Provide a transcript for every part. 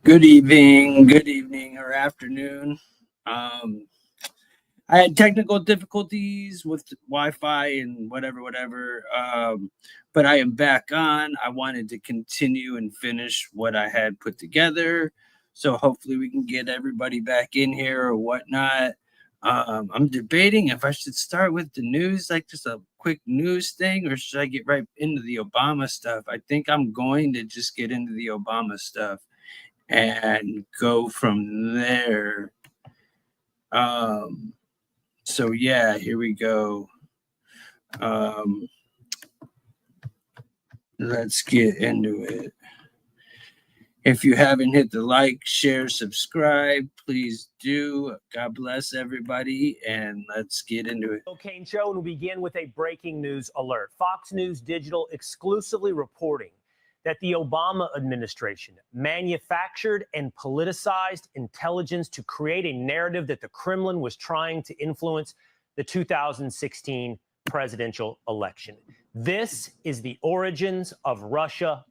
Good evening, or afternoon. I had technical difficulties with Wi-Fi and whatever. But I am back on. I wanted to continue and finish what I had put together. So hopefully we can get everybody back in here or whatnot. I'm debating if I should start with the news, like just a quick news thing, or should I get right into the Obama stuff? I think I'm going to just get into the Obama stuff and go from there. So yeah, here we go. Let's get into it. If you haven't hit the like, share, subscribe, please do. God bless everybody, and let's get into it. Kane Show, and we'll begin with a breaking news alert. Fox News Digital exclusively reporting that the Obama administration manufactured and politicized intelligence to create a narrative that the Kremlin was trying to influence the 2016 presidential election. This is the origins of Russia.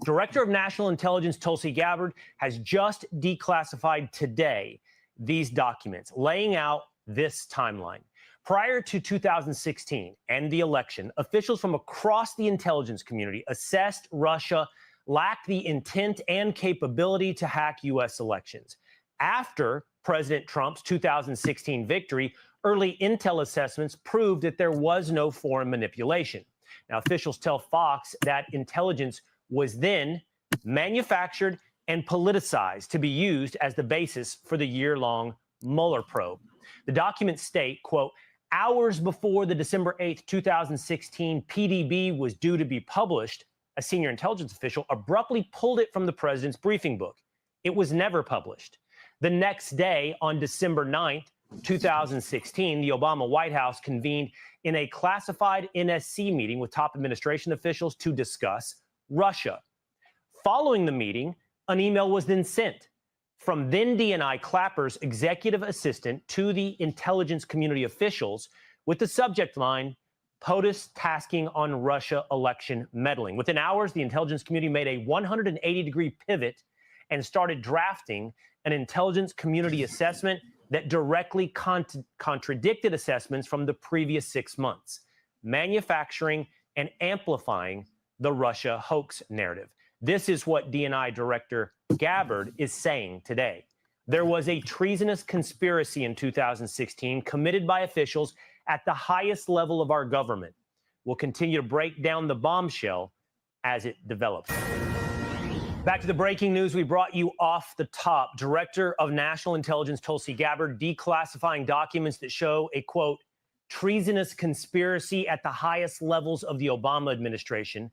Director of National Intelligence Tulsi Gabbard has just declassified today these documents, laying out this timeline. Prior to 2016 and the election, officials from across the intelligence community assessed Russia lacked the intent and capability to hack U.S. elections. After President Trump's 2016 victory, early intel assessments proved that there was no foreign manipulation. Now, officials tell Fox that intelligence was then manufactured and politicized to be used as the basis for the year-long Mueller probe. The documents state, quote, hours before the December 8th, 2016 PDB was due to be published, a senior intelligence official abruptly pulled it from the president's briefing book. It was never published. The next day, on December 9th, 2016, the Obama White House convened in a classified NSC meeting with top administration officials to discuss Russia. Following the meeting, an email was then sent from then DNI Clapper's executive assistant to the intelligence community officials with the subject line, POTUS tasking on Russia election meddling. Within hours, the intelligence community made a 180-degree pivot and started drafting an intelligence community assessment that directly contradicted assessments from the previous 6 months, manufacturing and amplifying the Russia hoax narrative. This is what DNI Director Gabbard is saying today. There was a treasonous conspiracy in 2016 committed by officials at the highest level of our government. We'll continue to break down the bombshell as it develops. Back to the breaking news we brought you off the top. Director of National Intelligence Tulsi Gabbard declassifying documents that show a, quote, treasonous conspiracy at the highest levels of the Obama administration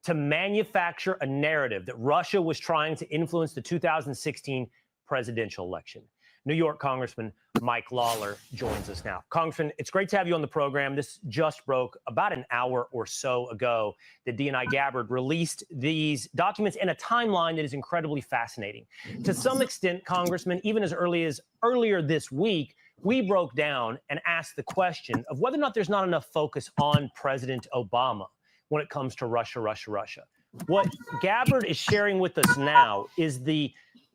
to manufacture a narrative that Russia was trying to influence the 2016 presidential election. New York Congressman Mike Lawler joins us now. Congressman, it's great to have you on the program. This just broke about an hour or so ago that DNI Gabbard released these documents in a timeline that is incredibly fascinating. To some extent, Congressman, even as early as earlier this week, we broke down and asked the question of whether or not there's not enough focus on President Obama when it comes to Russia. What Gabbard is sharing with us now is the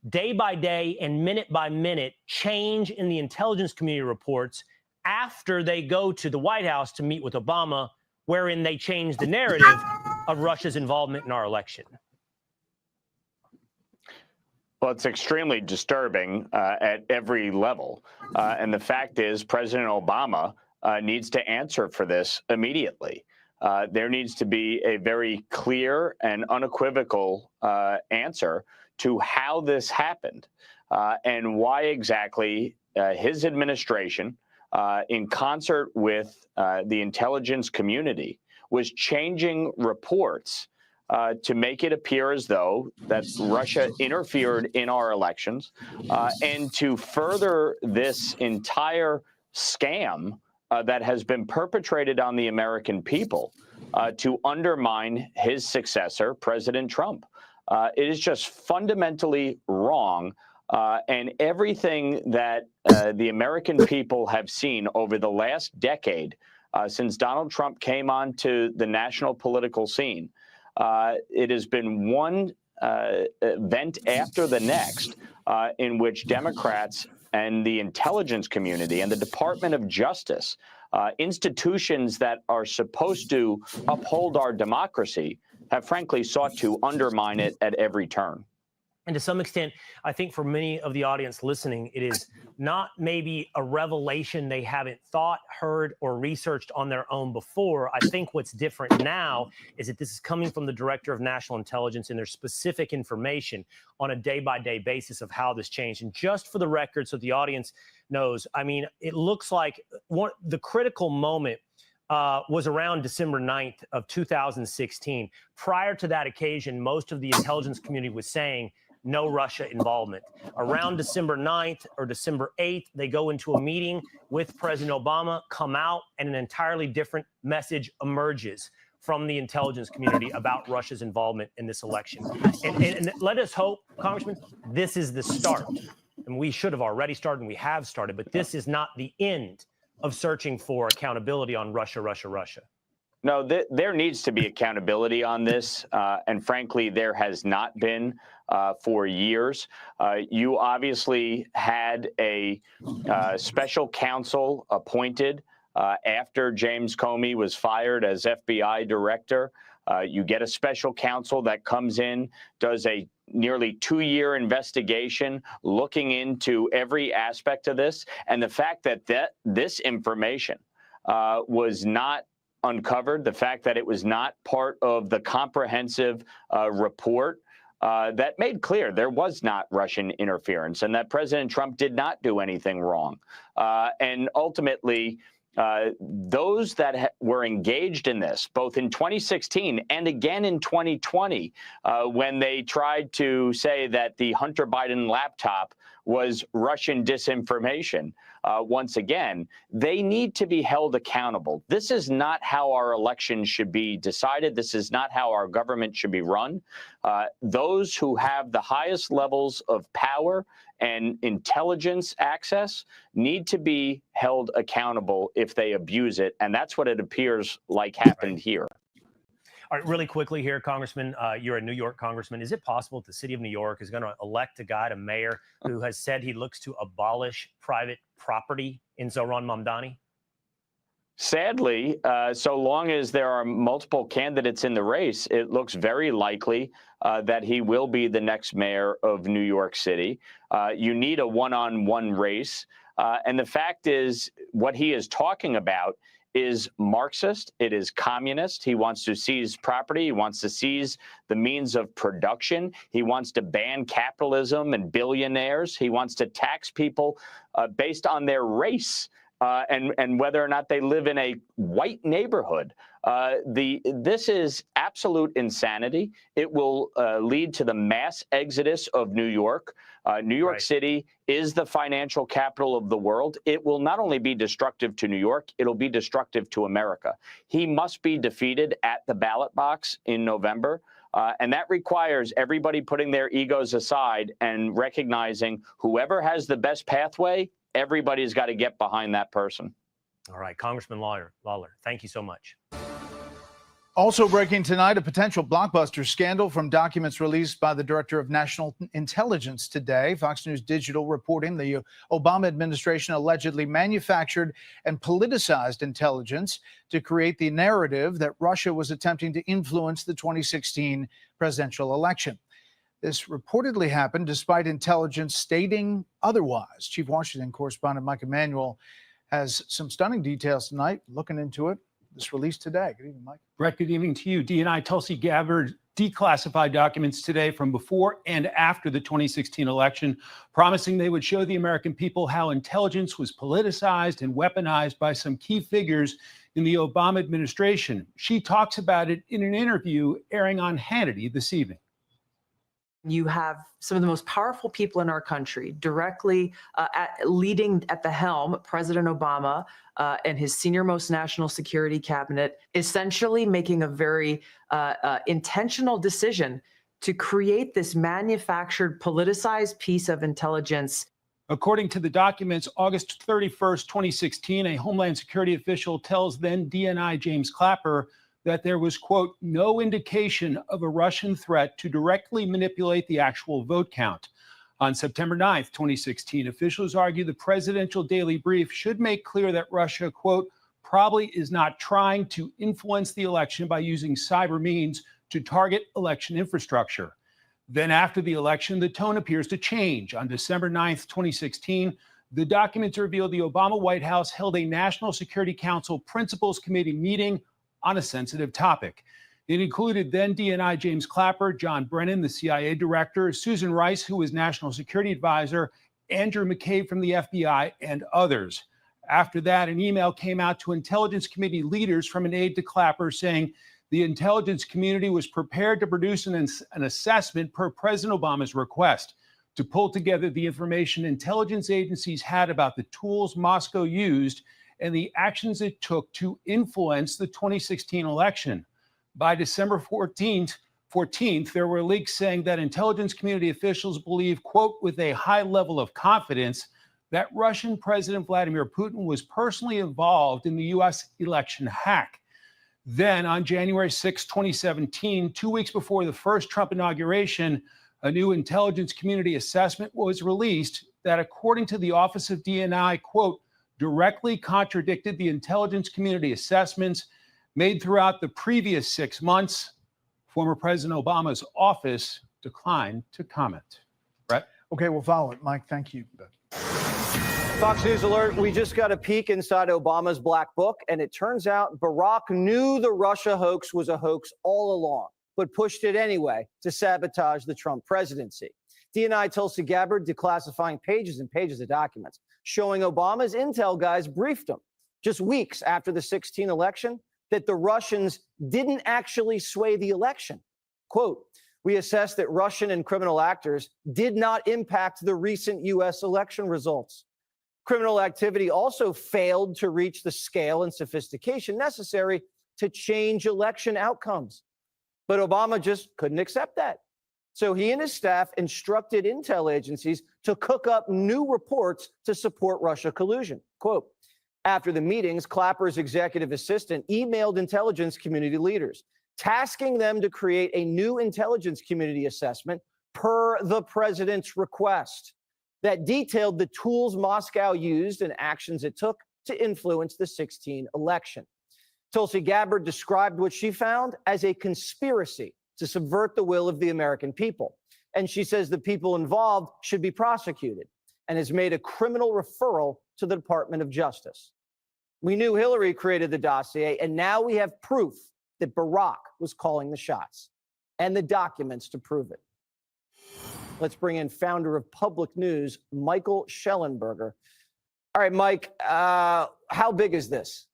day-by-day and minute-by-minute change in the intelligence community reports after they go to the White House to meet with Obama, wherein they change the narrative of Russia's involvement in our election. Well, it's extremely disturbing at every level. And the fact is, President Obama needs to answer for this immediately. There needs to be a very clear and unequivocal answer to how this happened and why exactly his administration, in concert with the intelligence community, was changing reports to make it appear as though that Russia interfered in our elections and to further this entire scam that has been perpetrated on the American people to undermine his successor, President Trump. It is just fundamentally wrong. And everything that the American people have seen over the last decade, since Donald Trump came onto the national political scene, it has been one event after the next in which Democrats and the intelligence community and the Department of Justice, institutions that are supposed to uphold our democracy, have frankly sought to undermine it at every turn. And to some extent, I think for many of the audience listening, it is not maybe a revelation they haven't thought, heard, or researched on their own before. I think what's different now is that this is coming from the Director of National Intelligence, and there's specific information on a day-by-day basis of how this changed. And just for the record, so the audience knows, I mean, it looks like the critical moment was around December 9th of 2016. Prior to that occasion, most of the intelligence community was saying no Russia involvement. Around December 9th or December 8th, they go into a meeting with President Obama, come out, and an entirely different message emerges from the intelligence community about Russia's involvement in this election. And let us hope, Congressman, this is the start. And we should have already started, and we have started, but this is not the end of searching for accountability on Russia, Russia, Russia. No, there needs to be accountability on this. And frankly, there has not been for years. You obviously had a special counsel appointed after James Comey was fired as FBI director. You get a special counsel that comes in, does a nearly 2-year investigation looking into every aspect of this. And the fact that this information was not uncovered, the fact that it was not part of the comprehensive report that made clear there was not Russian interference and that President Trump did not do anything wrong. And ultimately, those that were engaged in this, both in 2016 and again in 2020, when they tried to say that the Hunter Biden laptop was Russian disinformation, once again, they need to be held accountable. This is not how our elections should be decided. This is not how our government should be run. Those who have the highest levels of power and intelligence access need to be held accountable if they abuse it. And that's what it appears like happened here. All right, really quickly here, Congressman, you're a New York congressman. Is it possible that the city of New York is going to elect a guy to mayor who has said he looks to abolish private property in Zohran Mamdani? Sadly, so long as there are multiple candidates in the race, it looks very likely that he will be the next mayor of New York City. You need a one-on-one race. And the fact is, what he is talking about is Marxist. It is communist. He wants to seize property. He wants to seize the means of production. He wants to ban capitalism and billionaires. He wants to tax people based on their race. And whether or not they live in a white neighborhood. This is absolute insanity. It will lead to the mass exodus of New York. New York City is the financial capital of the world. It will not only be destructive to New York, it'll be destructive to America. He must be defeated at the ballot box in November. And that requires everybody putting their egos aside and recognizing whoever has the best pathway, everybody's got to get behind that person. All right, Congressman Lawler, thank you so much. Also breaking tonight, a potential blockbuster scandal from documents released by the Director of National Intelligence today. Fox News Digital reporting the Obama administration allegedly manufactured and politicized intelligence to create the narrative that Russia was attempting to influence the 2016 presidential election. This reportedly happened despite intelligence stating otherwise. Chief Washington correspondent Mike Emanuel has some stunning details tonight, looking into it. This released today. Good evening, Mike. Brett, good evening to you. DNI Tulsi Gabbard declassified documents today from before and after the 2016 election, promising they would show the American people how intelligence was politicized and weaponized by some key figures in the Obama administration. She talks about it in an interview airing on Hannity this evening. You have some of the most powerful people in our country directly leading at the helm, President Obama and his senior-most national security cabinet, essentially making a very intentional decision to create this manufactured, politicized piece of intelligence. According to the documents, August 31st, 2016, a Homeland Security official tells then DNI James Clapper that there was, quote, no indication of a Russian threat to directly manipulate the actual vote count. On September 9th, 2016, officials argued the presidential daily brief should make clear that Russia, quote, probably is not trying to influence the election by using cyber means to target election infrastructure. Then after the election, the tone appears to change. On December 9th, 2016, the documents revealed the Obama White House held a National Security Council Principals Committee meeting on a sensitive topic. It included then DNI James Clapper, John Brennan, the CIA director, Susan Rice, who was National Security Advisor, Andrew McCabe from the FBI, and others. After that, an email came out to Intelligence Committee leaders from an aide to Clapper saying the intelligence community was prepared to produce an assessment per President Obama's request to pull together the information intelligence agencies had about the tools Moscow used and the actions it took to influence the 2016 election. By December 14th, there were leaks saying that intelligence community officials believe, quote, with a high level of confidence, that Russian President Vladimir Putin was personally involved in the U.S. election hack. Then on January 6, 2017, 2 weeks before the first Trump inauguration, a new intelligence community assessment was released that, according to the Office of DNI, quote, directly contradicted the intelligence community assessments made throughout the previous 6 months. Former President Obama's office declined to comment. Brett? Okay, we'll follow it. Mike, thank you. Fox News alert, we just got a peek inside Obama's black book, and it turns out Barack knew the Russia hoax was a hoax all along, but pushed it anyway to sabotage the Trump presidency. DNI Tulsi Gabbard declassifying pages and pages of documents, showing Obama's intel guys briefed him just weeks after the 2016 election that the Russians didn't actually sway the election. Quote, we assessed that Russian and criminal actors did not impact the recent U.S. election results. Criminal activity also failed to reach the scale and sophistication necessary to change election outcomes. But Obama just couldn't accept that. So he and his staff instructed intel agencies to cook up new reports to support Russia collusion. Quote, after the meetings, Clapper's executive assistant emailed intelligence community leaders, tasking them to create a new intelligence community assessment per the president's request that detailed the tools Moscow used and actions it took to influence the 2016 election. Tulsi Gabbard described what she found as a conspiracy to subvert the will of the American people. And she says the people involved should be prosecuted and has made a criminal referral to the Department of Justice. We knew Hillary created the dossier, and now we have proof that Barack was calling the shots and the documents to prove it. Let's bring in founder of Public News, Michael Shellenberger. All right, Mike, how big is this?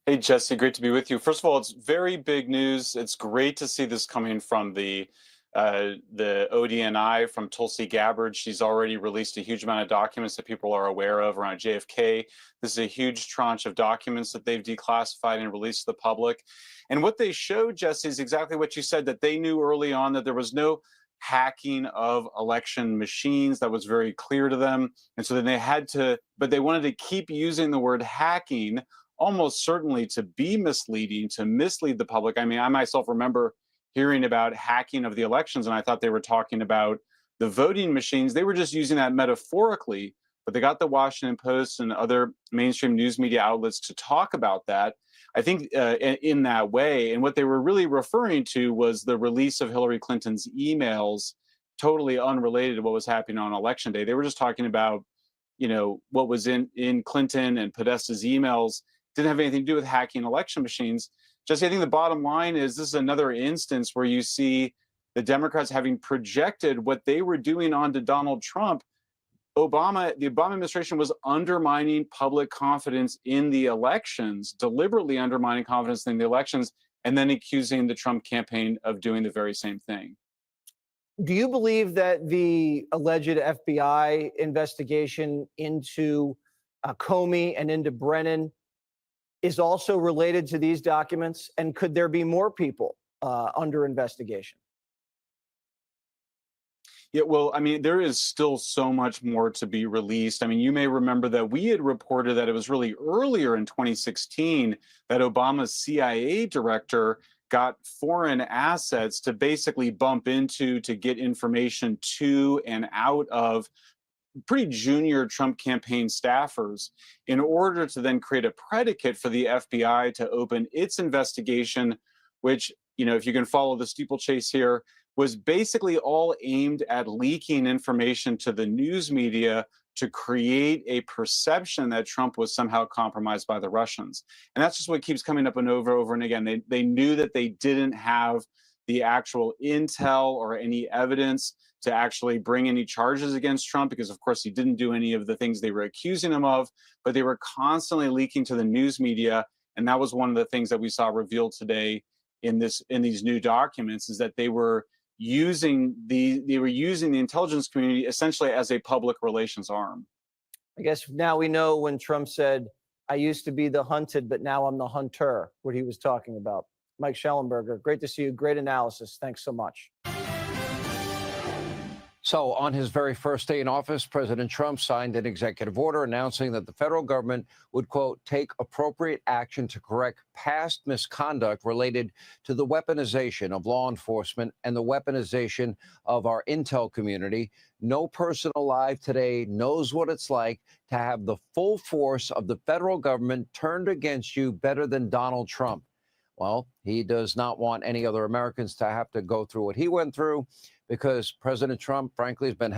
Hey, Jesse, great to be with you. First of all, it's very big news. It's great to see this coming from the ODNI, from Tulsi Gabbard. She's already released a huge amount of documents that people are aware of around JFK. This is a huge tranche of documents that they've declassified and released to the public. And what they showed, Jesse, is exactly what you said, that they knew early on that there was no hacking of election machines. That was very clear to them. And so then they had to, but they wanted to keep using the word hacking, almost certainly to be misleading, to mislead the public. I mean, I myself remember hearing about hacking of the elections, and I thought they were talking about the voting machines. They were just using that metaphorically, but they got the Washington Post and other mainstream news media outlets to talk about that, I think, in that way. And what they were really referring to was the release of Hillary Clinton's emails, totally unrelated to what was happening on Election Day. They were just talking about, you know, what was in Clinton and Podesta's emails. Didn't have anything to do with hacking election machines. Jesse, I think the bottom line is this is another instance where you see the Democrats having projected what they were doing onto Donald Trump. The Obama administration was undermining public confidence in the elections, deliberately undermining confidence in the elections, and then accusing the Trump campaign of doing the very same thing. Do you believe that the alleged FBI investigation into Comey and into Brennan is also related to these documents? And could there be more people under investigation? Yeah, well, I mean, there is still so much more to be released. I mean, you may remember that we had reported that it was really earlier in 2016 that Obama's CIA director got foreign assets to basically bump into to get information to and out of pretty junior Trump campaign staffers in order to then create a predicate for the FBI to open its investigation, which, you know, if you can follow the steeplechase here, was basically all aimed at leaking information to the news media to create a perception that Trump was somehow compromised by the Russians. And that's just what keeps coming up and over and again. They knew that they didn't have the actual intel or any evidence to actually bring any charges against Trump because, of course, he didn't do any of the things they were accusing him of, but they were constantly leaking to the news media. And that was one of the things that we saw revealed today in these new documents, is that they were using the intelligence community essentially as a public relations arm. I guess now we know when Trump said, "I used to be the hunted, but now I'm the hunter," what he was talking about. Mike Shellenberger, great to see you. Great analysis. Thanks so much. So on his very first day in office, President Trump signed an executive order announcing that the federal government would, quote, take appropriate action to correct past misconduct related to the weaponization of law enforcement and the weaponization of our intel community. No person alive today knows what it's like to have the full force of the federal government turned against you better than Donald Trump. Well, he does not want any other Americans to have to go through what he went through, because President Trump, frankly, has been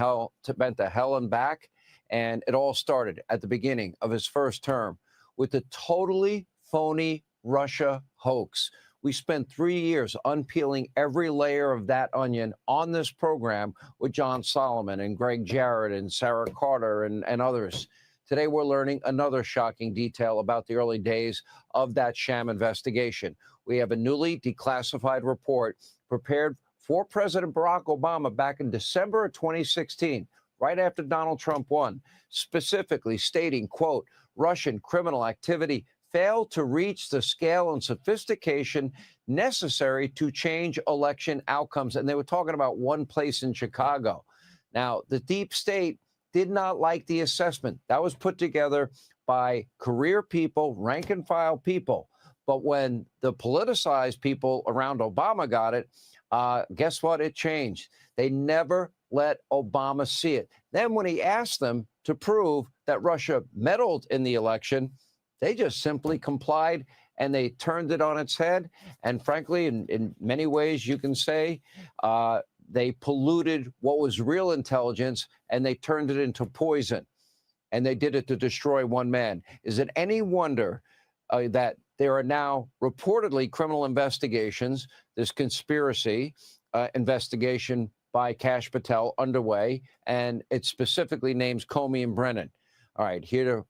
bent to hell and back. And it all started at the beginning of his first term with the totally phony Russia hoax. We spent 3 years unpeeling every layer of that onion on this program with John Solomon and Greg Jarrett and Sarah Carter and others. Today, we're learning another shocking detail about the early days of that sham investigation. We have a newly declassified report prepared for President Barack Obama back in December of 2016, right after Donald Trump won, specifically stating, quote, Russian criminal activity failed to reach the scale and sophistication necessary to change election outcomes. And they were talking about one place in Chicago. Now, the deep state did not like the assessment. That was put together by career people, rank and file people. But when the politicized people around Obama got it, guess what? It changed. They never let Obama see it. Then when he asked them to prove that Russia meddled in the election, they just simply complied and they turned it on its head. And frankly, in many ways, you can say they polluted what was real intelligence and they turned it into poison. And they did it to destroy one man. Is it any wonder that there are now reportedly criminal investigations, this conspiracy investigation by Kash Patel underway, and it specifically names Comey and Brennan. All right, here to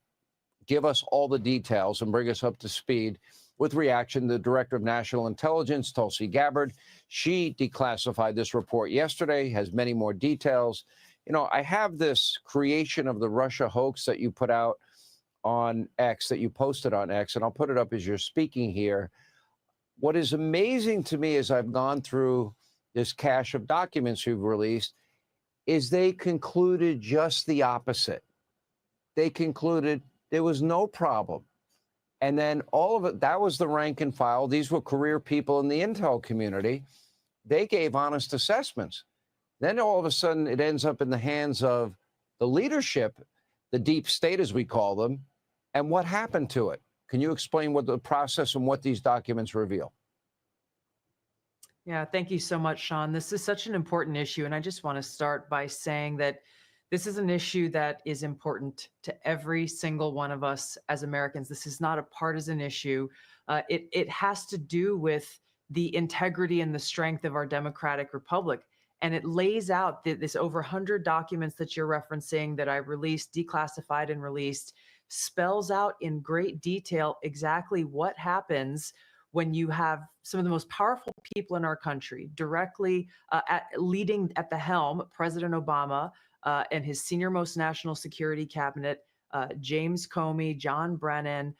give us all the details and bring us up to speed with reaction, the Director of National Intelligence, Tulsi Gabbard. She declassified this report yesterday, has many more details. You know, I have this creation of the Russia hoax that you put out on X, that you posted on X, and I'll put it up as you're speaking here. What is amazing to me as I've gone through this cache of documents you've released is they concluded just the opposite. They concluded there was no problem. And then all of it, that was the rank and file. These were career people in the intel community. They gave honest assessments. Then all of a sudden it ends up in the hands of the leadership, the deep state as we call them. And what happened to it? Can you explain what the process and what these documents reveal? Yeah, thank you so much, Sean. This is such an important issue. And I just want to start by saying that this is an issue that is important to every single one of us as Americans. This is not a partisan issue. It has to do with the integrity and the strength of our democratic republic. And it lays out this over 100 documents that you're referencing that I released, declassified and released, spells out in great detail exactly what happens when you have some of the most powerful people in our country directly leading at the helm, President Obama and his senior-most national security cabinet, James Comey, John Brennan,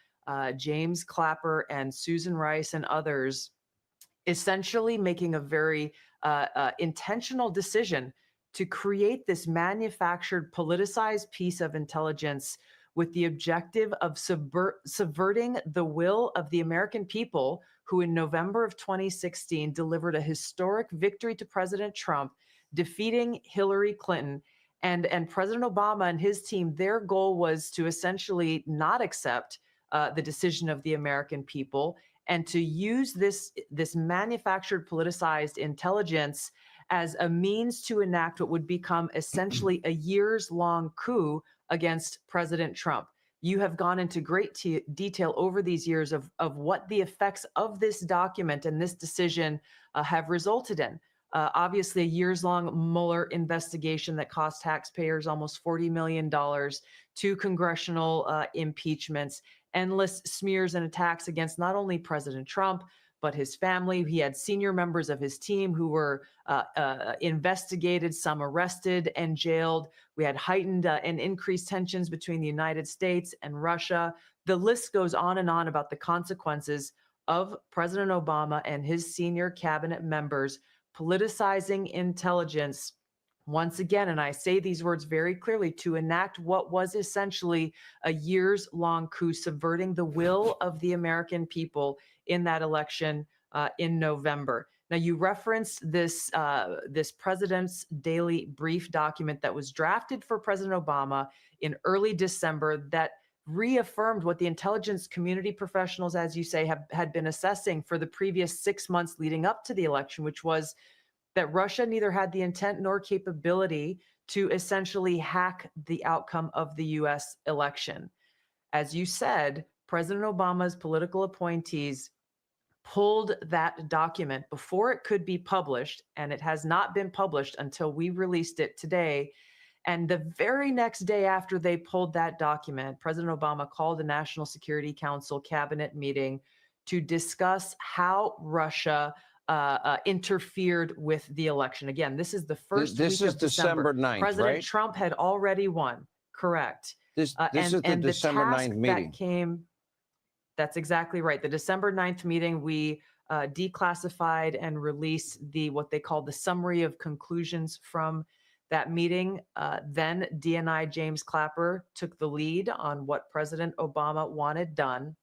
James Clapper, and Susan Rice and others, essentially making a very intentional decision to create this manufactured, politicized piece of intelligence with the objective of subverting the will of the American people, who in November of 2016 delivered a historic victory to President Trump, defeating Hillary Clinton. And President Obama and his team, their goal was to essentially not accept the decision of the American people and to use this manufactured, politicized intelligence as a means to enact what would become essentially a years-long coup against President Trump. You have gone into great detail over these years of what the effects of this document and this decision have resulted in. Obviously, a years-long Mueller investigation that cost taxpayers almost $40 million, 2 congressional impeachments, endless smears and attacks against not only President Trump, but his family. He had senior members of his team who were investigated, some arrested and jailed. We had heightened and increased tensions between the United States and Russia. The list goes on and on about the consequences of President Obama and his senior cabinet members politicizing intelligence once again, and I say these words very clearly, to enact what was essentially a years-long coup, subverting the will of the American people in that election in November. Now, you referenced this President's Daily Brief document that was drafted for President Obama in early December that reaffirmed what the intelligence community professionals, as you say, had been assessing for the previous 6 months leading up to the election, which was that Russia neither had the intent nor capability to essentially hack the outcome of the U.S. election. As you said, President Obama's political appointees pulled that document before it could be published, and it has not been published until we released it today. And the very next day after they pulled that document, President Obama called a National Security Council cabinet meeting to discuss how Russia interfered with the election. Again, this is the first This week is of December. 9th, President right? Trump had already won. Correct. This is the December 9th meeting. That's exactly right. The December 9th meeting, we declassified and released what they called the summary of conclusions from that meeting. Then DNI James Clapper took the lead on what President Obama wanted done,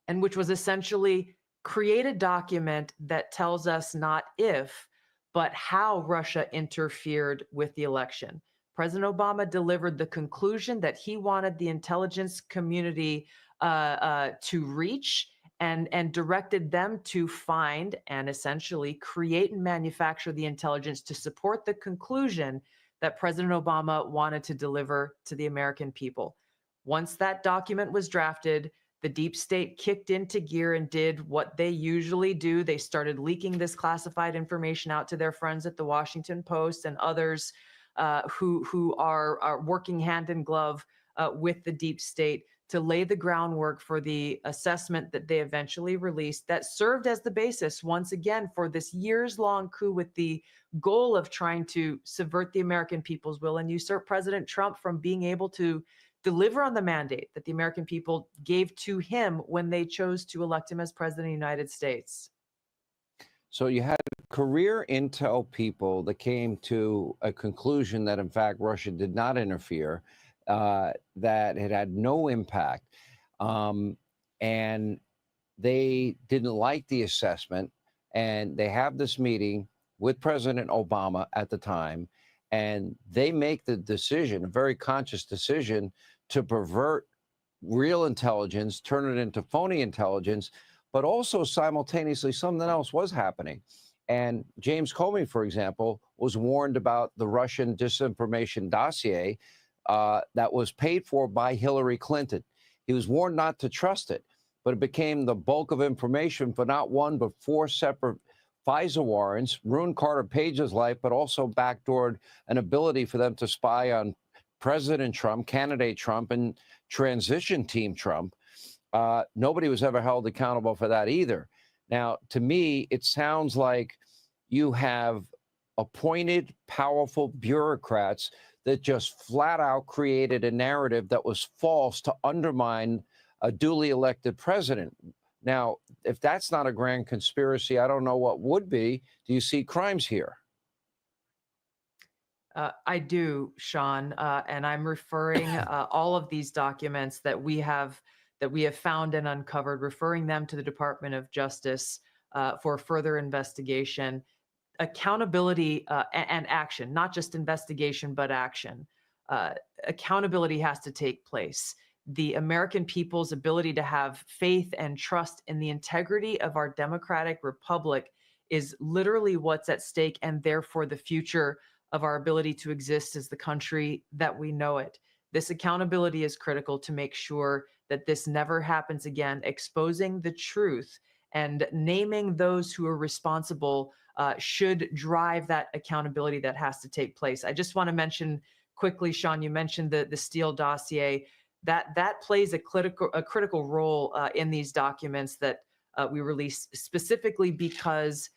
and which was essentially create a document that tells us not if, but how Russia interfered with the election. President Obama delivered the conclusion that he wanted the intelligence community to reach and directed them to find and essentially create and manufacture the intelligence to support the conclusion that President Obama wanted to deliver to the American people. Once that document was drafted, the deep state kicked into gear and did what they usually do. They started leaking this classified information out to their friends at the Washington Post and others who are working hand in glove with the deep state to lay the groundwork for the assessment that they eventually released that served as the basis, once again, for this years-long coup with the goal of trying to subvert the American people's will and usurp President Trump from being able to deliver on the mandate that the American people gave to him when they chose to elect him as president of the United States. So you had career intel people that came to a conclusion that, in fact, Russia did not interfere, that it had no impact, and they didn't like the assessment. And they have this meeting with President Obama at the time, and they make the decision, a very conscious decision, to pervert real intelligence, turn it into phony intelligence, but also simultaneously something else was happening. And James Comey, for example, was warned about the Russian disinformation dossier that was paid for by Hillary Clinton. He was warned not to trust it, but it became the bulk of information for not one, but 4 separate FISA warrants, ruined Carter Page's life, but also backdoored an ability for them to spy on President Trump, candidate Trump, and transition team Trump. Nobody was ever held accountable for that either. Now, to me, it sounds like you have appointed powerful bureaucrats that just flat out created a narrative that was false to undermine a duly elected president. Now, if that's not a grand conspiracy, I don't know what would be. Do you see crimes here? I do, Sean, and I'm referring all of these documents that we have found and uncovered, referring them to the Department of Justice for further investigation, accountability, and action, not just investigation, but action. Accountability has to take place. The American people's ability to have faith and trust in the integrity of our democratic republic is literally what's at stake, and therefore the future of our ability to exist as the country that we know it. This accountability is critical to make sure that this never happens again. Exposing the truth and naming those who are responsible should drive that accountability that has to take place. I just want to mention quickly, Sean, you mentioned the Steele dossier. That plays a critical role in these documents that we released, specifically because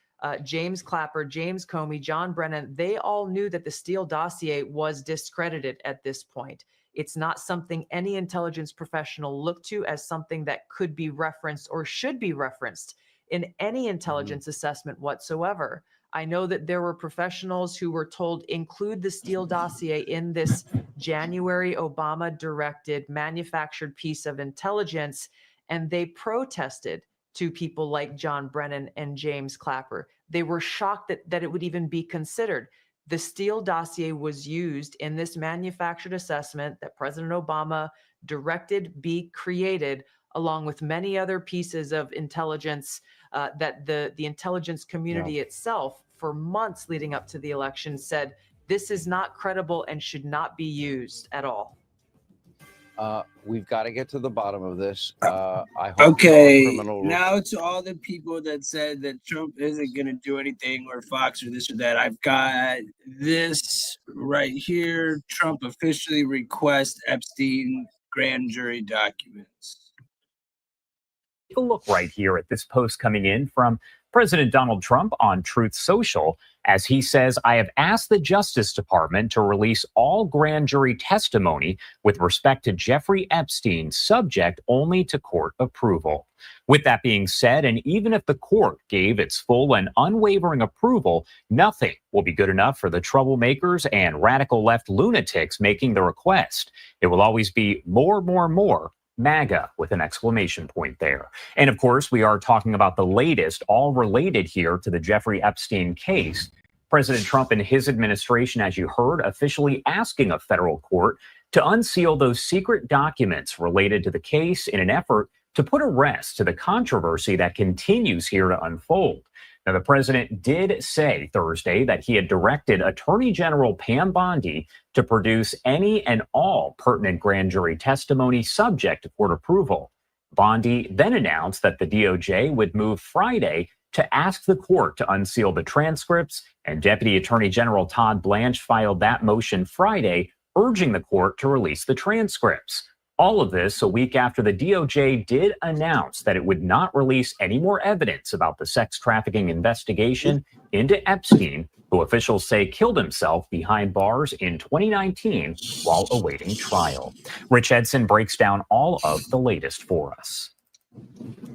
James Clapper, James Comey, John Brennan, they all knew that the Steele dossier was discredited at this point. It's not something any intelligence professional looked to as something that could be referenced or should be referenced in any intelligence assessment whatsoever. I know that there were professionals who were told include the Steele dossier in this January Obama-directed manufactured piece of intelligence, and they protested to people like John Brennan and James Clapper. They were shocked that it would even be considered. The Steele dossier was used in this manufactured assessment that President Obama directed be created, along with many other pieces of intelligence that the intelligence community itself, for months leading up to the election, said this is not credible and should not be used at all. We've got to get to the bottom of this. I hope Okay, now to all the people that said that Trump isn't going to do anything, or Fox, or this or that, I've got this right here. Trump officially requests Epstein grand jury documents. Take a look right here at this post coming in from President Donald Trump on Truth Social, as he says, I have asked the Justice Department to release all grand jury testimony with respect to Jeffrey Epstein, subject only to court approval. With that being said, and even if the court gave its full and unwavering approval, nothing will be good enough for the troublemakers and radical left lunatics making the request. It will always be more, MAGA, with an exclamation point there. And of course, we are talking about the latest, all related here to the Jeffrey Epstein case. President Trump and his administration, as you heard, officially asking a federal court to unseal those secret documents related to the case in an effort to put a rest to the controversy that continues here to unfold. Now, the president did say Thursday that he had directed Attorney General Pam Bondi to produce any and all pertinent grand jury testimony subject to court approval. Bondi then announced that the DOJ would move Friday to ask the court to unseal the transcripts, and Deputy Attorney General Todd Blanche filed that motion Friday, urging the court to release the transcripts. All of this a week after the DOJ did announce that it would not release any more evidence about the sex trafficking investigation into Epstein, who officials say killed himself behind bars in 2019 while awaiting trial. Rich Edson breaks down all of the latest for us.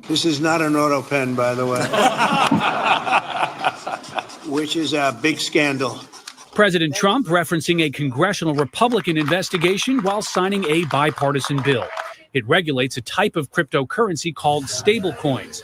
This is not an auto pen, by the way, which is a big scandal. President Trump referencing a congressional Republican investigation while signing a bipartisan bill. It regulates a type of cryptocurrency called stablecoins.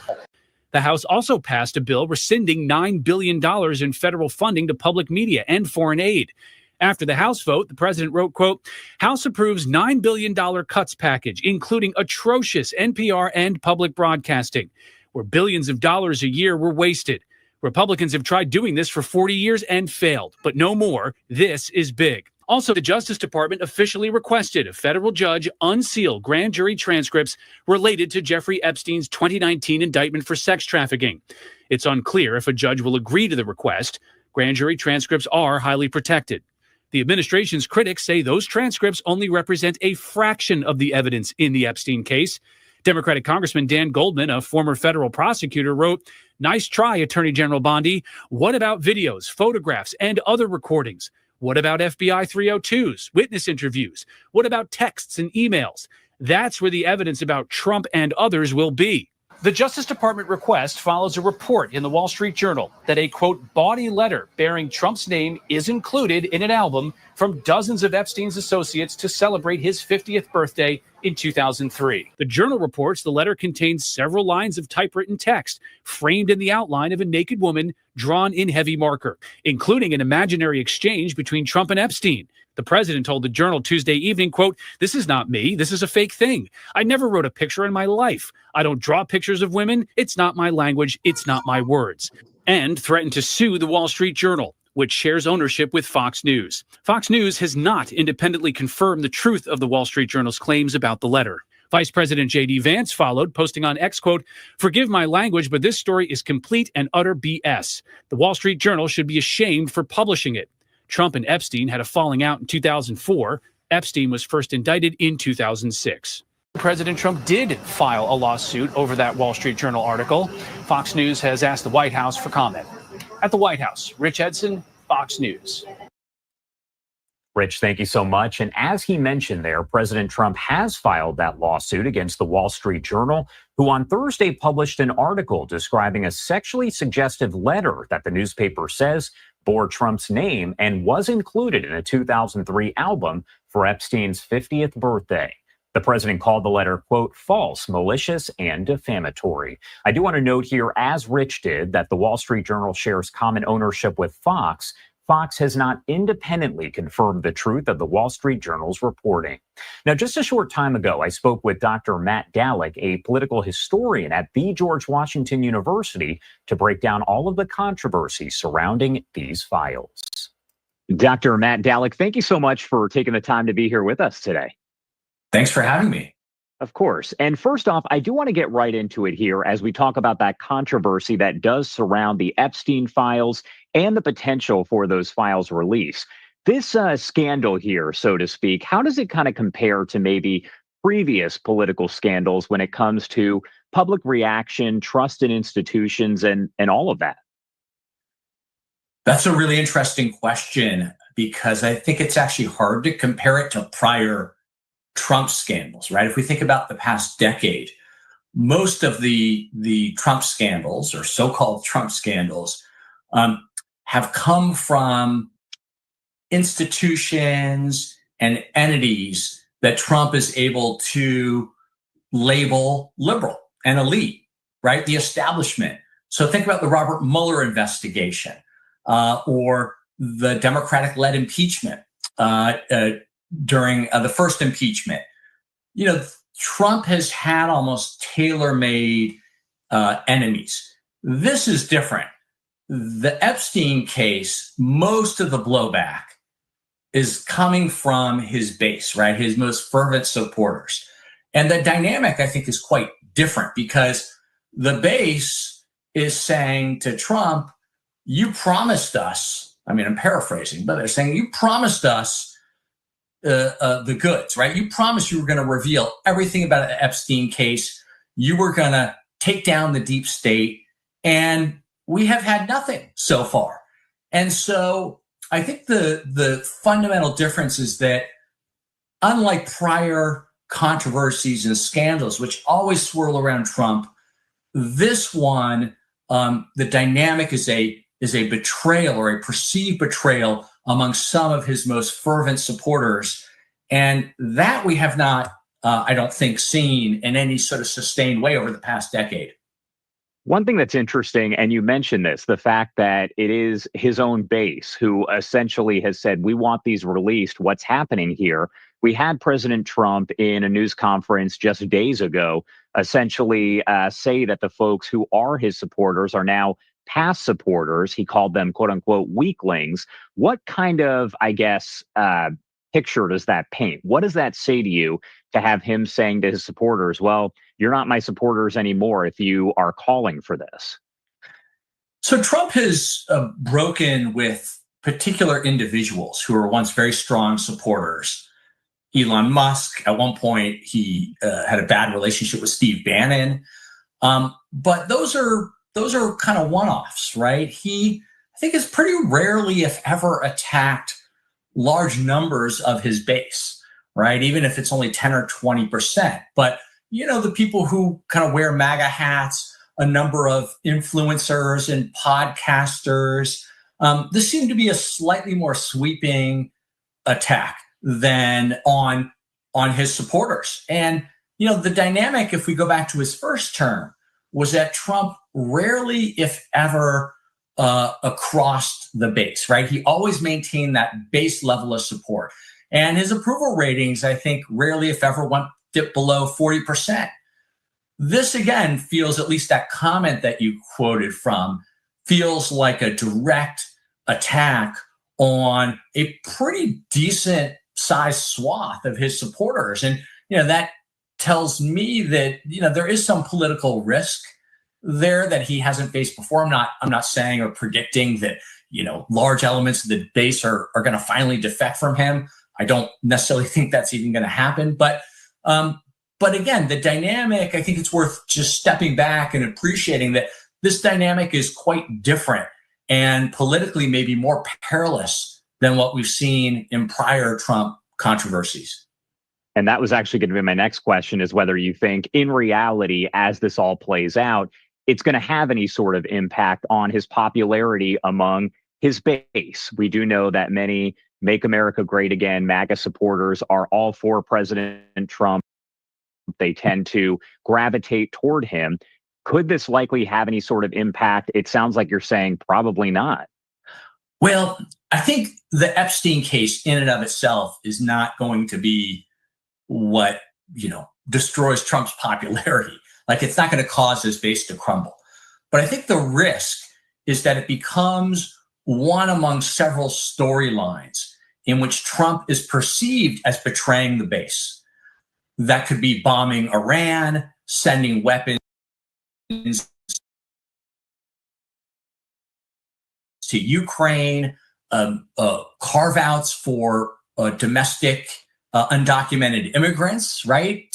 The House also passed a bill rescinding $9 billion in federal funding to public media and foreign aid. After the House vote, the president wrote, quote, House approves $9 billion cuts package, including atrocious NPR and public broadcasting, where billions of dollars a year were wasted. Republicans have tried doing this for 40 years and failed, but no more. This is big. Also, the Justice Department officially requested a federal judge unseal grand jury transcripts related to Jeffrey Epstein's 2019 indictment for sex trafficking. It's unclear if a judge will agree to the request. Grand jury transcripts are highly protected. The administration's critics say those transcripts only represent a fraction of the evidence in the Epstein case. Democratic Congressman Dan Goldman, a former federal prosecutor, wrote, "Nice try, Attorney General Bondi. What about videos, photographs, and other recordings? What about FBI 302s, witness interviews? What about texts and emails? That's where the evidence about Trump and others will be." The Justice Department request follows a report in the Wall Street Journal that a, quote, bawdy letter bearing Trump's name is included in an album from dozens of Epstein's associates to celebrate his 50th birthday in 2003. The Journal reports the letter contains several lines of typewritten text framed in the outline of a naked woman drawn in heavy marker, including an imaginary exchange between Trump and Epstein. The president told the Journal Tuesday evening, quote, "This is not me. This is a fake thing. I never wrote a picture in my life. I don't draw pictures of women. It's not my language. It's not my words." And threatened to sue the Wall Street Journal, which shares ownership with Fox News. Fox News has not independently confirmed the truth of the Wall Street Journal's claims about the letter. Vice President J.D. Vance followed, posting on X, quote, "Forgive my language, but this story is complete and utter BS. The Wall Street Journal should be ashamed for publishing it." Trump and Epstein had a falling out in 2004. Epstein was first indicted in 2006. President Trump did file a lawsuit over that Wall Street Journal article. Fox News has asked the White House for comment. At the White House, Rich Edson, Fox News. Rich, thank you so much. And as he mentioned there, President Trump has filed that lawsuit against the Wall Street Journal, who on Thursday published an article describing a sexually suggestive letter that the newspaper says bore Trump's name and was included in a 2003 album for Epstein's 50th birthday. The president called the letter, quote, "false, malicious, and defamatory." I do want to note here, as Rich did, that the Wall Street Journal shares common ownership with Fox. Fox has not independently confirmed the truth of the Wall Street Journal's reporting. Now, just a short time ago, I spoke with Dr. Matt Dallek, a political historian at the George Washington University, to break down all of the controversy surrounding these files. Dr. Matt Dallek, thank you so much for taking the time to be here with us today. Thanks for having me. Of course. And first off, I do want to get right into it here as we talk about that controversy that does surround the Epstein files and the potential for those files release. This scandal here, so to speak, how does it kind of compare to maybe previous political scandals when it comes to public reaction, trust in institutions, and all of that? That's a really interesting question because I think it's actually hard to compare it to prior Trump scandals, right? If we think about the past decade, most of the Trump scandals or so-called Trump scandals have come from institutions and entities that Trump is able to label liberal and elite, right? The establishment. So think about the Robert Mueller investigation or the Democratic-led impeachment during the first impeachment. You know, Trump has had almost tailor-made enemies. This is different. The Epstein case, most of the blowback is coming from his base, right? His most fervent supporters. And the dynamic, I think, is quite different because the base is saying to Trump, you promised us, I mean, I'm paraphrasing, but they're saying, you promised us the goods, right? You promised you were going to reveal everything about the Epstein case. You were going to take down the deep state, and we have had nothing so far. And so I think the fundamental difference is that unlike prior controversies and scandals, which always swirl around Trump, this one, the dynamic is a betrayal or a perceived betrayal among some of his most fervent supporters. And that we have not, I don't think, seen in any sort of sustained way over the past decade. One thing that's interesting, and you mentioned this, the fact that it is his own base who essentially has said, we want these released. What's happening here? We had President Trump in a news conference just days ago essentially say that the folks who are his supporters are now past supporters. He called them, quote unquote, weaklings. What kind of, I guess, picture does that paint? What does that say to you to have him saying to his supporters, well, you're not my supporters anymore if you are calling for this? So Trump has broken with particular individuals who were once very strong supporters. Elon Musk, at one point, he had a bad relationship with Steve Bannon. But those are kind of one-offs, right? He, I think, has pretty rarely, if ever, attacked large numbers of his base, right? Even if it's only 10 or 20%. But the people who kind of wear MAGA hats, a number of influencers and podcasters. This seemed to be a slightly more sweeping attack than on his supporters. And, the dynamic, if we go back to his first term, was that Trump rarely, if ever, across the base, right? He always maintained that base level of support. And his approval ratings, I think, rarely, if ever, dipped below 40%. This, again, feels, at least that comment that you quoted from, feels like a direct attack on a pretty decent sized swath of his supporters. And, that tells me that, there is some political risk there that he hasn't faced before. I'm not saying or predicting that, large elements of the base are going to finally defect from him. I don't necessarily think that's even going to happen. But again, the dynamic, I think it's worth just stepping back and appreciating that this dynamic is quite different and politically maybe more perilous than what we've seen in prior Trump controversies. And that was actually going to be my next question, is whether you think in reality, as this all plays out, it's going to have any sort of impact on his popularity among his base. We do know that many Make America Great Again MAGA supporters are all for President Trump. They tend to gravitate toward him. Could this likely have any sort of impact? It sounds like you're saying probably not. Well, I think the Epstein case in and of itself is not going to be what, destroys Trump's popularity. Like, it's not going to cause his base to crumble. But I think the risk is that it becomes one among several storylines in which Trump is perceived as betraying the base. That could be bombing Iran, sending weapons to Ukraine, carve-outs for domestic undocumented immigrants, right?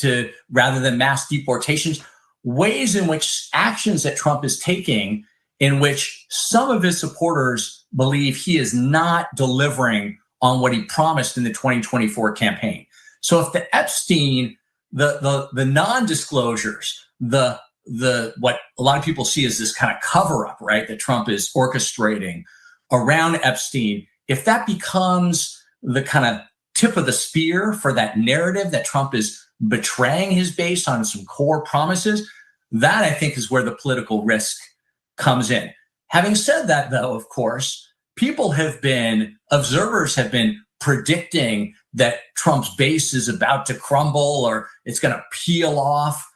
Rather than mass deportations, ways in which actions that Trump is taking, in which some of his supporters believe he is not delivering on what he promised in the 2024 campaign. So if the Epstein, the non-disclosures, the what a lot of people see as this kind of cover-up, right, that Trump is orchestrating around Epstein, if that becomes the kind of tip of the spear for that narrative that Trump is betraying his base on some core promises, that I think is where the political risk comes in. Having said that, though, of course, observers have been predicting that Trump's base is about to crumble or it's going to peel off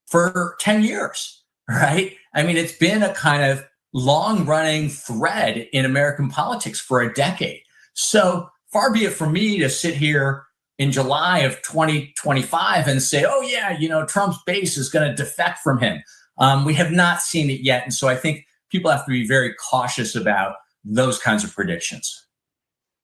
for 10 years, right? I mean, it's been a kind of long-running thread in American politics for a decade. So far be it from me to sit here in July of 2025 and say, oh yeah, Trump's base is going to defect from him. We have not seen it yet. And so I think people have to be very cautious about those kinds of predictions.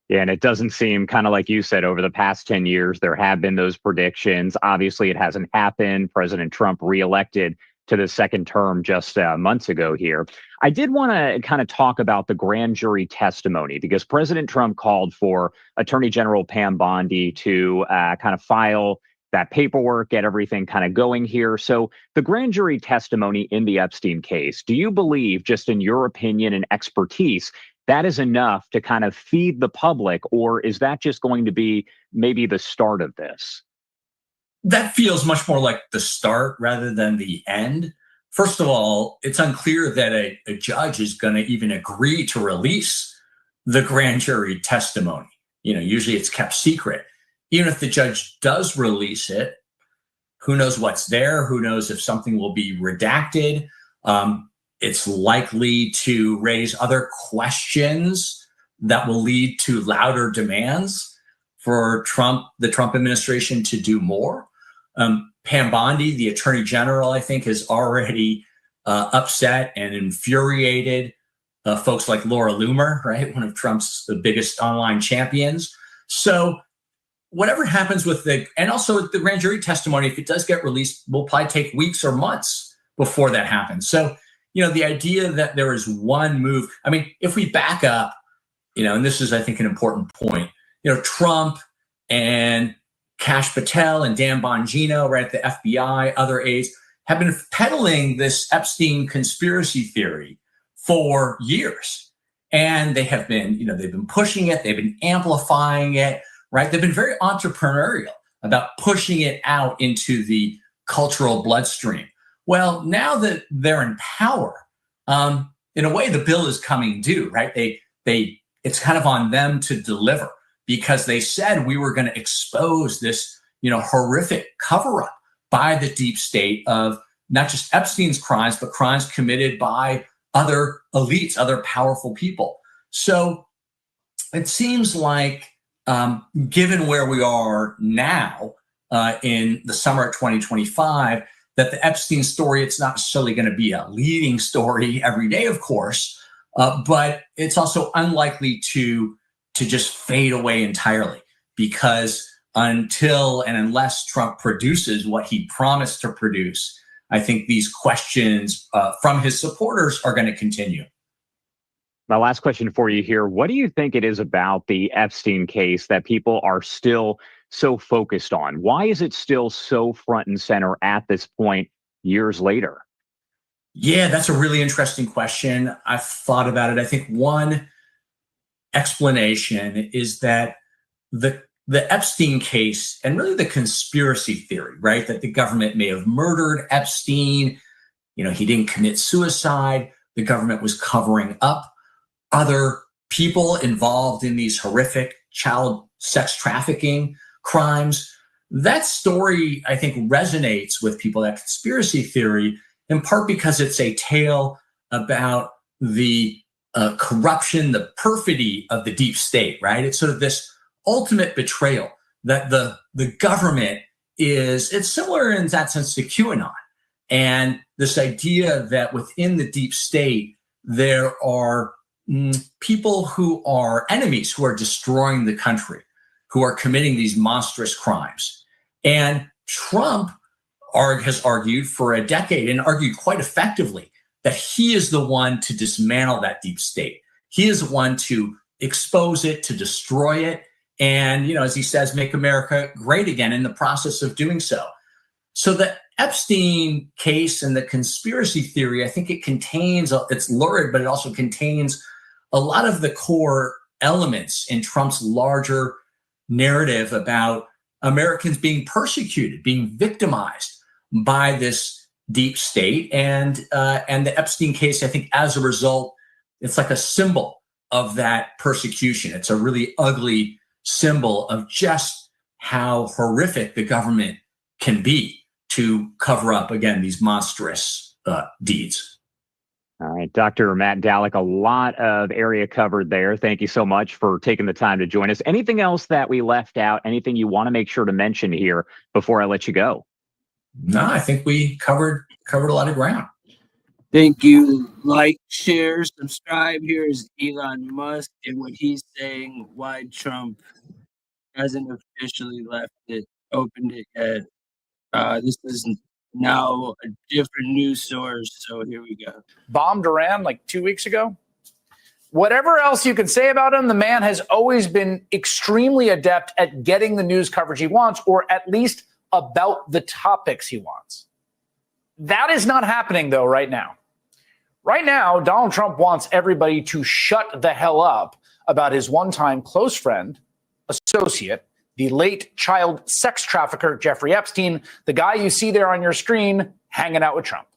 Yeah, and it doesn't seem, kind of like you said, over the past 10 years, there have been those predictions. Obviously, it hasn't happened. President Trump reelected to the second term just months ago here. I did want to kind of talk about the grand jury testimony, because President Trump called for Attorney General Pam Bondi to kind of file that paperwork, get everything kind of going here. So the grand jury testimony in the Epstein case, do you believe, just in your opinion and expertise, that is enough to kind of feed the public, or is that just going to be maybe the start of this? That feels much more like the start rather than the end. First of all, it's unclear that a judge is going to even agree to release the grand jury testimony. Usually it's kept secret. Even if the judge does release it, who knows what's there? Who knows if something will be redacted? It's likely to raise other questions that will lead to louder demands for the Trump administration to do more. Pam Bondi, the attorney general, I think, has already upset and infuriated folks like Laura Loomer, right? One of Trump's biggest online champions. So whatever happens with and also the grand jury testimony, if it does get released, will probably take weeks or months before that happens. So, the idea that there is one move, I mean, if we back up, and this is, I think, an important point, Trump and Kash Patel and Dan Bongino, right, at the FBI, other aides, have been peddling this Epstein conspiracy theory for years. And they have been, they've been pushing it, they've been amplifying it, right? They've been very entrepreneurial about pushing it out into the cultural bloodstream. Well, now that they're in power, in a way, the bill is coming due, right? It's kind of on them to deliver, because they said we were going to expose this, horrific cover-up by the deep state of not just Epstein's crimes, but crimes committed by other elites, other powerful people. So it seems like, given where we are now in the summer of 2025, that the Epstein story, it's not necessarily going to be a leading story every day, of course, but it's also unlikely to just fade away entirely, because until and unless Trump produces what he promised to produce, I think these questions from his supporters are going to continue. My last question for you here. What do you think it is about the Epstein case that people are still so focused on? Why is it still so front and center at this point, years later? Yeah, that's a really interesting question. I've thought about it. I think one explanation is that the Epstein case, and really the conspiracy theory, right, that the government may have murdered Epstein, he didn't commit suicide, the government was covering up other people involved in these horrific child sex trafficking crimes. That story, I think, resonates with people, that conspiracy theory, in part because it's a tale about the corruption, the perfidy of the deep state, right? It's sort of this ultimate betrayal that the government it's similar in that sense to QAnon. And this idea that within the deep state, there are people who are enemies, who are destroying the country, who are committing these monstrous crimes. And Trump has argued for a decade, and argued quite effectively, that he is the one to dismantle that deep state. He is the one to expose it, to destroy it, and, as he says, make America great again in the process of doing so. So the Epstein case and the conspiracy theory, I think it contains, it's lurid, but it also contains a lot of the core elements in Trump's larger narrative about Americans being persecuted, being victimized by this deep state. And the Epstein case, I think, as a result, it's like a symbol of that persecution. It's a really ugly symbol of just how horrific the government can be to cover up, again, these monstrous deeds. All right, Dr. Matt Dallek, a lot of area covered there. Thank you so much for taking the time to join us. Anything else that we left out? Anything you want to make sure to mention here before I let you go? No, I think we covered a lot of ground. Thank you. Like, share, subscribe. Here is Elon Musk and what he's saying, why Trump hasn't officially opened it yet. This is now a different news source, so here we go. Bombed Iran like 2 weeks ago. Whatever else you can say about him, the man has always been extremely adept at getting the news coverage he wants, or at least about the topics he wants. That is not happening, though, right now. Right now, Donald Trump wants everybody to shut the hell up about his one-time close friend, associate, the late child sex trafficker, Jeffrey Epstein, the guy you see there on your screen hanging out with Trump.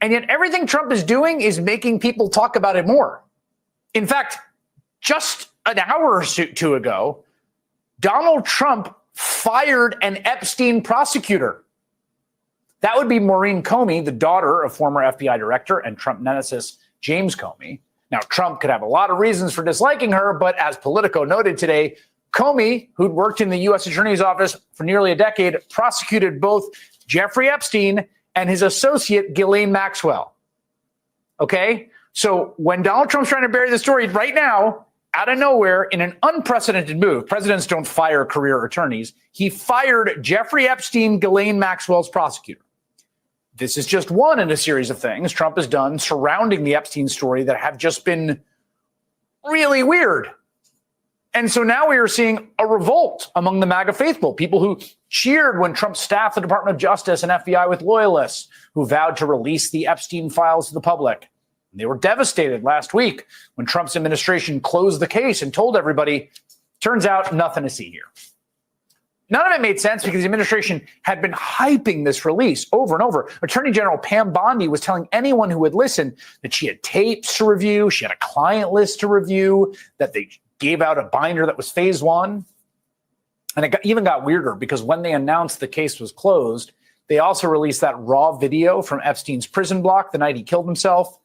And yet everything Trump is doing is making people talk about it more. In fact, just an hour or two ago, Donald Trump fired an Epstein prosecutor. That would be Maureen Comey, the daughter of former FBI director and Trump nemesis James Comey. Now, Trump could have a lot of reasons for disliking her, but as Politico noted today, Comey, who'd worked in the U.S. Attorney's Office for nearly a decade, prosecuted both Jeffrey Epstein and his associate, Ghislaine Maxwell. Okay? So when Donald Trump's trying to bury the story right now, out of nowhere, in an unprecedented move, presidents don't fire career attorneys, he fired Jeffrey Epstein, Ghislaine Maxwell's prosecutor. This is just one in a series of things Trump has done surrounding the Epstein story that have just been really weird. And so now we are seeing a revolt among the MAGA faithful, people who cheered when Trump staffed the Department of Justice and FBI with loyalists who vowed to release the Epstein files to the public. And they were devastated last week when Trump's administration closed the case and told everybody, turns out nothing to see here. None of it made sense because the administration had been hyping this release over and over. Attorney General Pam Bondi was telling anyone who would listen that she had tapes to review, she had a client list to review, that they gave out a binder that was phase one. And it even got weirder because when they announced the case was closed, they also released that raw video from Epstein's prison block the night he killed himself.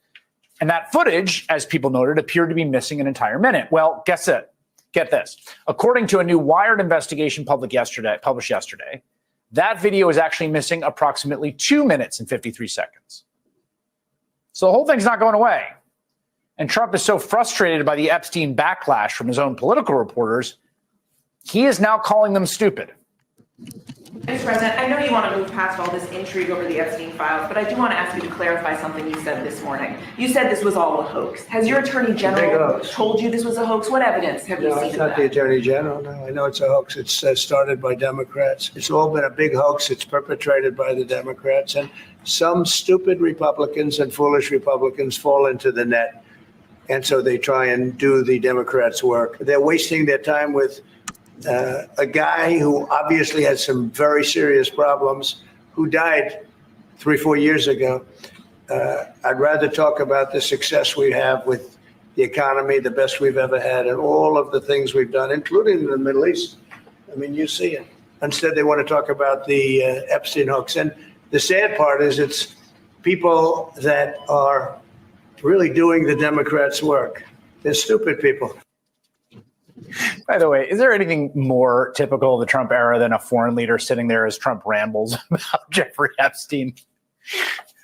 And that footage, as people noted, appeared to be missing an entire minute. Well, guess it. Get this. According to a new Wired investigation published yesterday, that video is actually missing approximately 2 minutes and 53 seconds. So the whole thing's not going away. And Trump is so frustrated by the Epstein backlash from his own political reporters, he is now calling them stupid. Mr. President, I know you want to move past all this intrigue over the Epstein files, but I do want to ask you to clarify something you said this morning. You said this was all a hoax. Has your Attorney General told you this was a hoax? What evidence have you seen? No, it's not the Attorney General. No, I know it's a hoax. It's started by Democrats. It's all been a big hoax. It's perpetrated by the Democrats. And some stupid Republicans and foolish Republicans fall into the net. And so they try and do the Democrats' work. They're wasting their time with a guy who obviously had some very serious problems, who died 3-4 years ago. I'd rather talk about the success we have with the economy, the best we've ever had, and all of the things we've done, including in the Middle East. I mean, you see it. Instead, they want to talk about the Epstein hoax. And the sad part is it's people that are really doing the Democrats' work. They're stupid people. By the way, is there anything more typical of the Trump era than a foreign leader sitting there as Trump rambles about Jeffrey Epstein?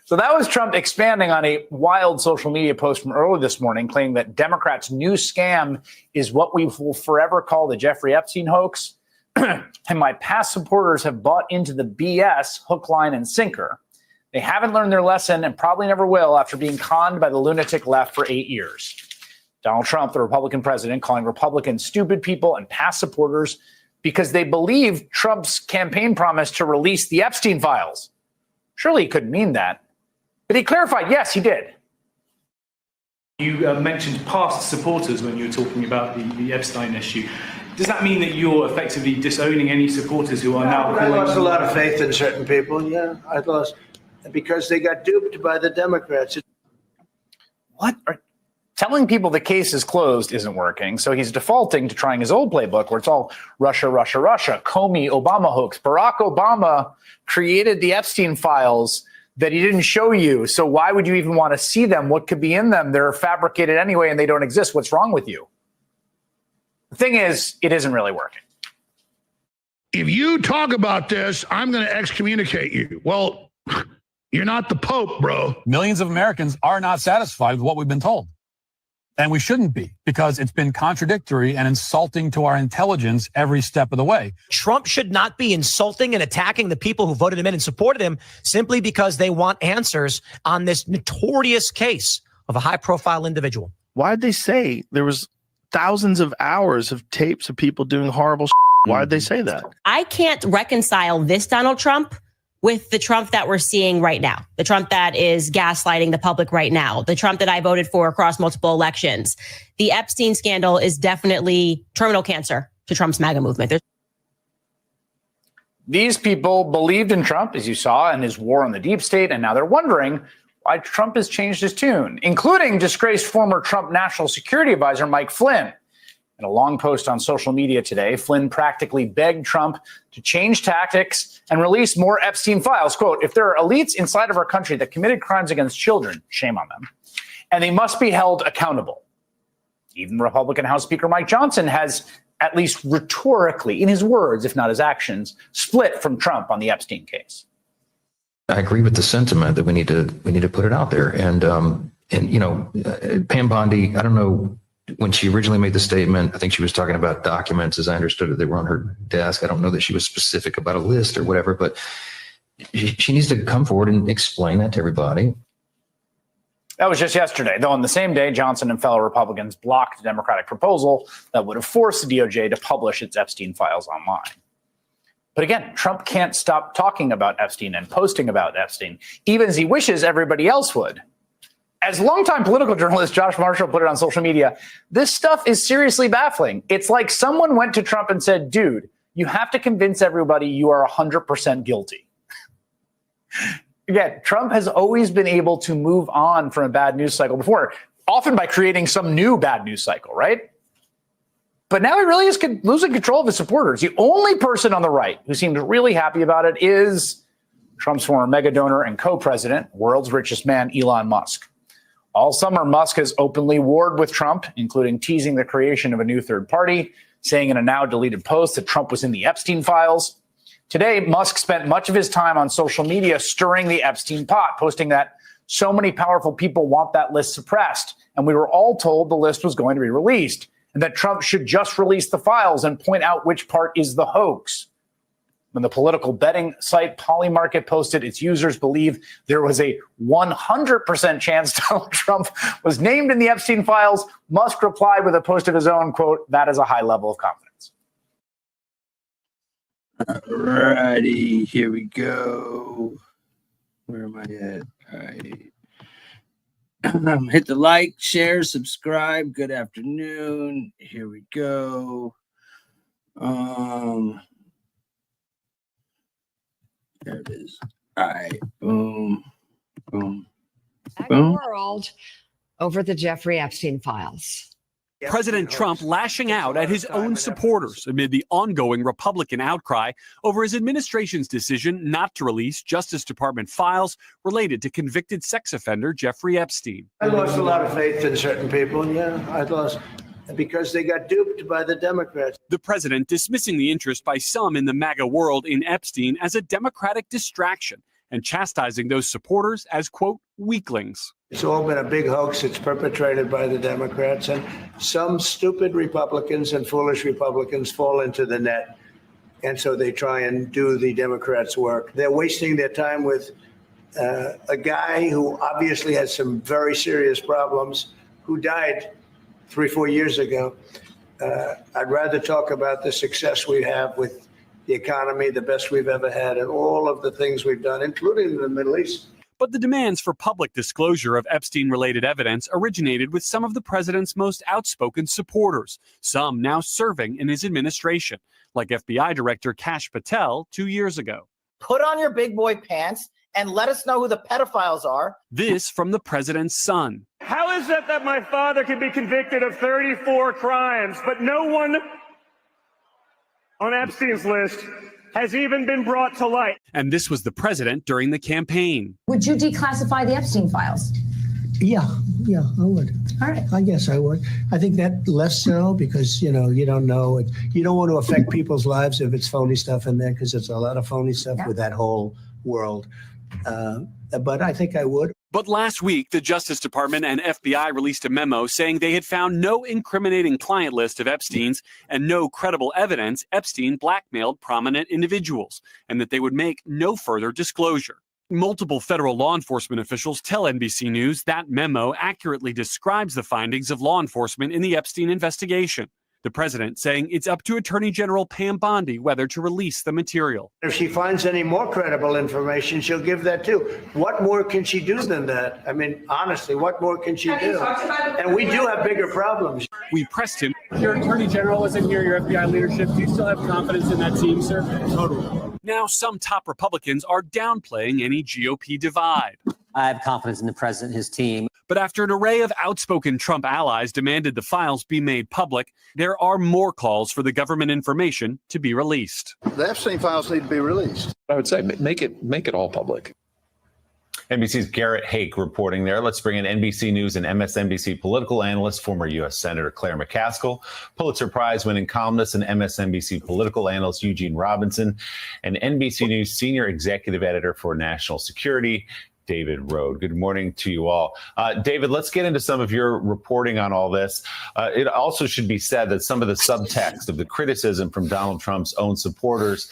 So that was Trump expanding on a wild social media post from early this morning, claiming that Democrats' new scam is what we will forever call the Jeffrey Epstein hoax. And my past supporters have bought into the BS hook, line, and sinker. They haven't learned their lesson and probably never will after being conned by the lunatic left for 8 years. Donald Trump, the Republican president, calling Republicans stupid people and past supporters because they believe Trump's campaign promise to release the Epstein files. Surely he couldn't mean that. But he clarified, yes, he did. You mentioned past supporters when you were talking about the Epstein issue. Does that mean that you're effectively disowning any supporters who are now calling? I lost a lot of faith in certain people, yeah. I lost because they got duped by the Democrats. What? Telling people the case is closed isn't working, so he's defaulting to trying his old playbook where it's all Russia, Russia, Russia, Comey, Obama hoax. Barack Obama created the Epstein files that he didn't show you, so why would you even want to see them? What could be in them? They're fabricated anyway and they don't exist. What's wrong with you? The thing is, it isn't really working. If you talk about this, I'm going to excommunicate you. Well, you're not the Pope, bro. Millions of Americans are not satisfied with what we've been told. And we shouldn't be, because it's been contradictory and insulting to our intelligence every step of the way. Trump should not be insulting and attacking the people who voted him in and supported him simply because they want answers on this notorious case of a high-profile individual. Why did they say there was thousands of hours of tapes of people doing horrible shit? Why did they say that? I can't reconcile this Donald Trump with the Trump that we're seeing right now, the Trump that is gaslighting the public right now, the Trump that I voted for across multiple elections. The Epstein scandal is definitely terminal cancer to Trump's MAGA movement. These people believed in Trump, as you saw, and his war on the deep state, and now they're wondering why Trump has changed his tune, including disgraced former Trump National Security Advisor Mike Flynn. In a long post on social media today, Flynn practically begged Trump to change tactics and release more Epstein files. Quote, if there are elites inside of our country that committed crimes against children, shame on them, and they must be held accountable. Even Republican House Speaker Mike Johnson has, at least rhetorically, in his words, if not his actions, split from Trump on the Epstein case. I agree with the sentiment that we need to put it out there. And you know, Pam Bondi, I don't know, when she originally made the statement, I think she was talking about documents, as I understood it, that were on her desk. I don't know that she was specific about a list or whatever, but she needs to come forward and explain that to everybody. That was just yesterday, though on the same day, Johnson and fellow Republicans blocked a Democratic proposal that would have forced the DOJ to publish its Epstein files online. But again, Trump can't stop talking about Epstein and posting about Epstein, even as he wishes everybody else would. As longtime political journalist Josh Marshall put it on social media, this stuff is seriously baffling. It's like someone went to Trump and said, dude, you have to convince everybody you are 100% guilty. Again, Trump has always been able to move on from a bad news cycle before, often by creating some new bad news cycle, right? But now he really is losing control of his supporters. The only person on the right who seems really happy about it is Trump's former mega donor and co-president, world's richest man, Elon Musk. All summer, Musk has openly warred with Trump, including teasing the creation of a new third party, saying in a now deleted post that Trump was in the Epstein files. Today, Musk spent much of his time on social media stirring the Epstein pot, posting that so many powerful people want that list suppressed. And we were all told the list was going to be released and that Trump should just release the files and point out which part is the hoax. When the political betting site Polymarket posted its users believe there was a 100% chance Donald Trump was named in the Epstein files, Musk replied with a post of his own, quote, "That is a high level of confidence." Alrighty, here we go. Where am I at? All right. Hit the like, share, subscribe. Good afternoon. Here we go. There it is. All right. Boom. Boom. Boom. World over the Jeffrey Epstein files. President Trump lashing out at his own supporters amid the ongoing Republican outcry over his administration's decision not to release Justice Department files related to convicted sex offender Jeffrey Epstein. I lost a lot of faith in certain people. Yeah, I lost because they got duped by the Democrats. The president dismissing the interest by some in the MAGA world in Epstein as a Democratic distraction and chastising those supporters as, quote, weaklings. It's all been a big hoax. It's perpetrated by the Democrats, and some stupid Republicans and foolish Republicans fall into the net. And so they try and do the Democrats' work. They're wasting their time with a guy who obviously has some very serious problems, who died 3-4 years ago. I'd rather talk about the success we have with the economy, the best we've ever had, and all of the things we've done, including in the Middle East. But the demands for public disclosure of Epstein-related evidence originated with some of the president's most outspoken supporters, some now serving in his administration, like FBI Director Kash Patel 2 years ago. Put on your big boy pants and let us know who the pedophiles are. This from the president's son. How is it that my father can be convicted of 34 crimes, but no one on Epstein's list has even been brought to light? And this was the president during the campaign. Would you declassify the Epstein files? Yeah, I would. All right. I guess I would. I think that less so because, you don't know. You don't want to affect people's lives if it's phony stuff in there, because there's a lot of phony stuff with that whole world. But I think I would. But last week, the Justice Department and FBI released a memo saying they had found no incriminating client list of Epstein's and no credible evidence Epstein blackmailed prominent individuals, and that they would make no further disclosure. Multiple federal law enforcement officials tell NBC News that memo accurately describes the findings of law enforcement in the Epstein investigation. The president saying it's up to Attorney General Pam Bondi whether to release the material. If she finds any more credible information, she'll give that too. What more can she do than that? I mean, honestly, what more can she do? And we do have bigger problems. We pressed him. Your Attorney General isn't here, your FBI leadership. Do you still have confidence in that team, sir? Totally. Now some top Republicans are downplaying any GOP divide. I have confidence in the president and his team. But after an array of outspoken Trump allies demanded the files be made public, there are more calls for the government information to be released. The Epstein files need to be released. I would say make it all public. NBC's Garrett Hake reporting there. Let's bring in NBC News and MSNBC political analyst, former U.S. Senator Claire McCaskill, Pulitzer Prize-winning columnist and MSNBC political analyst Eugene Robinson, and NBC News senior executive editor for national security, David Rode. Good morning to you all. David, let's get into some of your reporting on all this. It also should be said that some of the subtext of the criticism from Donald Trump's own supporters,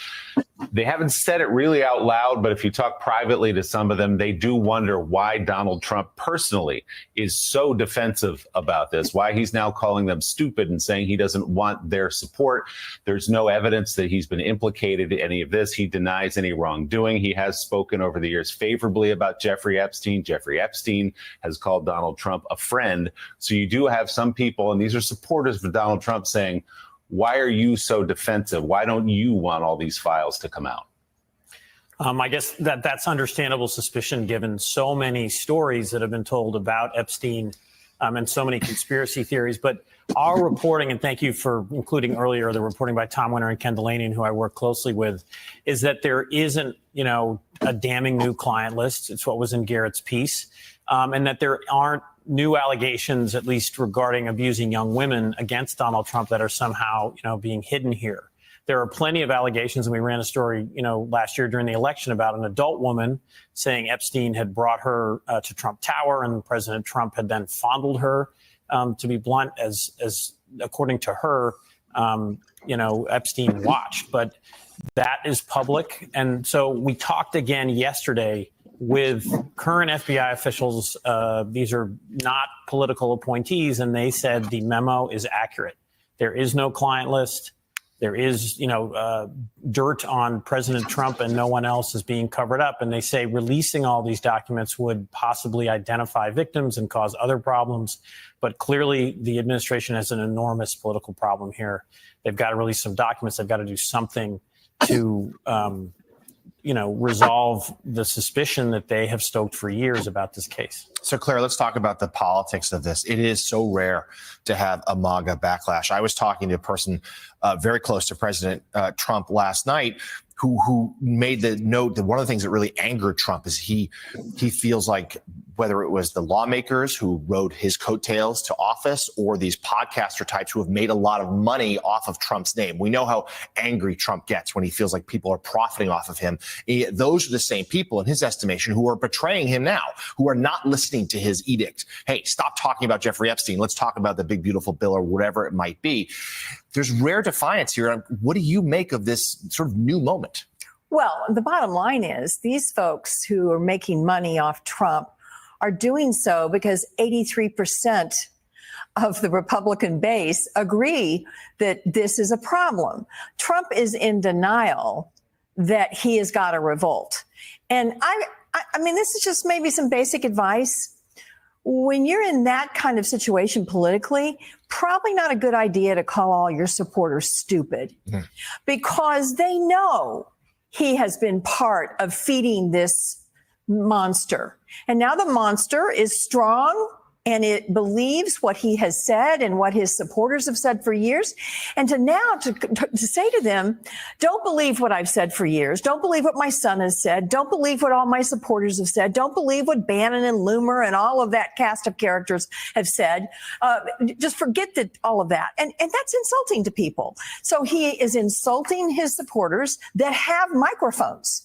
they haven't said it really out loud, but if you talk privately to some of them, they do wonder why Donald Trump personally is so defensive about this, why he's now calling them stupid and saying he doesn't want their support. There's no evidence that he's been implicated in any of this. He denies any wrongdoing. He has spoken over the years favorably about Jeffrey Epstein. Jeffrey Epstein has called Donald Trump a friend. So you do have some people, and these are supporters of Donald Trump, saying, why are you so defensive? Why don't you want all these files to come out? I guess that's understandable suspicion, given so many stories that have been told about Epstein and so many conspiracy theories. But our reporting, and thank you for including earlier the reporting by Tom Winter and Ken Delaney, who I work closely with, is that there isn't, a damning new client list. It's what was in Garrett's piece, and that there aren't new allegations, at least regarding abusing young women against Donald Trump, that are somehow, being hidden here. There are plenty of allegations, and we ran a story, last year during the election about an adult woman saying Epstein had brought her to Trump Tower, and President Trump had then fondled her. To be blunt, as according to her, Epstein watched, but that is public. And so we talked again yesterday with current FBI officials. These are not political appointees, and they said the memo is accurate. There is no client list. There is, dirt on President Trump, and no one else is being covered up. And they say releasing all these documents would possibly identify victims and cause other problems. But clearly, the administration has an enormous political problem here. They've got to release some documents. They've got to do something to resolve the suspicion that they have stoked for years about this case. So, Claire, let's talk about the politics of this. It is so rare to have a MAGA backlash. I was talking to a person very close to President Trump last night who made the note that one of the things that really angered Trump is he feels like whether it was the lawmakers who rode his coattails to office or these podcaster types who have made a lot of money off of Trump's name. We know how angry Trump gets when he feels like people are profiting off of him. Those are the same people, in his estimation, who are betraying him now, who are not listening to his edict. Hey, stop talking about Jeffrey Epstein. Let's talk about the big, beautiful bill or whatever it might be. There's rare defiance here. What do you make of this sort of new moment? Well, the bottom line is these folks who are making money off Trump are doing so because 83% of the Republican base agree that this is a problem. Trump is in denial that he has got a revolt. And I mean, this is just maybe some basic advice. When you're in that kind of situation politically, probably not a good idea to call all your supporters stupid because they know he has been part of feeding this monster. And now the monster is strong and it believes what he has said and what his supporters have said for years. And to say to them, don't believe what I've said for years. Don't believe what my son has said. Don't believe what all my supporters have said. Don't believe what Bannon and Loomer and all of that cast of characters have said. Just forget all of that. And that's insulting to people. So he is insulting his supporters that have microphones.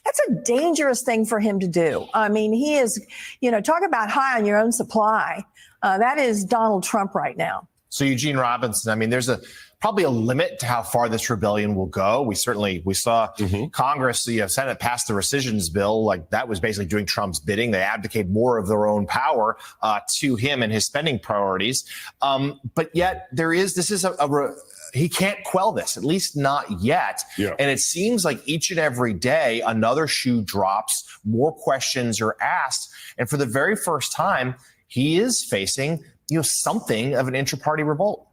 That's a dangerous thing for him to do. I mean, he is, talk about high on your own supply. That is Donald Trump right now. So Eugene Robinson, I mean, there's probably a limit to how far this rebellion will go. We saw Congress, Senate pass the rescissions bill. Like that was basically doing Trump's bidding. They abdicate more of their own power to him and his spending priorities. But yet he can't quell this, at least not yet. Yeah. And it seems like each and every day, another shoe drops, more questions are asked. And for the very first time, he is facing, something of an inter-party revolt.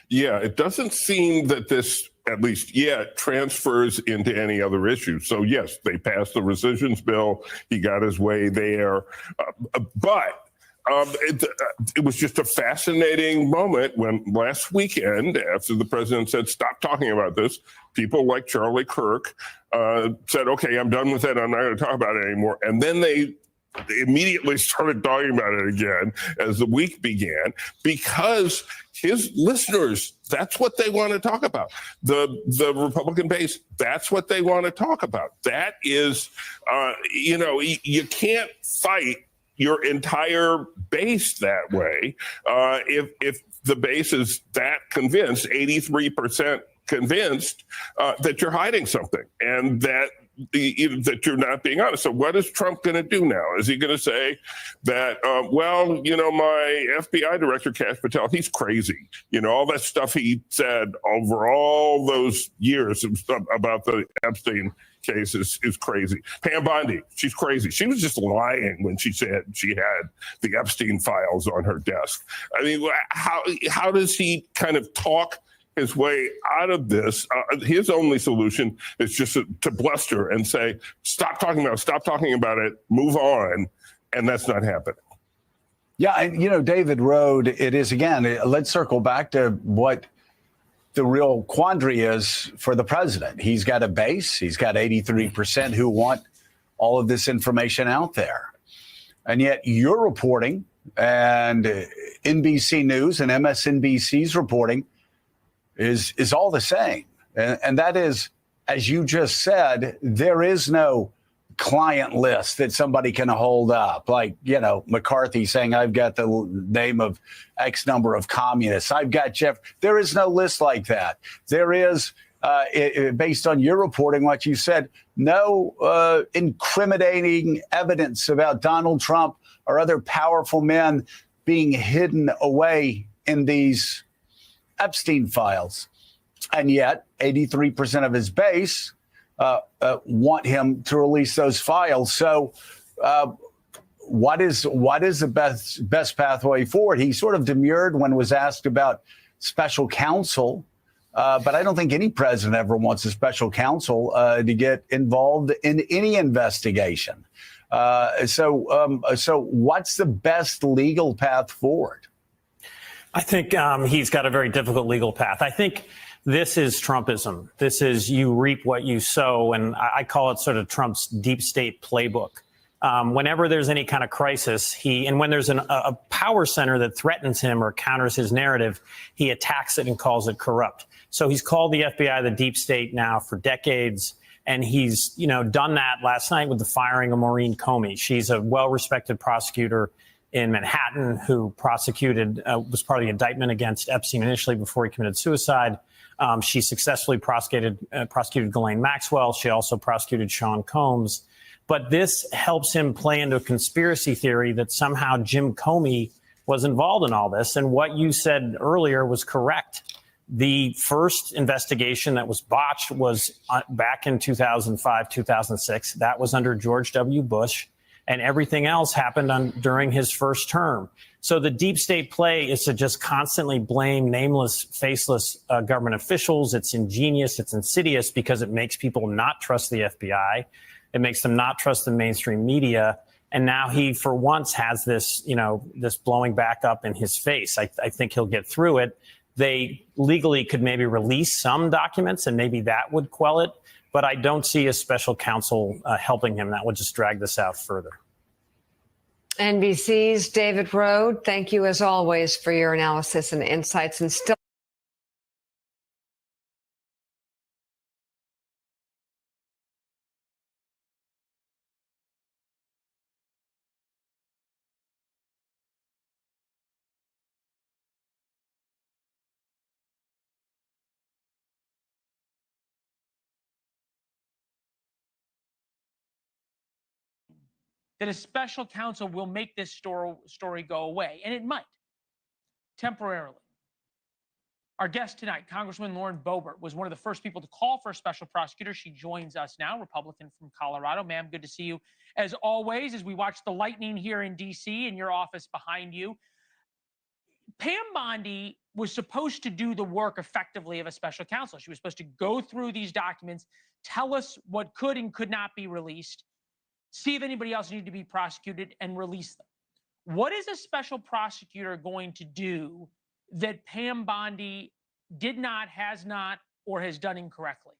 Yeah, it doesn't seem that this, at least yet, transfers into any other issue. So, yes, they passed the rescissions bill. He got his way there. But it was just a fascinating moment when last weekend, after the president said, stop talking about this, people like Charlie Kirk said, okay, I'm done with it. I'm not going to talk about it anymore. And then they immediately started talking about it again as the week began, because his listeners, that's what they want to talk about. The Republican base, that's what they want to talk about. That is, you can't fight your entire base that way. If the base is that convinced, 83% convinced that you're hiding something and that you're not being honest. So what is Trump going to do now? Is he going to say that, my FBI director, Kash Patel, he's crazy. All that stuff he said over all those years about the Epstein case is crazy. Pam Bondi, she's crazy. She was just lying when she said she had the Epstein files on her desk. I mean, how does he kind of talk his way out of this? His only solution is just to bluster and say, stop talking about it, move on. And that's not happening. Yeah, and David Rode, it is, again, let's circle back to what the real quandary is for the president. He's got a base. He's got 83% who want all of this information out there. And yet you're reporting, and NBC News and MSNBC's reporting is all the same. And that is, as you just said, there is no client list that somebody can hold up. Like, McCarthy saying, I've got the name of X number of communists. I've got Jeff. There is no list like that. There is, based on your reporting, what you said, no incriminating evidence about Donald Trump or other powerful men being hidden away in these Epstein files. And yet 83% of his base want him to release those files. So what is the best pathway forward? He sort of demurred when was asked about special counsel, but I don't think any president ever wants a special counsel to get involved in any investigation. So what's the best legal path forward? I think he's got a very difficult legal path. I think this is Trumpism. This is you reap what you sow. And I call it sort of Trump's deep state playbook. Whenever there's any kind of crisis, and when there's a power center that threatens him or counters his narrative, he attacks it and calls it corrupt. So he's called the FBI the deep state now for decades. And he's, done that last night with the firing of Maureen Comey. She's a well-respected prosecutor in Manhattan who was part of the indictment against Epstein initially before he committed suicide. She successfully prosecuted Ghislaine Maxwell. She also prosecuted Sean Combs. But this helps him play into a conspiracy theory that somehow Jim Comey was involved in all this. And what you said earlier was correct. The first investigation that was botched was back in 2005, 2006. That was under George W. Bush. And everything else happened during his first term. So the deep state play is to just constantly blame nameless, faceless government officials. It's ingenious. It's insidious because it makes people not trust the FBI. It makes them not trust the mainstream media. And now he, for once, has this, this blowing back up in his face. I think he'll get through it. They legally could maybe release some documents and maybe that would quell it. But I don't see a special counsel helping him. That would just drag this out further. NBC's David Rode, thank you as always for your analysis and insights. And still that a special counsel will make this story go away, and it might, temporarily. Our guest tonight, Congresswoman Lauren Boebert, was one of the first people to call for a special prosecutor. She joins us now, Republican from Colorado. Ma'am, good to see you. As always, as we watch the lightning here in D.C. in your office behind you, Pam Bondi was supposed to do the work effectively of a special counsel. She was supposed to go through these documents, tell us what could and could not be released, see if anybody else needed to be prosecuted, and release them. What is a special prosecutor going to do that Pam Bondi did not, has not, or has done incorrectly?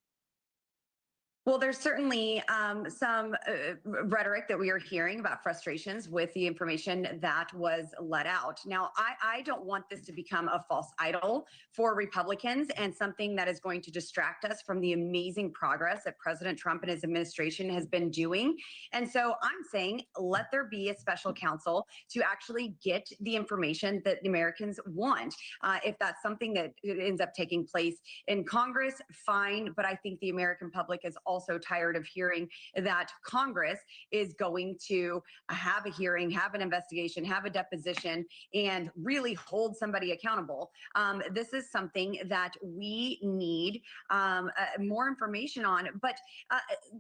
Well, there's certainly some rhetoric that we are hearing about frustrations with the information that was let out. Now, I don't want this to become a false idol for Republicans and something that is going to distract us from the amazing progress that President Trump and his administration has been doing. And so I'm saying let there be a special counsel to actually get the information that the Americans want. If that's something that ends up taking place in Congress, fine. But I think the American public is also tired of hearing that Congress is going to have a hearing, have an investigation, have a deposition, and really hold somebody accountable. This is something that we need more information on. But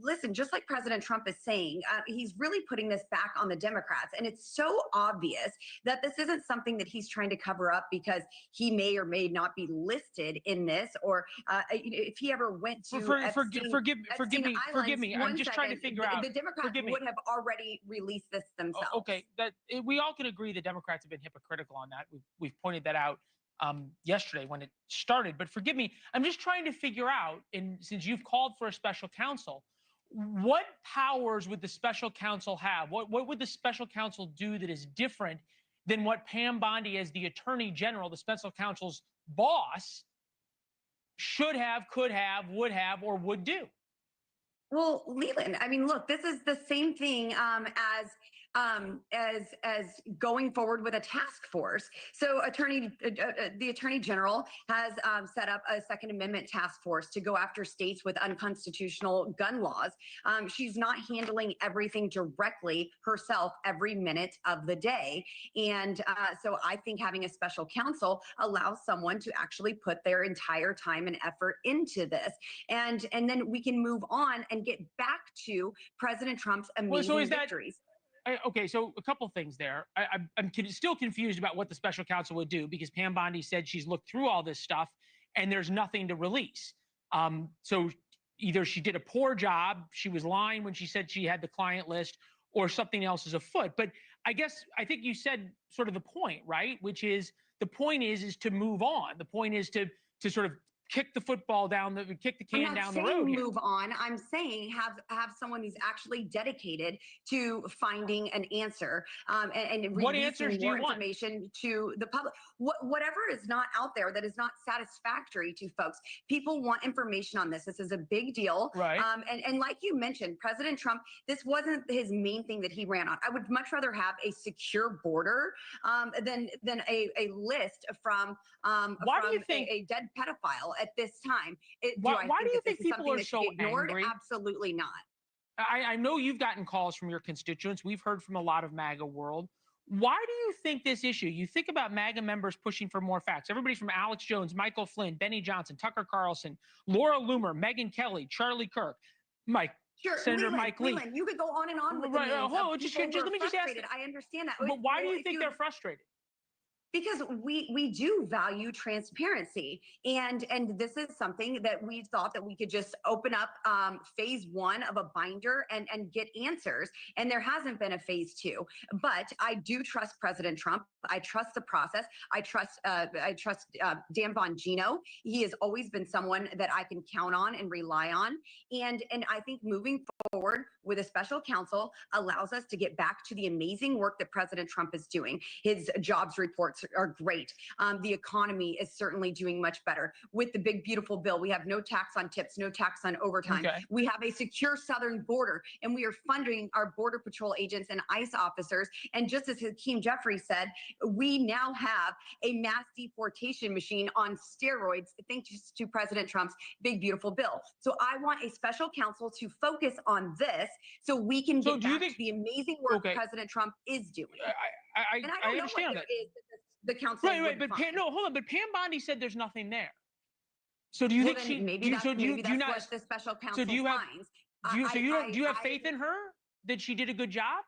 listen, just like President Trump is saying, he's really putting this back on the Democrats. And it's so obvious that this isn't something that he's trying to cover up because he may or may not be listed in this, or if he ever went to forgive me. I'm just trying to figure out. The Democrats would have already released this themselves. Okay, we all can agree the Democrats have been hypocritical on that. We've pointed that out yesterday when it started. But forgive me, I'm just trying to figure out, and since you've called for a special counsel, what powers would the special counsel have? What would the special counsel do that is different than what Pam Bondi, as the Attorney General, the special counsel's boss, should have, could have, would have, or would do? Well, Leland, I mean, look, this is the same thing as going forward with a task force. So the Attorney General has set up a Second Amendment task force to go after states with unconstitutional gun laws. She's not handling everything directly herself every minute of the day. And so I think having a special counsel allows someone to actually put their entire time and effort into this. And then we can move on and get back to President Trump's amazing victories. Okay, so a couple things there. I'm still confused about what the special counsel would do, because Pam Bondi said she's looked through all this stuff and there's nothing to release. So either she did a poor job, she was lying when she said she had the client list, or something else is afoot. But I think you said sort of the point, right? Which is the point is to move on. The point is to sort of kick the football kick the can down the road. Move on. I'm saying have someone who's actually dedicated to finding an answer and what answers do you want? Information to the public. Whatever is not out there that is not satisfactory to folks. People want information on this. This is a big deal. Right. And like you mentioned, President Trump, this wasn't his main thing that he ran on. I would much rather have a secure border than a list from Why do you think a dead pedophile at this time. Why do you think people are so ignored? angry? Absolutely not. I know you've gotten calls from your constituents. We've heard from a lot of MAGA world. Why do you think this issue? You think about MAGA members pushing for more facts. Everybody from Alex Jones, Michael Flynn, Benny Johnson, Tucker Carlson, Laura Loomer, Megyn Kelly, Charlie Kirk, Senator Mike Lee. You could go on and on with let me just ask. I understand that. But why do you think they're frustrated? Because we do value transparency, and this is something that we thought that we could just open up phase one of a binder and get answers, and there hasn't been a phase two. But I do trust President Trump. I trust the process. I trust Dan Bongino. He has always been someone that I can count on and rely on, and I think moving forward with a special counsel allows us to get back to the amazing work that President Trump is doing. His jobs reports are great. The economy is certainly doing much better. With the big, beautiful bill, we have no tax on tips, no tax on overtime. Okay. We have a secure southern border, and we are funding our Border Patrol agents and ICE officers. And just as Hakeem Jeffrey said, we now have a mass deportation machine on steroids, thanks to President Trump's big, beautiful bill. So I want a special counsel to focus on this so we can get back to the amazing work President Trump is doing. I understand that. The council. Right, but hold on. But Pam Bondi said there's nothing there. So do you think she? Maybe that's what the special counsel finds. Do you have faith in her that she did a good job?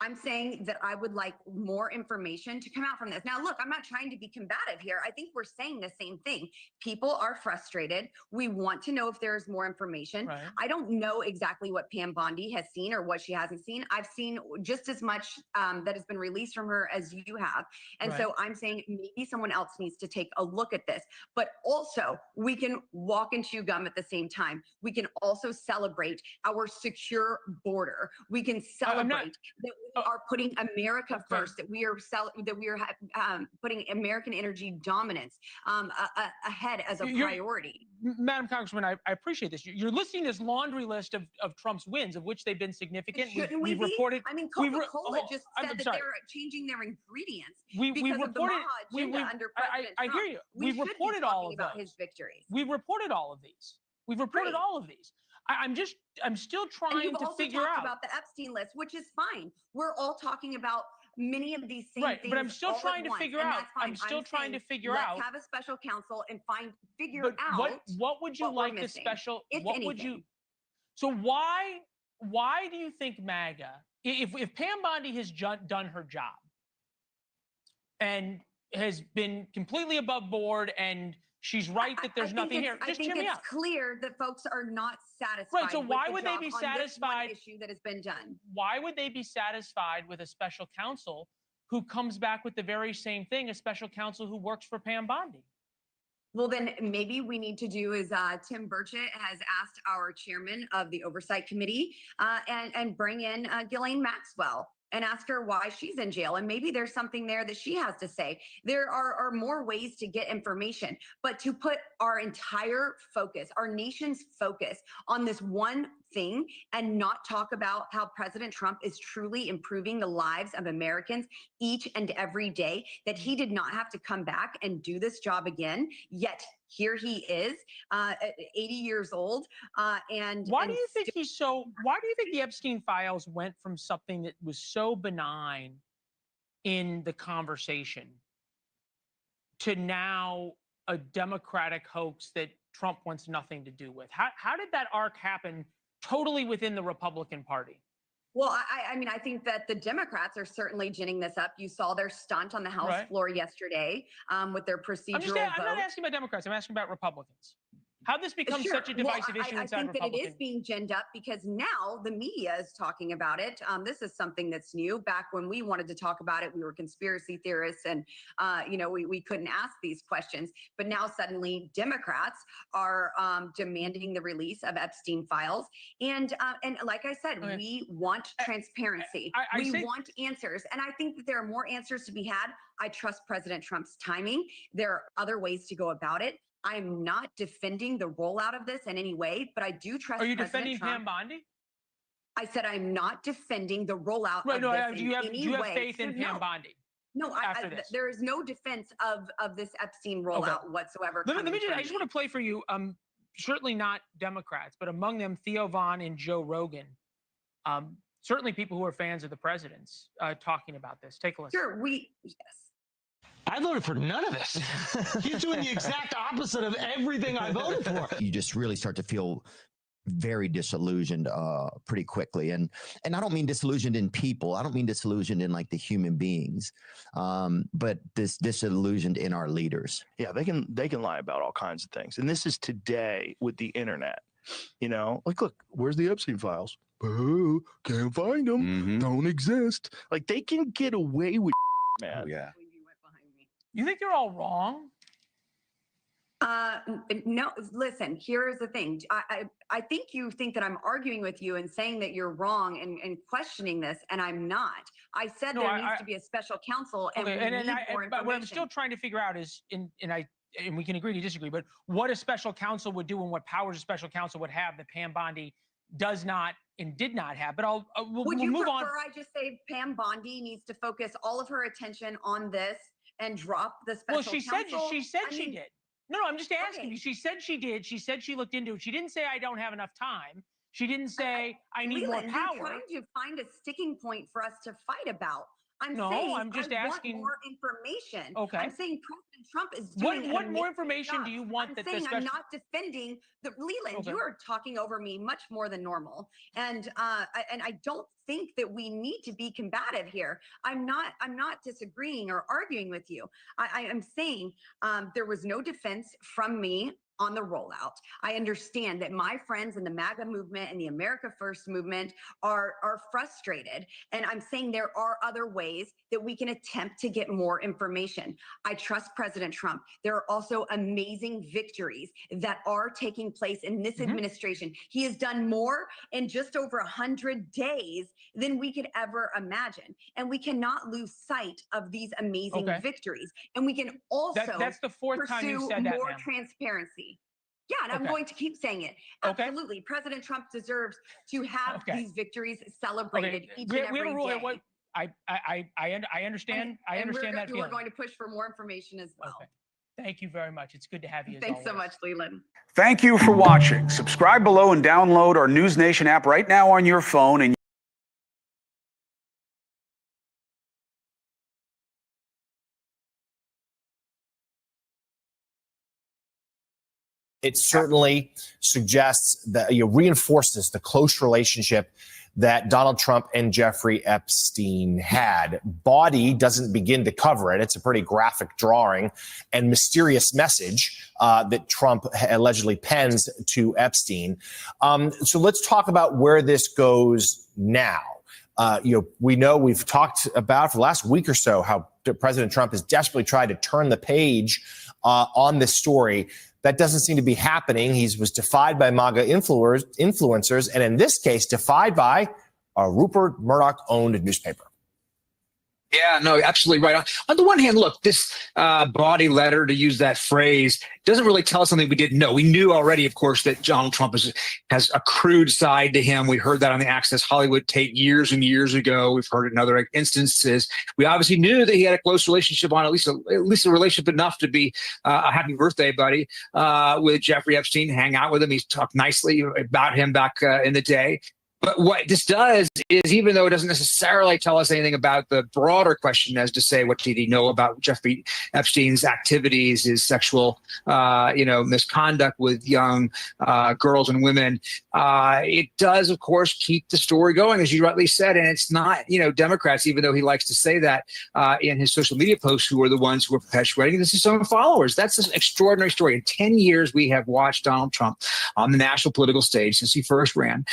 I'm saying that I would like more information to come out from this. Now, look, I'm not trying to be combative here. I think we're saying the same thing. People are frustrated. We want to know if there's more information. Right. I don't know exactly what Pam Bondi has seen or what she hasn't seen. I've seen just as much that has been released from her as you have. And Right. so I'm saying maybe someone else needs to take a look at this. But also, we can walk and chew gum at the same time. We can also celebrate our secure border. We can celebrate that we are putting America first, that we are putting American energy dominance ahead as a priority. Madam Congresswoman, I appreciate this. You're listing this laundry list of Trump's wins, of which they've been significant. Shouldn't we be? reported. I mean, Coca-Cola just said that they're changing their ingredients because of the MAGA agenda under President Trump. I hear you. We We've should be reported all talking of about those. his victories. We've reported all of these. We've reported Great. all of these. I'm still And trying you've to also figure talked out about the Epstein list, which is fine. We're all talking about many of these same Right, things. but I'm still all trying at to once, figure and out. that's fine. I'm still trying to saying, figure out. Let's have a special counsel and figure But out what would you what we're like the missing, special? if What would you? anything. So why do you think MAGA, if Pam Bondi has done her job and has been completely above board and she's right that there's nothing here, I just think hear me it's out. clear that folks are not satisfied. Right, so with why the would they job be on this one satisfied? issue that has been done? Why would they be satisfied with a special counsel who comes back with the very same thing, a special counsel who works for Pam Bondi? Well, then maybe we need to do is Tim Burchett has asked our chairman of the Oversight Committee and bring in Ghislaine Maxwell and ask her why she's in jail. And maybe there's something there that she has to say. There are more ways to get information, but to put our entire focus, our nation's focus on this one thing and not talk about how President Trump is truly improving the lives of Americans each and every day, that he did not have to come back and do this job again, yet here he is, 80 years old. And why do you think he's so? Why do you think the Epstein files went from something that was so benign in the conversation to now a Democratic hoax that Trump wants nothing to do with? How did that arc happen totally within the Republican Party? Well, I mean, I think that the Democrats are certainly ginning this up. You saw their stunt on the House floor yesterday with their procedural vote. I'm not asking about Democrats. I'm asking about Republicans. How this becomes such a divisive issue inside Republicans? I think that it is being ginned up because now the media is talking about it. This is something that's new. Back when we wanted to talk about it, we were conspiracy theorists and, we couldn't ask these questions. But now suddenly Democrats are demanding the release of Epstein files. And like I said, we want transparency. We want answers. And I think that there are more answers to be had. I trust President Trump's timing. There are other ways to go about it. I'm not defending the rollout of this in any way, but I do trust. Are you President defending Trump. Pam Bondi? I said I'm not defending the rollout Right, of no, this do you have, in any do you have way. faith in Pam Bondi? No, there is no defense of this Epstein rollout whatsoever. Let me I just want to play for you. Certainly not Democrats, but among them Theo Von and Joe Rogan. Certainly people who are fans of the president's talking about this. Take a listen. Sure, yes. I voted for none of this. He's doing the exact opposite of everything I voted for. You just really start to feel very disillusioned pretty quickly. And I don't mean disillusioned in people. I don't mean disillusioned in like the human beings, but this disillusioned in our leaders. Yeah, they can lie about all kinds of things. And this is today with the internet. You know, like, look, where's the Epstein files? Oh, can't find them. Don't exist. Like, they can get away with man. Oh, yeah. You think they're all wrong? No, listen, here's the thing. I think you think that I'm arguing with you and saying that you're wrong and questioning this, and I'm not. I said there needs to be a special counsel and we need more information. But what I'm still trying to figure out is, and we can agree to disagree, but what a special counsel would do and what powers a special counsel would have that Pam Bondi does not and did not have. But we'll move on. I just say Pam Bondi needs to focus all of her attention on this and drop the special counsel? Well, she said she did. No, I'm just asking you. She said she did. She said she looked into it. She didn't say I don't have enough time. She didn't say I need more power. You're trying to find a sticking point for us to fight about. I'm just asking want more information. Okay. I'm saying President Trump is doing what more information do you want? I'm not defending the Leland. Okay. You are talking over me much more than normal, and I don't think that we need to be combative here. I'm not disagreeing or arguing with you. I am saying there was no defense from me on the rollout. I understand that my friends in the MAGA movement and the America First movement are frustrated. And I'm saying there are other ways that we can attempt to get more information. I trust President Trump. There are also amazing victories that are taking place in this administration. He has done more in just over 100 days than we could ever imagine. And we cannot lose sight of these amazing victories. And we can also that's the fourth time you pursue said that, more ma'am. transparency. Yeah, and I'm going to keep saying it. Absolutely. President Trump deserves to have these victories celebrated each and every day. I understand. I understand that feeling. We're going to push for more information as well. Thank you very much. It's good to have you. Thanks so much, Leland. Thank you for watching. Subscribe below and download our News Nation app right now on your phone. And it certainly suggests that reinforces the close relationship that Donald Trump and Jeffrey Epstein had. Bondi doesn't begin to cover it. It's a pretty graphic drawing and mysterious message that Trump allegedly pens to Epstein. So let's talk about where this goes now. We know we've talked about for the last week or so how President Trump has desperately tried to turn the page on this story. That doesn't seem to be happening. He was defied by MAGA influencers, and in this case, defied by a Rupert Murdoch-owned newspaper. Yeah, no, absolutely right. On the one hand, look, this body letter, to use that phrase, doesn't really tell us something we didn't know. We knew already, of course, that Donald Trump has a crude side to him. We heard that on the Access Hollywood tape years and years ago. We've heard it in other instances. We obviously knew that he had a close relationship at least a relationship enough to be a happy birthday buddy with Jeffrey Epstein, hang out with him. He's talked nicely about him back in the day. But what this does is, even though it doesn't necessarily tell us anything about the broader question as to say what did he know about Jeffrey Epstein's activities, his sexual, misconduct with young girls and women, it does, of course, keep the story going, as you rightly said. And it's not, Democrats, even though he likes to say that in his social media posts, who are the ones who are perpetuating this, is his own followers. That's an extraordinary story. In 10 years, we have watched Donald Trump on the national political stage since he first ran.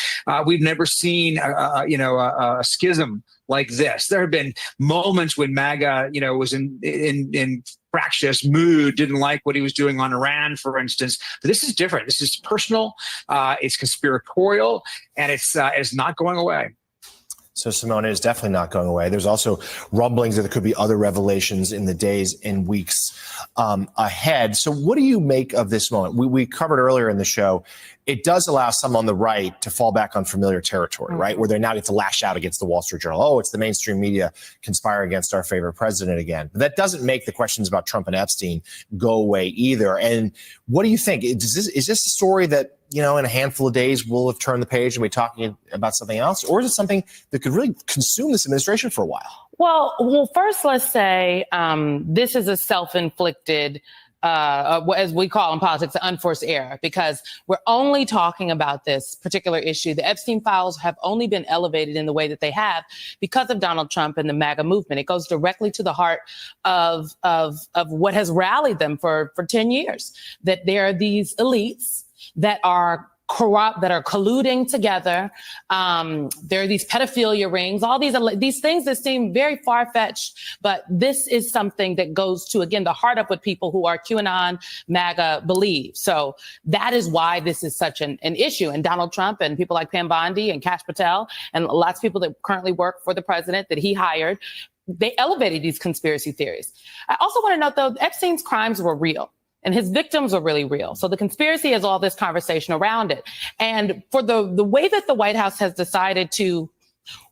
We've never seen a schism like this. There have been moments when MAGA, was in fractious mood, didn't like what he was doing on Iran, for instance. But this is different. This is personal. It's conspiratorial, and it's not going away. So, Simone, is definitely not going away. There's also rumblings that there could be other revelations in the days and weeks ahead. So what do you make of this moment? We covered earlier in the show, it does allow some on the right to fall back on familiar territory, right? Where they now get to lash out against the Wall Street Journal. Oh, it's the mainstream media conspiring against our favorite president again. But that doesn't make the questions about Trump and Epstein go away either. And what do you think? Is this a story that, in a handful of days, we'll have turned the page and be talking about something else? Or is it something that could really consume this administration for a while? Well, first, let's say this is a self-inflicted, as we call in politics, an unforced error, because we're only talking about this particular issue. The Epstein files have only been elevated in the way that they have because of Donald Trump and the MAGA movement. It goes directly to the heart of what has rallied them for 10 years, that there are these elites that are corrupt, that are colluding together. There are these pedophilia rings, all these things that seem very far-fetched, but this is something that goes to, again, the heart of what people who are QAnon MAGA believe. So that is why this is such an issue. And Donald Trump and people like Pam Bondi and Kash Patel and lots of people that currently work for the president that he hired, they elevated these conspiracy theories. I also want to note, though, Epstein's crimes were real. And his victims are really real. So the conspiracy has all this conversation around it. And for the way that the White House has decided to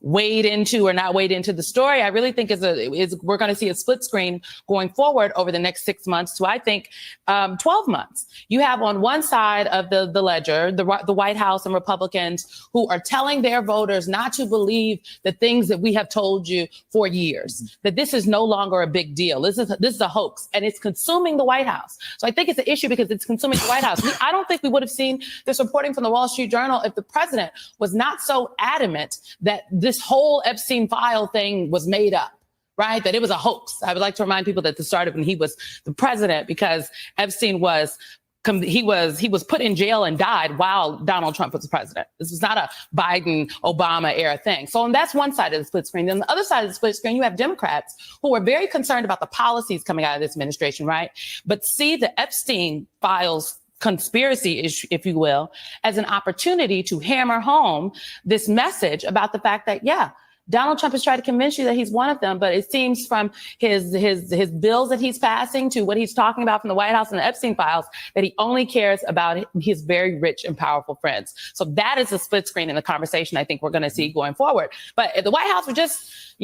wade into or not wade into the story, I really think we're going to see a split screen going forward over the next 6 months to, I think, 12 months. You have on one side of the ledger, the White House and Republicans who are telling their voters not to believe the things that we have told you for years, that this is no longer a big deal. This is a hoax, and it's consuming the White House. So I think it's an issue because it's consuming the White House. I don't think we would have seen this reporting from the Wall Street Journal if the president was not so adamant that that this whole Epstein file thing was made up, right? That it was a hoax. I would like to remind people that this started when he was the president, because Epstein was put in jail and died while Donald Trump was the president. This was not a Biden-Obama era thing. So that's one side of the split screen. Then the other side of the split screen, you have Democrats who are very concerned about the policies coming out of this administration, right? But see the Epstein files conspiracy, if you will, as an opportunity to hammer home this message about the fact that, yeah, Donald Trump has tried to convince you that he's one of them, but it seems from his bills that he's passing to what he's talking about from the White House and the Epstein files that he only cares about his very rich and powerful friends. So that is a split screen in the conversation I think we're going to see going forward. But if the White House would just,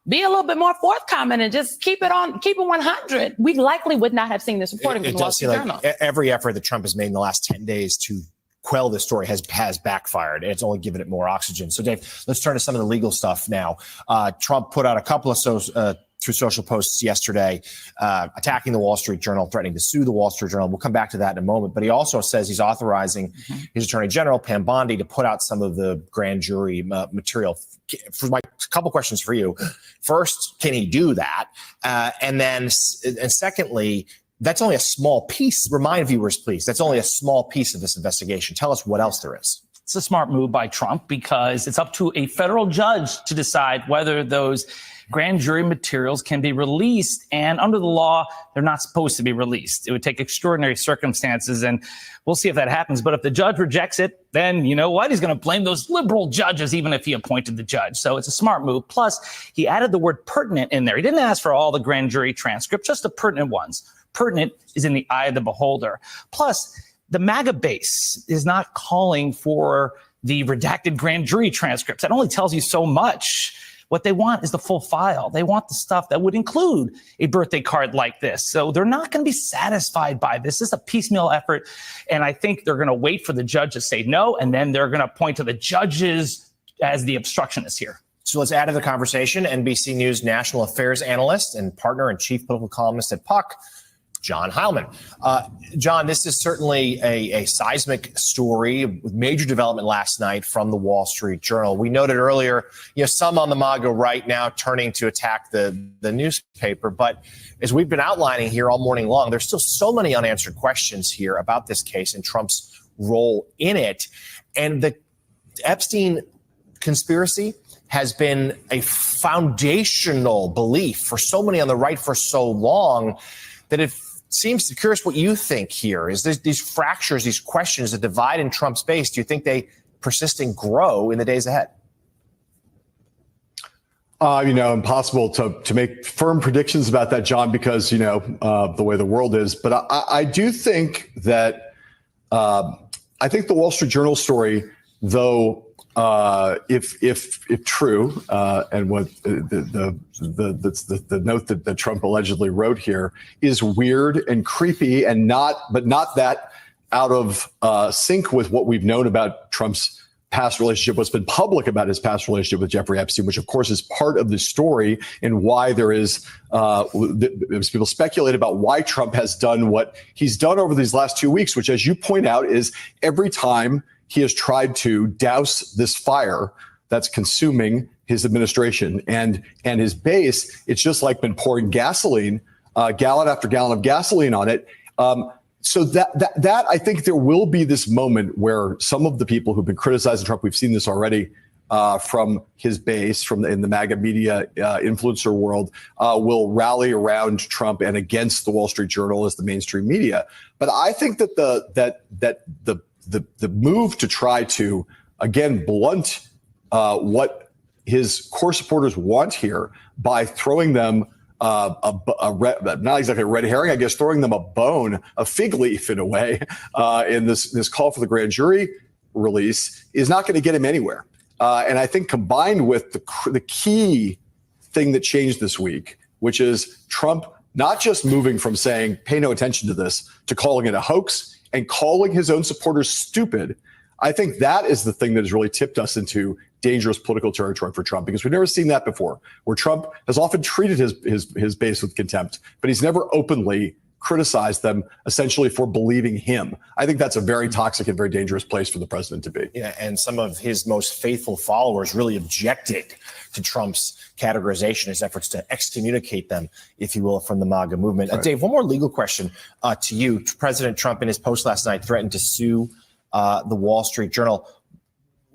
be a little bit more forthcoming and just keep it 100, we likely would not have seen this reporting from the Wall Street Journal. Every effort that Trump has made in the last 10 days to quell this story has backfired, and it's only given it more oxygen. So, Dave, let's turn to some of the legal stuff now. Trump put out a couple of through social posts yesterday, attacking the Wall Street Journal, threatening to sue the Wall Street Journal. We'll come back to that in a moment. But he also says he's authorizing his Attorney General, Pam Bondi, to put out some of the grand jury material. For my couple questions for you. First, can he do that? And secondly, that's only a small piece. Remind viewers, please, that's only a small piece of this investigation. Tell us what else there is. It's a smart move by Trump because it's up to a federal judge to decide whether those grand jury materials can be released. And under the law, they're not supposed to be released. It would take extraordinary circumstances, and we'll see if that happens. But if the judge rejects it, then you know what? He's going to blame those liberal judges, even if he appointed the judge. So it's a smart move. Plus, he added the word pertinent in there. He didn't ask for all the grand jury transcripts, just the pertinent ones. Pertinent is in the eye of the beholder. Plus, the MAGA base is not calling for the redacted grand jury transcripts. That only tells you so much. What they want is the full file. They want the stuff that would include a birthday card like this. So they're not going to be satisfied by this. This is a piecemeal effort. And I think they're going to wait for the judge to say no, and then they're going to point to the judges as the obstructionists here. So let's add to the conversation NBC News national affairs analyst and partner and chief political columnist at Puck, John Heilman. John, this is certainly a seismic story with major development last night from the Wall Street Journal. We noted earlier, some on the MAGA right now turning to attack the newspaper. But as we've been outlining here all morning long, there's still so many unanswered questions here about this case and Trump's role in it. And the Epstein conspiracy has been a foundational belief for so many on the right for so long that it seems curious what you think here. Is these fractures, these questions, the divide in Trump's base, do you think they persist and grow in the days ahead? Impossible to make firm predictions about that, John, because, the way the world is. But I do think that I think the Wall Street Journal story, though, if true, and what the note that Trump allegedly wrote here is weird and creepy and not that out of sync with what we've known about Trump's past relationship, what's been public about his past relationship with Jeffrey Epstein, which of course is part of the story and why there is people speculate about why Trump has done what he's done over these last 2 weeks, which, as you point out, is every time he has tried to douse this fire that's consuming his administration and his base. It's just like been pouring gasoline, gallon after gallon of gasoline on it. So that I think there will be this moment where some of the people who've been criticizing Trump, we've seen this already from his base, in the MAGA media influencer world, will rally around Trump and against the Wall Street Journal as the mainstream media. But I think that the move to try to, again, blunt what his core supporters want here by throwing them not exactly a red herring, I guess, throwing them a bone, a fig leaf in a way, in this call for the grand jury release is not going to get him anywhere. And I think combined with the key thing that changed this week, which is Trump not just moving from saying, pay no attention to this, to calling it a hoax, and calling his own supporters stupid, I think that is the thing that has really tipped us into dangerous political territory for Trump, because we've never seen that before, where Trump has often treated his base with contempt, but he's never openly criticize them essentially for believing him. I think that's a very toxic and very dangerous place for the president to be. Yeah, and some of his most faithful followers really objected to Trump's categorization, his efforts to excommunicate them, if you will, from the MAGA movement. Right. Dave, one more legal question to you. President Trump, in his post last night, threatened to sue the Wall Street Journal.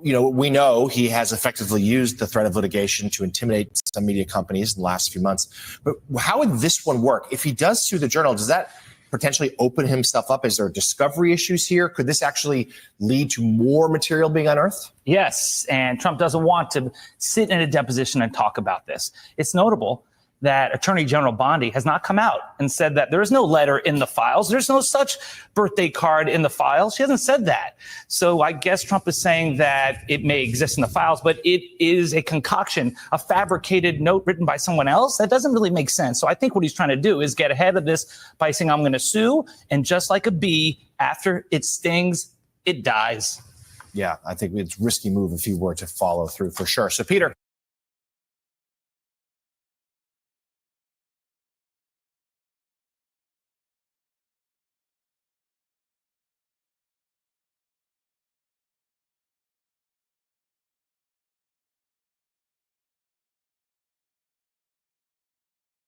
You know, we know he has effectively used the threat of litigation to intimidate some media companies in the last few months. But how would this one work? If he does sue the Journal, does that potentially open himself up? Is there discovery issues here? Could this actually lead to more material being unearthed? Yes, and Trump doesn't want to sit in a deposition and talk about this. It's notable that Attorney General Bondi has not come out and said that there is no letter in the files. There's no such birthday card in the files. She hasn't said that. So I guess Trump is saying that it may exist in the files, but it is a concoction, a fabricated note written by someone else. That doesn't really make sense. So I think what he's trying to do is get ahead of this by saying, I'm going to sue. And just like a bee, after it stings, it dies. Yeah, I think it's a risky move if he were to follow through for sure. So, Peter.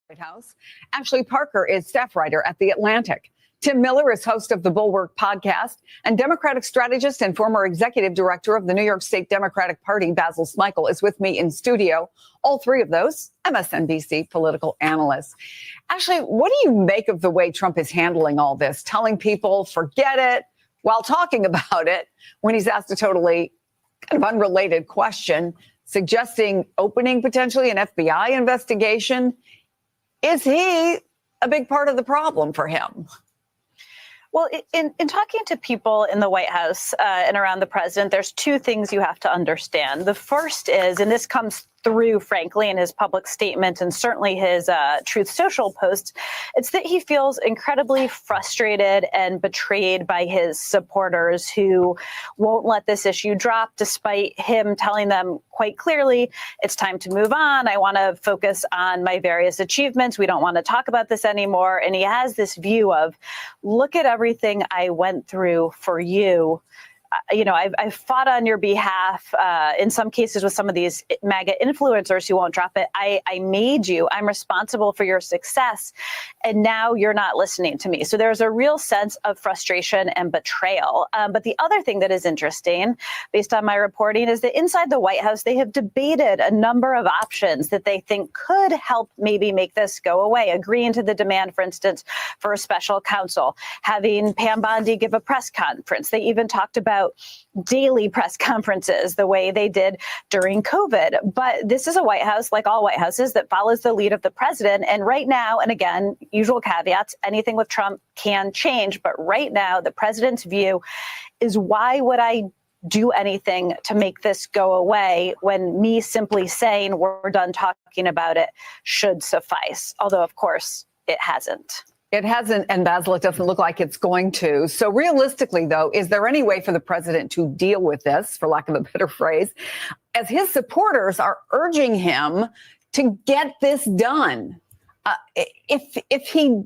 White House. Ashley Parker is staff writer at The Atlantic. Tim Miller is host of the Bulwark podcast, and Democratic strategist and former executive director of the New York State Democratic Party, Basil Smikle, is with me in studio. All three of those MSNBC political analysts. Ashley, what do you make of the way Trump is handling all this, telling people forget it while talking about it when he's asked a totally kind of unrelated question, suggesting opening potentially an FBI investigation? Is he a big part of the problem for him? Well, in talking to people in the White House and around the president, there's two things you have to understand. The first is, and this comes through, frankly, in his public statement and certainly his Truth Social posts, it's that he feels incredibly frustrated and betrayed by his supporters who won't let this issue drop, despite him telling them quite clearly, it's time to move on. I want to focus on my various achievements. We don't want to talk about this anymore. And he has this view of, look at everything I went through for you. You know, I've fought on your behalf in some cases with some of these MAGA influencers who won't drop it. I made you. I'm responsible for your success. And now you're not listening to me. So there's a real sense of frustration and betrayal. But the other thing that is interesting, based on my reporting, is that inside the White House, they have debated a number of options that they think could help maybe make this go away. Agreeing to the demand, for instance, for a special counsel, having Pam Bondi give a press conference. They even talked about daily press conferences the way they did during COVID. But this is a White House, like all White Houses, that follows the lead of the president. And right now, and again, usual caveats, anything with Trump can change. But right now, the president's view is, why would I do anything to make this go away when me simply saying we're done talking about it should suffice? Although, of course, it hasn't. It hasn't, and Basil, it doesn't look like it's going to. So realistically, though, is there any way for the president to deal with this, for lack of a better phrase, as his supporters are urging him to get this done? If he,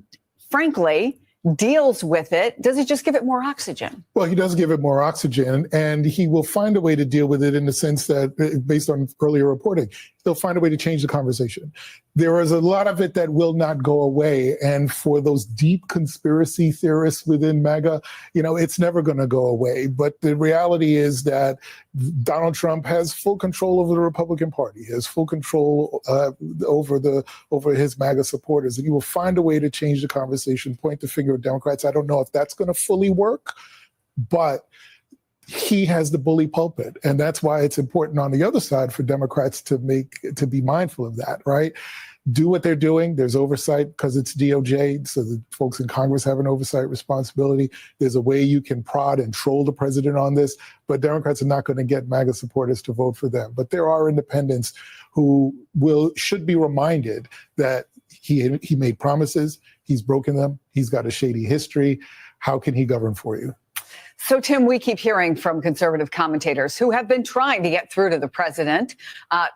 frankly, deals with it, does he just give it more oxygen? Well, he does give it more oxygen, and he will find a way to deal with it in the sense that, based on earlier reporting, he'll find a way to change the conversation. There is a lot of it that will not go away. And for those deep conspiracy theorists within MAGA, you know, it's never going to go away. But the reality is that Donald Trump has full control over the Republican Party. He has full control over his MAGA supporters. And he will find a way to change the conversation, point the finger at Democrats. I don't know if that's going to fully work, but he has the bully pulpit. And that's why it's important on the other side for Democrats to be mindful of that, right? Do what they're doing. There's oversight because it's DOJ, so the folks in Congress have an oversight responsibility. There's a way you can prod and troll the president on this, but Democrats are not going to get MAGA supporters to vote for them. But there are independents who should be reminded that he made promises, he's broken them, he's got a shady history. How can he govern for you? So, Tim, we keep hearing from conservative commentators who have been trying to get through to the president,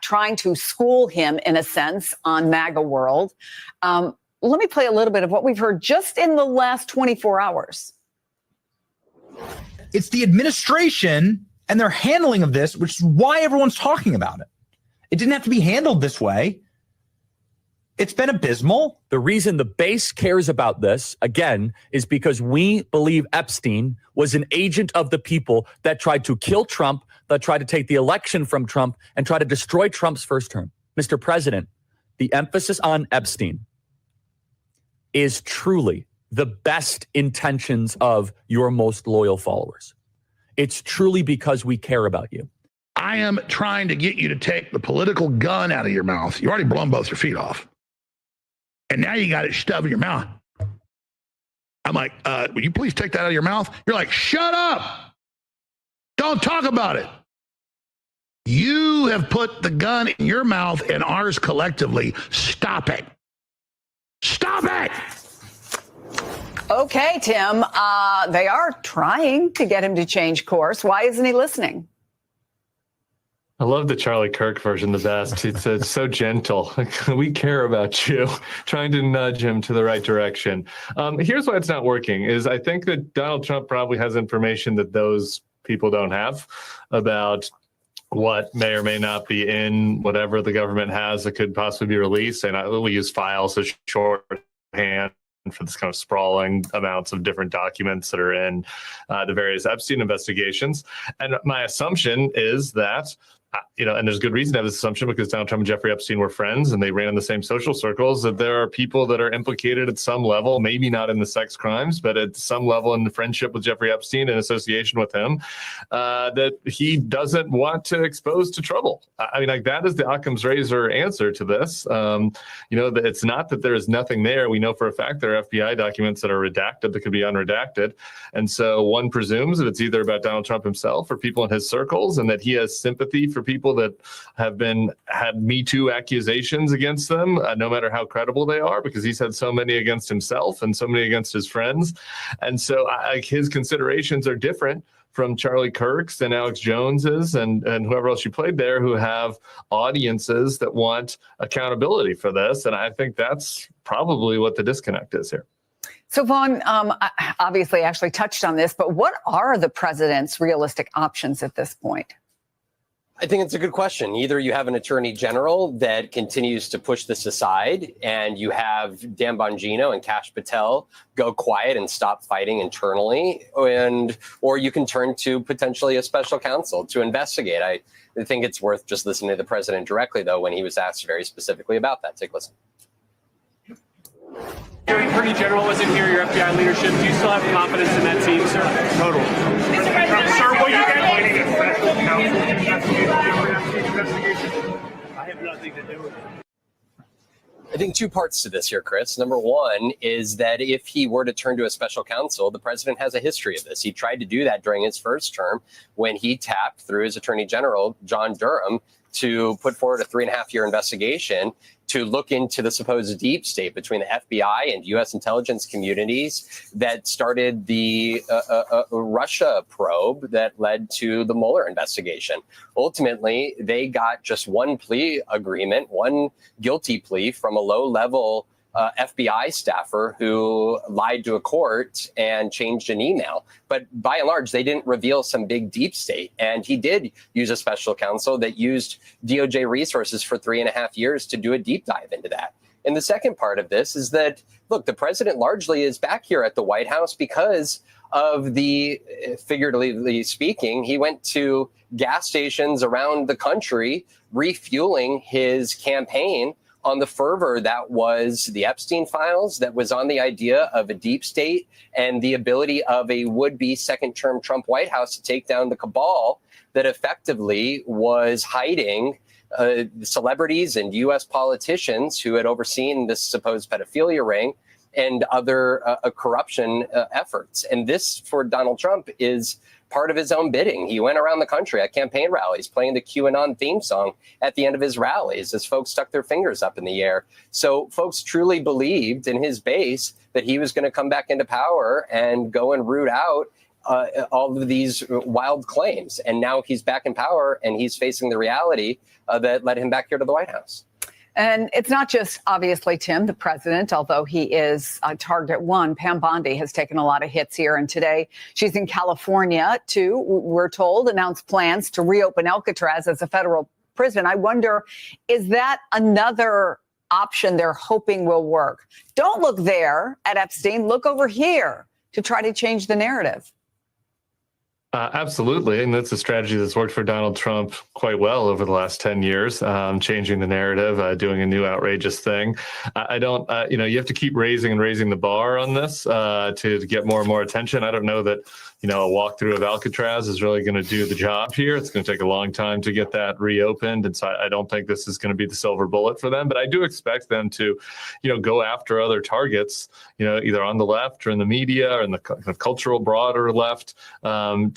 trying to school him, in a sense, on MAGA world. Let me play a little bit of what we've heard just in the last 24 hours. It's the administration and their handling of this, which is why everyone's talking about it. It didn't have to be handled this way. It's been abysmal. The reason the base cares about this, again, is because we believe Epstein was an agent of the people that tried to kill Trump, that tried to take the election from Trump, and try to destroy Trump's first term. Mr. President, the emphasis on Epstein is truly the best intentions of your most loyal followers. It's truly because we care about you. I am trying to get you to take the political gun out of your mouth. You already blown both your feet off. And now you got it shoved in your mouth. I'm like, will you please take that out of your mouth? You're like, shut up. Don't talk about it. You have put the gun in your mouth and ours collectively. Stop it. Stop it. Okay, Tim, they are trying to get him to change course. Why isn't he listening? I love the Charlie Kirk version the best. It's so gentle. We care about you, trying to nudge him to the right direction. Here's why it's not working is I think that Donald Trump probably has information that those people don't have about what may or may not be in whatever the government has that could possibly be released. And we use files as shorthand for this kind of sprawling amounts of different documents that are in the various Epstein investigations. And my assumption is that and there's good reason to have this assumption because Donald Trump and Jeffrey Epstein were friends and they ran in the same social circles, that there are people that are implicated at some level, maybe not in the sex crimes, but at some level in the friendship with Jeffrey Epstein and association with him, that he doesn't want to expose to trouble. I mean, like that is the Occam's razor answer to this. That it's not that there is nothing there. We know for a fact there are FBI documents that are redacted that could be unredacted. And so one presumes that it's either about Donald Trump himself or people in his circles and that he has sympathy for people that have had Me Too accusations against them, no matter how credible they are, because he's had so many against himself and so many against his friends. And so his considerations are different from Charlie Kirk's and Alex Jones's and whoever else you played there who have audiences that want accountability for this. And I think that's probably what the disconnect is here. So, Vaughn, obviously actually touched on this, but what are the president's realistic options at this point? I think it's a good question. Either you have an attorney general that continues to push this aside and you have Dan Bongino and Kash Patel go quiet and stop fighting internally, or you can turn to potentially a special counsel to investigate. I think it's worth just listening to the president directly, though, when he was asked very specifically about that. Take a listen. Your attorney general wasn't here, your FBI leadership. Do you still have confidence in that team, sir? Total. Mr. President, sir, will you get a special counsel to investigate the investigation? I have nothing to do with it. I think two parts to this here, Chris. Number one is that if he were to turn to a special counsel, the president has a history of this. He tried to do that during his first term when he tapped through his attorney general, John Durham, to put forward a 3.5-year investigation to look into the supposed deep state between the FBI and U.S. intelligence communities that started the Russia probe that led to the Mueller investigation. Ultimately, they got just one plea agreement, one guilty plea from a low-level FBI staffer who lied to a court and changed an email. But by and large, they didn't reveal some big deep state. And he did use a special counsel that used DOJ resources for 3.5 years to do a deep dive into that. And the second part of this is that, look, the president largely is back here at the White House because of the, figuratively speaking, he went to gas stations around the country refueling his campaign on the fervor that was the Epstein files, that was on the idea of a deep state and the ability of a would-be second-term Trump White House to take down the cabal that effectively was hiding celebrities and U.S. politicians who had overseen this supposed pedophilia ring and other corruption efforts. And this, for Donald Trump, is part of his own bidding. He went around the country at campaign rallies playing the QAnon theme song at the end of his rallies as folks stuck their fingers up in the air. So folks truly believed in his base that he was going to come back into power and go and root out all of these wild claims. And now he's back in power and he's facing the reality that led him back here to the White House. And it's not just, obviously, Tim, the president, although he is target one. Pam Bondi has taken a lot of hits here. And today she's in California to, we're told, announce plans to reopen Alcatraz as a federal prison. I wonder, is that another option they're hoping will work? Don't look there at Epstein. Look over here to try to change the narrative. Absolutely. And that's a strategy that's worked for Donald Trump quite well over the last 10 years, changing the narrative, doing a new outrageous thing. I don't, you have to keep raising the bar on this to get more and more attention. I don't know that, a walkthrough of Alcatraz is really going to do the job here. It's going to take a long time to get that reopened. And so I don't think this is going to be the silver bullet for them. But I do expect them to, go after other targets, either on the left or in the media or in the kind of cultural broader left,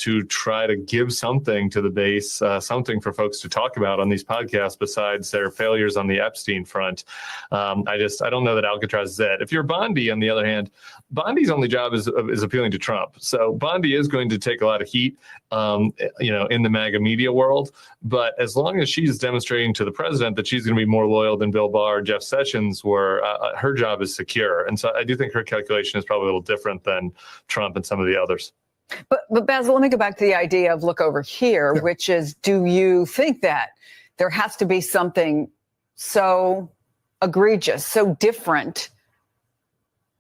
to try to give something to the base, something for folks to talk about on these podcasts besides their failures on the Epstein front. I don't know that Alcatraz is it. If you're Bondi, on the other hand, Bondi's only job is appealing to Trump. So Bondi is going to take a lot of heat, in the MAGA media world. But as long as she's demonstrating to the president that she's going to be more loyal than Bill Barr or Jeff Sessions were, her job is secure. And so I do think her calculation is probably a little different than Trump and some of the others. But Basil, let me go back to the idea of look over here, which is, do you think that there has to be something so egregious, so different,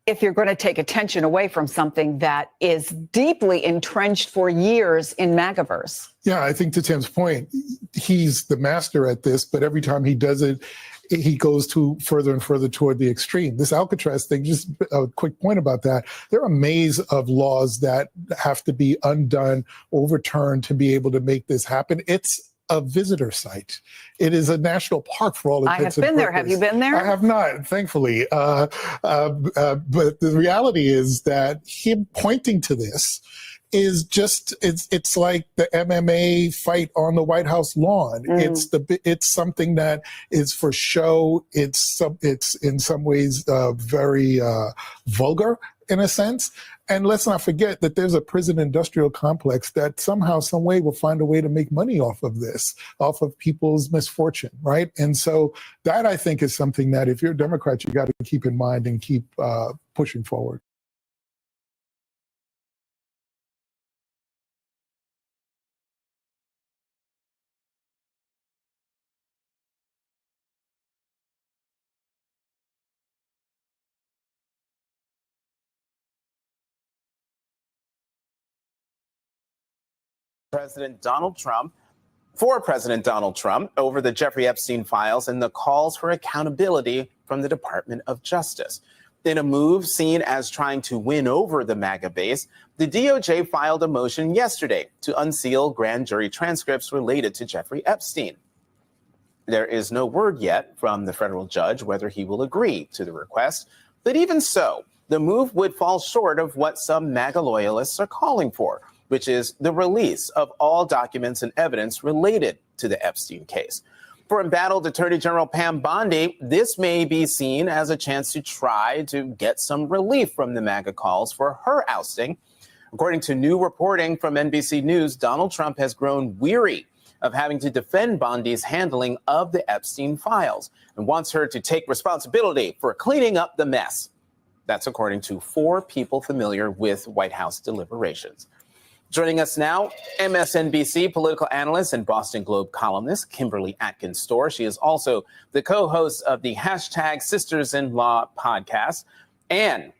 if you're going to take attention away from something that is deeply entrenched for years in MAGAverse? Yeah, I think to Tim's point, he's the master at this, but every time he does it, he goes to further and further toward the extreme. This Alcatraz thing, just a quick point about that. There are a maze of laws that have to be undone, overturned to be able to make this happen. It's a visitor site. It is a national park for all intents and purposes. I have been there. Have you been there? I have not, thankfully. But the reality is that him pointing to this is just, it's like the MMA fight on the White House lawn. It's something that is for show. It's in some ways very vulgar in a sense. And let's not forget that there's a prison industrial complex that somehow, some way will find a way to make money off of this, off of people's misfortune, right? And so that, I think, is something that if you're a Democrat, you got to keep in mind and keep pushing forward. For President Donald Trump over the Jeffrey Epstein files and the calls for accountability from the Department of Justice. In a move seen as trying to win over the MAGA base, the DOJ filed a motion yesterday to unseal grand jury transcripts related to Jeffrey Epstein. There is no word yet from the federal judge whether he will agree to the request, but even so, the move would fall short of what some MAGA loyalists are calling for, which is the release of all documents and evidence related to the Epstein case. For embattled Attorney General Pam Bondi, this may be seen as a chance to try to get some relief from the MAGA calls for her ousting. According to new reporting from NBC News, Donald Trump has grown weary of having to defend Bondi's handling of the Epstein files and wants her to take responsibility for cleaning up the mess. That's according to 4 people familiar with White House deliberations. Joining us now, MSNBC political analyst and Boston Globe columnist Kimberly Atkins-Storr. She is also the co-host of the #Sisters-in-Law podcast and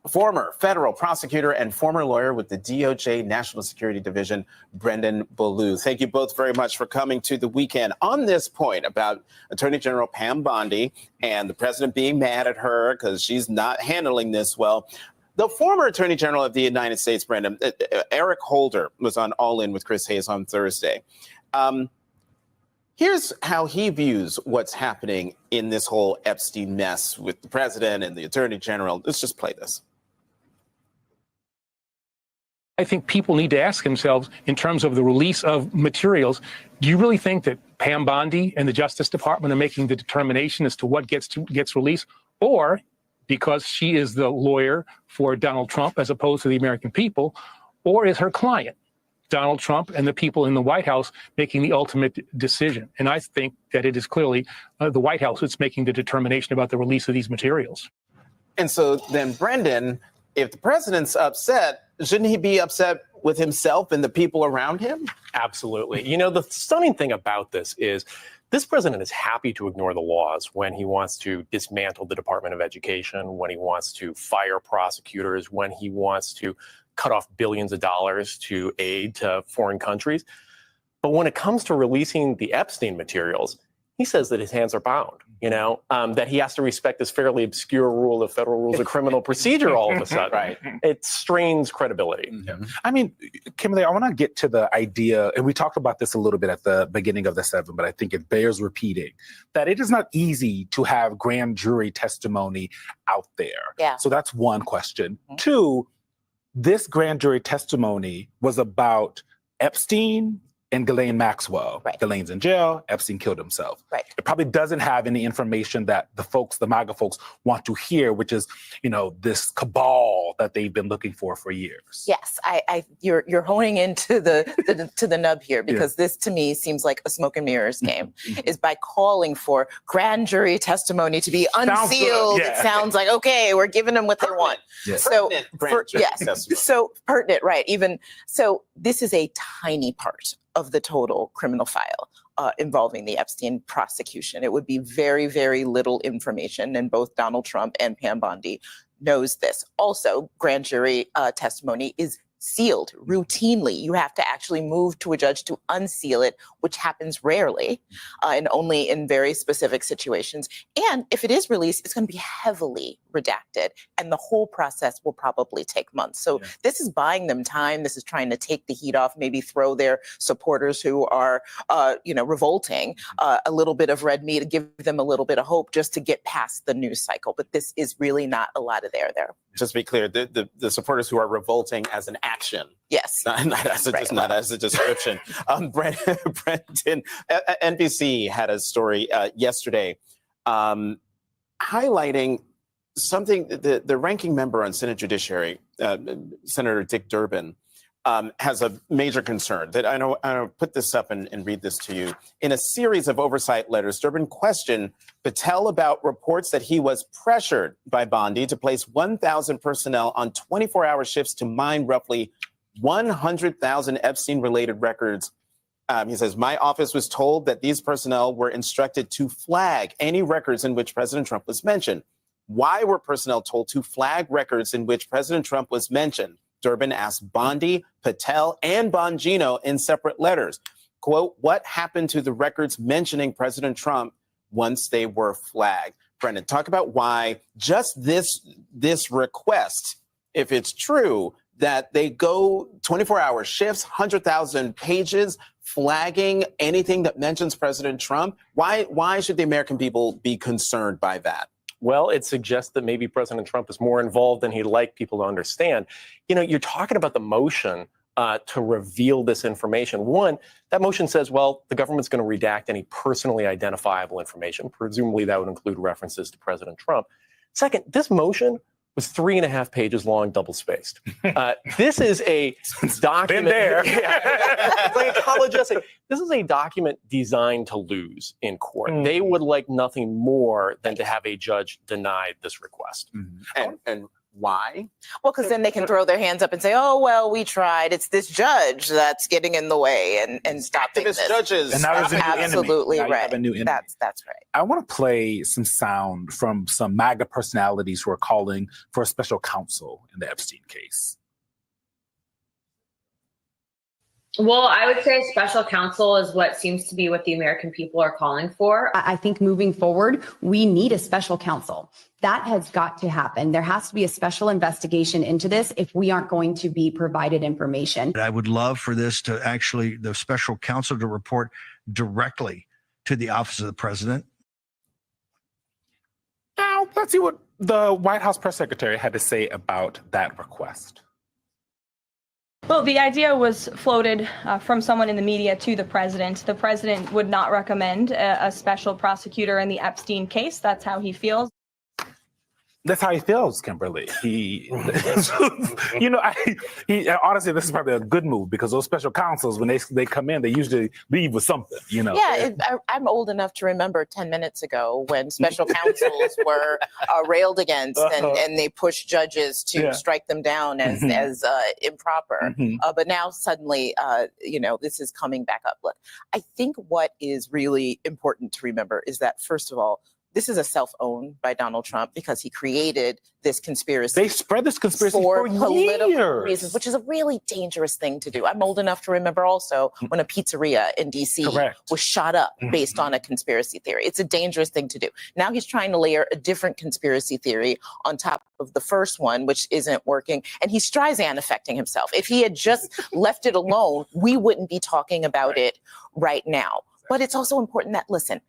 former federal prosecutor and former lawyer with the DOJ National Security Division, Brendan Ballou. Thank you both very much for coming to the weekend. On this point about Attorney General Pam Bondi and the president being mad at her because she's not handling this well, the former Attorney General of the United States, Brendan, Eric Holder, was on All In with Chris Hayes on Thursday. Here's how he views what's happening in this whole Epstein mess with the president and the Attorney General. Let's just play this. I think people need to ask themselves, in terms of the release of materials, do you really think that Pam Bondi and the Justice Department are making the determination as to what gets released? Or, because she is the lawyer for Donald Trump as opposed to the American people, or is her client Donald Trump and the people in the White House making the ultimate decision. And I think that it is clearly the White House that's making the determination about the release of these materials. And so then, Brendan, if the president's upset, shouldn't he be upset with himself and the people around him? Absolutely. You know, the stunning thing about this is this president is happy to ignore the laws when he wants to dismantle the Department of Education, when he wants to fire prosecutors, when he wants to cut off billions of dollars to aid to foreign countries. But when it comes to releasing the Epstein materials, he says that his hands are bound, you know, that he has to respect this fairly obscure rule of federal rules of criminal procedure all of a sudden. Right. It strains credibility. I mean, Kimberly, I want to get to the idea, and we talked about this a little bit at the beginning of the 7, but I think it bears repeating, that it is not easy to have grand jury testimony out there. Yeah. So that's one question. 2, this grand jury testimony was about Epstein and Ghislaine Maxwell. Right. Ghislaine's in jail. Epstein killed himself. Right. It probably doesn't have any information that the MAGA folks want to hear, which is, you know, this cabal that they've been looking for years. Yes, you're honing into the nub here, because this to me seems like a smoke and mirrors game. Is by calling for grand jury testimony to be unsealed. It sounds like, okay, we're giving them what they want. Yes. So testimony. so pertinent, right? Even so, this is a tiny part of the total criminal file involving the Epstein prosecution. It would be very, very little information, and both Donald Trump and Pam Bondi knows this. Also, grand jury testimony is sealed routinely. You have to actually move to a judge to unseal it, which happens rarely and only in very specific situations. And if it is released, it's going to be heavily redacted, and the whole process will probably take months. So this is buying them time. This is trying to take the heat off, maybe throw their supporters who are, revolting a little bit of red meat, give them a little bit of hope just to get past the news cycle. But this is really not a lot of there. Just to be clear, the supporters who are revolting as an action. Yes. Not as a description. Brendan, NBC had a story yesterday highlighting something that the ranking member on Senate Judiciary, Senator Dick Durbin, has a major concern. That I'll put this up and read this to you. In a series of oversight letters, Durbin questioned Patel about reports that he was pressured by Bondi to place 1,000 personnel on 24-hour shifts to mine roughly 100,000 Epstein-related records. He says, my office was told that these personnel were instructed to flag any records in which President Trump was mentioned. Why were personnel told to flag records in which President Trump was mentioned? Durbin asked Bondi, Patel, and Bongino in separate letters. Quote, what happened to the records mentioning President Trump once they were flagged? Brendan, talk about why just this request, if it's true, that they go 24-hour shifts, 100,000 pages, flagging anything that mentions President Trump. Why should the American people be concerned by that? Well, it suggests that maybe President Trump is more involved than he'd like people to understand. You know, you're talking about the motion to reveal this information. One, that motion says, well, the government's going to redact any personally identifiable information. Presumably that would include references to President Trump. Second, this motion was 3.5 pages long, double-spaced. This is a document. Been there. It's like a college essay. This is a document designed to lose in court. They would like nothing more than to have a judge deny this request. And why? Well, because then they can throw their hands up and say, oh, well, we tried. It's this judge that's getting in the way and stopping this. Judges. And now there's a new enemy. Absolutely Now you right. have a new enemy. That's right. I want to play some sound from some MAGA personalities who are calling for a special counsel in the Epstein case. Well, I would say special counsel is what seems to be what the American people are calling for. I think moving forward, we need a special counsel. That has got to happen. There has to be a special investigation into this if we aren't going to be provided information. I would love for this to actually, the special counsel to report directly to the office of the president. Now, let's see what the White House press secretary had to say about that request. Well, the idea was floated from someone in the media to the president. The president would not recommend a special prosecutor in the Epstein case. That's how he feels. That's how he feels, Kimberly. He honestly, this is probably a good move because those special counsels, when they come in, they usually leave with something, Yeah, I'm old enough to remember 10 minutes ago when special counsels were railed against and they pushed judges to strike them down as improper. But now suddenly, this is coming back up. Look, I think what is really important to remember is that, first of all, this is a self-owned by Donald Trump because he created this conspiracy. They spread this conspiracy for political years. reasons, which is a really dangerous thing to do. I'm old enough to remember also when a pizzeria in D.C. was shot up based on a conspiracy theory. It's a dangerous thing to do. Now he's trying to layer a different conspiracy theory on top of the first one, which isn't working. And he's Streisand affecting himself. If he had just left it alone, we wouldn't be talking about it right now. But it's also important that, listen,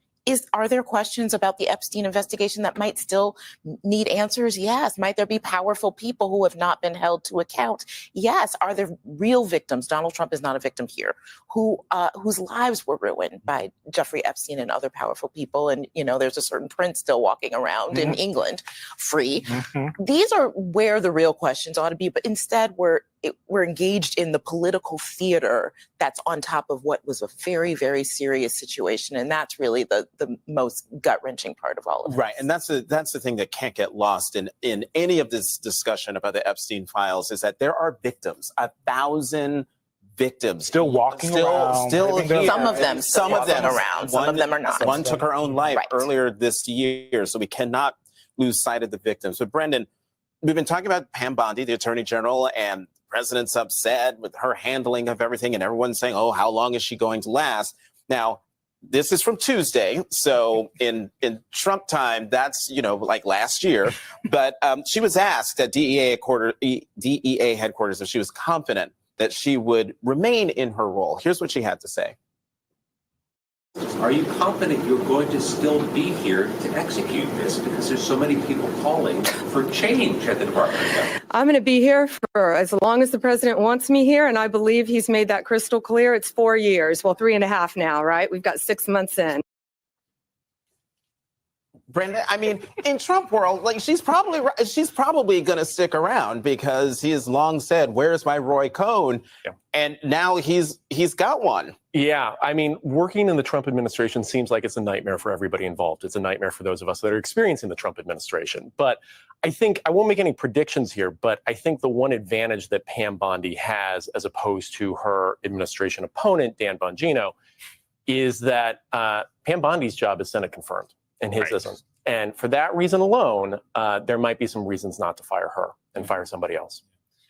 are there questions about the Epstein investigation that might still need answers? Yes. Might there be powerful people who have not been held to account? Yes. Are there real victims? Donald Trump is not a victim here, whose lives were ruined by Jeffrey Epstein and other powerful people. And, there's a certain prince still walking around in England free. These are where the real questions ought to be. But instead, we're engaged in the political theater that's on top of what was a very, very serious situation. And that's really the most gut-wrenching part of all of it. Right. And that's the thing that can't get lost in any of this discussion about the Epstein files is that there are victims, 1,000 victims still walking around. Still here. Some of them around. Some of them are not. One took her own life earlier this year. So we cannot lose sight of the victims. But Brendan, we've been talking about Pam Bondi, the Attorney General, and the president's upset with her handling of everything, and everyone's saying, oh, how long is she going to last? Now, this is from Tuesday, so in Trump time, that's, like last year. But she was asked at DEA headquarters if she was confident that she would remain in her role. Here's what she had to say. Are you confident you're going to still be here to execute this? Because there's so many people calling for change at the Department of Justice. I'm going to be here for as long as the president wants me here, and I believe he's made that crystal clear. It's 4 years, well, 3.5 now, right? We've got 6 months in. Brendan, I mean, in Trump world, she's probably going to stick around because he has long said, "Where's my Roy Cohn?" Yeah. And now he's got one. Yeah, I mean, working in the Trump administration seems like it's a nightmare for everybody involved. It's a nightmare for those of us that are experiencing the Trump administration. But I think I won't make any predictions here, but I think the one advantage that Pam Bondi has, as opposed to her administration opponent, Dan Bongino, is that Pam Bondi's job is Senate confirmed. And his isn't. And for that reason alone, there might be some reasons not to fire her and fire somebody else.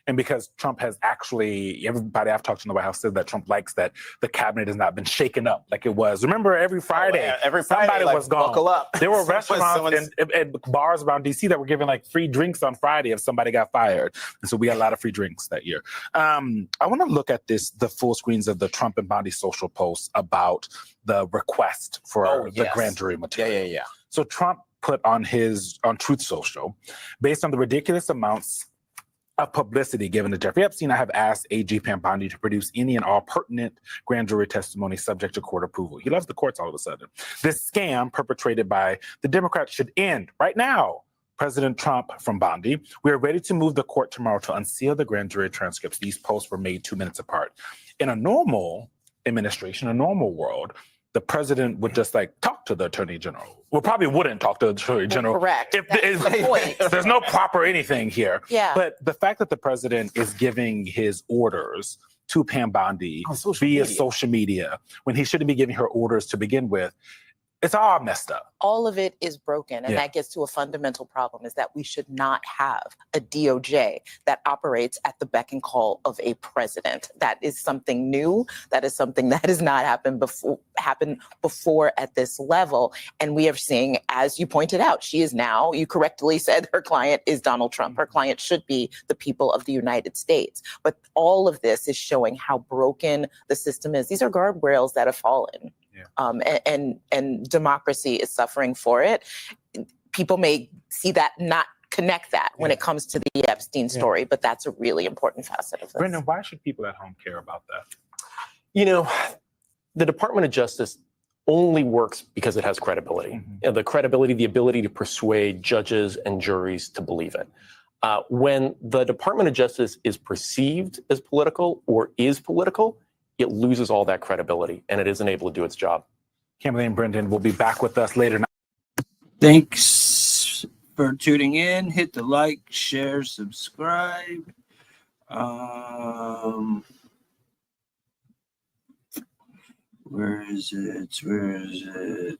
And because Trump has actually, everybody I've talked to in the White House said that Trump likes that the cabinet has not been shaken up like it was. Remember, every Friday, somebody was gone. Buckle up. There were restaurants and bars around D.C. that were giving free drinks on Friday if somebody got fired. And so we got a lot of free drinks that year. I want to look at the full screens of the Trump and Bondi social posts about the request for the grand jury material. Yeah. So Trump put on Truth Social, based on the ridiculous amounts of publicity given to Jeffrey Epstein, I have asked AG Pam Bondi to produce any and all pertinent grand jury testimony subject to court approval. He loves the courts all of a sudden. This scam perpetrated by the Democrats should end right now. President Trump from Bondi, we are ready to move the court tomorrow to unseal the grand jury transcripts. These posts were made 2 minutes apart. In a normal administration, a normal world, the president would just talk to the attorney general. Well, probably wouldn't talk to the attorney general. Correct. There's no proper anything here. Yeah. But the fact that the president is giving his orders to Pam Bondi via social media when he shouldn't be giving her orders to begin with, it's all messed up. All of it is broken. And that gets to a fundamental problem, is that we should not have a DOJ that operates at the beck and call of a president. That is something new. That is something that has not happened before at this level. And we are seeing, as you pointed out, she is now, you correctly said, her client is Donald Trump. Her client should be the people of the United States. But all of this is showing how broken the system is. These are guardrails that have fallen. And democracy is suffering for it. People may see that, not connect that when it comes to the Epstein story, but that's a really important facet of this. Brendan, why should people at home care about that? The Department of Justice only works because it has credibility. The credibility, the ability to persuade judges and juries to believe it. When the Department of Justice is perceived as political or is political, it loses all that credibility and it isn't able to do its job. Kimberly and Brendan will be back with us later. Thanks for tuning in. Hit the like, share, subscribe. Where is it?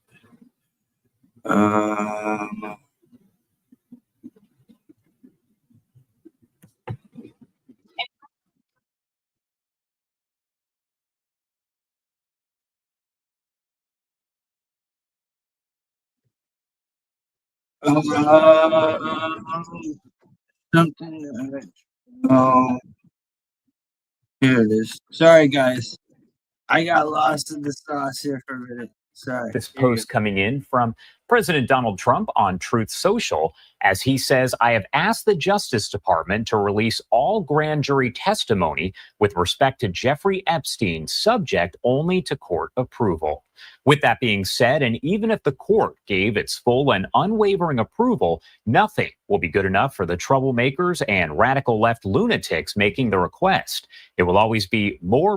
Something. Oh, here it is. Sorry, guys. I got lost in the sauce here for a minute. Sorry. This post coming in from President Donald Trump on Truth Social, as he says, I have asked the Justice Department to release all grand jury testimony with respect to Jeffrey Epstein, subject only to court approval. With that being said, and even if the court gave its full and unwavering approval, nothing will be good enough for the troublemakers and radical left lunatics making the request. It will always be more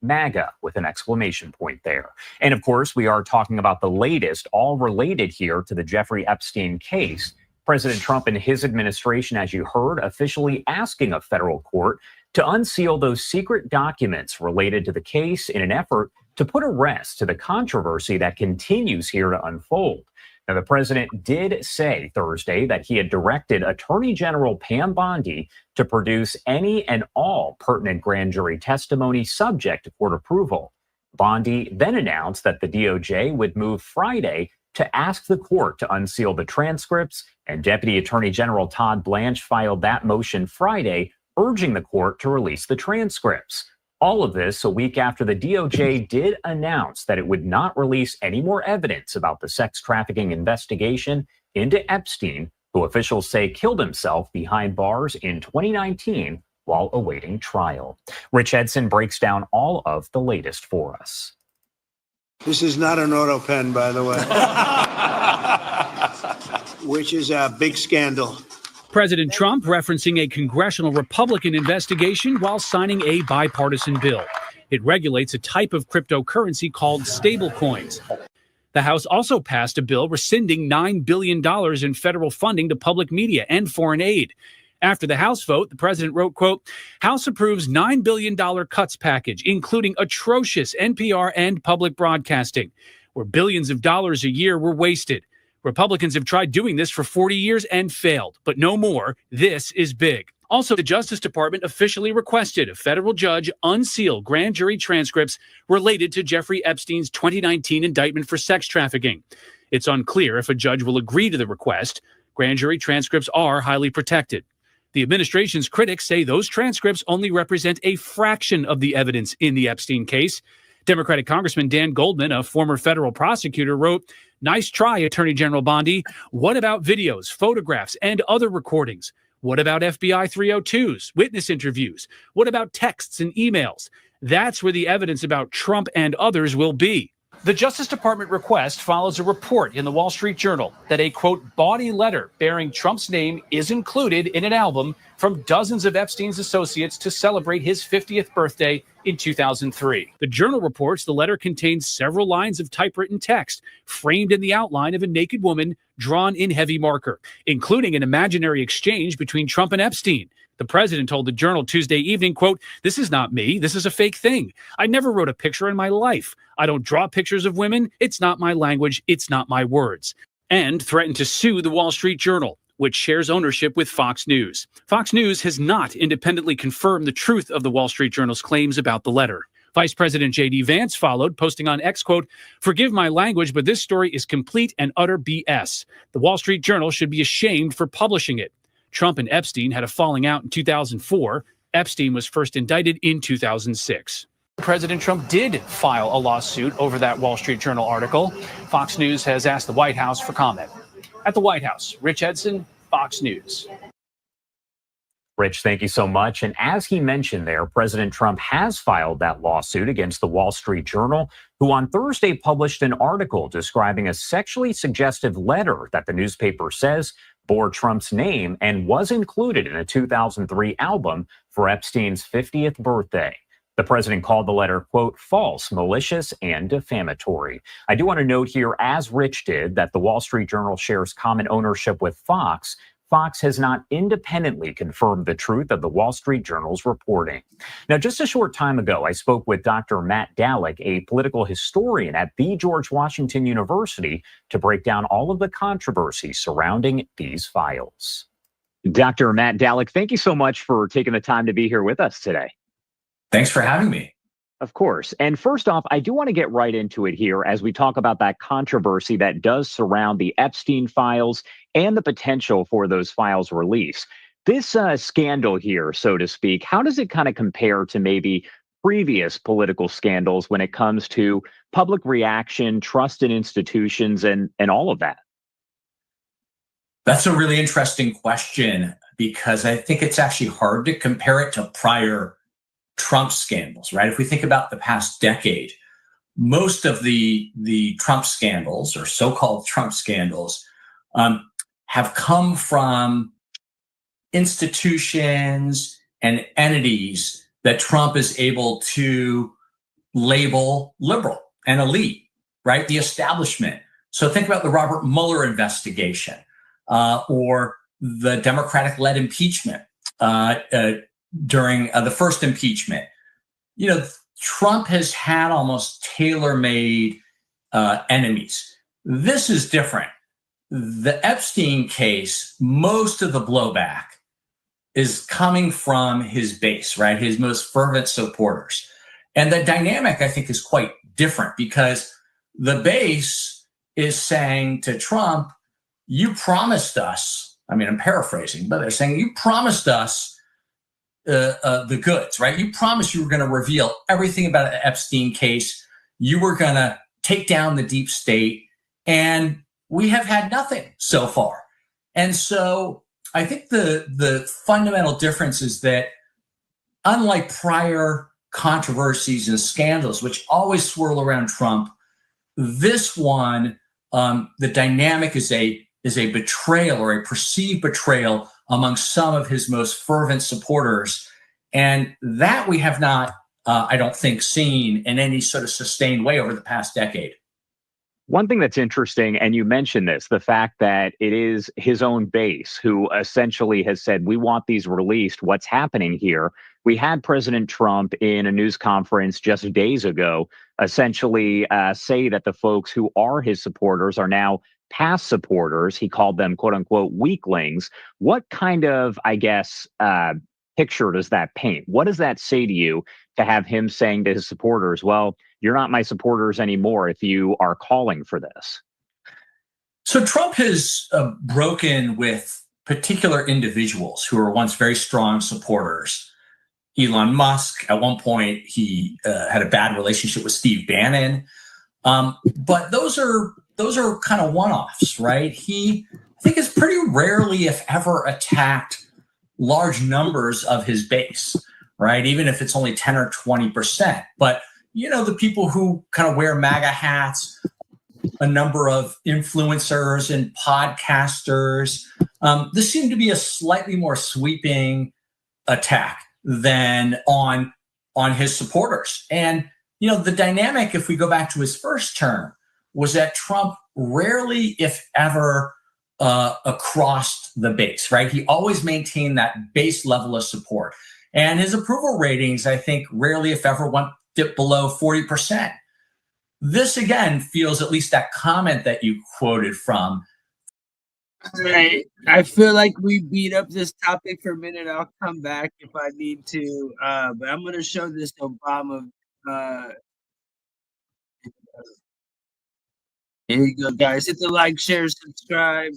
MAGA with an exclamation point there. And of course, we are talking about the latest, all related here to the Jeffrey Epstein case. President Trump and his administration, as you heard, officially asking a federal court to unseal those secret documents related to the case in an effort to put a rest to the controversy that continues here to unfold. Now, the president did say Thursday that he had directed Attorney General Pam Bondi to produce any and all pertinent grand jury testimony subject to court approval. Bondi then announced that the DOJ would move Friday to ask the court to unseal the transcripts, and Deputy Attorney General Todd Blanche filed that motion Friday, urging the court to release the transcripts. All of this a week after the DOJ did announce that it would not release any more evidence about the sex trafficking investigation into Epstein, who officials say killed himself behind bars in 2019 while awaiting trial. Rich Edson breaks down all of the latest for us. This is not an auto pen, by the way, which is a big scandal. President Trump referencing a congressional Republican investigation while signing a bipartisan bill. It regulates a type of cryptocurrency called stablecoins. The House also passed a bill rescinding $9 billion in federal funding to public media and foreign aid. After the House vote, the president wrote, quote, House approves $9 billion cuts package, including atrocious NPR and public broadcasting, where billions of dollars a year were wasted. Republicans have tried doing this for 40 years and failed, but no more. This is big. Also, the Justice Department officially requested a federal judge unseal grand jury transcripts related to Jeffrey Epstein's 2019 indictment for sex trafficking. It's unclear if a judge will agree to the request. Grand jury transcripts are highly protected. The administration's critics say those transcripts only represent a fraction of the evidence in the Epstein case. Democratic Congressman Dan Goldman, a former federal prosecutor, wrote, Nice try, Attorney General Bondi. What about videos, photographs, and other recordings? What about FBI 302s, witness interviews? What about texts and emails? That's where the evidence about Trump and others will be. The Justice Department request follows a report in the Wall Street Journal that a, quote, bawdy letter bearing Trump's name is included in an album from dozens of Epstein's associates to celebrate his 50th birthday in 2003. The Journal reports the letter contains several lines of typewritten text framed in the outline of a naked woman drawn in heavy marker, including an imaginary exchange between Trump and Epstein. The president told the Journal Tuesday evening, quote, This is not me. This is a fake thing. I never wrote a picture in my life. I don't draw pictures of women. It's not my language. It's not my words. And threatened to sue the Wall Street Journal, which shares ownership with Fox News. Fox News has not independently confirmed the truth of the Wall Street Journal's claims about the letter. Vice President J.D. Vance followed, posting on X, quote, Forgive my language, but this story is complete and utter BS. The Wall Street Journal should be ashamed for publishing it. Trump and Epstein had a falling out in 2004. Epstein was first indicted in 2006. President Trump did file a lawsuit over that Wall Street Journal article. Fox News has asked the White House for comment. At the White House, Rich Edson, Fox News. Rich, thank you so much. And as he mentioned there, President Trump has filed that lawsuit against the Wall Street Journal, who on Thursday published an article describing a sexually suggestive letter that the newspaper says bore Trump's name and was included in a 2003 album for Epstein's 50th birthday. The president called the letter, quote, false, malicious, and defamatory. I do want to note here, as Rich did, that the Wall Street Journal shares common ownership with Fox. Fox has not independently confirmed the truth of the Wall Street Journal's reporting. Now, just a short time ago, I spoke with Dr. Matt Dallek, a political historian at the George Washington University, to break down all of the controversy surrounding these files. Dr. Matt Dallek, thank you so much for taking the time to be here with us today. Thanks for having me. Of course. And first off, I do want to get right into it here as we talk about that controversy that does surround the Epstein files and the potential for those files release. This scandal here, so to speak, how does it kind of compare to maybe previous political scandals when it comes to public reaction, trust in institutions, and all of that? That's a really interesting question, because I think it's actually hard to compare it to prior Trump scandals, right? If we think about the past decade, most of the Trump scandals, or so-called Trump scandals, have come from institutions and entities that Trump is able to label liberal and elite, right? The establishment. So think about the Robert Mueller investigation, or the Democratic-led impeachment during the first impeachment. You know, Trump has had almost tailor-made enemies. This is different. The Epstein case, most of the blowback is coming from his base, right? His most fervent supporters. And the dynamic, I think, is quite different, because the base is saying to Trump, you promised us, I mean, I'm paraphrasing, but they're saying, you promised us the goods, right? You promised you were going to reveal everything about the Epstein case. You were going to take down the deep state, and we have had nothing so far. And so I think the fundamental difference is that, unlike prior controversies and scandals, which always swirl around Trump, this one, the dynamic is a betrayal, or a perceived betrayal, among some of his most fervent supporters. And that we have not, I don't think, seen in any sort of sustained way over the past decade. One thing that's interesting, and you mentioned this, the fact that it is his own base who essentially has said, we want these released. What's happening here? We had President Trump in a news conference just days ago essentially say that the folks who are his supporters are now past supporters. He called them, quote unquote, weaklings. What kind of, I guess, picture does that paint? What does that say to you to have him saying to his supporters, well, you're not my supporters anymore if you are calling for this? So Trump has broken with particular individuals who were once very strong supporters. Elon Musk, at one point, he had a bad relationship with Steve Bannon. But those are kind of one-offs, right? He, I think, has pretty rarely, if ever, attacked large numbers of his base, right? Even if it's only 10 or 20%. But, you know, the people who kind of wear MAGA hats, a number of influencers and podcasters, this seemed to be a slightly more sweeping attack than on his supporters. And, you know, the dynamic, if we go back to his first term, was that Trump rarely, if ever, across the base, right? He always maintained that base level of support. And his approval ratings, I think, rarely, if ever, dipped below 40%. This, again, feels, at least that comment that you quoted from. All right. I feel like we beat up this topic for a minute. I'll come back if I need to. But I'm going to show this Obama. Here you go, guys. Hit the like, share, subscribe.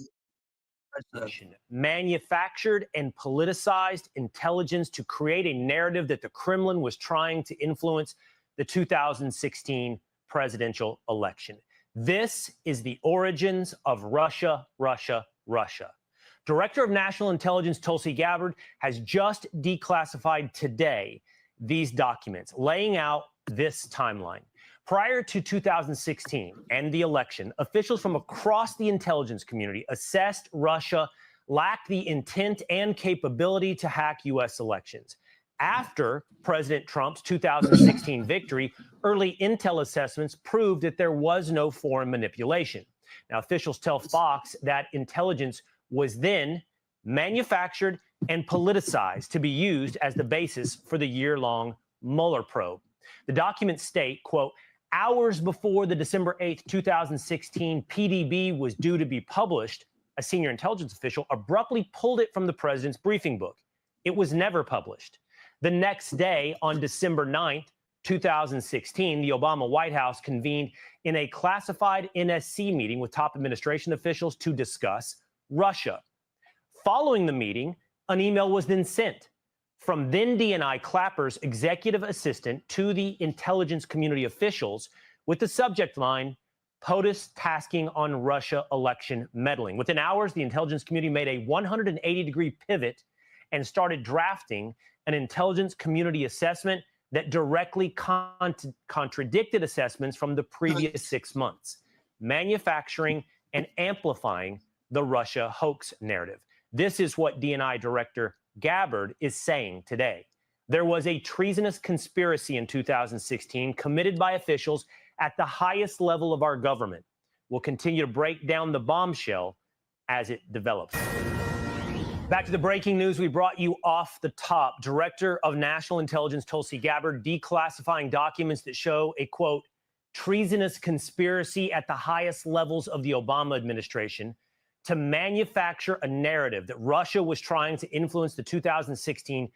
Manufactured and politicized intelligence to create a narrative that the Kremlin was trying to influence the 2016 presidential election. This is the origins of Russia, Russia, Russia. Director of National Intelligence Tulsi Gabbard has just declassified today these documents, laying out this timeline. Prior to 2016 and the election, officials from across the intelligence community assessed Russia lacked the intent and capability to hack U.S. elections. After President Trump's 2016 victory, early intel assessments proved that there was no foreign manipulation. Now, officials tell Fox that intelligence was then manufactured and politicized to be used as the basis for the year-long Mueller probe. The documents state, quote, hours before the December 8th, 2016 PDB was due to be published, a senior intelligence official abruptly pulled it from the president's briefing book. It was never published. The next day, on December 9th, 2016, the Obama White House convened in a classified NSC meeting with top administration officials to discuss Russia. Following the meeting, an email was then sent from then DNI Clapper's executive assistant to the intelligence community officials with the subject line, POTUS tasking on Russia election meddling. Within hours, the intelligence community made a 180-degree pivot and started drafting an intelligence community assessment that directly contradicted assessments from the previous 6 months, manufacturing and amplifying the Russia hoax narrative. This is what DNI Director Gabbard is saying today. There was a treasonous conspiracy in 2016 committed by officials at the highest level of our government. We'll continue to break down the bombshell as it develops. Back to the breaking news we brought you off the top. Director of National Intelligence Tulsi Gabbard declassifying documents that show a, quote, treasonous conspiracy at the highest levels of the Obama administration to manufacture a narrative that Russia was trying to influence the 2016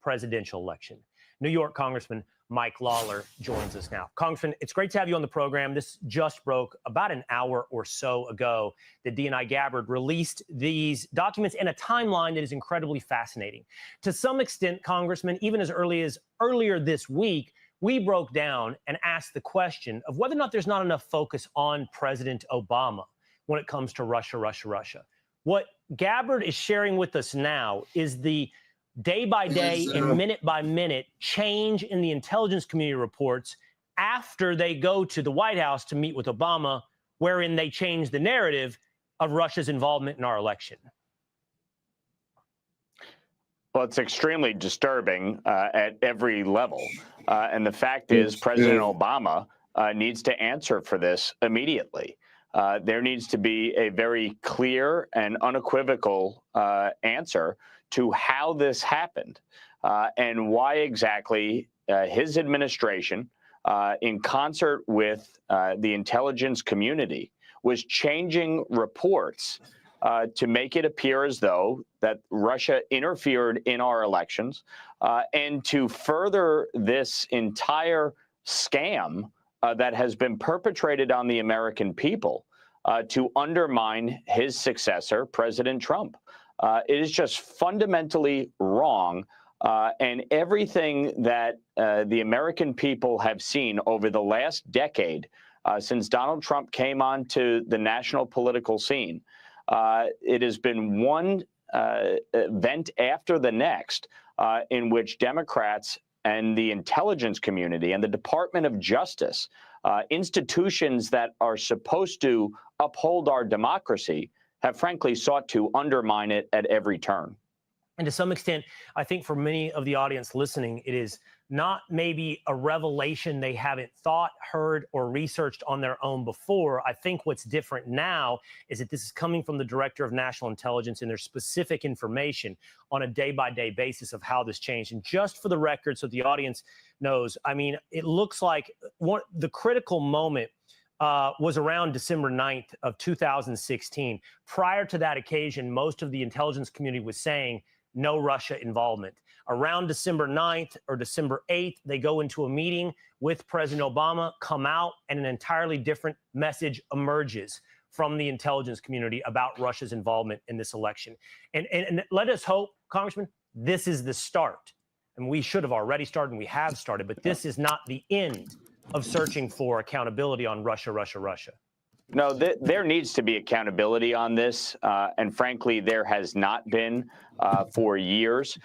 presidential election. New York Congressman Mike Lawler joins us now. Congressman, it's great to have you on the program. This just broke about an hour or so ago that DNI Gabbard released these documents in a timeline that is incredibly fascinating. To some extent, Congressman, even as early as earlier this week, we broke down and asked the question of whether or not there's not enough focus on President Obama when it comes to Russia, Russia, Russia. What Gabbard is sharing with us now is the day-by-day and minute-by-minute change in the intelligence community reports after they go to the White House to meet with Obama, wherein they change the narrative of Russia's involvement in our election. Well, it's extremely disturbing at every level. And the fact is, President Obama needs to answer for this immediately. There needs to be a very clear and unequivocal answer to how this happened and why exactly his administration, in concert with the intelligence community, was changing reports to make it appear as though that Russia interfered in our elections and to further this entire scam that has been perpetrated on the American people to undermine his successor, President Trump. It is just fundamentally wrong. And everything that the American people have seen over the last decade, since Donald Trump came onto the national political scene, it has been one event after the next in which Democrats and the intelligence community and the Department of Justice, institutions that are supposed to uphold our democracy, have frankly sought to undermine it at every turn. And to some extent, I think for many of the audience listening, it is not maybe a revelation they haven't thought, heard, or researched on their own before. I think what's different now is that this is coming from the Director of National Intelligence, and there's specific information on a day-by-day basis of how this changed. And just for the record, so the audience knows, I mean, it looks like the critical moment was around December 9th of 2016. Prior to that occasion, most of the intelligence community was saying no Russia involvement. Around December 9th or December 8th, they go into a meeting with President Obama, come out, and an entirely different message emerges from the intelligence community about Russia's involvement in this election. And let us hope, Congressman, this is the start. And we should have already started, and we have started, but this is not the end of searching for accountability on Russia, Russia, Russia. No, there needs to be accountability on this. And frankly, there has not been for years.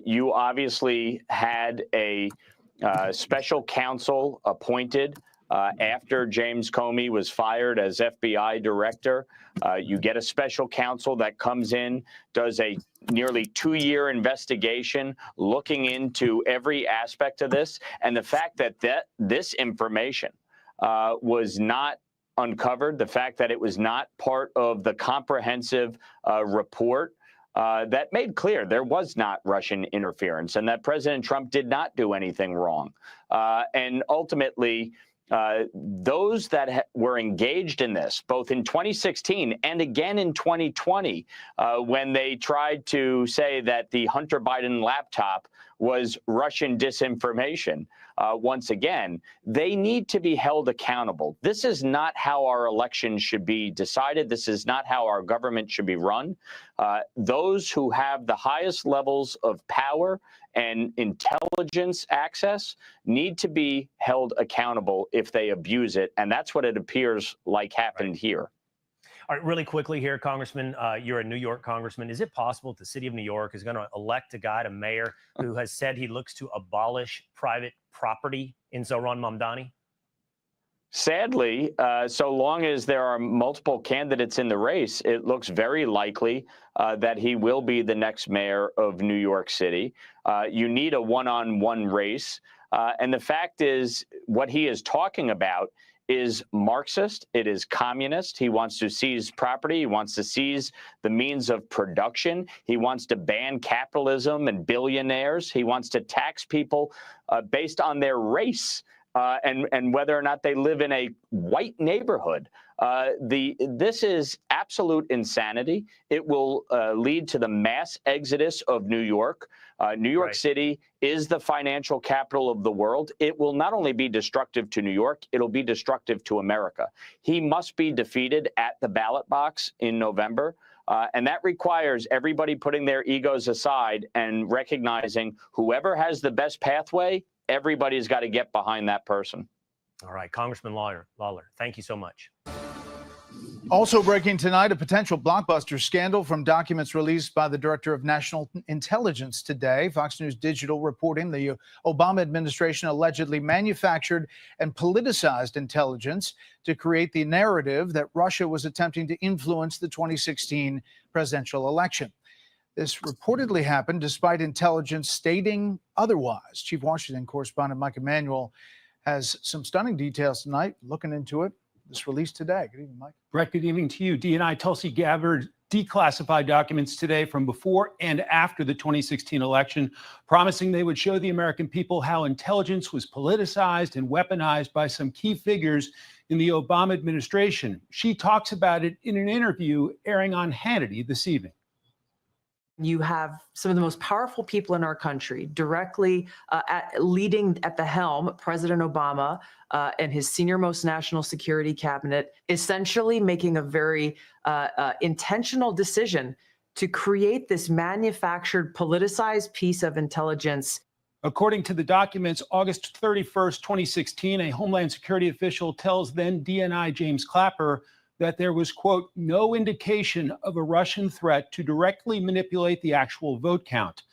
You obviously had a special counsel appointed after James Comey was fired as FBI director. You get a special counsel that comes in, does a nearly 2-year investigation looking into every aspect of this. And the fact that this information was not uncovered, the fact that it was not part of the comprehensive report that made clear there was not Russian interference and that President Trump did not do anything wrong. And ultimately, those that were engaged in this, both in 2016 and again in 2020, when they tried to say that the Hunter Biden laptop was Russian disinformation, once again, they need to be held accountable. This is not how our elections should be decided. This is not how our government should be run. Those who have the highest levels of power and intelligence access need to be held accountable if they abuse it. And that's what it appears like happened here. All right, really quickly here, Congressman, you're a New York congressman. Is it possible that the city of New York is going to elect a guy to mayor who has said he looks to abolish private property in Zohran Mamdani? Sadly, so long as there are multiple candidates in the race, it looks very likely that he will be the next mayor of New York City. You need a one-on-one race. And the fact is, what he is talking about is Marxist. It is communist. He wants to seize property. He wants to seize the means of production. He wants to ban capitalism and billionaires. He wants to tax people based on their race and whether or not they live in a white neighborhood. This is absolute insanity. It will lead to the mass exodus of New York. New York City is the financial capital of the world. It will not only be destructive to New York, it'll be destructive to America. He must be defeated at the ballot box in November. And that requires everybody putting their egos aside and recognizing whoever has the best pathway, everybody's got to get behind that person. All right, Congressman Lawler, thank you so much. Also breaking tonight, a potential blockbuster scandal from documents released by the Director of National Intelligence today. Fox News Digital reporting the Obama administration allegedly manufactured and politicized intelligence to create the narrative that Russia was attempting to influence the 2016 presidential election. This reportedly happened despite intelligence stating otherwise. Chief Washington correspondent Mike Emanuel has some stunning details tonight, looking into it. This released today. Good evening, Mike. Brett, good evening to you. DNI Tulsi Gabbard declassified documents today from before and after the 2016 election, promising they would show the American people how intelligence was politicized and weaponized by some key figures in the Obama administration. She talks about it in an interview airing on Hannity this evening. You have some of the most powerful people in our country directly leading at the helm, President Obama and his senior-most national security cabinet, essentially making a very intentional decision to create this manufactured, politicized piece of intelligence. According to the documents, August 31st, 2016, a Homeland Security official tells then DNI James Clapper that there was, quote, no indication of a Russian threat to directly manipulate the actual vote count.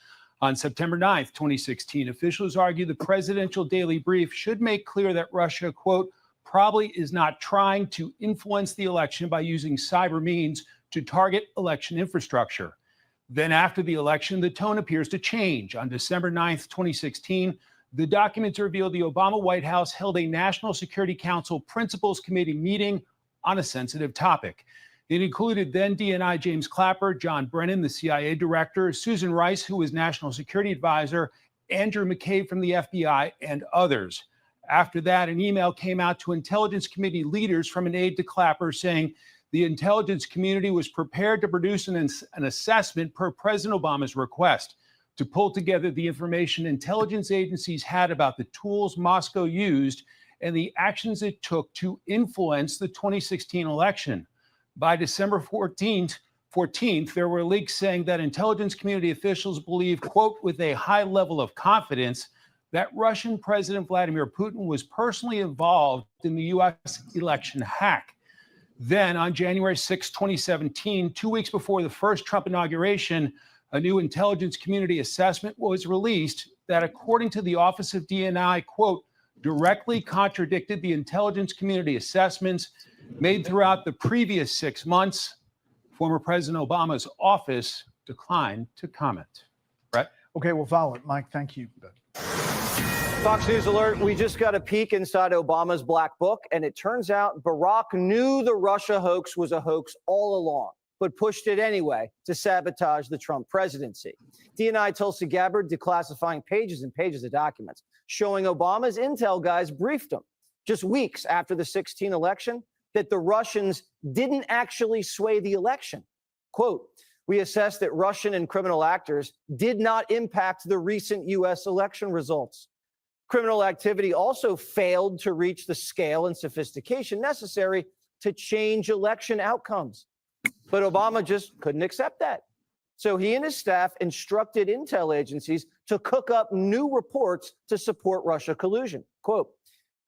On September 9th, 2016, officials argue the presidential daily brief should make clear that Russia, quote, probably is not trying to influence the election by using cyber means to target election infrastructure. Then after the election, the tone appears to change. On December 9th, 2016, the documents reveal the Obama White House held a National Security Council Principals Committee meeting on a sensitive topic. It included then DNI James Clapper, John Brennan, the CIA director, Susan Rice, who was National Security Advisor, Andrew McCabe from the FBI, and others. After that, an email came out to Intelligence Committee leaders from an aide to Clapper saying the intelligence community was prepared to produce an assessment per President Obama's request to pull together the information intelligence agencies had about the tools Moscow used and the actions it took to influence the 2016 election. By December 14th, there were leaks saying that intelligence community officials believe, quote, with a high level of confidence, that Russian President Vladimir Putin was personally involved in the U.S. election hack. Then on January 6, 2017, 2 weeks before the first Trump inauguration, a new intelligence community assessment was released that, according to the Office of DNI, quote, directly contradicted the intelligence community assessments made throughout the previous 6 months. Former President Obama's office declined to comment. Brett? Okay, we'll follow it. Mike, thank you. Fox News alert, we just got a peek inside Obama's black book, and it turns out Barack knew the Russia hoax was a hoax all along, but pushed it anyway to sabotage the Trump presidency. DNI Tulsi Gabbard declassifying pages and pages of documents, showing Obama's intel guys briefed him just weeks after the 2016 election that the Russians didn't actually sway the election. Quote, we assessed that Russian and criminal actors did not impact the recent U.S. election results. Criminal activity also failed to reach the scale and sophistication necessary to change election outcomes. But Obama just couldn't accept that. So he and his staff instructed intel agencies to cook up new reports to support Russia collusion. Quote,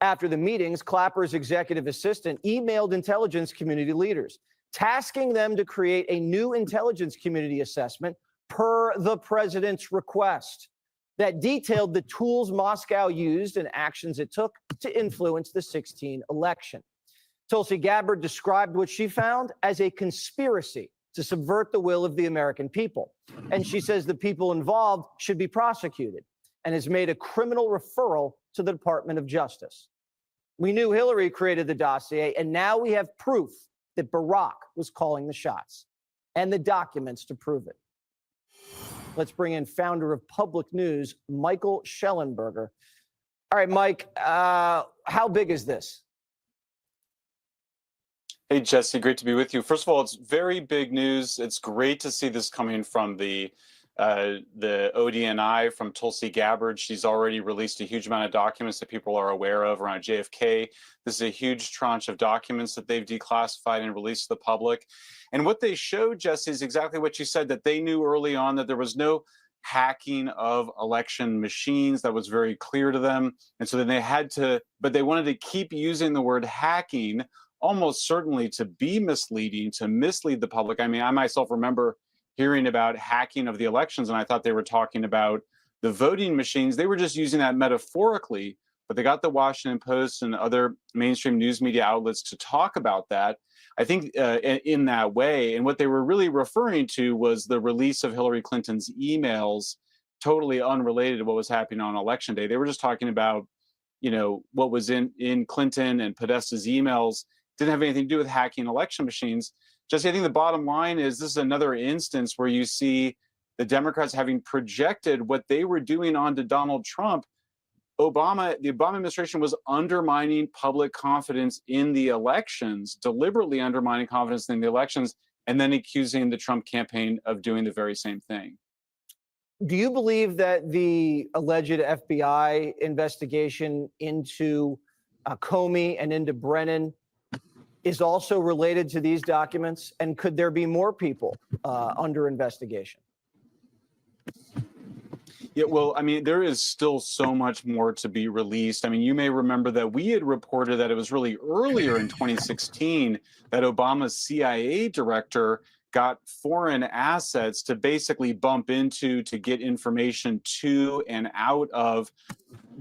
after the meetings, Clapper's executive assistant emailed intelligence community leaders, tasking them to create a new intelligence community assessment per the president's request that detailed the tools Moscow used and actions it took to influence the 2016 election. Tulsi Gabbard described what she found as a conspiracy to subvert the will of the American people. And she says the people involved should be prosecuted and has made a criminal referral to the Department of Justice. We knew Hillary created the dossier, and now we have proof that Barack was calling the shots and the documents to prove it. Let's bring in founder of Public News, Michael Shellenberger. All right, Mike, how big is this? Hey, Jesse, great to be with you. First of all, it's very big news. It's great to see this coming from the ODNI, from Tulsi Gabbard. She's already released a huge amount of documents that people are aware of around JFK. This is a huge tranche of documents that they've declassified and released to the public. And what they showed, Jesse, is exactly what you said, that they knew early on that there was no hacking of election machines. That was very clear to them. And so then they had to, but they wanted to keep using the word hacking, almost certainly to be misleading, to mislead the public. I mean, I myself remember hearing about hacking of the elections, and I thought they were talking about the voting machines. They were just using that metaphorically, but they got the Washington Post and other mainstream news media outlets to talk about that, I think, in that way. And what they were really referring to was the release of Hillary Clinton's emails, totally unrelated to what was happening on Election Day. They were just talking about, you know, what was in Clinton and Podesta's emails. Didn't have anything to do with hacking election machines. Jesse, I think the bottom line is this is another instance where you see the Democrats having projected what they were doing onto Donald Trump. The Obama administration was undermining public confidence in the elections, deliberately undermining confidence in the elections, and then accusing the Trump campaign of doing the very same thing. Do you believe that the alleged FBI investigation into Comey and into Brennan is also related to these documents? And could there be more people under investigation? Yeah, well, I mean, there is still so much more to be released. I mean, you may remember that we had reported that it was really earlier in 2016 that Obama's CIA director got foreign assets to basically bump into, to get information to and out of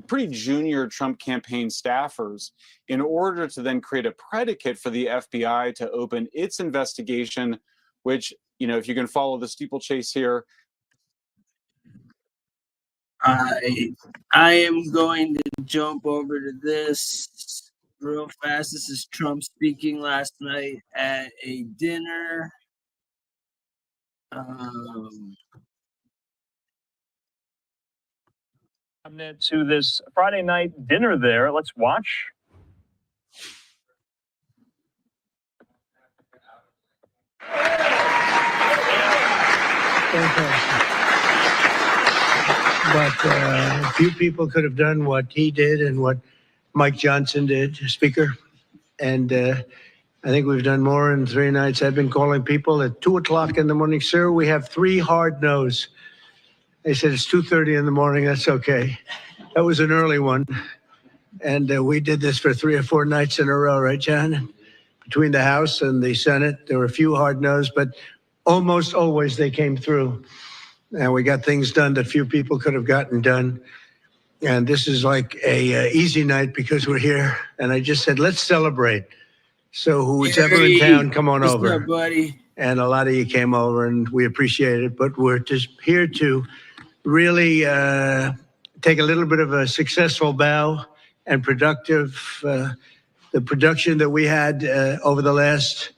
pretty junior Trump campaign staffers in order to then create a predicate for the FBI to open its investigation, which, you know, if you can follow the steeplechase here. I am going to jump over to this real fast. This is Trump speaking last night at a dinner. To this Friday night dinner there. Let's watch. But few people could have done what he did and what Mike Johnson did, Speaker. And I think we've done more in 3 nights. I've been calling people at 2 o'clock in the morning. Sir, we have 3 hard no's. They said it's 2:30 in the morning. That's okay. That was an early one. And we did this for 3 or 4 nights in a row, right, John? between the House and the Senate. There were a few hard no's, but almost always they came through. And we got things done that few people could have gotten done. And this is like a easy night because we're here. And I just said, let's celebrate. So who's ever in town, come on What's over. up, buddy? And a lot of you came over, and we appreciate it. But we're just here to really take a little bit of a successful bow and productive. The production that we had over the last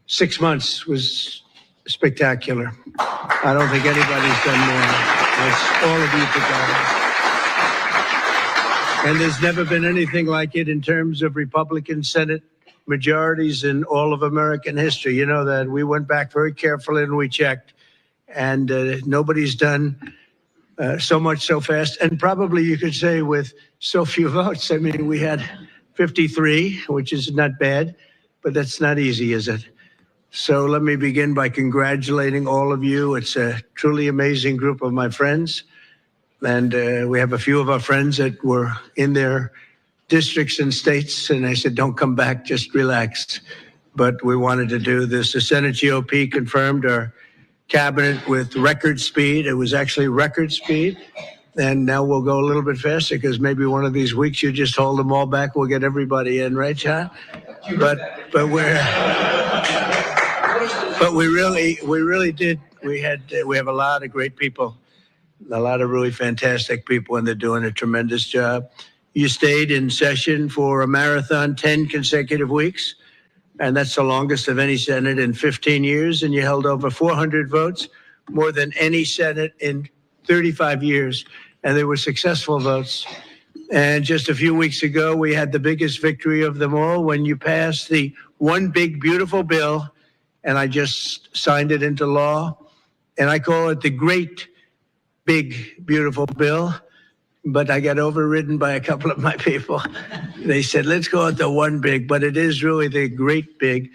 6 months was spectacular. I don't think anybody's done more. That's all of you together. And there's never been anything like it in terms of Republican Senate majorities in all of American history. You know that. We went back very carefully and we checked. And nobody's done so much so fast. And probably you could say with so few votes. I mean, we had 53, which is not bad, but that's not easy, is it? So let me begin by congratulating all of you. It's a truly amazing group of my friends. And we have a few of our friends that were in their districts and states, and I said, don't come back, just relax. But we wanted to do this. The Senate GOP confirmed our cabinet with record speed. It was actually record speed. And now we'll go a little bit faster because maybe one of these weeks you just hold them all back. We'll get everybody in, right, John? But we really did. We have a lot of great people, a lot of really fantastic people, and they're doing a tremendous job. You stayed in session for a marathon, 10 consecutive weeks, and that's the longest of any Senate in 15 years, and you held over 400 votes, more than any Senate in 35 years, and they were successful votes. And just a few weeks ago, we had the biggest victory of them all when you passed the one big, beautiful bill, and I just signed it into law, and I call it the great, big, beautiful bill. But I got overridden by a couple of my people. They said, let's call it the one big, but it is really the great big.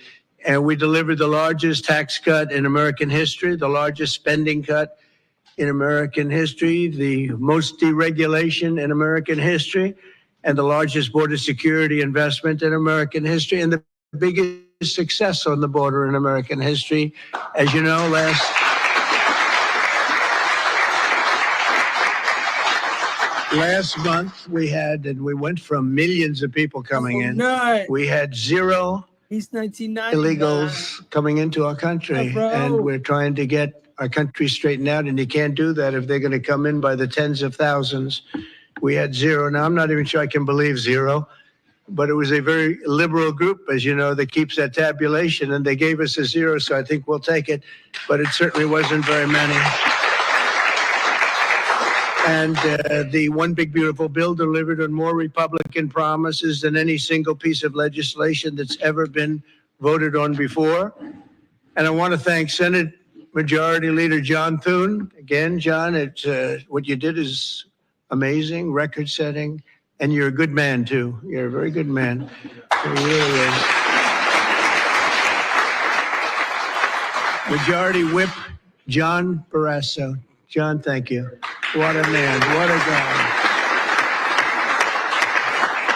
And we delivered the largest tax cut in American history, the largest spending cut in American history, the most deregulation in American history, and the largest border security investment in American history, and the biggest success on the border in American history. As you know, last month we went from millions of people coming in. We had zero illegals coming into our country, and we're trying to get our country straightened out, and you can't do that if they're going to come in by the tens of thousands. We had zero. Now, I'm not even sure I can believe zero, but it was a very liberal group, as you know, that keeps that tabulation, and they gave us a zero, so I think we'll take it, but it certainly wasn't very many. And the one big beautiful bill delivered on more Republican promises than any single piece of legislation that's ever been voted on before. And I want to thank Senate Majority Leader John Thune. Again, John, it's, what you did is amazing, record-setting, and you're a good man, too. You're a very good man. You really is. Majority Whip John Barrasso. John, thank you. What a man. What a guy.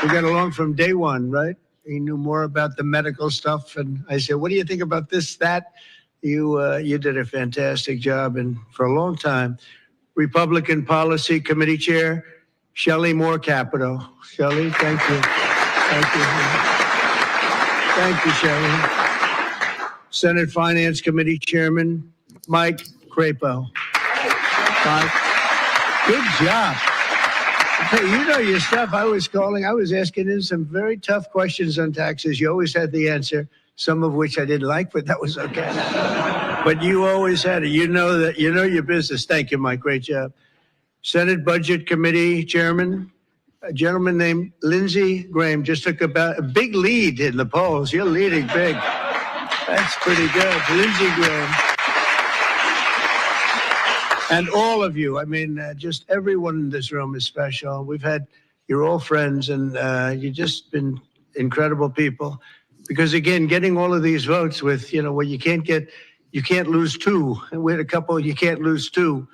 We got along from day one, right? He knew more about the medical stuff. And I said, what do you think about this, that? You did a fantastic job. And for a long time, Republican Policy Committee Chair, Shelley Moore Capito. Shelley, thank you. Thank you. Thank you, Shelley. Senate Finance Committee Chairman, Mike Crapo. Mike. Good job. You know your stuff. I was asking him some very tough questions on taxes. You always had the answer, some of which I didn't like, but that was okay. But you always had it. You know your business. Thank you, Mike. Great job. Senate Budget Committee Chairman, a gentleman named Lindsey Graham, just took about a big lead in the polls. You're leading big. That's pretty good. Lindsey Graham. And all of you, I mean, just everyone in this room is special. You're all friends, and you've just been incredible people. Because again, getting all of these votes with, where you can't lose two. And we had a couple, you can't lose two.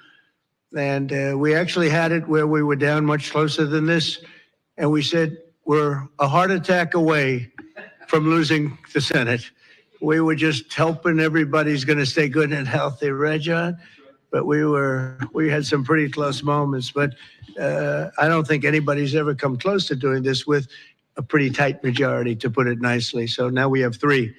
And we actually had it where we were down much closer than this. And we said, we're a heart attack away from losing the Senate. We were just hoping everybody's going to stay good and healthy, right, John? But we had some pretty close moments. But I don't think anybody's ever come close to doing this with a pretty tight majority, to put it nicely. So now we have 3.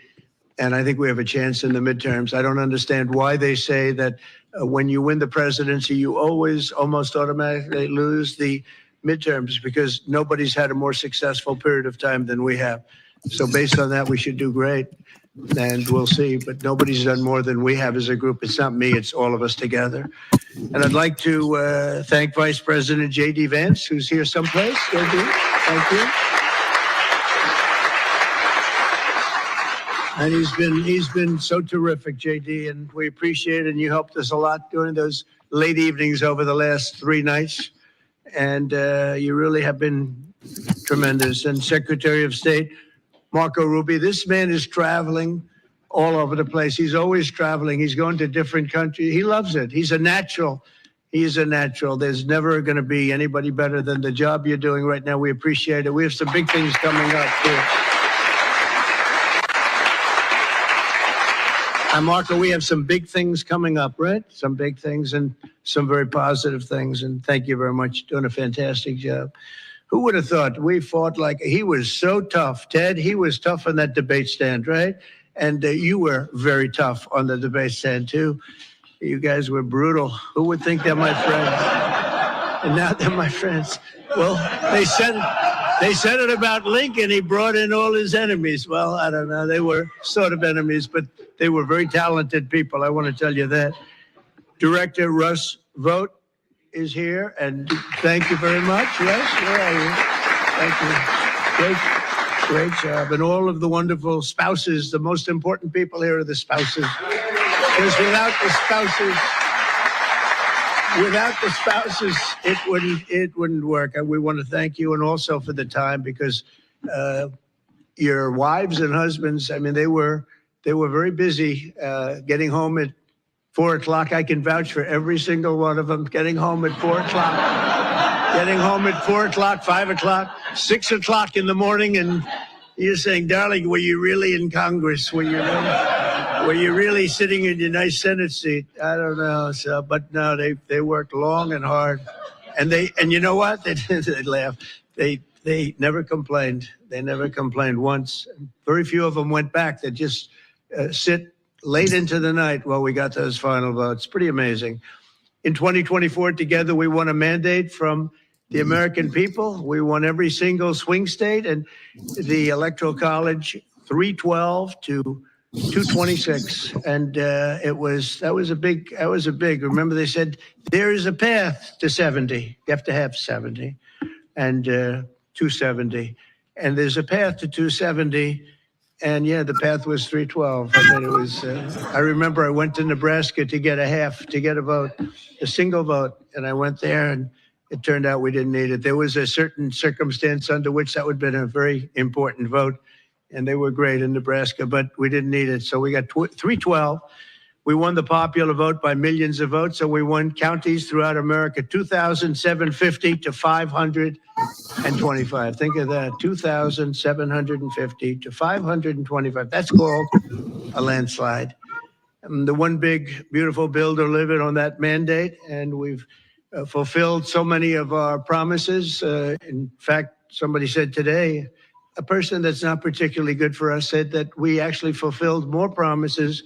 And I think we have a chance in the midterms. I don't understand why they say that when you win the presidency, you always almost automatically lose the midterms, because nobody's had a more successful period of time than we have. So based on that, we should do great. And we'll see. But nobody's done more than we have as a group. It's not me. It's all of us together. And I'd like to thank Vice President J.D. Vance, who's here someplace. J.D., thank you. And he's been so terrific, JD, and we appreciate it. And you helped us a lot during those late evenings over the last 3 nights. And you really have been tremendous. And Secretary of State Marco Rubio, this man is traveling all over the place. He's always traveling. He's going to different countries. He loves it. He's a natural. He's a natural. There's never going to be anybody better than the job you're doing right now. We appreciate it. We have some big things coming up, too. And Marco, we have some big things coming up, right? Some big things and some very positive things. And thank you very much. Doing a fantastic job. Who would have thought? We fought like, he was so tough. Ted, he was tough on that debate stand, right? And you were very tough on the debate stand, too. You guys were brutal. Who would think they're my friends? And now they're my friends. Well, they said it about Lincoln. He brought in all his enemies. Well, I don't know. They were sort of enemies, but they were very talented people. I want to tell you that. Director Russ Vogt is here, and thank you very much. Yes, where are you? Thank you. Great job. And all of the wonderful spouses, the most important people here are the spouses. Because without the spouses, it wouldn't work. And we want to thank you, and also for the time, because your wives and husbands, I mean, they were very busy getting home at 4 o'clock. I can vouch for every single one of them getting home at 4 o'clock, getting home at 4 o'clock, 5 o'clock, 6 o'clock in the morning. And you're saying, darling, were you really in Congress? Were you really sitting in your nice Senate seat? I don't know. So, but no, they worked long and hard. And you know what? They laugh. They never complained. They never complained once. Very few of them went back. They just sit late into the night while we got those final votes. Pretty amazing. In 2024, together, we won a mandate from the American people. We won every single swing state, and the Electoral College, 312 to 226. And that was a big, remember they said, there is a path to 70. You have to have 70 and 270. And there's a path to 270. And yeah, the path was 312. I mean, it was, I remember I went to Nebraska to get a vote, a single vote. And I went there, and it turned out we didn't need it. There was a certain circumstance under which that would have been a very important vote. And they were great in Nebraska, but we didn't need it. So we got 312. We won the popular vote by millions of votes. So we won counties throughout America, 2,750 to 525. Think of that, 2,750 to 525. That's called a landslide. The one big, beautiful bill delivered on that mandate, and we've fulfilled so many of our promises. In fact, somebody said today, a person that's not particularly good for us said that we actually fulfilled more promises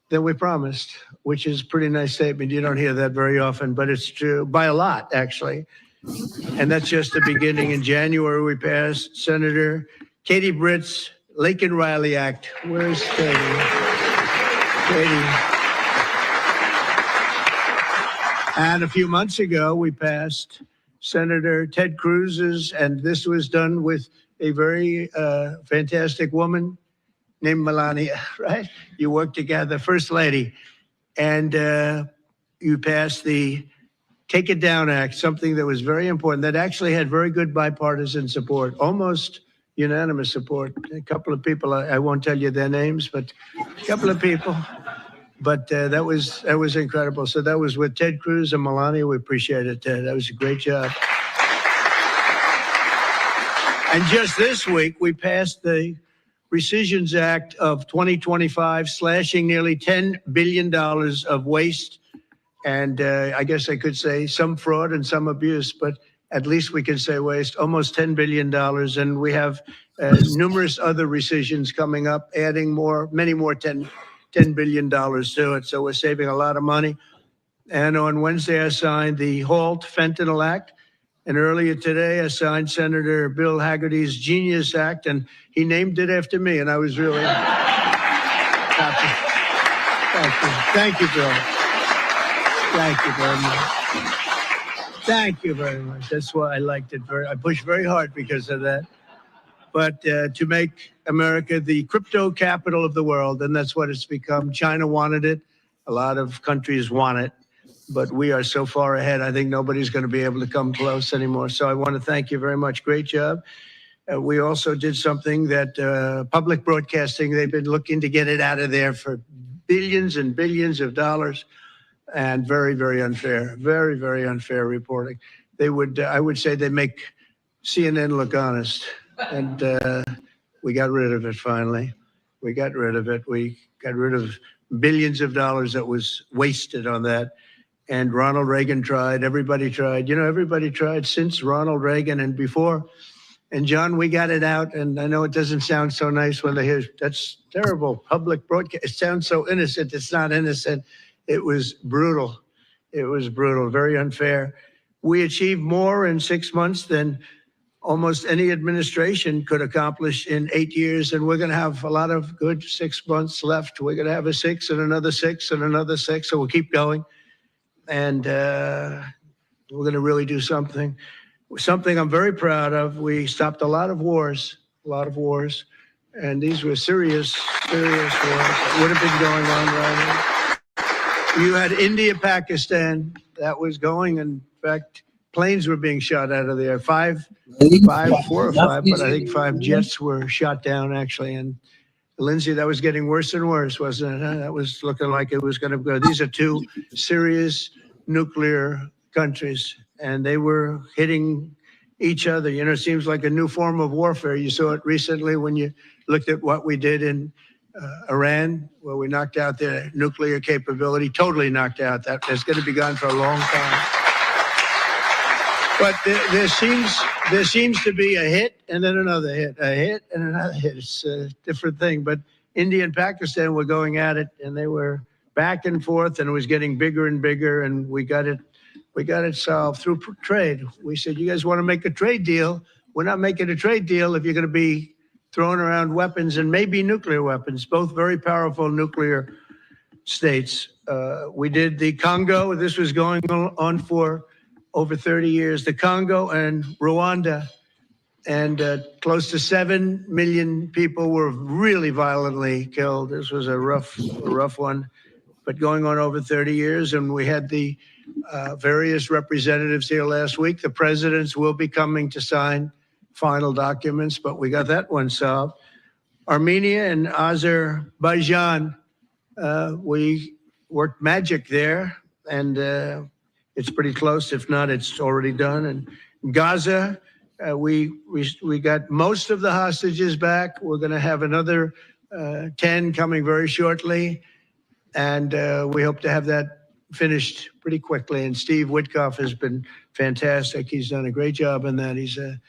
than we promised, which is a pretty nice statement. You don't hear that very often, but it's true by a lot, actually. And that's just the beginning. In January, we passed Senator Katie Britt's Laken Riley Act. Where's Katie? Katie. And a few months ago, we passed Senator Ted Cruz's, and this was done with a very fantastic woman named Melania, right? You worked together, First Lady, and you passed the Take It Down Act, something that was very important, that actually had very good bipartisan support, almost unanimous support. A couple of people, I won't tell you their names, but a couple of people. But that was incredible. So that was with Ted Cruz and Melania. We appreciate it, Ted. That was a great job. And just this week, we passed the Rescissions Act of 2025, slashing nearly $10 billion of waste. And I guess I could say some fraud and some abuse, but at least we can say waste, almost $10 billion. And we have numerous other rescissions coming up, adding more, many more $10 billion to it. So we're saving a lot of money. And on Wednesday, I signed the Halt Fentanyl Act. And earlier today, I signed Senator Bill Hagerty's Genius Act, and he named it after me, and I was really happy. Thank you, Bill. Thank you very much. Thank you very much. That's why I liked it. I pushed very hard because of that. But to make America the crypto capital of the world, and that's what it's become. China wanted it. A lot of countries want it. But we are so far ahead, I think nobody's going to be able to come close anymore. So I want to thank you very much. Great job. We also did something that public broadcasting, they've been looking to get it out of there for billions and billions of dollars. And very, very unfair. Very, very unfair reporting. They would, I would say they make CNN look honest. And we got rid of it finally. We got rid of it. We got rid of billions of dollars that was wasted on that. And Ronald Reagan tried, everybody tried. You know, everybody tried since Ronald Reagan and before. And John, we got it out. And I know it doesn't sound so nice when they hear, that's terrible, public broadcast. It sounds so innocent. It's not innocent. It was brutal. It was brutal, very unfair. We achieved more in 6 months than almost any administration could accomplish in 8 years. And we're going to have a lot of good 6 months left. We're going to have a 6 and another 6 and another 6. So we'll keep going. And we're going to really do something I'm very proud of. We stopped a lot of wars. And these were serious wars that would have been going on right now. You had India, Pakistan, that was going. In fact, planes were being shot out of there. Four or five, but I think 5 jets were shot down, actually. And Lindsay, that was getting worse and worse, wasn't it? That was looking like it was going to go. These are 2 serious nuclear countries, and they were hitting each other. You know, it seems like a new form of warfare. You saw it recently when you looked at what we did in Iran, where we knocked out their nuclear capability, totally knocked out. That's going to be gone for a long time. But there seems to be a hit and then another hit, a hit and another hit. It's a different thing. But India and Pakistan were going at it, and they were back and forth, and it was getting bigger and bigger. And we got it solved through trade. We said, you guys want to make a trade deal? We're not making a trade deal if you're going to be throwing around weapons and maybe nuclear weapons, both very powerful nuclear states. We did the Congo. This was going on for over 30 years. The Congo and Rwanda, and close to 7 million people were really violently killed. This was a rough one, but going on over 30 years. And we had the various representatives here last week. The presidents will be coming to sign final documents, but we got that one solved. Armenia and Azerbaijan, we worked magic there, and it's pretty close. If not, it's already done. And Gaza, we got most of the hostages back. We're going to have another 10 coming very shortly, and we hope to have that finished pretty quickly. And Steve Witkoff has been fantastic. He's done a great job in that. He's a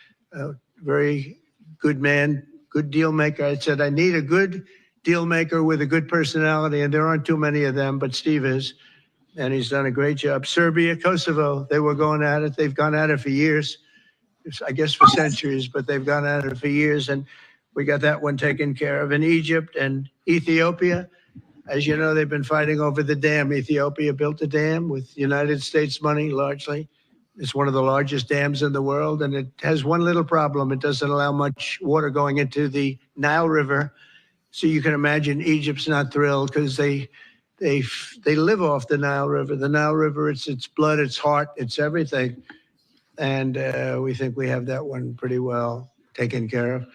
very good man, good deal maker. I said, I need a good deal maker with a good personality, and there aren't too many of them, but Steve is, and he's done a great job. Serbia, Kosovo, they were going at it. They've gone at it for years, I guess for centuries, but they've gone at it for years, and we got that one taken care of. In Egypt and Ethiopia, as you know, they've been fighting over the dam. Ethiopia built a dam with United States money, largely. It's one of the largest dams in the world, and it has one little problem. It doesn't allow much water going into the Nile River. So you can imagine Egypt's not thrilled because they live off the Nile River. The Nile River, it's blood, it's heart, it's everything. And we think we have that one pretty well taken care of.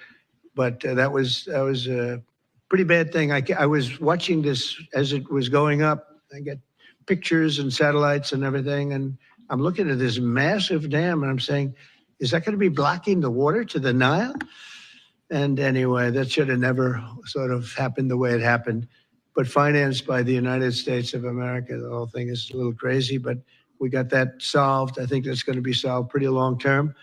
But that was a pretty bad thing. I was watching this as it was going up. I get pictures and satellites and everything, and I'm looking at this massive dam, and I'm saying, is that going to be blocking the water to the Nile? And anyway, that should have never sort of happened the way it happened. But financed by the United States of America, the whole thing is a little crazy, but we got that solved. I think that's going to be solved pretty long term.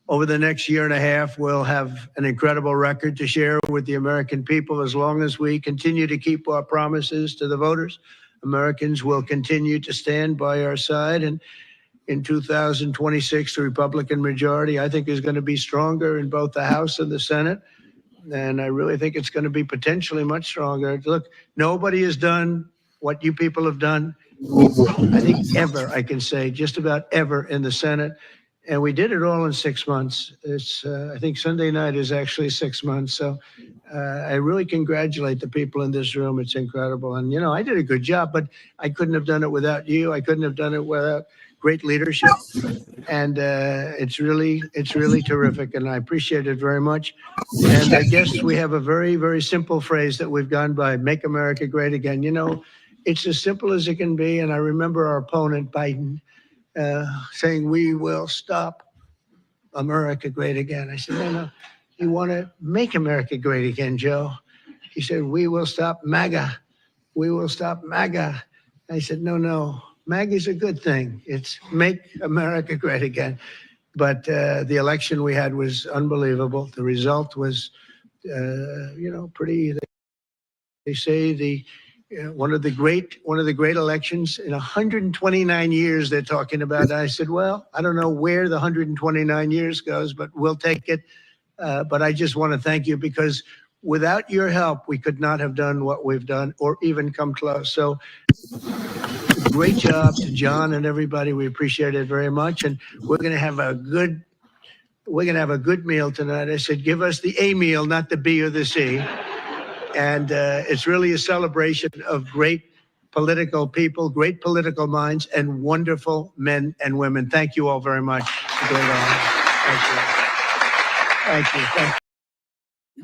Over the next year and a half, we'll have an incredible record to share with the American people. As long as we continue to keep our promises to the voters, Americans will continue to stand by our side. And in 2026, the Republican majority, I think, is going to be stronger in both the House and the Senate. And I really think it's going to be potentially much stronger. Look, nobody has done what you people have done, I think, ever, I can say, just about ever in the Senate. And we did it all in 6 months. It's, I think Sunday night is actually 6 months. So I really congratulate the people in this room. It's incredible. And, you know, I did a good job, but I couldn't have done it without you. I couldn't have done it without great leadership. And it's really terrific. And I appreciate it very much. And I guess we have a very, very simple phrase that we've gone by: make America great again. You know, it's as simple as it can be. And I remember our opponent, Biden, saying, we will stop America great again. I said, no, you want to make America great again, Joe. He said, we will stop MAGA. We will stop MAGA. I said, no, MAGA is a good thing. It's make America great again. But the election we had was unbelievable. The result was, pretty, they say one of the great elections in 129 years they're talking about. And I said, well, I don't know where the 129 years goes, but we'll take it. But I just want to thank you, because without your help, we could not have done what we've done or even come close. So great job to John and everybody. We appreciate it very much. And we're going to have a good meal tonight. I said, give us the A meal, not the B or the C. And it's really a celebration of great political people, great political minds, and wonderful men and women. Thank you all very much. It's a great honor. Thank you.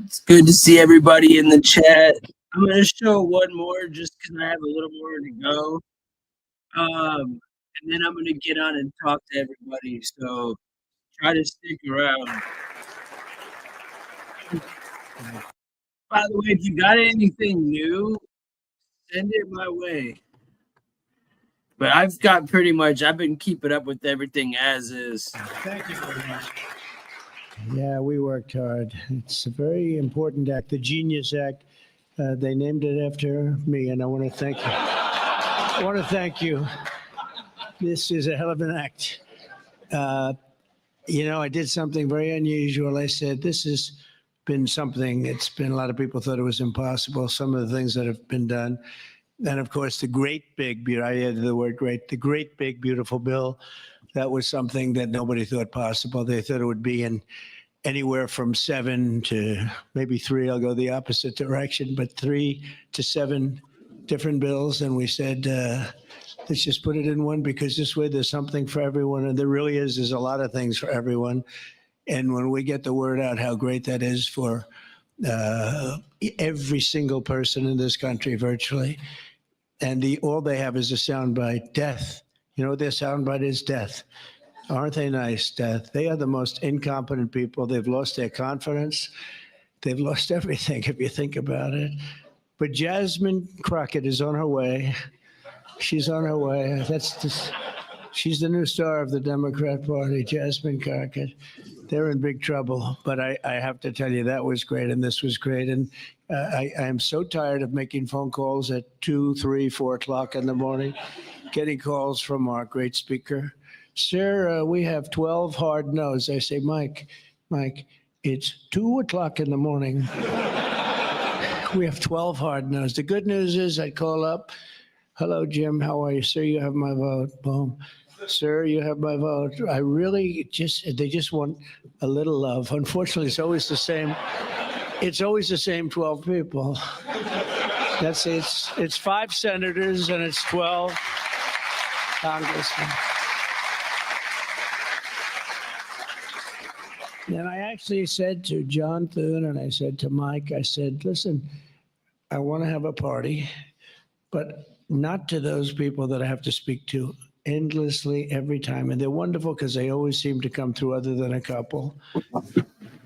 It's good to see everybody in the chat. I'm going to show one more just because I have a little more to go. And then I'm going to get on and talk to everybody. So try to stick around. By the way, if you got anything new, send it my way. But I've been keeping up with everything as is. Thank you very much. Yeah, we worked hard. It's a very important act, the Genius Act. They named it after me, and I want to thank you. This is a hell of an act. I did something very unusual. I said, this has been something, a lot of people thought it was impossible, some of the things that have been done. And of course, the great big, I added the word great, the great big beautiful bill, that was something that nobody thought possible. They thought it would be in anywhere from 7 to maybe 3, I'll go the opposite direction, but 3 to 7 different bills. And we said, let's just put it in one, because this way there's something for everyone. And there really is, there's a lot of things for everyone. And when we get the word out how great that is for every single person in this country, virtually, and all they have is a soundbite, death. You know what their soundbite is? Death. Aren't they nice, death? They are the most incompetent people. They've lost their confidence. They've lost everything, if you think about it. But Jasmine Crockett is on her way. She's on her way. She's the new star of the Democrat Party, Jasmine Crockett. They're in big trouble. But I have to tell you, that was great, and this was great. And I am so tired of making phone calls at 2, 3, 4 o'clock in the morning, getting calls from our great speaker. Sir, we have 12 hard no's. I say, Mike, it's 2 o'clock in the morning. We have 12 hard no's. The good news is I call up. Hello, Jim. How are you? Sir, you have my vote. Boom. Sir, you have my vote. They just want a little love. Unfortunately, it's always the same. It's always the same 12 people. It's 5 senators and it's 12 congressmen. And I actually said to John Thune and I said to Mike, I said, listen, I want to have a party, but not to those people that I have to speak to endlessly every time. And they're wonderful because they always seem to come through, other than a couple.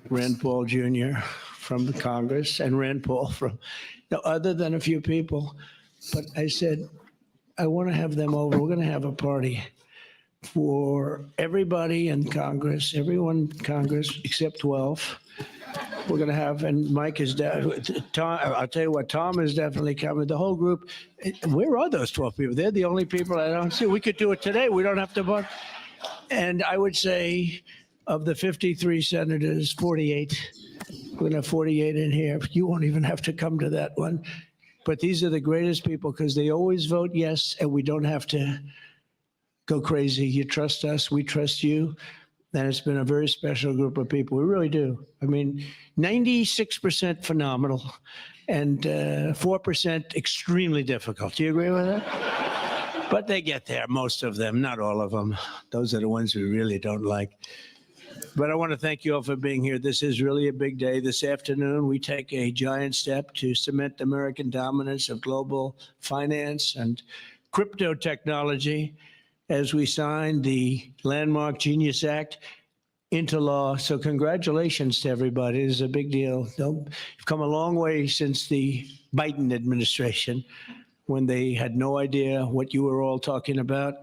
Rand Paul Jr., from the Congress and Rand Paul from, other than a few people. But I said, I want to have them over. We're going to have a party for everybody in Congress, everyone in Congress except 12. We're going to have, and Mike is, Tom, I'll tell you what, Tom is definitely coming. The whole group, where are those 12 people? They're the only people I don't see. We could do it today. We don't have to vote. And I would say of the 53 senators, 48, we're going to have 48 in here. You won't even have to come to that one. But these are the greatest people because they always vote yes, and we don't have to go crazy. You trust us, we trust you. And it's been a very special group of people. We really do. I mean, 96% phenomenal and 4% extremely difficult. Do you agree with that? But they get there, most of them, not all of them. Those are the ones we really don't like. But I want to thank you all for being here. This is really a big day. This afternoon, we take a giant step to cement American dominance of global finance and crypto technology as we sign the landmark Genius Act into law. So congratulations to everybody. This is a big deal. You've come a long way since the Biden administration, when they had no idea what you were all talking about.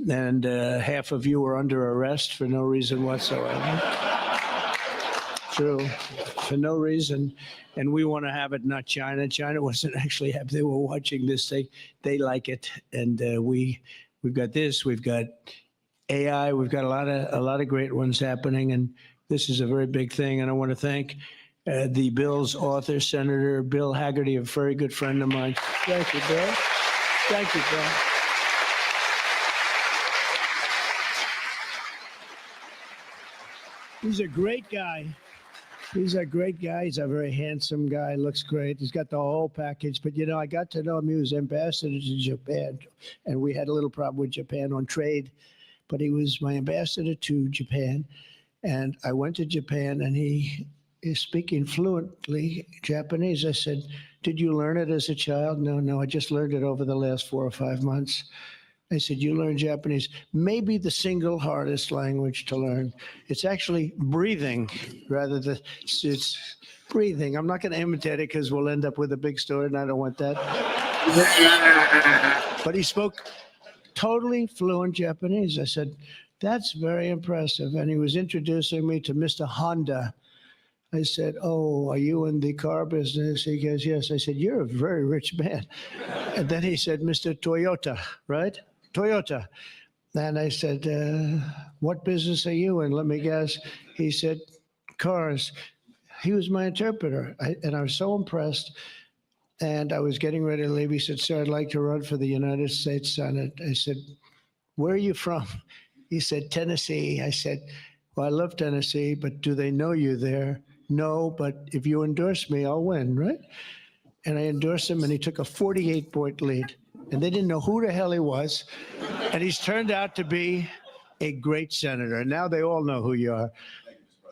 And half of you were under arrest for no reason whatsoever. True, for no reason. And we want to have it, not China. China wasn't actually happy. They were watching this. They like it. And we've got this. We've got AI. We've got a lot of great ones happening. And this is a very big thing. And I want to thank the bill's author, Senator Bill Haggerty, a very good friend of mine. Thank you, Bill. Thank you, Bill. He's a great guy. He's a great guy. He's a very handsome guy. Looks great. He's got the whole package. But, you know, I got to know him. He was ambassador to Japan. And we had a little problem with Japan on trade. But he was my ambassador to Japan. And I went to Japan, and he is speaking fluently Japanese. I said, did you learn it as a child? No, I just learned it over the last 4 or 5 months. I said, you learn Japanese, maybe the single hardest language to learn. It's actually breathing rather than, it's breathing. I'm not going to imitate it because we'll end up with a big story, and I don't want that. But he spoke totally fluent Japanese. I said, that's very impressive. And he was introducing me to Mr. Honda. I said, oh, are you in the car business? He goes, yes. I said, you're a very rich man. And then he said, Mr. Toyota, right? Toyota. And I said, what business are you in? Let me guess. He said, cars. He was my interpreter. And I was so impressed. And I was getting ready to leave. He said, sir, I'd like to run for the United States Senate. I said, where are you from? He said, Tennessee. I said, well, I love Tennessee, but do they know you there? No, but if you endorse me, I'll win, right? And I endorsed him, and he took a 48-point lead. And they didn't know who the hell he was. And he's turned out to be a great senator. And now they all know who you are.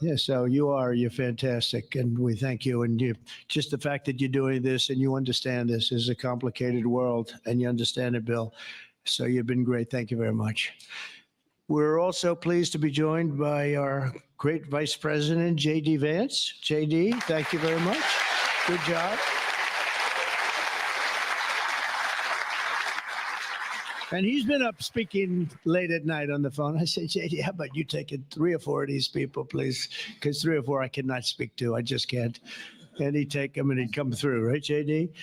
Yeah, so you're fantastic, and we thank you. And just the fact that you're doing this and you understand this is a complicated world, and you understand it, Bill. So you've been great. Thank you very much. We're also pleased to be joined by our great Vice President, J.D. Vance. J.D., thank you very much. Good job. And he's been up speaking late at night on the phone. I said, J.D., how about you taking 3 or 4 of these people, please? Because 3 or 4 I cannot speak to. I just can't. And he'd take them and he'd come through, right, J.D.?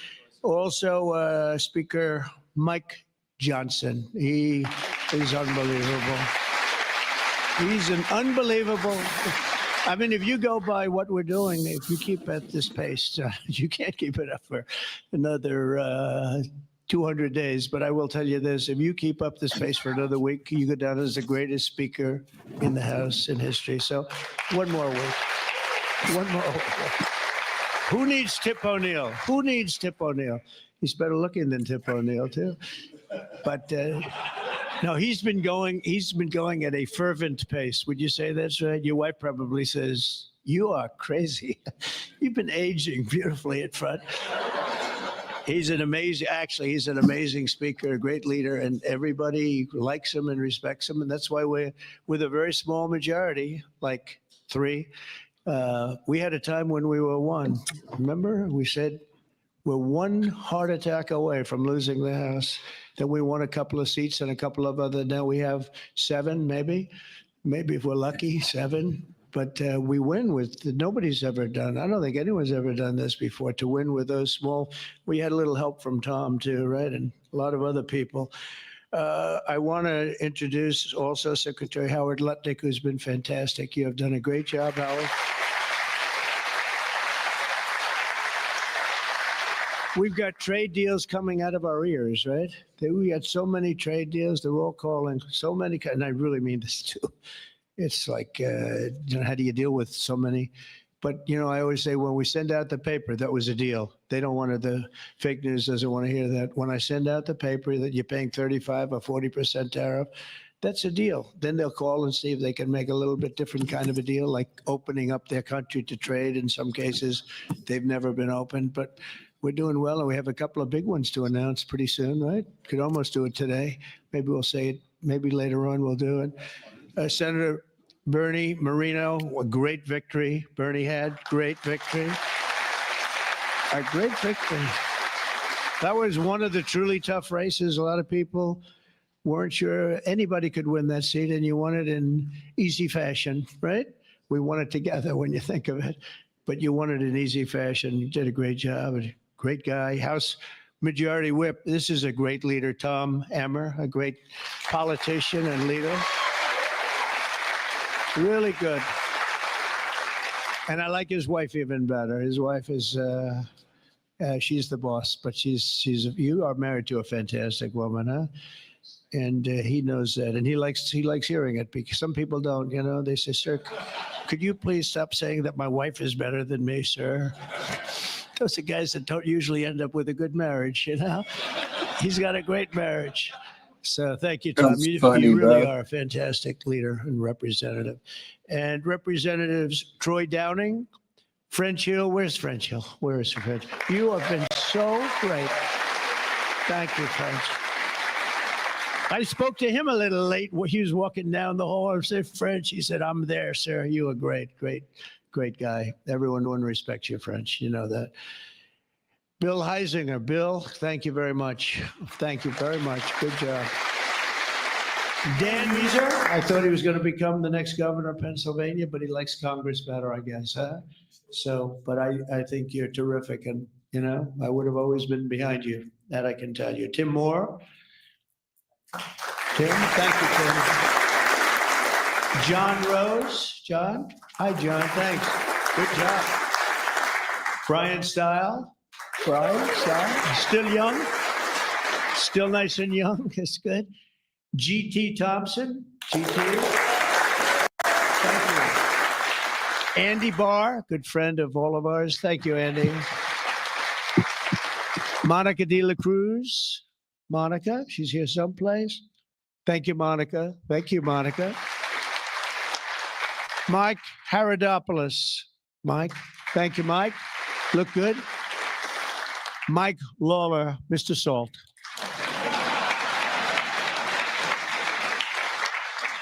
Also, Speaker Mike Johnson. He is unbelievable. He's an unbelievable. I mean, if you go by what we're doing, if you keep at this pace, you can't keep it up for another 200 days. But I will tell you this, if you keep up this pace for another week, you go down as the greatest speaker in the House in history. So one more week. One more week. Who needs Tip O'Neill? Who needs Tip O'Neill? He's better looking than Tip O'Neill, too. But no, he's been going at a fervent pace. Would you say that's right? Your wife probably says, you are crazy. You've been aging beautifully at front. He's an amazing speaker, a great leader, and everybody likes him and respects him. And that's why we're with a very small majority, like 3, We had a time when we were one. Remember? We said we're one heart attack away from losing the House. Then we won a couple of seats and a couple of other. Now we have 7, maybe if we're lucky, 7. But we win with nobody's ever done. I don't think anyone's ever done this before, to win with those small. We had a little help from Tom too, right, and a lot of other people. I want to introduce also Secretary Howard Lutnick, who's been fantastic. You have done a great job, Howard. We've got trade deals coming out of our ears, right? We got so many trade deals. They're all calling so many, and I really mean this too. It's like, how do you deal with so many? But, I always say when we send out the paper, that was a deal. They don't want the fake news doesn't want to hear that. When I send out the paper that you're paying 35 or 40% tariff, that's a deal. Then they'll call and see if they can make a little bit different kind of a deal, like opening up their country to trade. In some cases, they've never been opened, but we're doing well, and we have a couple of big ones to announce pretty soon, right? Could almost do it today. Maybe we'll say it. Maybe later on we'll do it. Senator Bernie Moreno, a great victory. Bernie had great victory. A great victory. That was one of the truly tough races. A lot of people weren't sure anybody could win that seat, and you won it in easy fashion, right? We won it together when you think of it, but you won it in easy fashion. You did a great job. Great guy. House Majority Whip. This is a great leader, Tom Emmer, a great politician and leader. Really good. And I like his wife even better. His wife is, she's the boss, but you are married to a fantastic woman, huh? And he knows that, and he likes hearing it, because some people don't, they say, sir, could you please stop saying that my wife is better than me, sir? Those are guys that don't usually end up with a good marriage, He's got a great marriage. So thank you, Tom. You really are a fantastic leader and representative. And Representatives Troy Downing, French Hill. Where's French Hill? Where is French? You have been so great. Thank you, French. I spoke to him a little late. He was walking down the hall. I said, French. He said, I'm there, sir. You are great, great, great guy. Everyone respects you, French. You know that. Bill Heisinger. Bill, thank you very much. Thank you very much. Good job. Dan Bongino. I thought he was going to become the next governor of Pennsylvania, but he likes Congress better, I guess, huh? So, but I think you're terrific. And, I would have always been behind you. That I can tell you. Tim Moore. Tim, thank you, Tim. John Rose. John? Hi, John. Thanks. Good job. Brian Stile. Brian Stile. Still young. Still nice and young. That's good. G.T. Thompson. G.T. Thank you. Andy Barr, good friend of all of ours. Thank you, Andy. Monica De La Cruz. Monica, she's here someplace. Thank you, Monica. Thank you, Monica. Mike Haradopoulos. Mike, thank you, Mike. Look good. Mike Lawler, Mr. Salt.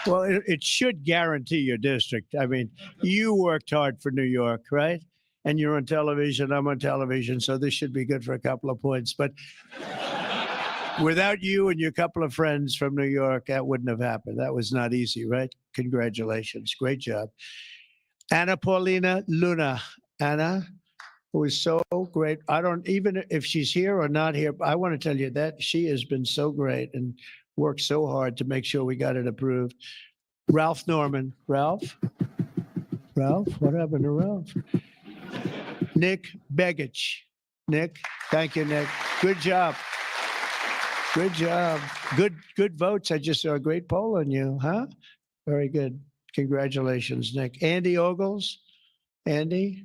Well, it should guarantee your district. I mean, you worked hard for New York, right? And you're on television, I'm on television, so this should be good for a couple of points. But without you and your couple of friends from New York, that wouldn't have happened. That was not easy, right? Congratulations. Great job. Anna Paulina Luna. Anna, who is so great. I don't, even if she's here or not here, I want to tell you that she has been so great and worked so hard to make sure we got it approved. Ralph Norman. Ralph? Ralph? What happened to Ralph? Nick Begich. Nick, thank you, Nick. Good job. Good job. Good votes. I just saw a great poll on you, huh? Very good. Congratulations, Nick. Andy Ogles. Andy,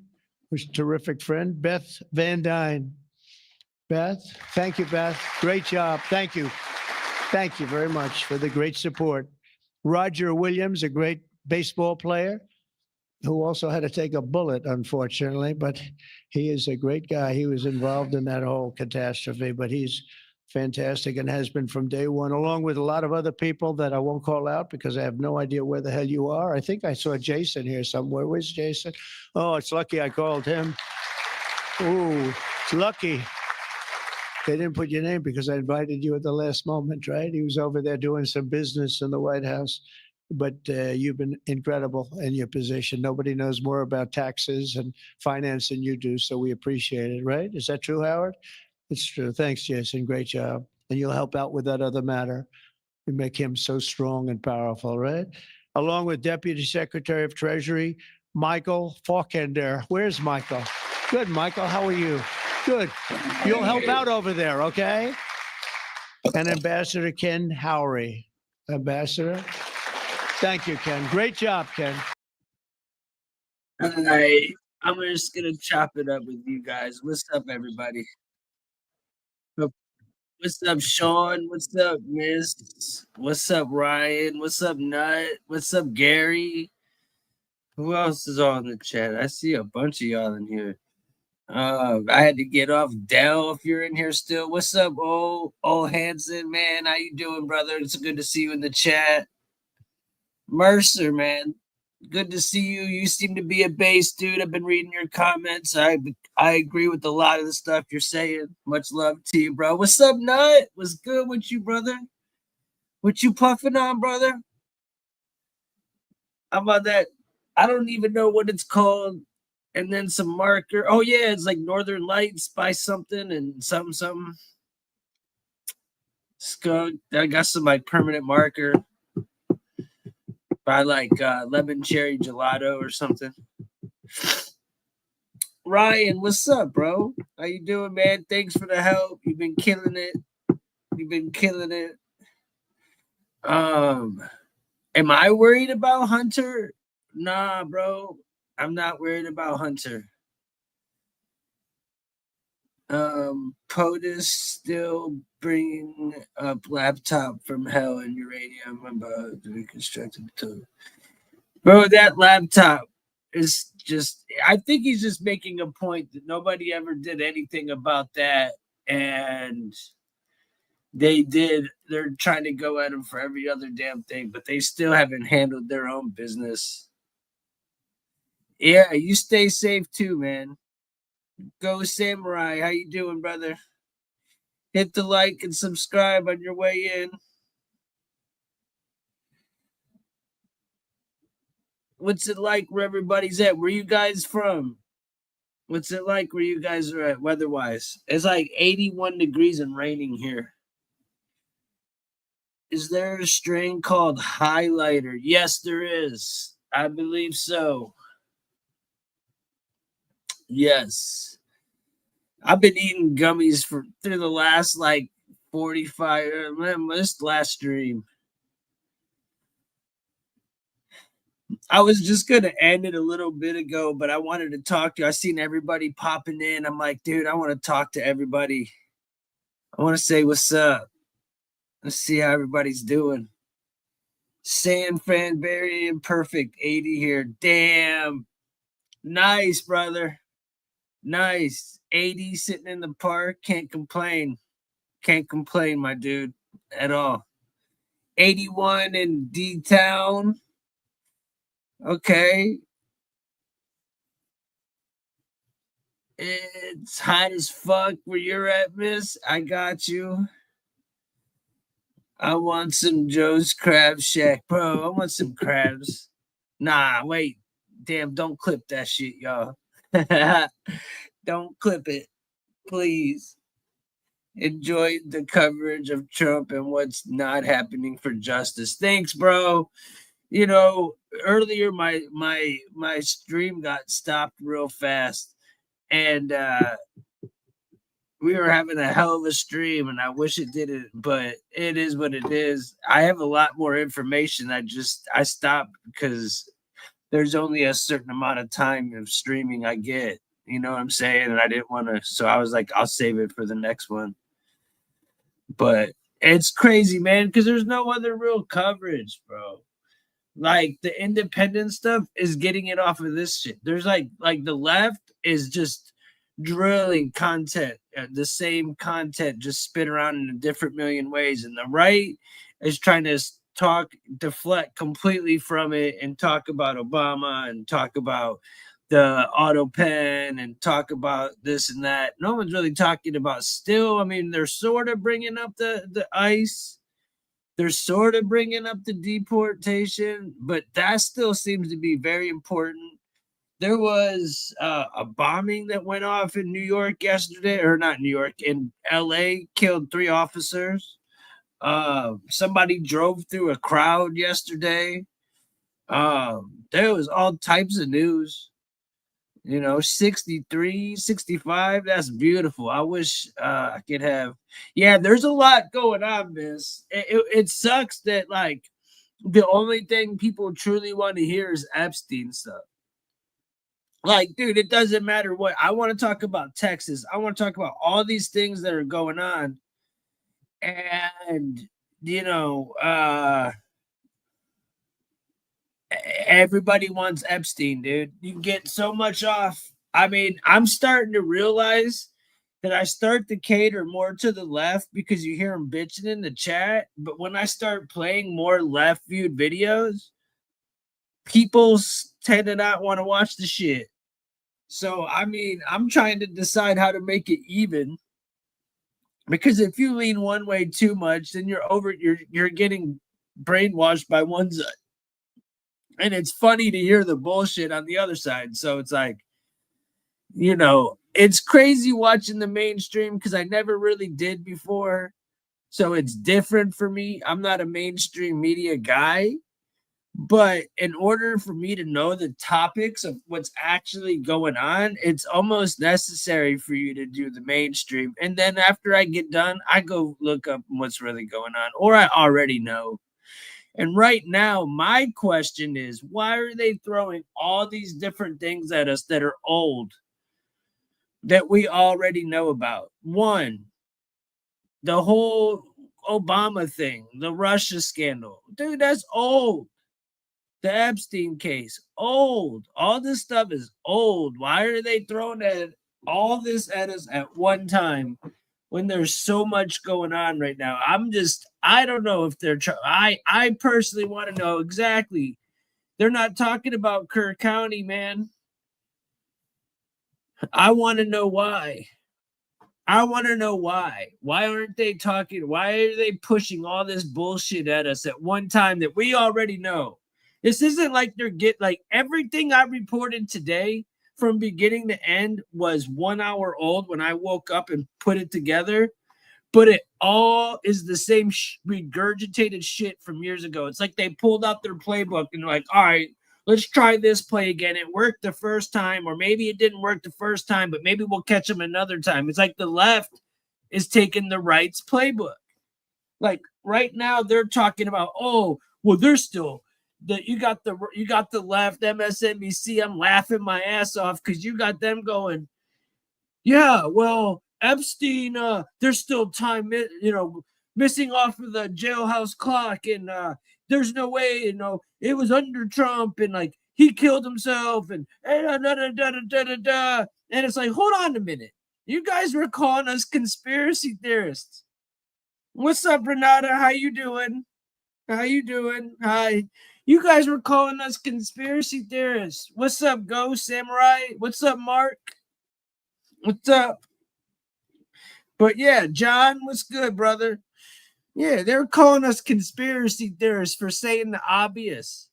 who's a terrific friend. Beth Van Dyne. Beth, thank you, Beth. Great job. Thank you. Thank you very much for the great support. Roger Williams, a great baseball player who also had to take a bullet, unfortunately, but he is a great guy. He was involved in that whole catastrophe, but he's fantastic and has been from day one, along with a lot of other people that I won't call out because I have no idea where the hell you are. I think I saw Jason here somewhere. Where's Jason? Oh, it's lucky I called him. Ooh, it's lucky. They didn't put your name because I invited you at the last moment, right? He was over there doing some business in the White House. But you've been incredible in your position. Nobody knows more about taxes and finance than you do, so we appreciate it, right? Is that true, Howard? It's true. Thanks, Jason. Great job. And you'll help out with that other matter. You make him so strong and powerful, right? Along with Deputy Secretary of Treasury, Michael Faulkner. Where's Michael? Good, Michael. How are you? Good. You'll help out over there, okay? And Ambassador Ken Howry. Ambassador? Thank you, Ken. Great job, Ken. All right. I'm just going to chop it up with you guys. What's up, everybody? What's up, Sean? What's up, Miss? What's up, Ryan? What's up, Nut? What's up, Gary? Who else is all in the chat? I see a bunch of y'all in here. I had to get off. Dell, if you're in here still. What's up, old Hanson, man? How you doing, brother? It's good to see you in the chat. Mercer, man, good to see you. You seem to be a base dude. I've been reading your comments. I agree with a lot of the stuff you're saying. Much love to you, bro. What's up, Nut? What's good with you, brother? What you puffing on, brother? How about that? I don't even know what it's called. And then some marker. Oh, yeah, it's like Northern Lights by something and something. Skunk. I got some like permanent marker. By like lemon cherry gelato or something. Ryan, what's up, bro? How you doing, man? Thanks for the help. You've been killing it. Am I worried about Hunter? Nah, bro. I'm not worried about Hunter. POTUS still bringing up laptop from hell and uranium about the reconstructed tool. Bro, that laptop is just, I think he's just making a point that nobody ever did anything about that. And they're trying to go at him for every other damn thing, but they still haven't handled their own business. Yeah, you stay safe too, man. Go Samurai. How you doing, brother? Hit the like and subscribe on your way in. What's it like where everybody's at? Where you guys from? What's it like where you guys are at weather-wise? It's like 81 degrees and raining here. Is there a strain called highlighter? Yes, there is. I believe so. Yes. I've been eating gummies through the last like 45, this last stream. I was just going to end it a little bit ago, but I wanted to talk to you. I seen everybody popping in. I'm like, dude, I want to talk to everybody. I want to say what's up. Let's see how everybody's doing. San Fran, very imperfect. 80 here. Damn. Nice, brother. Nice. 80 sitting in the park. Can't complain. Can't complain, my dude, at all. 81 in D-Town. Okay. It's hot as fuck where you're at, miss. I got you. I want some Joe's Crab Shack. Bro, I want some crabs. Nah, wait. Damn, don't clip that shit, y'all. Don't clip it, please. Enjoy the coverage of Trump and what's not happening for justice. Thanks, bro. You know, earlier my stream got stopped real fast, and we were having a hell of a stream, and I wish it didn't, but it is what it is. I have a lot more information. I stopped because there's only a certain amount of time of streaming I get. You know what I'm saying? And I didn't want to, so I was like, I'll save it for the next one. But it's crazy, man, because there's no other real coverage, bro. Like the independent stuff is getting it off of this shit. There's like the left is just drilling content, the same content, just spin around in a different million ways. And the right is trying to deflect completely from it and talk about Obama and talk about the auto pen and talk about this and that. No one's really talking about still. I mean, they're sort of bringing up the ICE. They're sort of bringing up the deportation, but that still seems to be very important. There was a bombing that went off in New York yesterday, or not New York, in LA, killed 3 officers. Somebody drove through a crowd yesterday. There was all types of news. 63, 65, that's beautiful. I wish I could have. Yeah, there's a lot going on, miss. It sucks that, like, the only thing people truly want to hear is Epstein stuff. Like, dude, it doesn't matter what. I want to talk about Texas. I want to talk about all these things that are going on. And, everybody wants Epstein, dude. You get so much off. I mean, I'm starting to realize that I start to cater more to the left because you hear them bitching in the chat. But when I start playing more left-viewed videos, people tend to not want to watch the shit. So, I mean, I'm trying to decide how to make it even. Because if you lean one way too much, then you're getting brainwashed by one side. And it's funny to hear the bullshit on the other side. So it's like, it's crazy watching the mainstream because I never really did before. So it's different for me. I'm not a mainstream media guy. But in order for me to know the topics of what's actually going on, it's almost necessary for you to do the mainstream. And then after I get done, I go look up what's really going on, or I already know. And right now, my question is, why are they throwing all these different things at us that are old, that we already know about? One, the whole Obama thing, the Russia scandal. Dude, that's old. The Epstein case, old. All this stuff is old. Why are they throwing all this at us at one time when there's so much going on right now? I don't know if they're I personally want to know exactly. They're not talking about Kerr County, man. I want to know why. I want to know why. Why aren't they talking? Why are they pushing all this bullshit at us at one time that we already know? This isn't like everything I reported today from beginning to end was 1 hour old when I woke up and put it together, but it all is the same regurgitated shit from years ago. It's like they pulled out their playbook and like, all right, let's try this play again. It worked the first time, or maybe it didn't work the first time, but maybe we'll catch them another time. It's like the left is taking the right's playbook. Like right now they're talking about, oh, well, they're still... You got the left, MSNBC. I'm laughing my ass off because you got them going, yeah, well, Epstein, there's still time, missing off of the jailhouse clock, and there's no way, it was under Trump, and like he killed himself, and and it's like, hold on a minute, you guys were calling us conspiracy theorists. What's up, Renata? How you doing? Hi. You guys were calling us conspiracy theorists. What's up, Go Samurai? What's up, Mark? What's up? But yeah, John, what's good, brother? Yeah, they're calling us conspiracy theorists for saying the obvious.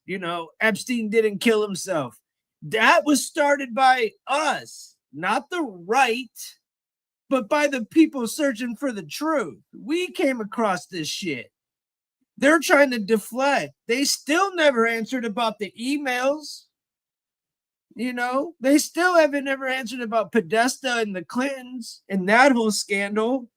Epstein didn't kill himself. That was started by us, not the right, but by the people searching for the truth. We came across this shit. They're trying to deflect. They still never answered about the emails. They still haven't ever answered about Podesta and the Clintons and that whole scandal.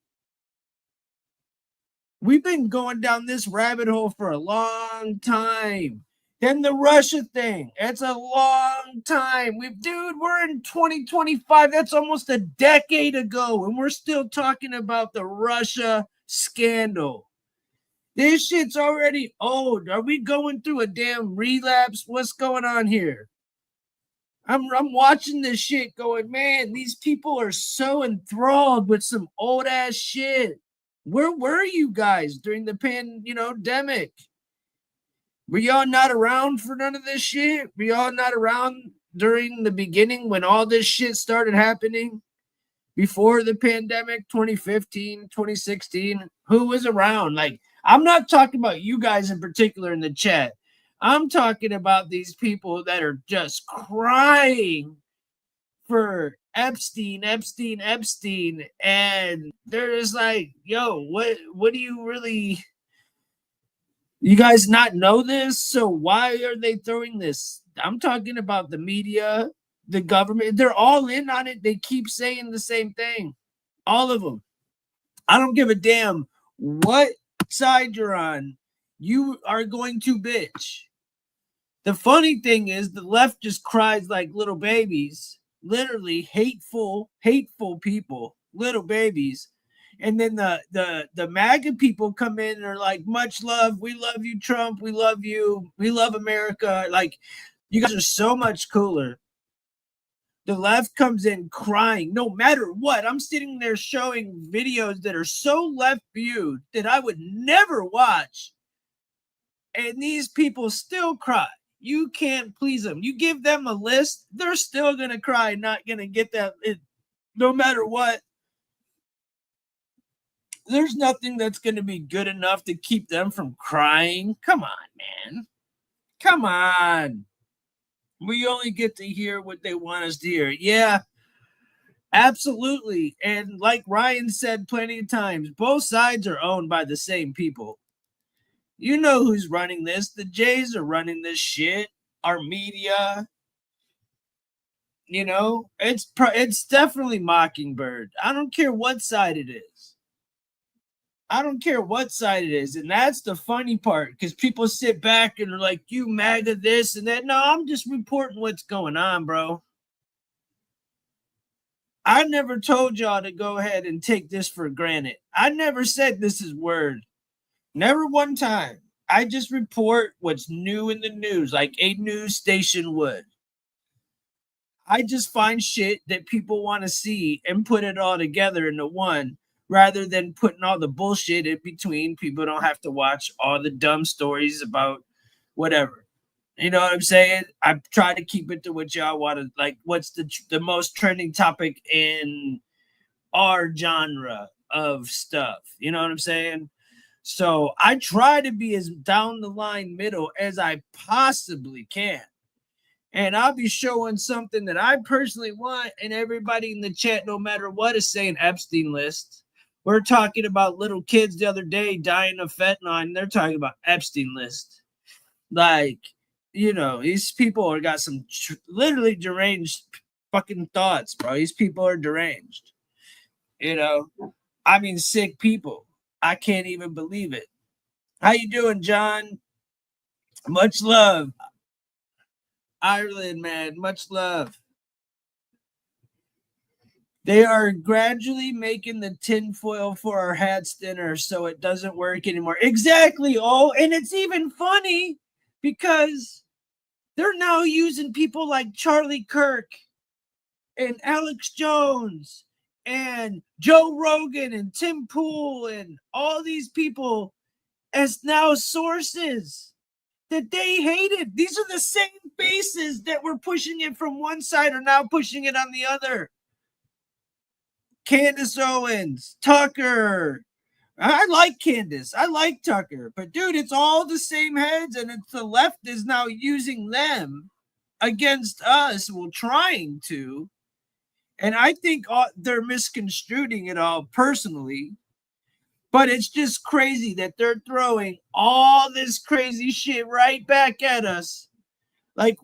We've been going down this rabbit hole for a long time. Then the Russia thing. It's a long time. We're in 2025. That's almost a decade ago, and we're still talking about the Russia scandal. This shit's already old. Are we going through a damn relapse? What's going on here? I'm watching this shit going, man, these people are so enthralled with some old ass shit. Where were you guys during the pandemic? Were y'all not around for none of this shit? Were y'all not around during the beginning when all this shit started happening? Before the pandemic, 2015, 2016, who was around? Like, I'm not talking about you guys in particular in the chat. I'm talking about these people that are just crying for Epstein, and they're just like, yo, what do you really, you guys not know this? So why are they throwing this? I'm talking about the media, the government, they're all in on it. They keep saying the same thing. All of them. I don't give a damn what side you're on. You are going to bitch. The funny thing is the left just cries like little babies, literally hateful people, little babies. And then the MAGA people come in and are like, much love. We love you, Trump. We love you. We love America. Like, you guys are so much cooler. The left comes in crying no matter what. I'm sitting there showing videos that are so left viewed that I would never watch. And these people still cry. You can't please them. You give them a list, they're still going to cry, not going to get that no matter what. There's nothing that's going to be good enough to keep them from crying. Come on, man. Come on. We only get to hear what they want us to hear. Yeah, absolutely. And like Ryan said plenty of times, both sides are owned by the same people. You know who's running this. The Jays are running this shit. Our media. You know, it's definitely Mockingbird. I don't care what side it is. I don't care what side it is. And that's the funny part, because people sit back and are like, you MAGA this and that. No, I'm just reporting what's going on, bro. I never told y'all to go ahead and take this for granted. I never said this is word. Never one time. I just report what's new in the news, like a news station would. I just find shit that people want to see and put it all together into one, rather than putting all the bullshit in between. People don't have to watch all the dumb stories about whatever. You know what I'm saying? I try to keep it to what y'all want to, like, what's the most trending topic in our genre of stuff. You know what I'm saying? So I try to be as down the line middle as I possibly can. And I'll be showing something that I personally want, and everybody in the chat, no matter what, is saying Epstein list. We're talking about little kids the other day dying of fentanyl, and they're talking about Epstein list. Like, you know, these people are got some literally deranged fucking thoughts, bro. These people are deranged. You know, I mean, sick people. I can't even believe it. How you doing, John? Much love. Ireland, man, much love. They are gradually making the tinfoil for our hats thinner so it doesn't work anymore. Exactly. Oh, and it's even funny because they're now using people like Charlie Kirk and Alex Jones and Joe Rogan and Tim Pool and all these people as now sources that they hated. These are the same faces that were pushing it from one side are now pushing it on the other. Candace Owens, Tucker. I like Candace. I like Tucker. But, dude, it's all the same heads, and it's the left is now using them against us, well, trying to. And I think they're misconstruing it all personally. But it's just crazy that they're throwing all this crazy shit right back at us like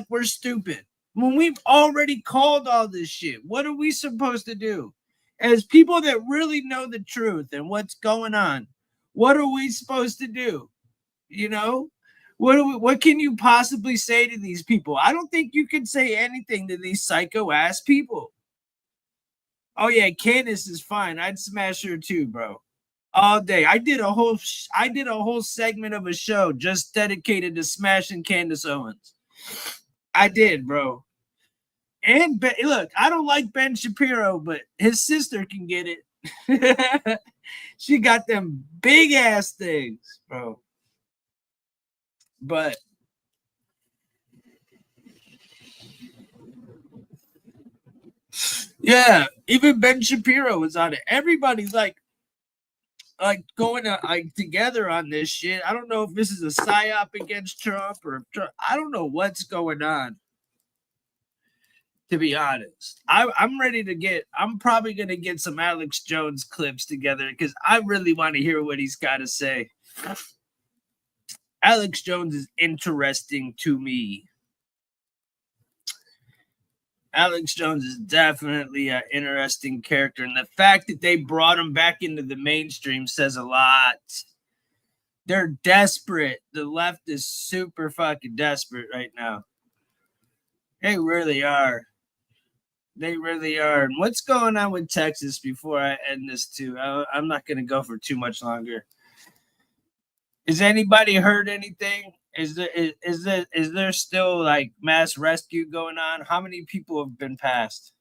we're stupid. When we've already called all this shit, what are we supposed to do? As people that really know the truth and what's going on, what are we supposed to do? You know? What can you possibly say to these people? I don't think you can say anything to these psycho-ass people. Oh, yeah, Candace is fine. I'd smash her too, bro. All day. I did a whole segment of a show just dedicated to smashing Candace Owens. I did, bro. And look, I don't like Ben Shapiro, but his sister can get it. She got them big ass things, bro. But yeah, even Ben Shapiro was on it. Everybody's like going together on this shit. I don't know if this is a psyop against Trump or I don't know what's going on. To be honest, I'm ready to I'm probably going to get some Alex Jones clips together because I really want to hear what he's got to say. Alex Jones is interesting to me. Alex Jones is definitely an interesting character. And the fact that they brought him back into the mainstream says a lot. They're desperate. The left is super fucking desperate right now. They really are. They really are. And what's going on with Texas before I end this too? I'm not going to go for too much longer. Has anybody heard anything? Is there still like mass rescue going on? How many people have been passed?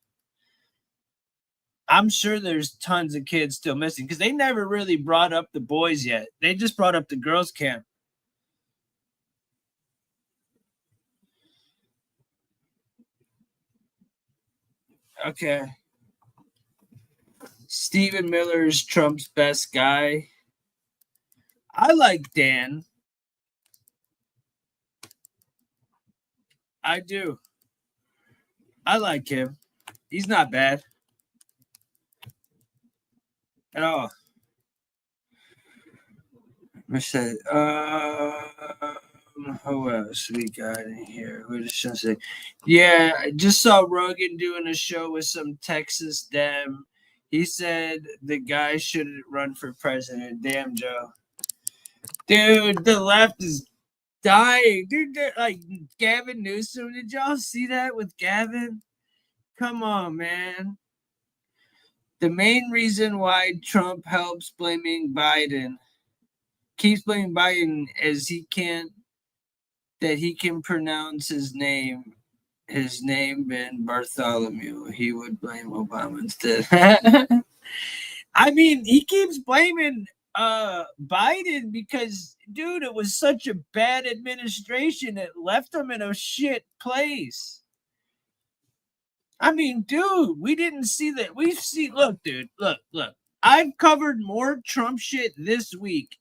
I'm sure there's tons of kids still missing because they never really brought up the boys yet. They just brought up the girls' camp. Okay. Stephen Miller is Trump's best guy. I like Dan. I do. I like him. He's not bad at all. I said, who else we got in here? What did I say? Yeah, I just saw Rogan doing a show with some Texas Dem. He said the guy shouldn't run for president. Damn, Joe. Dude, the left is dying. Dude, like Gavin Newsom. Did y'all see that with Gavin? Come on, man. The main reason why Trump keeps blaming Biden is he can pronounce his name being Bartholomew. He would blame Obama instead. I mean, he keeps blaming Biden because, dude, it was such a bad administration. It left him in a shit place. I mean, dude, we didn't see that. Look, dude, look. I've covered more Trump shit this week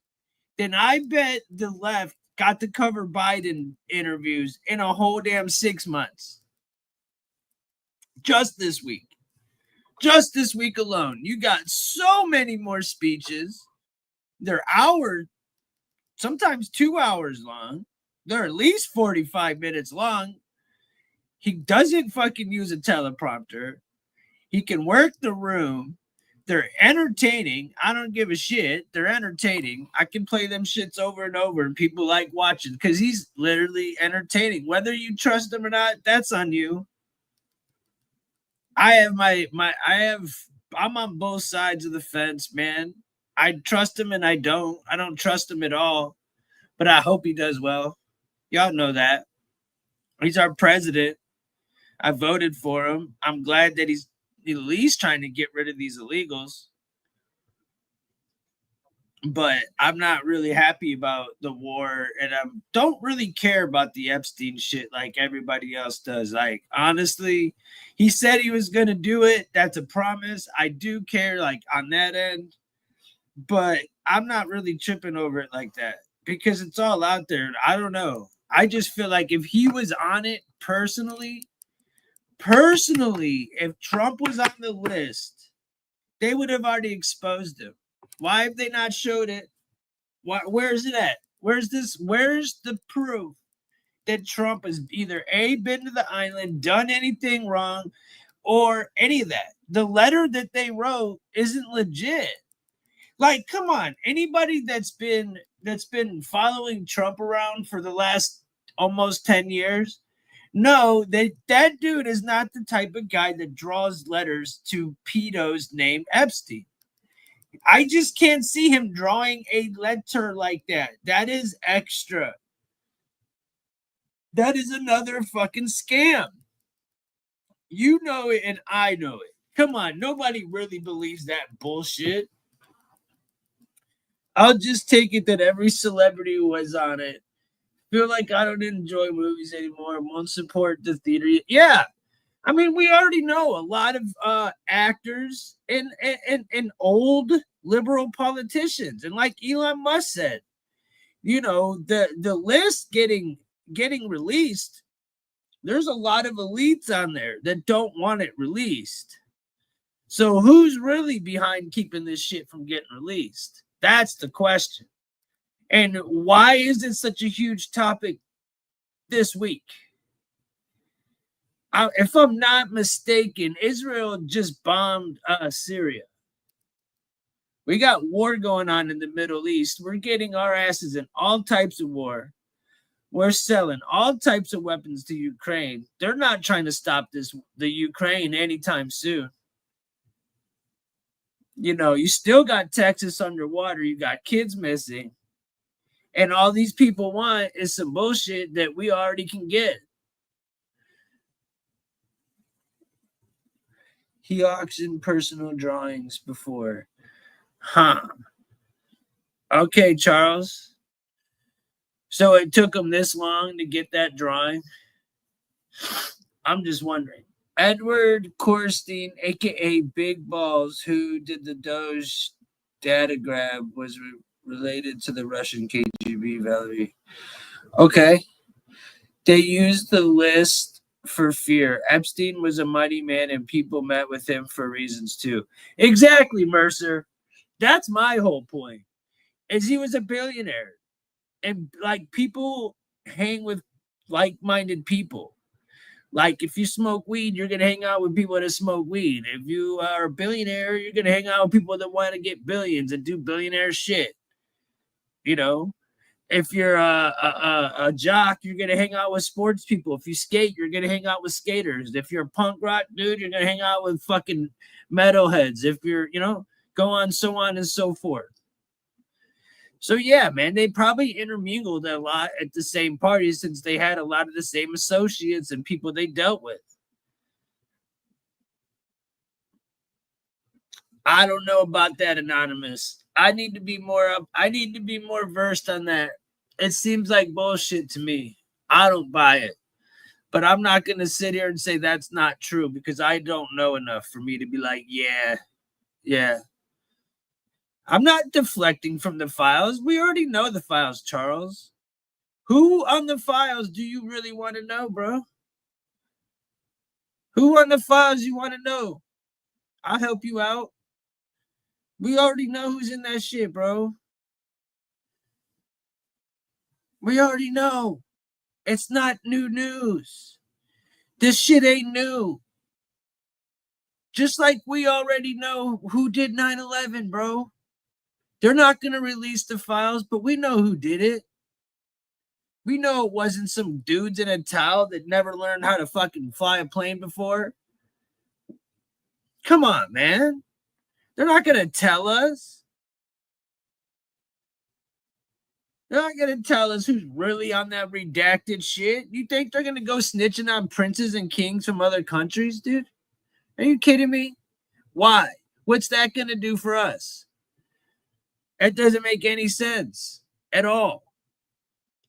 than I bet the left got to cover Biden interviews in a whole damn 6 months. Just this week. Just this week alone. You got so many more speeches. They're hours, sometimes 2 hours long. They're at least 45 minutes long. He doesn't fucking use a teleprompter. He can work the room. They're entertaining. I don't give a shit. They're entertaining. I can play them shits over and over and people like watching because he's literally entertaining. Whether you trust him or not, that's on you. I'm on both sides of the fence, man. I trust him and I don't. I don't trust him at all. But I hope he does well. Y'all know that. He's our president. I voted for him. I'm glad that he's at least trying to get rid of these illegals. But I'm not really happy about the war, and I don't really care about the Epstein shit like everybody else does. Like, honestly, he said he was going to do it. That's a promise. I do care, like, on that end. But I'm not really tripping over it like that because it's all out there. I don't know. I just feel like if he was on it personally, if Trump was on the list, they would have already exposed him. Why have they not showed it? Where is it at? Where's the proof that Trump has either A, been to the island, done anything wrong, or any of that? The letter that they wrote isn't legit. Like, come on, anybody that's been following Trump around for the last almost 10 years, no, that dude is not the type of guy that draws letters to pedos named Epstein. I just can't see him drawing a letter like that. That is extra. That is another fucking scam. You know it and I know it. Come on, nobody really believes that bullshit. I'll just take it that every celebrity who was on it feel like I don't enjoy movies anymore, won't support the theater. Yeah. I mean, we already know a lot of actors and old liberal politicians. And like Elon Musk said, you know, the list getting released, there's a lot of elites on there that don't want it released. So who's really behind keeping this shit from getting released? That's the question. And why is it such a huge topic this week? If I'm not mistaken, Israel just bombed Syria. We got war going on in the Middle East. We're getting our asses in all types of war. We're selling all types of weapons to Ukraine. They're not trying to stop the Ukraine anytime soon. You know, you still got Texas underwater. You got kids missing. And all these people want is some bullshit that we already can get. He auctioned personal drawings before. Huh. Okay, Charles. So it took him this long to get that drawing? I'm just wondering. Edward Korstein, a.k.a. Big Balls, who did the DOJ data grab, was related to the Russian KGB Valerie. Okay. They used the list for fear. Epstein was a mighty man and people met with him for reasons too. Exactly, Mercer. That's my whole point. Is he was a billionaire. And like people hang with like-minded people. Like if you smoke weed, you're gonna hang out with people that smoke weed. If you are a billionaire, you're gonna hang out with people that want to get billions and do billionaire shit. You know? If you're a jock, you're going to hang out with sports people. If you skate, you're going to hang out with skaters. If you're a punk rock dude, you're going to hang out with fucking metalheads. If you're, you know, go on, so on and so forth. So, yeah, man, they probably intermingled a lot at the same parties since they had a lot of the same associates and people they dealt with. I don't know about that, Anonymous. I need to be more versed on that. It seems like bullshit to me. I don't buy it. But I'm not going to sit here and say that's not true because I don't know enough for me to be like, yeah. I'm not deflecting from the files. We already know the files, Charles. Who on the files do you really want to know, bro? Who on the files you want to know? I'll help you out. We already know who's in that shit, bro. We already know. It's not new news. This shit ain't new. Just like we already know who did 9/11, bro. They're not going to release the files, but we know who did it. We know it wasn't some dudes in a towel that never learned how to fucking fly a plane before. Come on, man. They're not going to tell us. They're not going to tell us who's really on that redacted shit. You think they're going to go snitching on princes and kings from other countries, dude? Are you kidding me? Why? What's that going to do for us? It doesn't make any sense at all.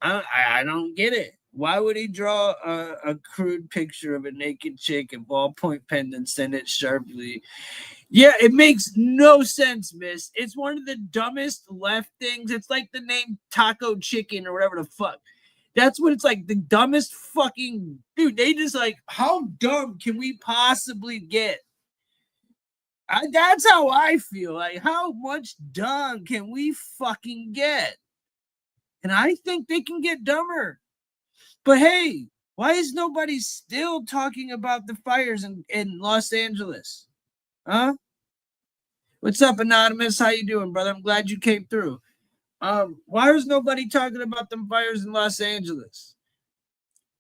I don't get it. Why would he draw a crude picture of a naked chick and ballpoint pen and send it sharply? Yeah, it makes no sense, miss. It's one of the dumbest left things. It's like the name Taco Chicken or whatever the fuck. That's what it's like. The dumbest fucking dude. They just like, how dumb can we possibly get? That's how I feel. Like, how much dumb can we fucking get? And I think they can get dumber. But hey, why is nobody still talking about the fires in Los Angeles? Huh? What's up, Anonymous? How you doing, brother? I'm glad you came through. Why is nobody talking about them fires in Los Angeles?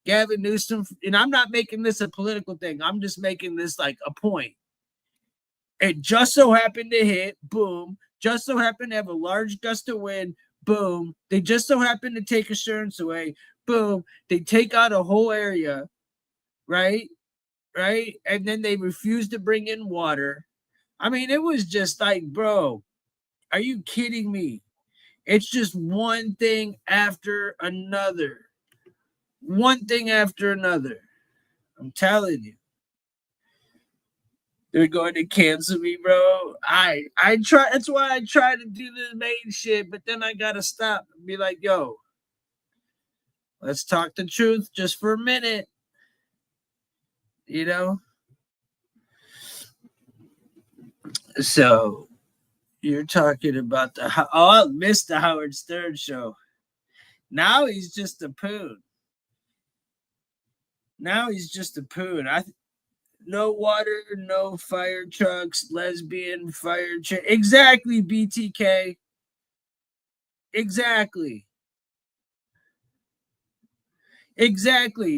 Gavin Newsom, and I'm not making this a political thing. I'm just making this like a point. It just so happened to hit, boom. Just so happened to have a large gust of wind, boom. They just so happened to take assurance away, boom. They take out a whole area, right? right? And then they refused to bring in water. I mean, it was just like, bro, are you kidding me? It's just one thing after another. One thing after another. I'm telling you. They're going to cancel me, bro. I try. That's why I try to do this main shit, but then I gotta stop and be like, yo, let's talk the truth just for a minute. You know? So you're talking about I missed the Howard Stern show. Now he's just a poon. No water, no fire trucks, lesbian fire truck. Exactly, BTK. Exactly,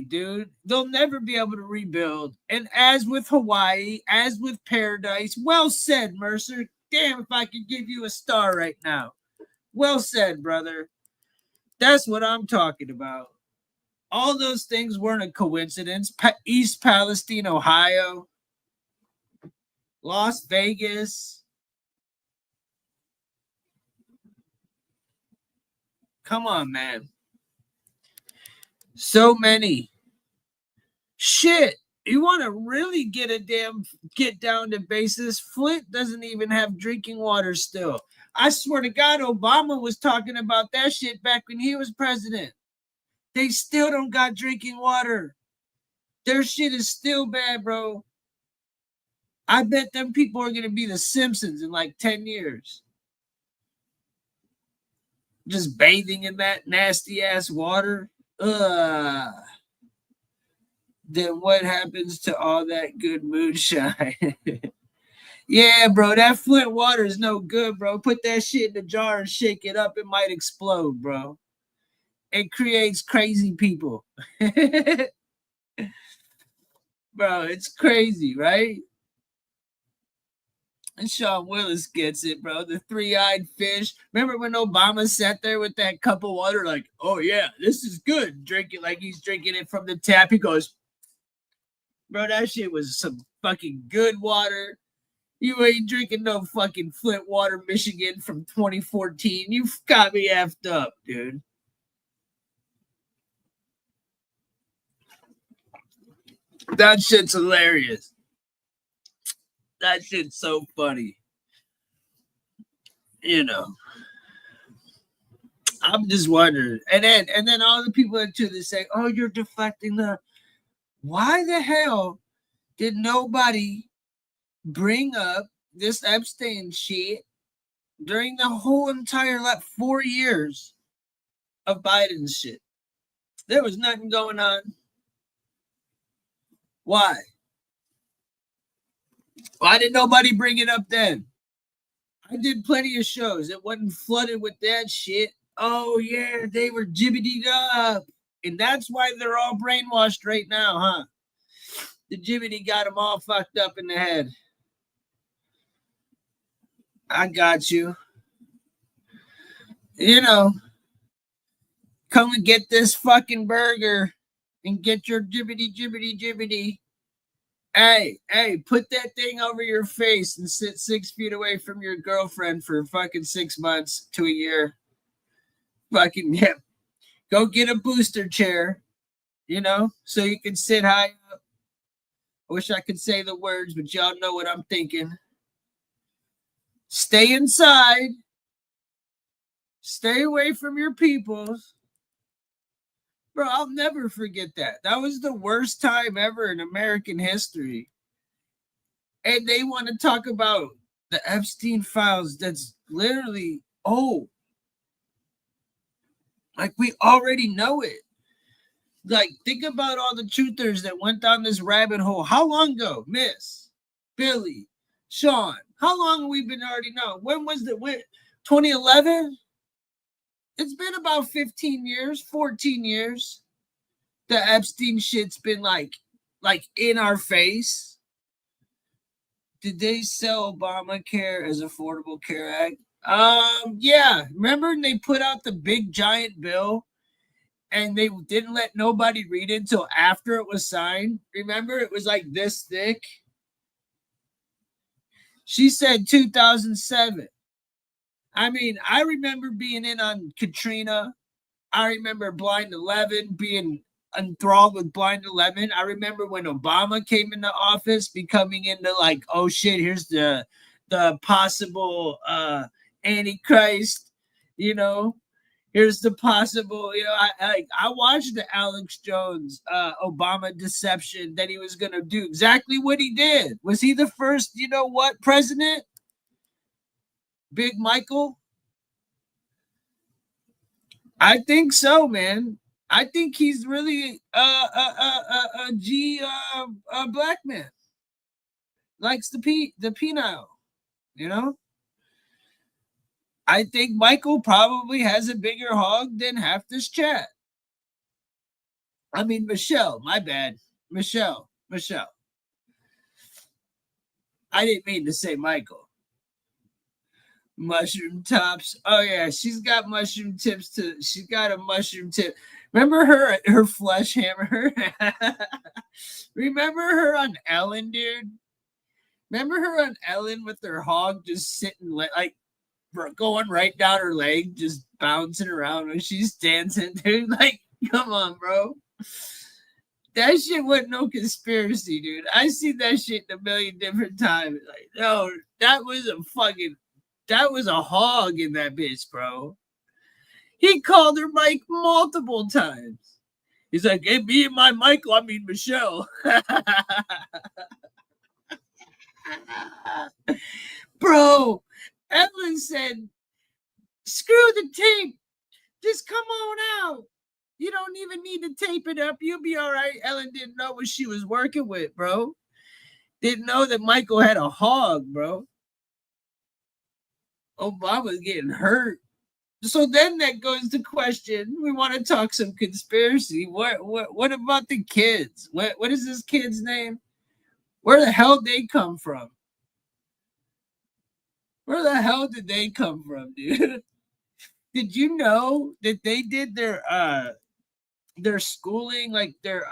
dude. They'll never be able to rebuild. And as with Hawaii, as with Paradise, well said, Mercer. Damn, if I could give you a star right now. Well said, brother. That's what I'm talking about. All those things weren't a coincidence. East Palestine, Ohio, Las Vegas. Come on, man. So many. Shit. You want to really get down to basis? Flint doesn't even have drinking water still. I swear to God, Obama was talking about that shit back when he was president. They still don't got drinking water. Their shit is still bad, bro. I bet them people are going to be the Simpsons in like 10 years. Just bathing in that nasty ass water. Then what happens to all that good moonshine? Yeah, bro, that Flint water is no good, bro. Put that shit in a jar and shake it up. It might explode, bro. It creates crazy people. Bro, it's crazy, right? And Sean Willis gets it, bro. The three-eyed fish. Remember when Obama sat there with that cup of water like, oh, yeah, this is good. Drink it like he's drinking it from the tap. He goes, bro, that shit was some fucking good water. You ain't drinking no fucking Flint water, Michigan from 2014. You got me effed up, dude. That shit's hilarious. That shit's so funny. You know. I'm just wondering. And then all the people into this say, oh, you're deflecting the. Why the hell did nobody bring up this Epstein shit during the whole entire 4 years of Biden's shit? There was nothing going on. Why? Why did nobody bring it up then? I did plenty of shows. It wasn't flooded with that shit. Oh, yeah, they were jibbitied up. And that's why they're all brainwashed right now, huh? The jibbity got them all fucked up in the head. I got you. You know, come and get this fucking burger and get your jibbity. Hey, put that thing over your face and sit 6 feet away from your girlfriend for fucking 6 months to a year. Fucking, yeah. Go get a booster chair, you know, so you can sit high up. I wish I could say the words, but y'all know what I'm thinking. Stay inside. Stay away from your peoples. Bro, I'll never forget that. That was the worst time ever in American history. And they want to talk about the Epstein files. That's literally, like we already know it. Like, think about all the truthers that went down this rabbit hole. How long ago? Miss, Billy, Sean, how long have we been already know? When was the 2011? It's been about 15 years, 14 years. The Epstein shit's been like in our face. Did they sell Obamacare as Affordable Care Act? Yeah. Remember when they put out the big giant bill and they didn't let nobody read it until after it was signed. Remember, it was like this thick. She said 2007. I mean, I remember being in on Katrina. I remember Blind 11, being enthralled with Blind 11. I remember when Obama came into office, becoming into like, oh shit, here's the possible Antichrist, you know. Here's the possible, you know, I watched the Alex Jones Obama deception that he was going to do exactly what he did. Was he the first, you know what, president? Big Michael? I think so, man. I think he's really a black man. Likes the penile, you know? I think Michael probably has a bigger hog than half this chat. I mean, Michelle, my bad. Michelle. I didn't mean to say Michael. Mushroom tops. Oh, yeah, she's got mushroom tips too. She's got a mushroom tip. Remember her flesh hammer? Remember her on Ellen, dude? Remember her on Ellen with her hog just sitting like going right down her leg, just bouncing around when she's dancing, dude. Like, come on, bro. That shit wasn't no conspiracy, dude. I seen that shit a million different times. Like, no, that was a hog in that bitch, bro. He called her Mike multiple times. He's like, hey, me and my Michael, I mean Michelle. Bro, Evelyn said, screw the tape. Just come on out. You don't even need to tape it up. You'll be all right. Ellen didn't know what she was working with, bro. Didn't know that Michael had a hog, bro. Obama's getting hurt. So then that goes to question. We want to talk some conspiracy. What about the kids? What is this kid's name? Where the hell did they come from? Where the hell did they come from, dude? Did you know that they did their schooling, like their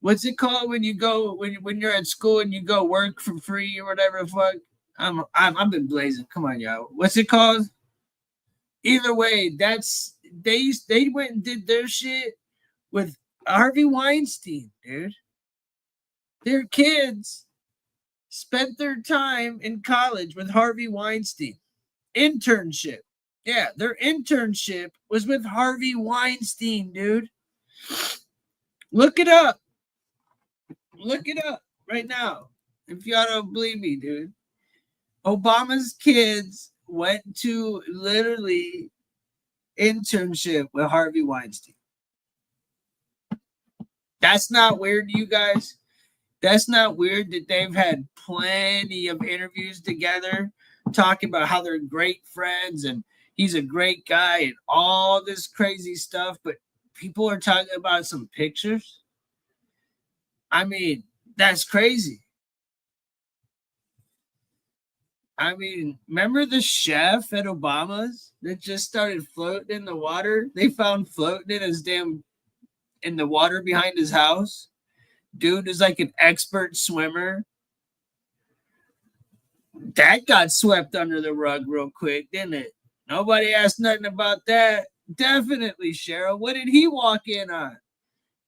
what's it called when you go when you're at school and you go work for free or whatever the fuck? I've been blazing. Come on, y'all. What's it called? Either way, that's they went and did their shit with Harvey Weinstein, dude. Their kids spent their time in college with Harvey Weinstein. Internship. Yeah, their internship was with Harvey Weinstein, dude. Look it up. Look it up right now. If y'all don't believe me, dude. Obama's kids went to literally internship with Harvey Weinstein. That's not weird to you guys? That's not weird that they've had plenty of interviews together talking about how they're great friends and he's a great guy and all this crazy stuff, but people are talking about some pictures? I mean, that's crazy. I mean, remember the chef at Obama's that just started floating in the water? They found floating in the water behind his house. Dude is like an expert swimmer. That got swept under the rug real quick, didn't it? Nobody asked nothing about that. Definitely, Cheryl. What did he walk in on?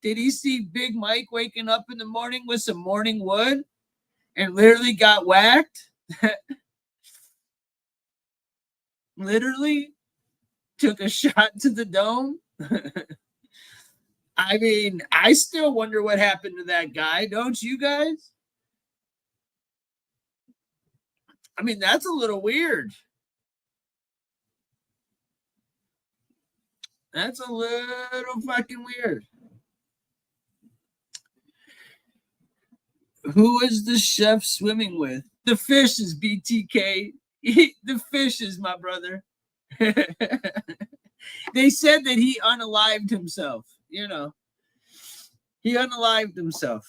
Did he see Big Mike waking up in the morning with some morning wood and literally got whacked? Literally took a shot to the dome? I mean, I still wonder what happened to that guy. Don't you guys? I mean, that's a little weird. That's a little fucking weird. Who is the chef swimming with? The fish is BTK. The fish is my brother. They said that he unalived himself. You know, he unalived himself.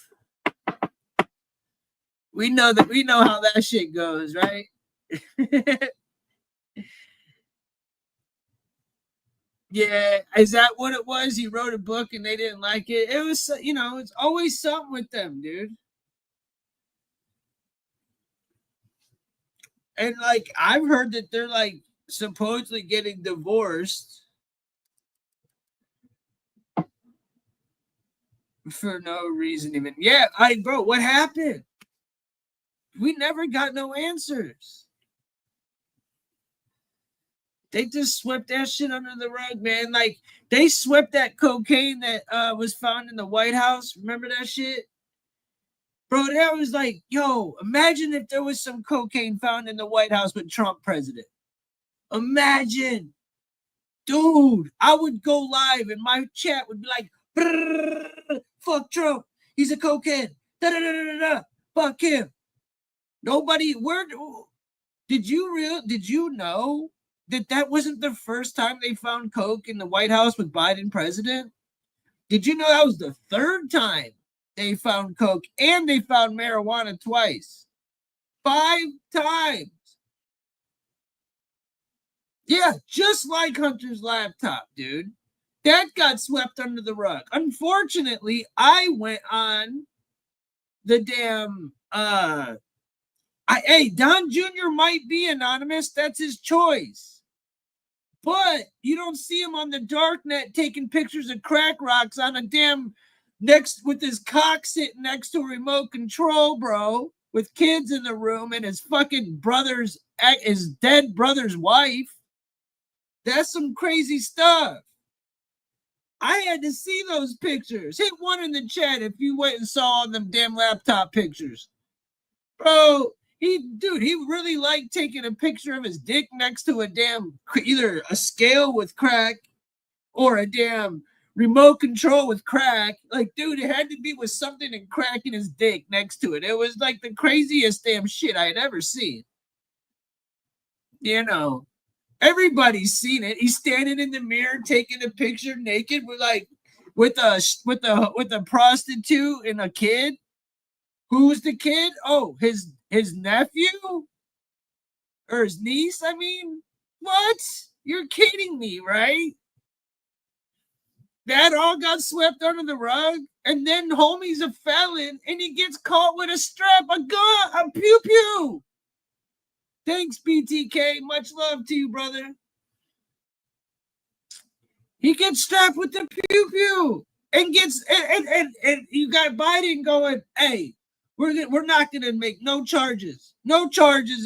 We know how that shit goes, right? Yeah, is that what it was? He wrote a book and they didn't like it. It was, it's always something with them, dude. And like, I've heard that they're like supposedly getting divorced for no reason even. Yeah, bro, what happened? We never got no answers. They just swept that shit under the rug, man. Like, they swept that cocaine that was found in the White House. Remember that shit? Bro, that was like, yo, imagine if there was some cocaine found in the White House with Trump president. Imagine. Dude, I would go live and my chat would be like, fuck Trump. He's a cokehead. Da-da-da-da-da. Fuck him. Nobody, did you know that wasn't the first time they found coke in the White House with Biden president? Did you know that was the third time they found coke, and they found marijuana twice? 5 times. Yeah, just like Hunter's laptop, dude. That got swept under the rug. Unfortunately, I went on the damn hey, Don Jr. might be anonymous. That's his choice. But you don't see him on the dark net taking pictures of crack rocks on a damn with his cock sitting next to a remote control, bro, with kids in the room and his fucking his dead brother's wife. That's some crazy stuff. I had to see those pictures. Hit 1 in the chat if you went and saw them damn laptop pictures. Bro, he really liked taking a picture of his dick next to a damn, either a scale with crack or a damn remote control with crack. Like, dude, it had to be with something and cracking his dick next to it. It was like the craziest damn shit I had ever seen. Everybody's seen it. He's standing in the mirror taking a picture naked with a prostitute and a kid. Who's the kid? Oh, his nephew or his niece. I mean, what? You're kidding me, right? That all got swept under the rug, and then homie's a felon, and he gets caught with a strap, a gun, a pew pew. Thanks, BTK. Much love to you, brother. He gets strapped with the pew pew and gets and you got Biden going, hey, we're not gonna make no charges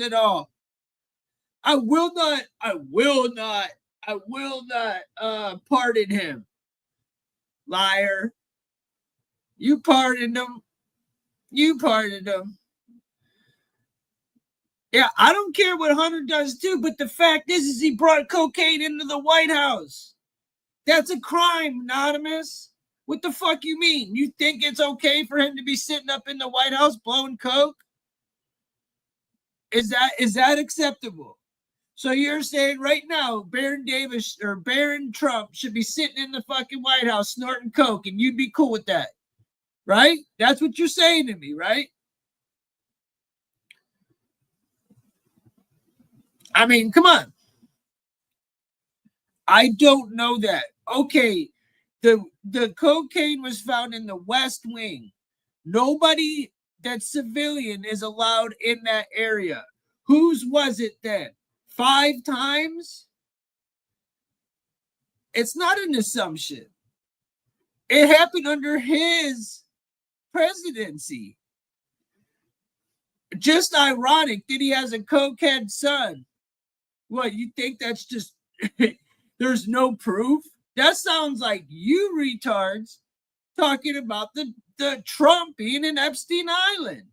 at all. I will not pardon him. Liar. You pardoned him. Yeah, I don't care what Hunter does too, but the fact is he brought cocaine into the White House. That's a crime, Anonymous. What the fuck you mean? You think it's okay for him to be sitting up in the White House blowing coke? Is that acceptable? So you're saying right now Barron Davis or Barron Trump should be sitting in the fucking White House snorting coke, and you'd be cool with that, right? That's what you're saying to me, right? I mean, come on. I don't know that. Okay, the cocaine was found in the West Wing. Nobody that's civilian is allowed in that area. Whose was it then? 5 times? It's not an assumption. It happened under his presidency. Just ironic that he has a cokehead son. What, you think that's just, there's no proof? That sounds like you retards talking about the Trump being in Epstein Island.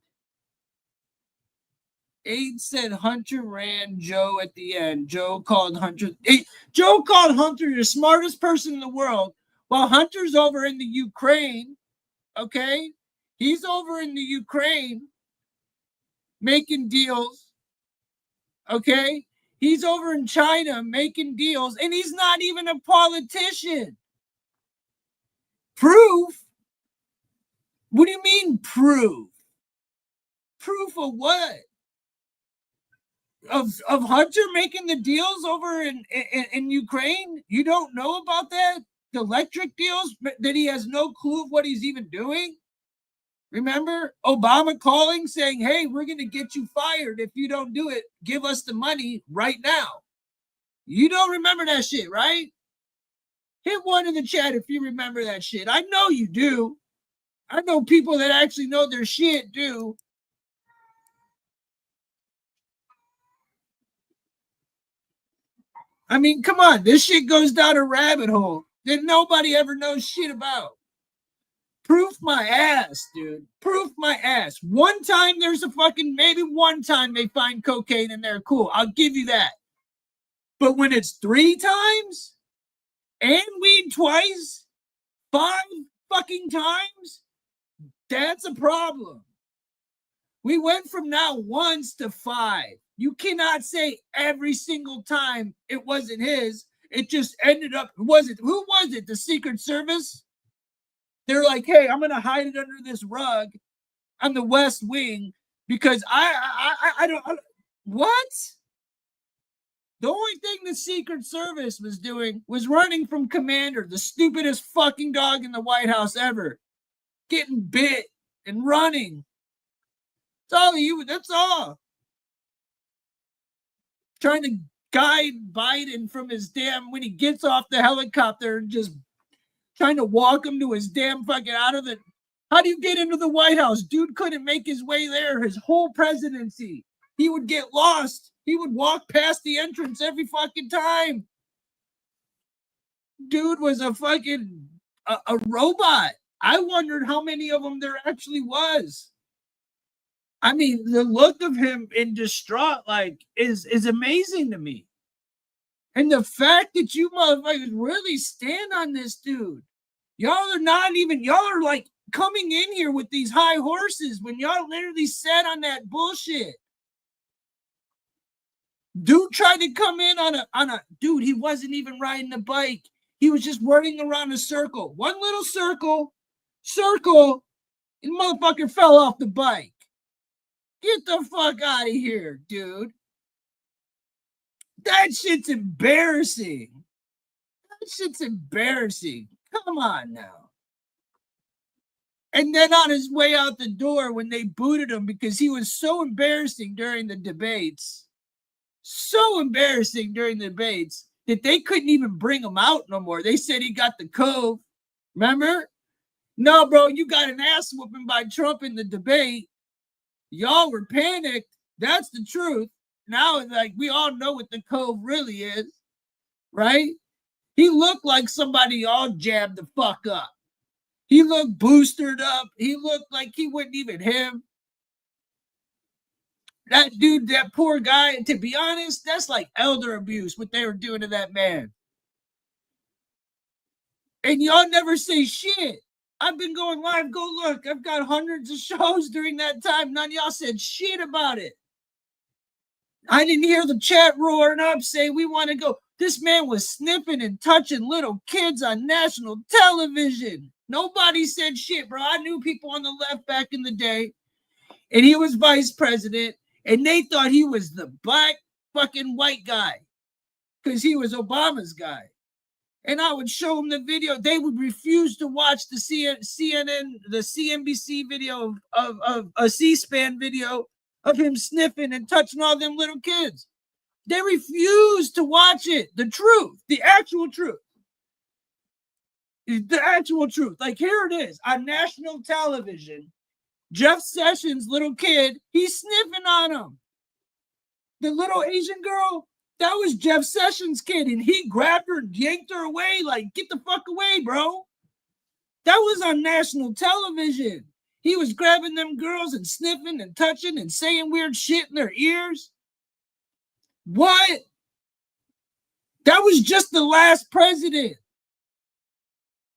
Aide said Hunter ran Joe at the end. Joe called Hunter the smartest person in the world, while Hunter's over in the Ukraine. Okay? He's over in the Ukraine making deals. Okay? He's over in China making deals, and he's not even a politician. Proof? What do you mean proof? Proof of what? of Hunter making the deals over in Ukraine? You don't know about that? The electric deals that he has no clue of what he's even doing? Remember Obama calling saying, hey, we're going to get you fired if you don't do it. Give us the money right now. You don't remember that shit, right? Hit one in the chat if you remember that shit. I know you do. I know people that actually know their shit do. I mean, come on. This shit goes down a rabbit hole that nobody ever knows shit about. Proof my ass, dude. Proof my ass. One time there's maybe one time they find cocaine in there. Cool. I'll give you that. But when it's 3 times and weed twice, 5 fucking times, that's a problem. We went from now once to 5. You cannot say every single time it wasn't his. It just ended up, who was it? The Secret Service? They're like, hey, I'm going to hide it under this rug on the West Wing because I don't, what? The only thing the Secret Service was doing was running from Commander, the stupidest fucking dog in the White House ever, getting bit and running. That's all. Trying to guide Biden from his when he gets off the helicopter and just trying to walk him to his damn fucking how do you get into the White House? Dude couldn't make his way there his whole presidency. He would get lost. He would walk past the entrance every fucking time. Dude was a fucking a robot. I wondered how many of them there actually was. I mean, the look of him in distraught is amazing to me. And the fact that you motherfuckers really stand on this dude. Y'all are like coming in here with these high horses when y'all literally sat on that bullshit. Dude tried to come in on a dude, he wasn't even riding a bike. He was just running around a circle. One little circle, and the motherfucker fell off the bike. Get the fuck out of here, dude. That shit's embarrassing. Come on now. And then on his way out the door when they booted him because he was so embarrassing during the debates, that they couldn't even bring him out no more. They said he got the cove. Remember? No, bro, you got an ass whooping by Trump in the debate. Y'all were panicked. That's the truth. Now, we all know what the cove really is, right? He looked like somebody all jabbed the fuck up. He looked boosted up. He looked like he wasn't even him. That dude, that poor guy, to be honest, that's like elder abuse, what they were doing to that man. And y'all never say shit. I've been going live. Go look. I've got hundreds of shows during that time. None of y'all said shit about it. I didn't hear the chat roaring up saying we want to go. This man was sniffing and touching little kids on national television. Nobody said shit, bro. I knew people on the left back in the day, and he was vice president, and they thought he was the black fucking white guy because he was Obama's guy. And I would show them the video. They would refuse to watch the CNN, the CNBC video of a C-SPAN video of him sniffing and touching all them little kids. They refused to watch it. The truth, the actual truth. The actual truth. Like, here it is on national television. Jeff Sessions' little kid, he's sniffing on him. The little Asian girl, that was Jeff Sessions' kid, and he grabbed her and yanked her away, like, get the fuck away, bro. That was on national television. He was grabbing them girls and sniffing and touching and saying weird shit in their ears. What? That was just the last president.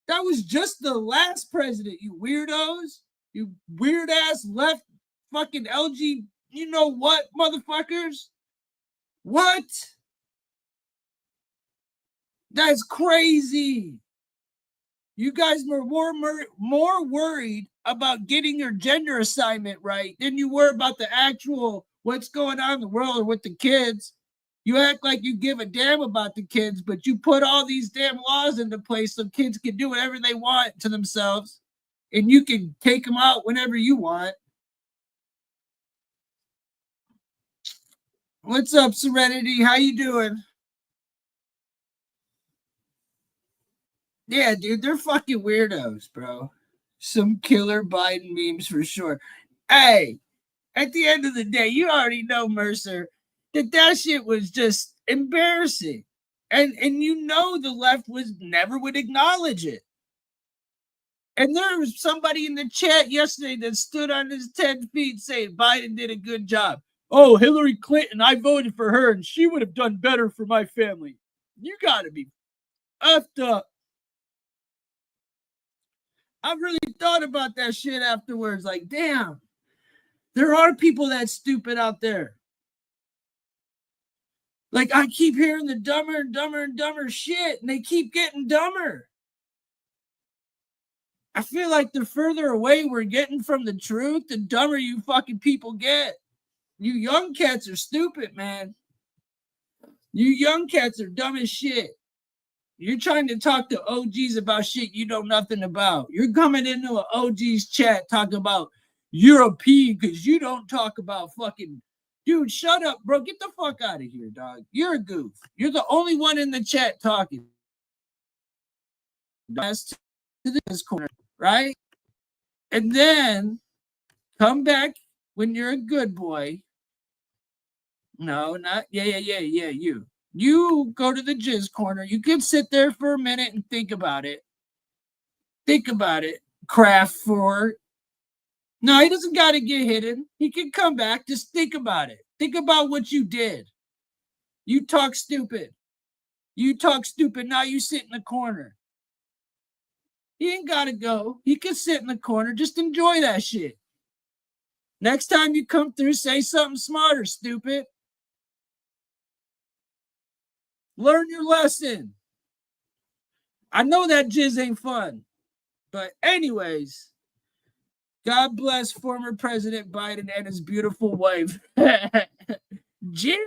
That was just the last president, you weirdos. You weird-ass left fucking LG, you know what, motherfuckers? What? That's crazy. You guys were more worried about getting your gender assignment right than you were about the actual what's going on in the world or with the kids. You act like you give a damn about the kids, but you put all these damn laws into place so kids can do whatever they want to themselves, and you can take them out whenever you want. What's up, Serenity? How you doing? Yeah, dude, they're fucking weirdos, bro. Some killer Biden memes for sure. Hey, at the end of the day, you already know, Mercer, that shit was just embarrassing. And you know the left never would acknowledge it. And there was somebody in the chat yesterday that stood on his 10 feet saying Biden did a good job. Oh, Hillary Clinton, I voted for her and she would have done better for my family. You gotta be effed up. I really thought about that shit afterwards. Like, damn, there are people that stupid out there. Like, I keep hearing the dumber and dumber and dumber shit, and they keep getting dumber. I feel like the further away we're getting from the truth, the dumber you fucking people get. You young cats are stupid, man. You young cats are dumb as shit. You're trying to talk to OGs about shit you know nothing about. You're coming into an OG's chat talking about you're a P because you don't talk about fucking... Dude, shut up, bro. Get the fuck out of here, dog. You're a goof. You're the only one in the chat talking. That's to this corner, right? And then come back when you're a good boy. No, not... Yeah, you. You go to the jizz corner. You can sit there for a minute and think about it. Think about it. Craft for... No, he doesn't got to get hidden. He can come back. Just think about it. Think about what you did. You talk stupid. You talk stupid. Now you sit in the corner. He ain't got to go. He can sit in the corner. Just enjoy that shit. Next time you come through, say something smarter, stupid. Learn your lesson. I know that jizz ain't fun. But anyways, God bless former President Biden and his beautiful wife. Jill!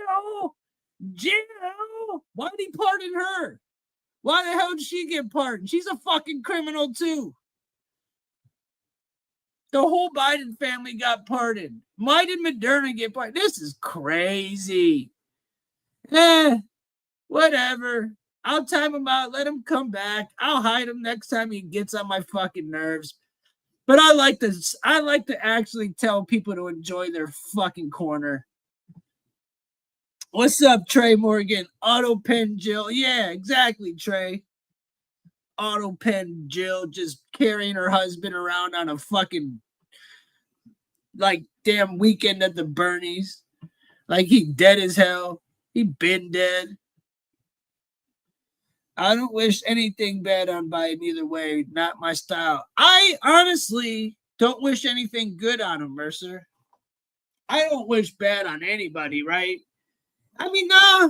Why did he pardon her? Why the hell did she get pardoned? She's a fucking criminal too. The whole Biden family got pardoned. Why did Moderna get pardoned? This is crazy. Whatever. I'll time him out. Let him come back. I'll hide him next time he gets on my fucking nerves. But I like to actually tell people to enjoy their fucking corner. What's up, Trey Morgan? Auto pen Jill. Yeah, exactly, Trey. Auto pen Jill just carrying her husband around on a fucking like damn weekend at the Bernies. Like he dead as hell. He been dead. I don't wish anything bad on Biden either way. Not my style. I honestly don't wish anything good on him, Mercer. I don't wish bad on anybody, right? I mean, nah.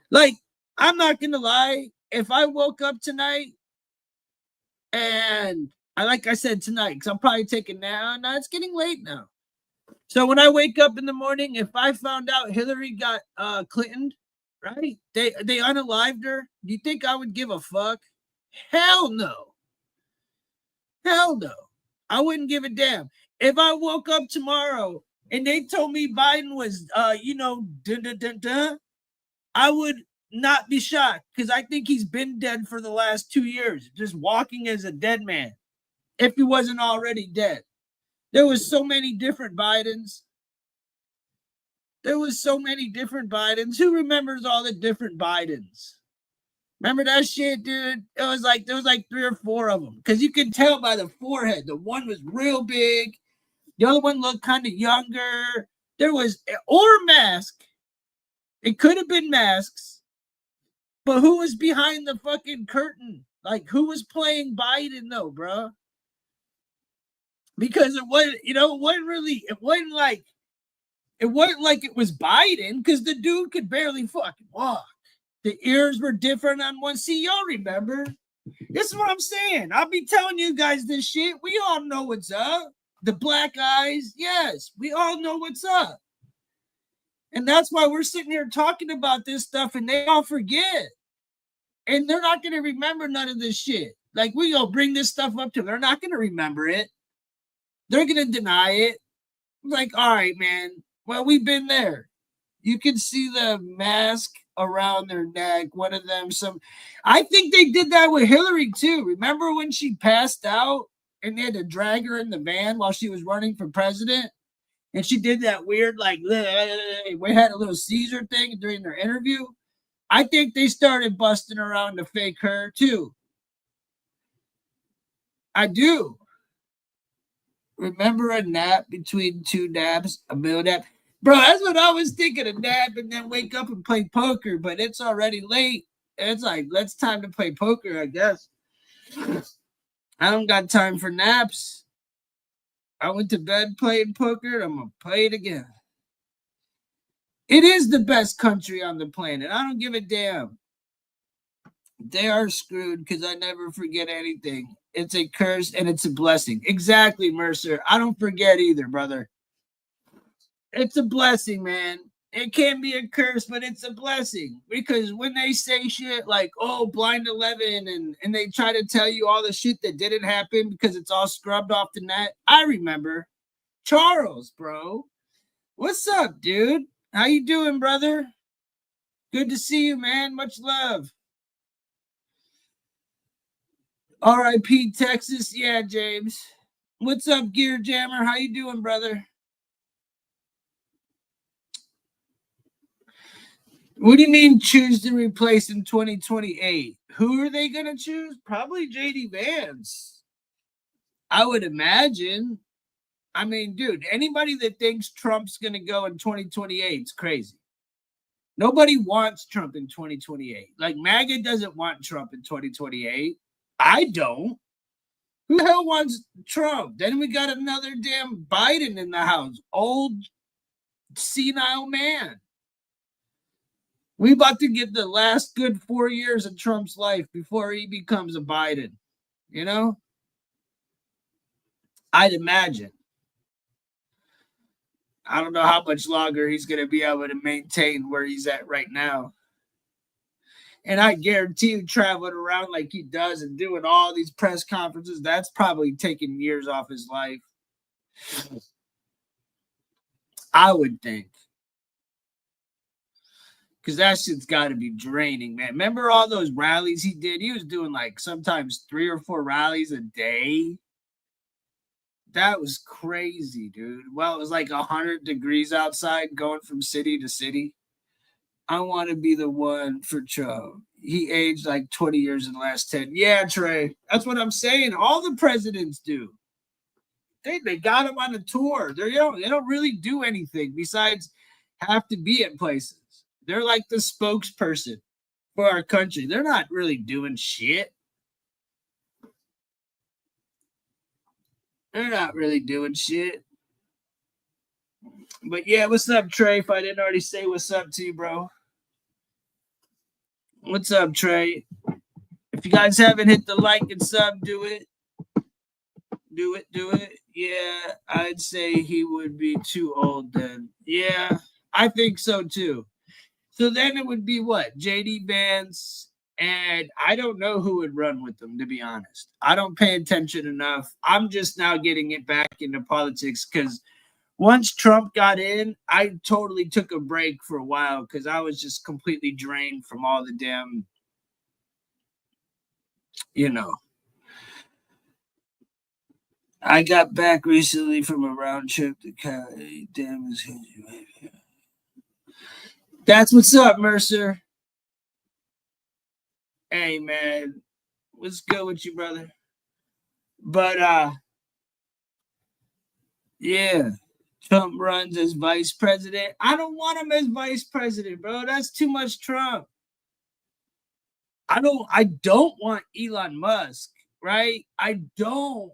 Like, I'm not going to lie. If I woke up tonight and like I said tonight, because I'm probably taking now. Now it's getting late now. So when I wake up in the morning, if I found out Hillary got Clinton, right? They unalived her. Do you think I would give a fuck? Hell no. Hell no. I wouldn't give a damn. If I woke up tomorrow and they told me Biden was, I would not be shocked because I think he's been dead for the last 2 years, just walking as a dead man, if he wasn't already dead. There was so many different Bidens. There was so many different Bidens. Who remembers all the different Bidens? Remember that shit, dude? There was like 3 or 4 of them. Because you could tell by the forehead. The one was real big. The other one looked kind of younger. There was, or mask. It could have been masks. But who was behind the fucking curtain? Like, who was playing Biden, though, bro? Because it wasn't, it wasn't like it was Biden, because the dude could barely fucking walk. The ears were different on one. See, y'all remember? This is what I'm saying. I'll be telling you guys this shit. We all know what's up. The black eyes, yes, we all know what's up. And that's why we're sitting here talking about this stuff and they all forget. And they're not going to remember none of this shit. Like, we go bring this stuff up to them. They're not going to remember it. They're going to deny it. Like, all right, man. Well, we've been there. You can see the mask around their neck. One of them, I think they did that with Hillary too. Remember when she passed out and they had to drag her in the van while she was running for president? And she did that weird, like, we had a little Caesar thing during their interview. I think they started busting around to fake her too. I do. Remember a nap between two naps, a middle nap? Bro, that's what I was thinking, a nap and then wake up and play poker, but it's already late. It's like, it's time to play poker, I guess. I don't got time for naps. I went to bed playing poker, and I'm going to play it again. It is the best country on the planet. I don't give a damn. They are screwed because I never forget anything. It's a curse and it's a blessing. Exactly, Mercer. I don't forget either, brother. It's a blessing, man. It can be a curse, but it's a blessing. Because when they say shit like, oh, blind 11, and they try to tell you all the shit that didn't happen because it's all scrubbed off the net, I remember. Charles, bro. What's up, dude? How you doing, brother? Good to see you, man. Much love. R.I.P. Texas. Yeah, James. What's up, Gear Jammer? How you doing, brother? What do you mean choose to replace in 2028? Who are they going to choose? Probably J.D. Vance. I would imagine. I mean, dude, anybody that thinks Trump's going to go in 2028 is crazy. Nobody wants Trump in 2028. Like, MAGA doesn't want Trump in 2028. I don't. Who the hell wants Trump? Then we got another damn Biden in the house. Old, senile man. We about to get the last good 4 years of Trump's life before he becomes a Biden. You know? I'd imagine. I don't know how much longer he's going to be able to maintain where he's at right now. And I guarantee you, traveling around like he does and doing all these press conferences, that's probably taking years off his life. I would think. Because that shit's got to be draining, man. Remember all those rallies he did? He was doing like sometimes 3 or 4 rallies a day. That was crazy, dude. Well, it was like 100 degrees outside going from city to city. I want to be the one for Trump. He aged like 20 years in the last 10. Yeah, Trey. That's what I'm saying. All the presidents do. They got him on a tour. They don't really do anything besides have to be at places. They're like the spokesperson for our country. They're not really doing shit. They're not really doing shit. But yeah, what's up, Trey? If I didn't already say what's up to you, bro. What's up, Trey? If you guys haven't hit the like and sub, do it. Do it. Yeah, I'd say he would be too old then. Yeah, I think so too. So then it would be what? J.D. Vance, and I don't know who would run with them, to be honest. I don't pay attention enough. I'm just now getting it back into politics because once Trump got in, I totally took a break for a while because I was just completely drained from all the damn, I got back recently from a round trip to Cali. Damn, that's what's up, Mercer. Hey, man. What's good with you, brother? But, yeah. Trump runs as vice president. I don't want him as vice president, bro. That's too much Trump. I don't want Elon Musk, right? I don't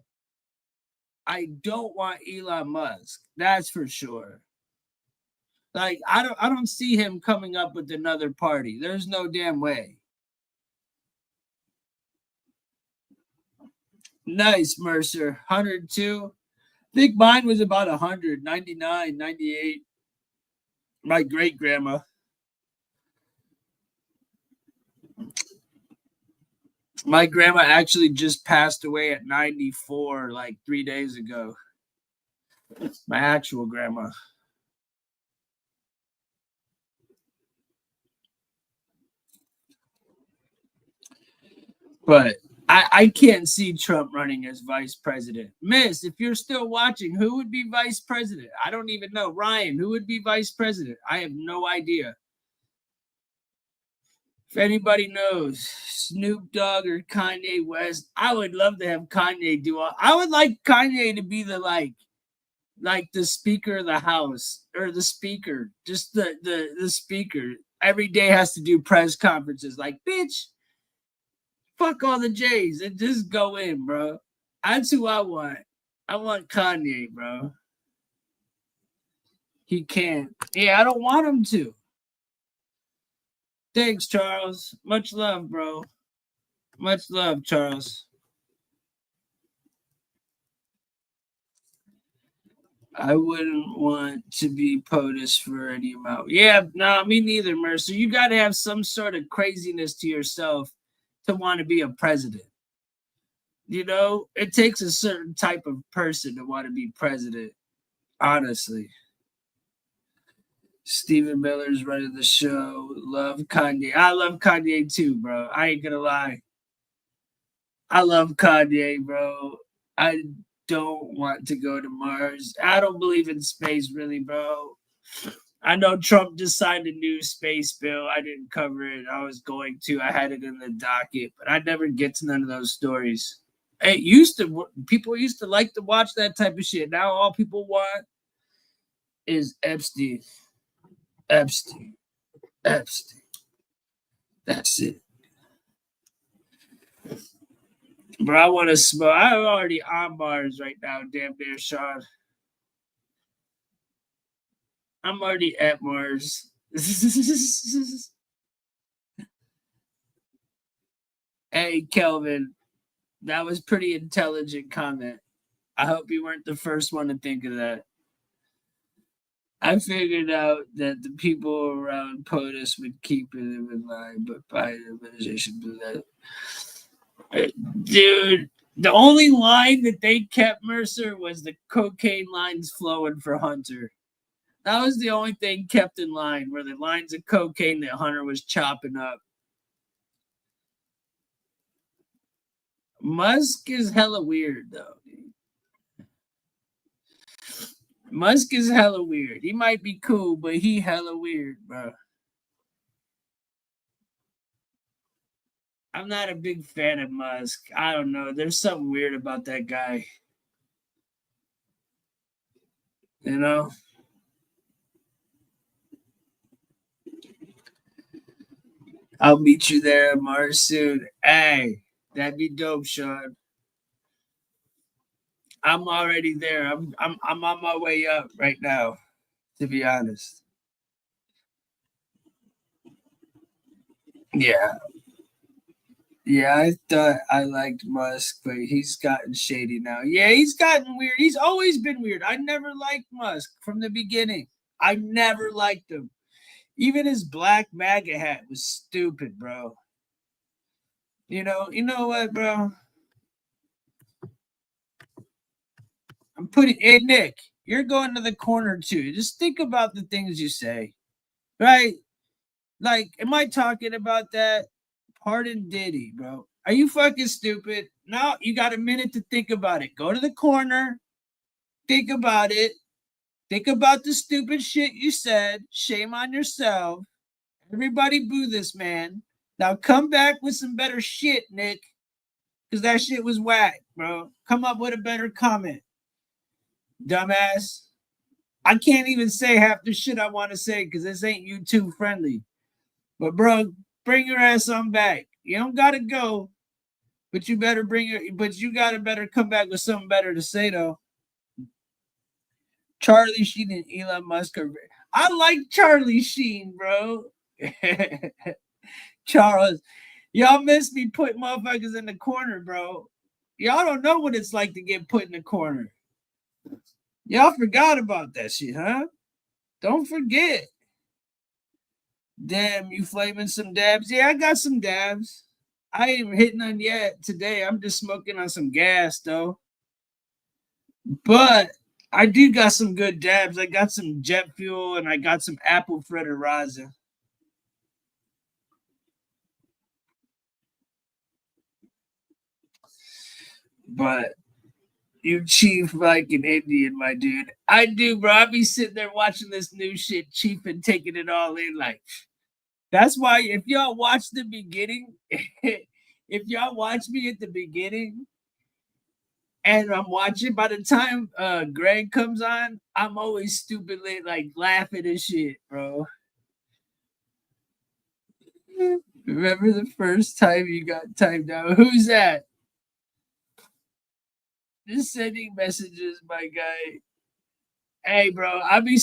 want Elon Musk. That's for sure. Like, I don't see him coming up with another party. There's no damn way. Nice, Mercer. 102. I think mine was about 100, 99, 98. My great grandma. My grandma actually just passed away at 94, like 3 days ago. My actual grandma. But I can't see Trump running as vice president. Miss, if you're still watching, who would be vice president? I don't even know. Ryan, who would be vice president? I have no idea. If anybody knows, Snoop Dogg or Kanye West, I would love to have Kanye do all. I would like Kanye to be the like the Speaker of the House, or the Speaker, just the Speaker. Every day has to do press conferences. Like, bitch, fuck all the J's and just go in, bro. That's who I want. I want Kanye, bro. He can't. Yeah, I don't want him to. Thanks, Charles. Much love, bro. Much love, Charles. I wouldn't want to be POTUS for any amount. Yeah, no, me neither, Mercer. You got to have some sort of craziness to yourself to want to be a president. You know, it takes a certain type of person to want to be president, honestly. Stephen Miller's running the show. Love Kanye. I love Kanye too, bro. I ain't gonna lie. I love Kanye, bro. I don't want to go to Mars. I don't believe in space, really, bro. I know Trump just signed a new space bill. I didn't cover it. I was going to. I had it in the docket, but I never get to none of those stories. People used to like to watch that type of shit. Now all people want is Epstein. Epstein. That's it. Bro, I want to smoke. I'm already on Mars right now, damn near, Sean. I'm already at Mars. Hey, Kelvin. That was pretty intelligent comment. I hope you weren't the first one to think of that. I figured out that the people around POTUS would keep it in line, but Biden administration blew that. Dude, the only line that they kept, Mercer, was the cocaine lines flowing for Hunter. That was the only thing kept in line, were the lines of cocaine that Hunter was chopping up. Musk is hella weird, though. Musk is hella weird. He might be cool, but he hella weird, bro. I'm not a big fan of Musk. I don't know. There's something weird about that guy. You know? I'll meet you there at Mars soon. Hey, that'd be dope, Sean. I'm already there. I'm on my way up right now, to be honest. Yeah. Yeah, I thought I liked Musk, but he's gotten shady now. Yeah, he's gotten weird. He's always been weird. I never liked Musk from the beginning. I never liked him. Even his black MAGA hat was stupid, bro. You know what, bro? Hey, Nick, you're going to the corner too. Just think about the things you say, right? Like, am I talking about that? Pardon Diddy, bro. Are you fucking stupid? No, you got a minute to think about it. Go to the corner. Think about it. Think about the stupid shit you said. Shame on yourself. Everybody boo this man. Now come back with some better shit, Nick. Because that shit was whack, bro. Come up with a better comment. Dumbass. I can't even say half the shit I want to say because this ain't YouTube friendly. But bro, bring your ass on back. You don't gotta go, but you better better come back with something better to say though. Charlie Sheen and Elon Musk I like Charlie Sheen, bro. Charles, y'all miss me putting motherfuckers in the corner, bro. Y'all don't know what it's like to get put in the corner. Y'all forgot about that shit, huh? Don't forget. Damn, you flaming some dabs? Yeah, I got some dabs. I ain't even hit none yet today. I'm just smoking on some gas, though. But I do got some good dabs. I got some jet fuel and I got some apple fritter raza. But you chief like an Indian, my dude. I do, bro. I be sitting there watching this new shit, chief, and taking it all in. Like, that's why if y'all watch the beginning, if y'all watch me at the beginning, and I'm watching, by the time Greg comes on, I'm always stupidly like laughing and shit, bro. Remember the first time you got timed out? Who's that? Just sending messages, my guy. Hey, bro, I be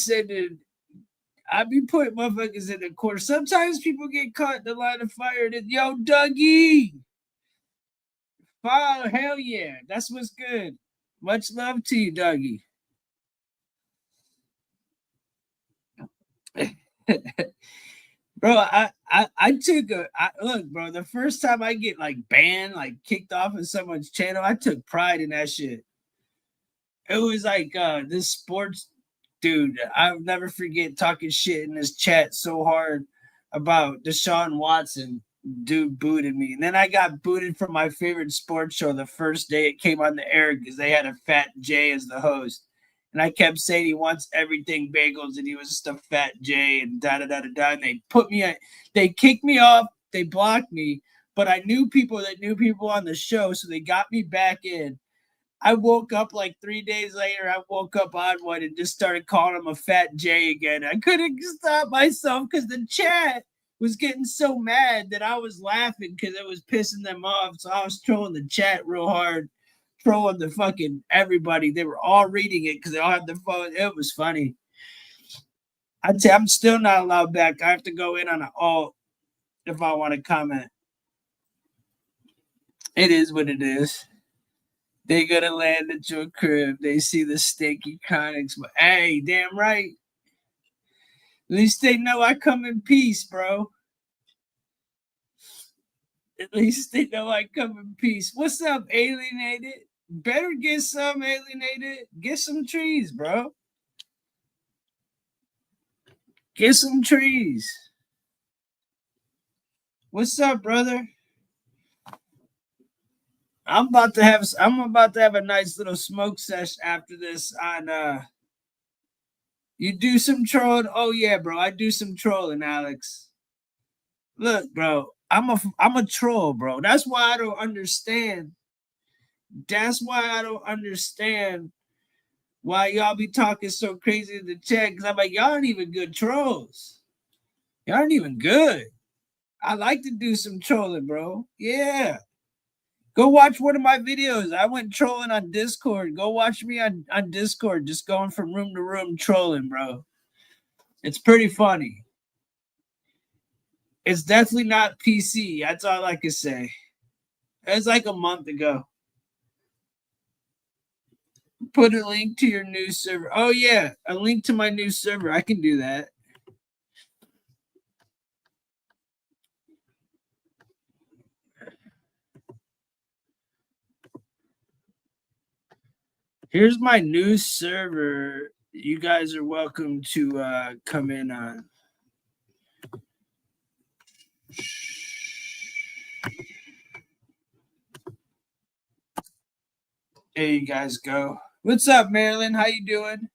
putting motherfuckers in the corner. Sometimes people get caught in the line of fire. And yo, Dougie. Oh, hell yeah. That's what's good. Much love to you, Dougie. Bro, I took look, bro, the first time I get like banned, like kicked off of someone's channel, I took pride in that shit. It was like this sports dude, I'll never forget talking shit in this chat so hard about Deshaun Watson. Dude booted me. And then I got booted from my favorite sports show the first day it came on the air because they had a fat J as the host. And I kept saying he wants everything bagels and he was just a fat J and da-da-da-da-da. And they kicked me off, they blocked me, but I knew people that knew people on the show, so they got me back in. I woke up like 3 days later, I woke up on one and just started calling him a fat J again. I couldn't stop myself because the chat was getting so mad that I was laughing because it was pissing them off. So I was trolling the chat real hard. Trolling the fucking everybody. They were all reading it because they all had the phone. It was funny. I'd say I'm still not allowed back. I have to go in on an alt if I want to comment. It is what it is. They gonna land at your crib. They see the stinky conics. But hey, damn right. At least they know I come in peace, bro. At least they know I come in peace. What's up, alienated? Better get some, alienated. Get some trees, bro. Get some trees. What's up, brother? I'm about to have a nice little smoke session after this on you do some trolling. Oh yeah, bro. I do some trolling, Alex. Look, bro, I'm a troll, bro. That's why I don't understand. That's why I don't understand why y'all be talking so crazy in the chat. Because I'm like, y'all aren't even good trolls. Y'all aren't even good. I like to do some trolling, bro. Yeah. Go watch one of my videos. I went trolling on Discord. Go watch me on Discord, just going from room to room trolling, bro. It's pretty funny. It's definitely not PC. That's all I can say. It's like a month ago. Put a link to your new server. Oh, yeah. A link to my new server. I can do that. Here's my new server. You guys are welcome to come in on. There you guys go. What's up, Marilyn? How you doing?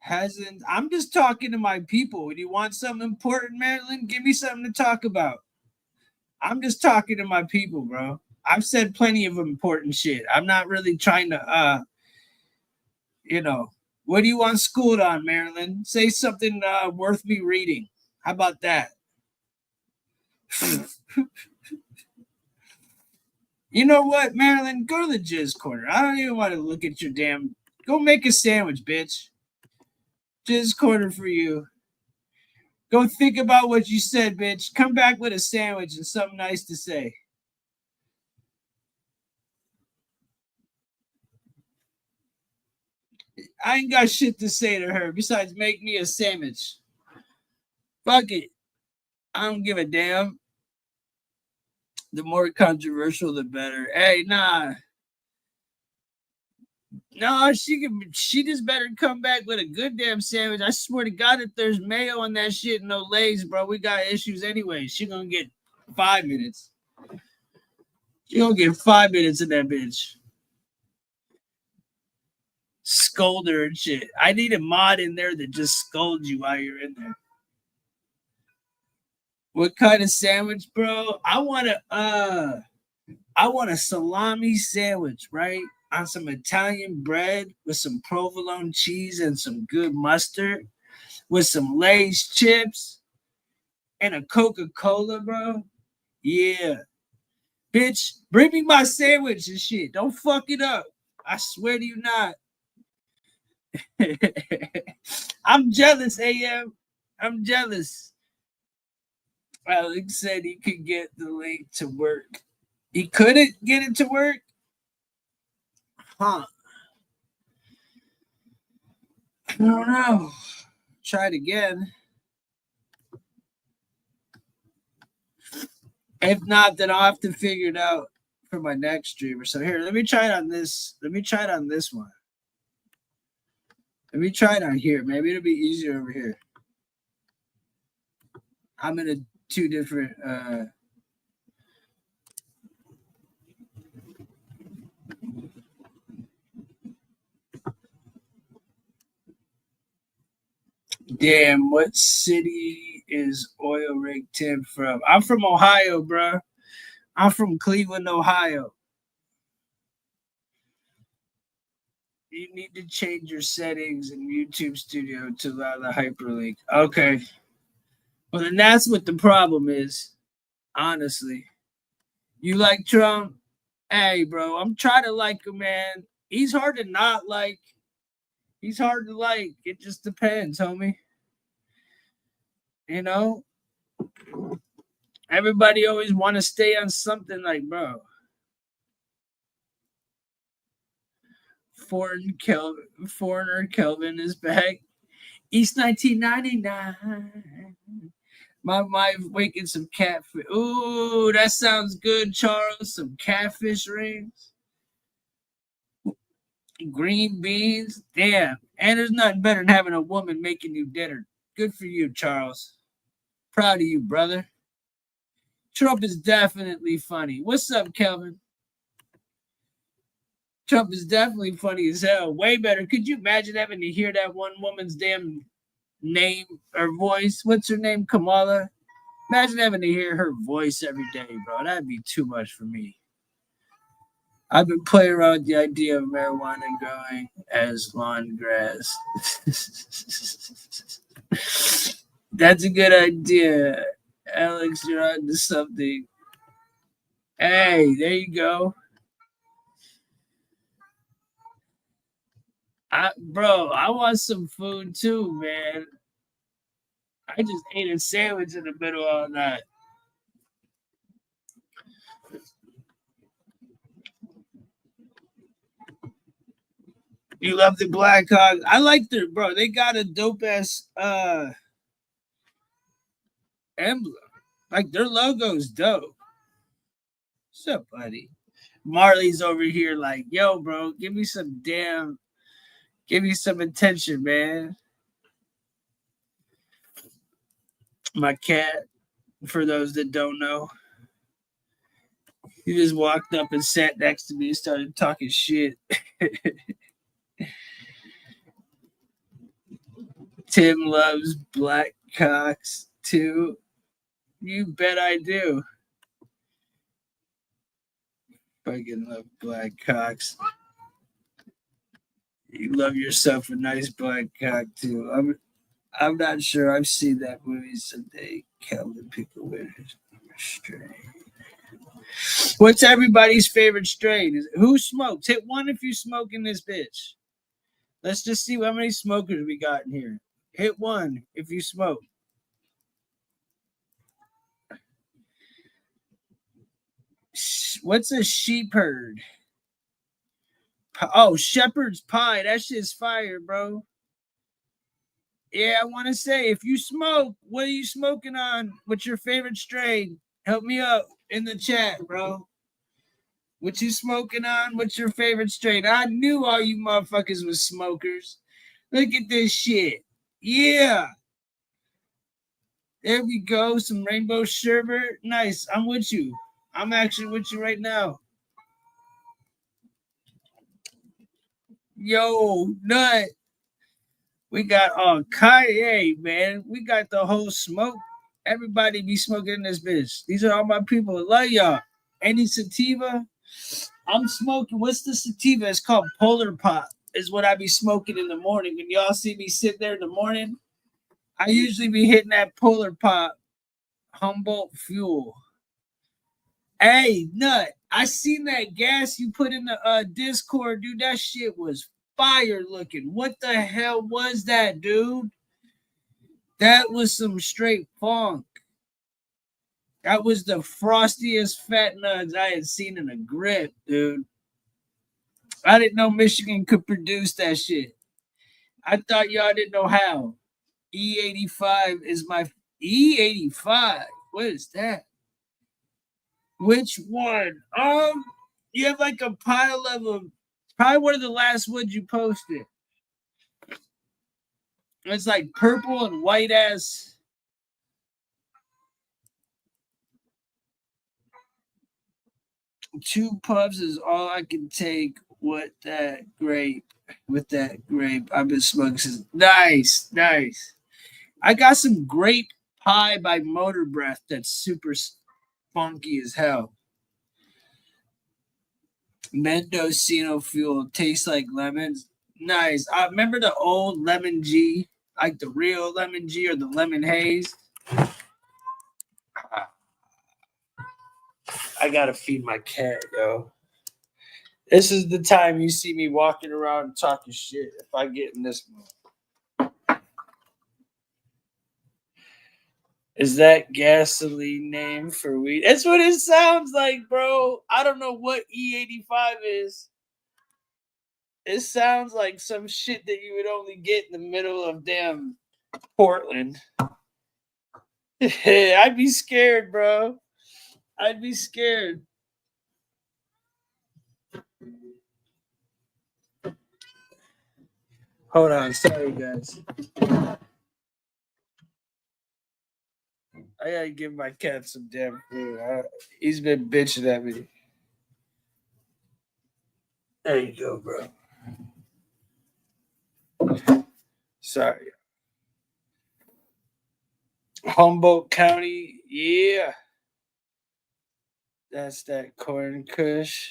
I'm just talking to my people. Do you want something important, Marilyn? Give me something to talk about. I'm just talking to my people, bro. I've said plenty of important shit. I'm not really trying to what do you want schooled on, Marilyn? Say something worth me reading. How about that? You know what, Marilyn? Go to the Jizz Corner. I don't even want to look at your damn. Go make a sandwich, bitch. Jizz Corner for you. Go think about what you said, bitch. Come back with a sandwich and something nice to say. I ain't got shit to say to her besides make me a sandwich. Fuck it. I don't give a damn. The more controversial, the better. Hey, nah. No, she just better come back with a good damn sandwich. I swear to God, if there's mayo on that shit and no Lay's, bro, we got issues anyway. She gonna get 5 minutes. She gonna get 5 minutes in that bitch. Scold her and shit. I need a mod in there that just scolds you while you're in there. What kind of sandwich, bro? I want a salami sandwich, right? On some Italian bread with some provolone cheese and some good mustard, with some Lay's chips and a Coca-Cola, bro. Yeah. Bitch, bring me my sandwich and shit. Don't fuck it up. I swear to you not. I'm jealous, AM. I'm jealous. Alex said he could get the link to work. He couldn't get it to work? Huh. I don't know. Try it again. If not, then I'll have to figure it out for my next stream or so. Here, let me try it on this. Let me try it on this one. Let me try it on here. Maybe it'll be easier over here. I'm in a two different Damn, what city is Oil Rig Tim from? I'm from Ohio, bro. I'm from Cleveland, Ohio. You need to change your settings in YouTube Studio to allow the hyperlink. Okay. Well, then that's what the problem is, honestly. You like Trump? Hey, bro, I'm trying to like him, man. He's hard to not like. He's hard to like. It just depends, homie. You know? Everybody always want to stay on something like, bro. Foreigner Kelvin is back. East 1999. My wife waking some catfish. Ooh, that sounds good, Charles. Some catfish rings. Green beans. Damn. And there's nothing better than having a woman making you dinner. Good for you, Charles. Proud of you, brother. Trump is definitely funny. What's up, Kelvin? Trump is definitely funny as hell. Way better. Could you imagine having to hear that one woman's damn name or voice? What's her name? Kamala? Imagine having to hear her voice every day, bro. That'd be too much for me. I've been playing around with the idea of marijuana growing as lawn grass. That's a good idea. Alex, you're on to something. Hey, there you go. Bro, I want some food too, man. I just ate a sandwich in the middle all night. You love the Blackhawks? I like their, bro. They got a dope ass emblem. Like their logo's dope. What's up, buddy? Marley's over here like, yo, bro, give me some attention, man. My cat, for those that don't know, he just walked up and sat next to me and started talking shit. Tim loves black cocks too. You bet I do. Fucking love black cocks. You love yourself a nice black cock too. I'm not sure I've seen that movie someday. Calvin Pickle Winners strain. What's everybody's favorite strain? Who smokes? Hit one if you smoke in this bitch. Let's just see how many smokers we got in here. Hit one if you smoke. What's a sheep herd? Oh, shepherd's pie. That shit's fire, bro. Yeah, I want to say, if you smoke, what are you smoking on? What's your favorite strain? Help me up in the chat, bro. What you smoking on? What's your favorite strain? I knew all you motherfuckers was smokers. Look at this shit. Yeah. There we go. Some rainbow sherbet. Nice. I'm with you. I'm actually with you right now. Yo, nut. We got Kanye, man. We got the whole smoke. Everybody be smoking in this bitch. These are all my people. I love y'all. Any sativa? I'm smoking. What's the sativa? It's called Polar Pop. Is what I be smoking in the morning. When y'all see me sit there in the morning, I usually be hitting that Polar Pop Humboldt Fuel. Hey, nut. I seen that gas you put in the Discord, dude. That shit was fire looking. What the hell was that, dude? That was some straight funk. That was the frostiest fat nuts I had seen in a grip, dude. I didn't know Michigan could produce that shit. I thought y'all didn't know how. E85 is my E85. What is that? Which one? You have like a pile of them. Probably one of the last ones you posted. It's like purple and white ass. Two puffs is all I can take with that grape. I've been smoking since. Nice. I got some grape pie by Motor Breath that's super funky as hell. Mendocino Fuel tastes like lemons. Nice. I remember the old lemon G, like the real lemon G or the lemon haze. I gotta feed my cat, yo. This is the time you see me walking around talking shit if I get in this mood. Is that gasoline name for weed? That's what it sounds like, bro. I don't know what E85 is. It sounds like some shit that you would only get in the middle of damn Portland. I'd be scared, bro. I'd be scared. Hold on. Sorry, guys. I gotta give my cat some damn food. He's been bitching at me. There you go, bro. Sorry. Humboldt County, yeah. That's that corn kush.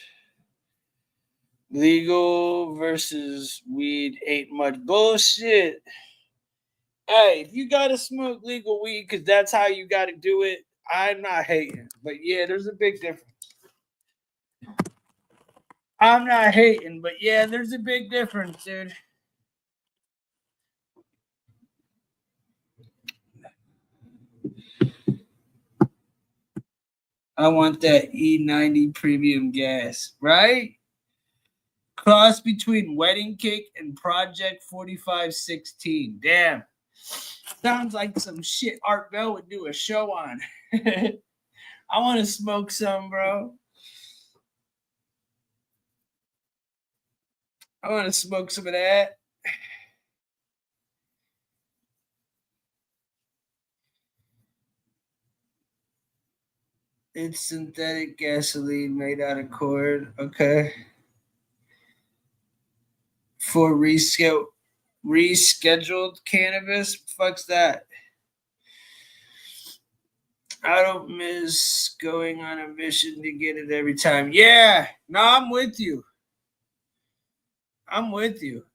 Legal versus weed ain't much bullshit. Hey, if you gotta smoke legal weed because that's how you gotta do it, I'm not hating. But yeah, there's a big difference. I'm not hating, but yeah, there's a big difference, dude. I want that E90 premium gas, right? Cross between Wedding Cake and Project 4516. Damn. Sounds like some shit Art Bell would do a show on. I want to smoke some, bro. I want to smoke some of that. It's synthetic gasoline made out of corn. Okay. For rescheduled cannabis? Fuck's that. I don't miss going on a mission to get it every time. Yeah. No, I'm with you. I'm with you.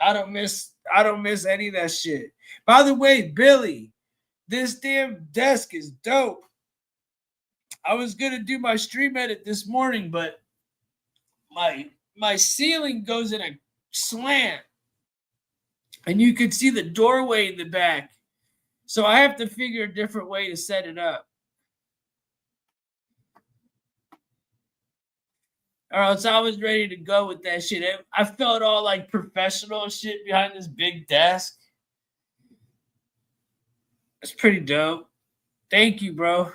I don't miss any of that shit. By the way, Billy, this damn desk is dope. I was gonna do my stream edit this morning, but my ceiling goes in a slant, and you could see the doorway in the back. So I have to figure a different way to set it up. Or else I was ready to go with that shit. I felt all like professional shit behind this big desk. It's pretty dope. Thank you, bro.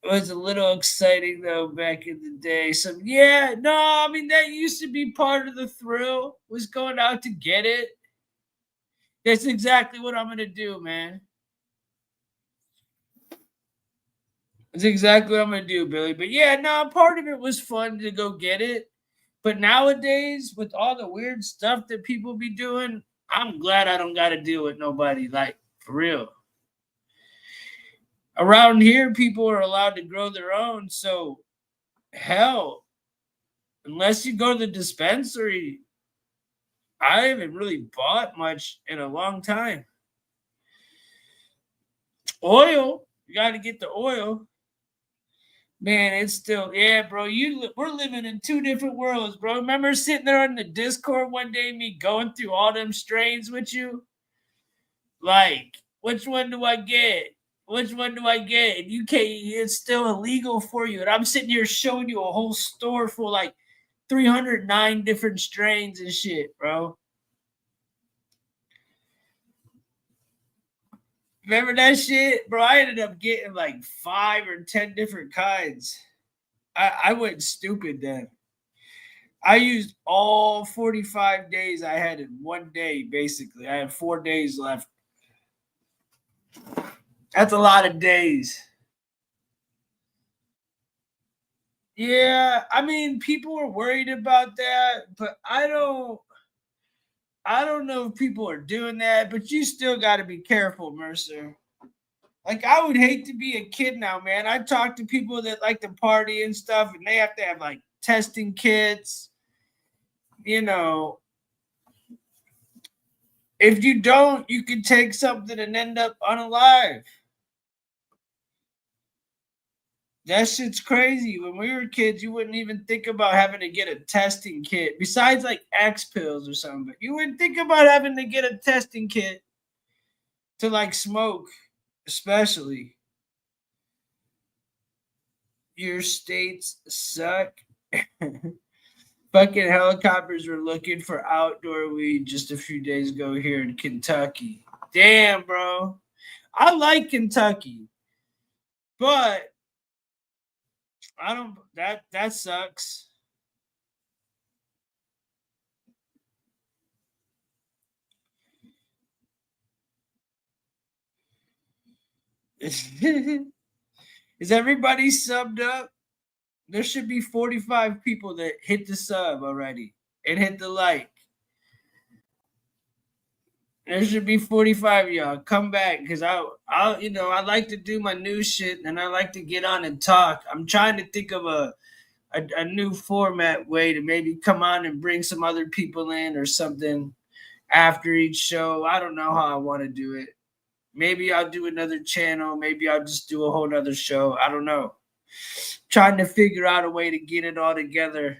It was a little exciting though back in the day. So yeah, no, I mean that used to be part of the thrill, was going out to get it. That's exactly what I'm gonna do, man. That's exactly what I'm gonna do, Billy. But yeah, no, part of it was fun to go get it. But nowadays, with all the weird stuff that people be doing, I'm glad I don't gotta deal with nobody, like, for real. Around here, people are allowed to grow their own, so hell, unless you go to the dispensary, I haven't really bought much in a long time. Oil, you got to get the oil. Man, it's still, yeah, bro. We're living in two different worlds, bro. Remember sitting there on the Discord one day, me going through all them strains with you? Like, which one do I get? Which one do I get? And you can't, it's still illegal for you. And I'm sitting here showing you a whole store full like 309 different strains and shit, bro. Remember that shit? Bro, I ended up getting like 5 or 10 different kinds. I went stupid then. I used all 45 days I had in one day, basically. I had 4 days left. That's a lot of days. Yeah, I mean, people were worried about that, but I don't know if people are doing that, but you still got to be careful, Mercer. Like, I would hate to be a kid now, man. I talk to people that like to party and stuff, and they have to have, like, testing kits. You know, if you don't, you could take something and end up unalive. That shit's crazy. When we were kids, you wouldn't even think about having to get a testing kit, besides like X pills or something. But you wouldn't think about having to get a testing kit to like smoke, especially. Your states suck. Fucking helicopters were looking for outdoor weed just a few days ago here in Kentucky. Damn, bro. I like Kentucky, but I don't, that sucks. Is everybody subbed up? There should be 45 people that hit the sub already and hit the like. There should be 45 of y'all. Come back, because I like to do my new shit and I like to get on and talk. I'm trying to think of a new format way to maybe come on and bring some other people in or something after each show. I don't know how I want to do it. Maybe I'll do another channel. Maybe I'll just do a whole nother show. I don't know. Trying to figure out a way to get it all together.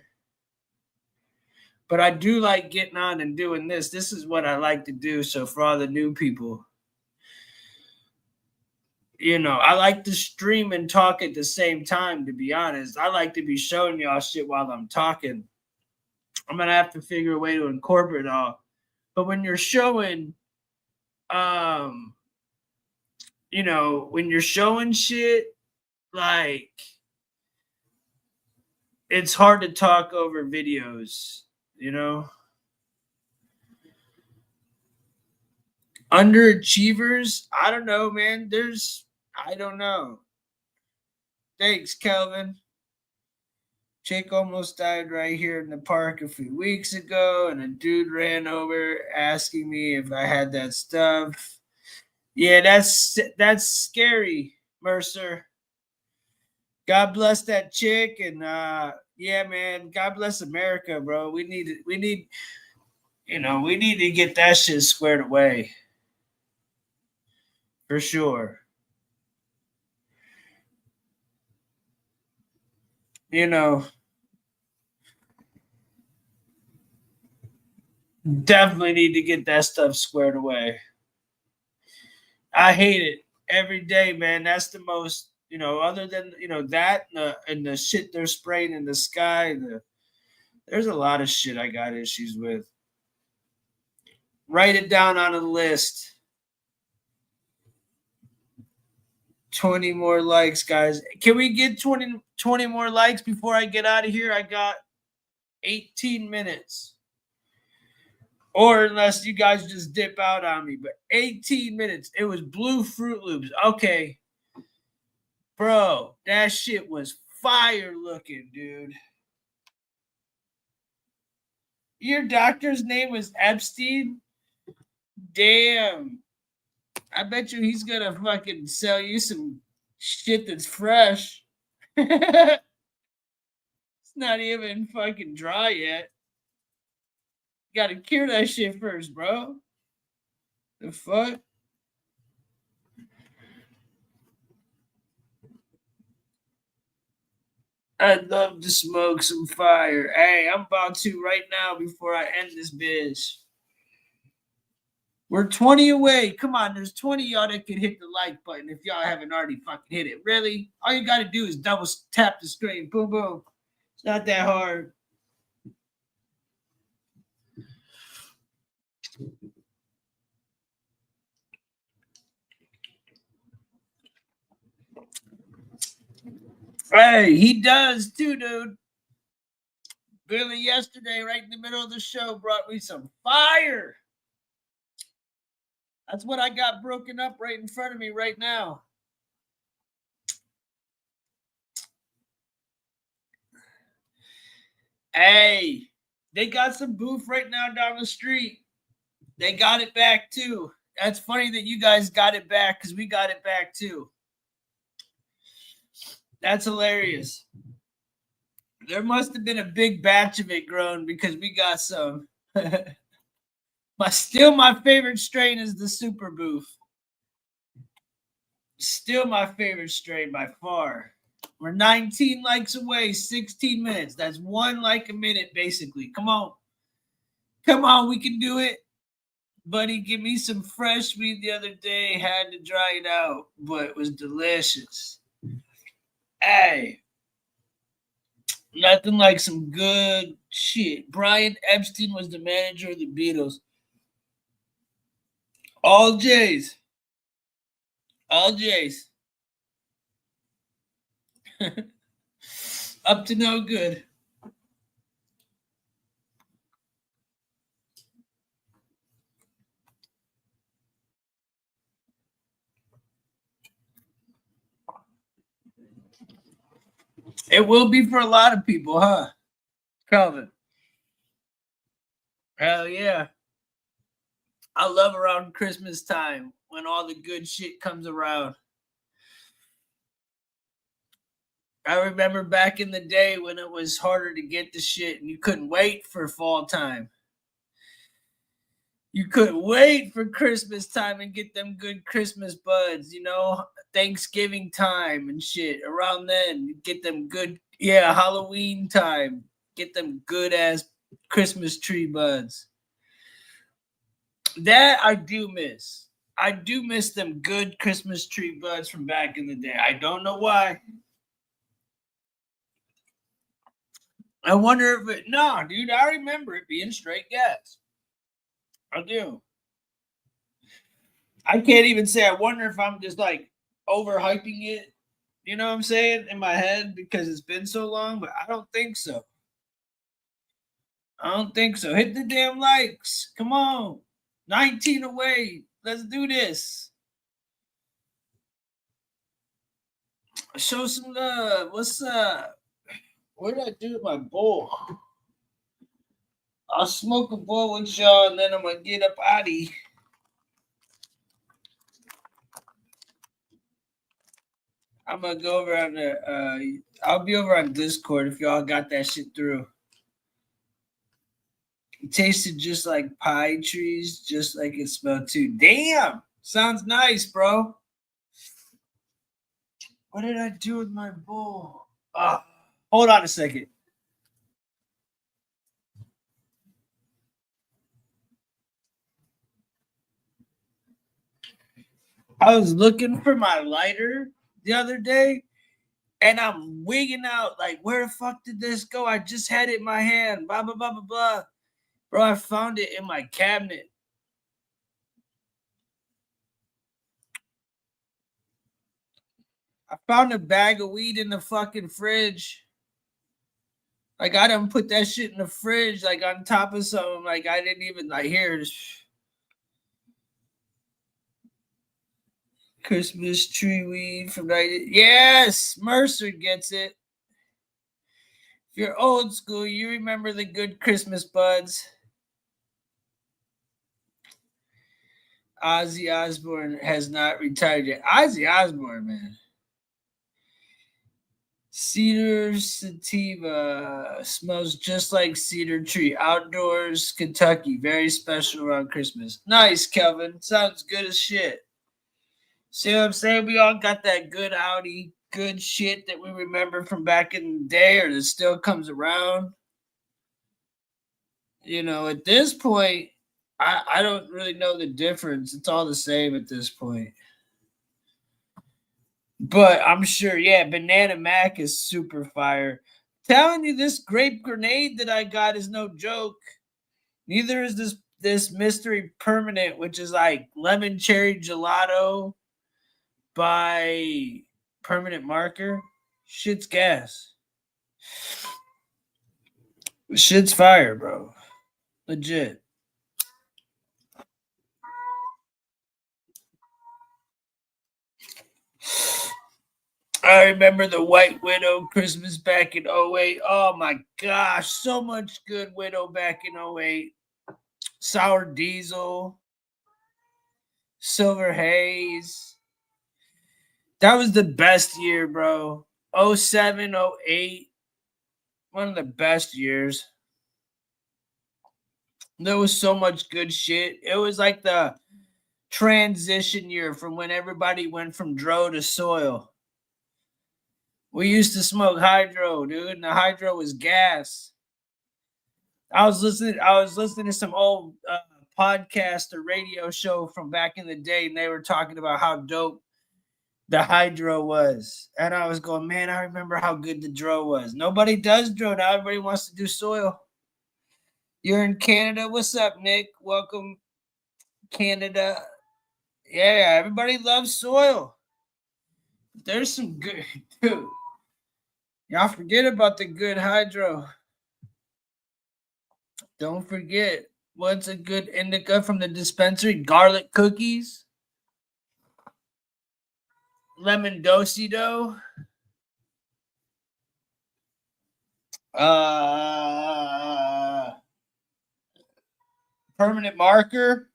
But I do like getting on and doing this. This is what I like to do. So for all the new people, you know, I like to stream and talk at the same time, to be honest. I like to be showing y'all shit while I'm talking. I'm going to have to figure a way to incorporate it all. But when you're showing, you know, when you're showing shit, like, it's hard to talk over videos, you know? Underachievers, I don't know, man. I don't know. Thanks, Kelvin. Chick almost died right here in the park a few weeks ago, and a dude ran over asking me if I had that stuff. Yeah, that's scary, Mercer. God bless that chick, and yeah, man, God bless America, bro. We need to get that shit squared away. For sure. You know, definitely need to get that stuff squared away. I hate it every day, man. That's the most, you know, other than, you know, that and the shit they're spraying in the sky. There's a lot of shit I got issues with. Write it down on a list. 20 more likes, guys. Can we get 20 more likes before I get out of here? I got 18 minutes. Or unless you guys just dip out on me. But 18 minutes. It was blue Fruit Loops. Okay. Bro, that shit was fire looking, dude. Your doctor's name was Epstein? Damn. I bet you he's gonna fucking sell you some shit that's fresh. It's not even fucking dry yet. Gotta cure that shit first, bro. The fuck? I'd love to smoke some fire. Hey, I'm about to right now before I end this biz. We're 20 away. Come on, there's 20 of y'all that can hit the like button if y'all haven't already fucking hit it. Really? All you got to do is double tap the screen. Boom, boom. It's not that hard. Hey, he does too, dude. Billy yesterday, right in the middle of the show, brought me some fire. That's what I got broken up right in front of me right now. Hey, they got some booth right now down the street. They got it back too. That's funny that you guys got it back because we got it back too. That's hilarious. There must have been a big batch of it grown because we got some. Still my favorite strain is the Super Booth. Still my favorite strain by far. We're 19 likes away, 16 minutes. That's 1 like a minute, basically. Come on. Come on, we can do it. Buddy, give me some fresh weed the other day. Had to dry it out, but it was delicious. Hey. Nothing like some good shit. Brian Epstein was the manager of the Beatles. All J's. All J's. Up to no good. It will be for a lot of people, huh? Calvin. Hell yeah. I love around Christmas time when all the good shit comes around. I remember back in the day when it was harder to get the shit and you couldn't wait for fall time. You couldn't wait for Christmas time and get them good Christmas buds, you know, Thanksgiving time and shit. Around then, you get them good, Halloween time. Get them good ass Christmas tree buds. That I do miss. I do miss them good Christmas tree buds from back in the day. I don't know why. I wonder if dude, I remember it being straight gas. I do. I can't even say I wonder if I'm just like overhyping it, you know what I'm saying, in my head because it's been so long, but I don't think so. I don't think so. Hit the damn likes. Come on. 19 away. Let's do this. Show some love. What's up? What did I do with my bowl? I'll smoke a bowl with y'all and then I'm going to get up out of here. I'm going to go over on the, I'll be over on Discord if y'all got that shit through. It tasted just like pine trees, just like it smelled too. Damn! Sounds nice, bro. What did I do with my bowl? Hold on a second. I was looking for my lighter the other day, and I'm wigging out like, where the fuck did this go? I just had it in my hand. Blah, blah, blah, blah, blah. Bro, I found it in my cabinet. I found a bag of weed in the fucking fridge. Like, I didn't put that shit in the fridge, like, on top of something. Like, I didn't even, like, here. Christmas tree weed from 90. Yes, Mercer gets it. If you're old school, you remember the good Christmas buds. Ozzy Osbourne has not retired yet. Ozzy Osbourne, man. Cedar sativa smells just like cedar tree. Outdoors, Kentucky. Very special around Christmas. Nice, Kelvin. Sounds good as shit. See what I'm saying? We all got that good Audi, good shit that we remember from back in the day or that still comes around. You know, at this point, I don't really know the difference. It's all the same at this point. But I'm sure, yeah, Banana Mac is super fire. Telling you, this grape grenade that I got is no joke. Neither is this mystery permanent, which is like lemon cherry gelato by Permanent Marker. Shit's gas. Shit's fire, bro. Legit. I remember the White Widow Christmas back in 08. Oh my gosh, so much good Widow back in 08. Sour Diesel. Silver Haze. That was the best year, bro. 07, 08. One of the best years. There was so much good shit. It was like the transition year from when everybody went from dro to soil. We used to smoke hydro, dude, and the hydro was gas. I was listening to some old podcast or radio show from back in the day, and they were talking about how dope the hydro was. And I was going, man, I remember how good the dro was. Nobody does dro now. Everybody wants to do soil. You're in Canada. What's up, Nick? Welcome, Canada. Yeah, everybody loves soil. There's some good, dude. Y'all forget about the good hydro. Don't forget. What's a good indica from the dispensary? Garlic cookies. Lemon do-si-do. Permanent Marker.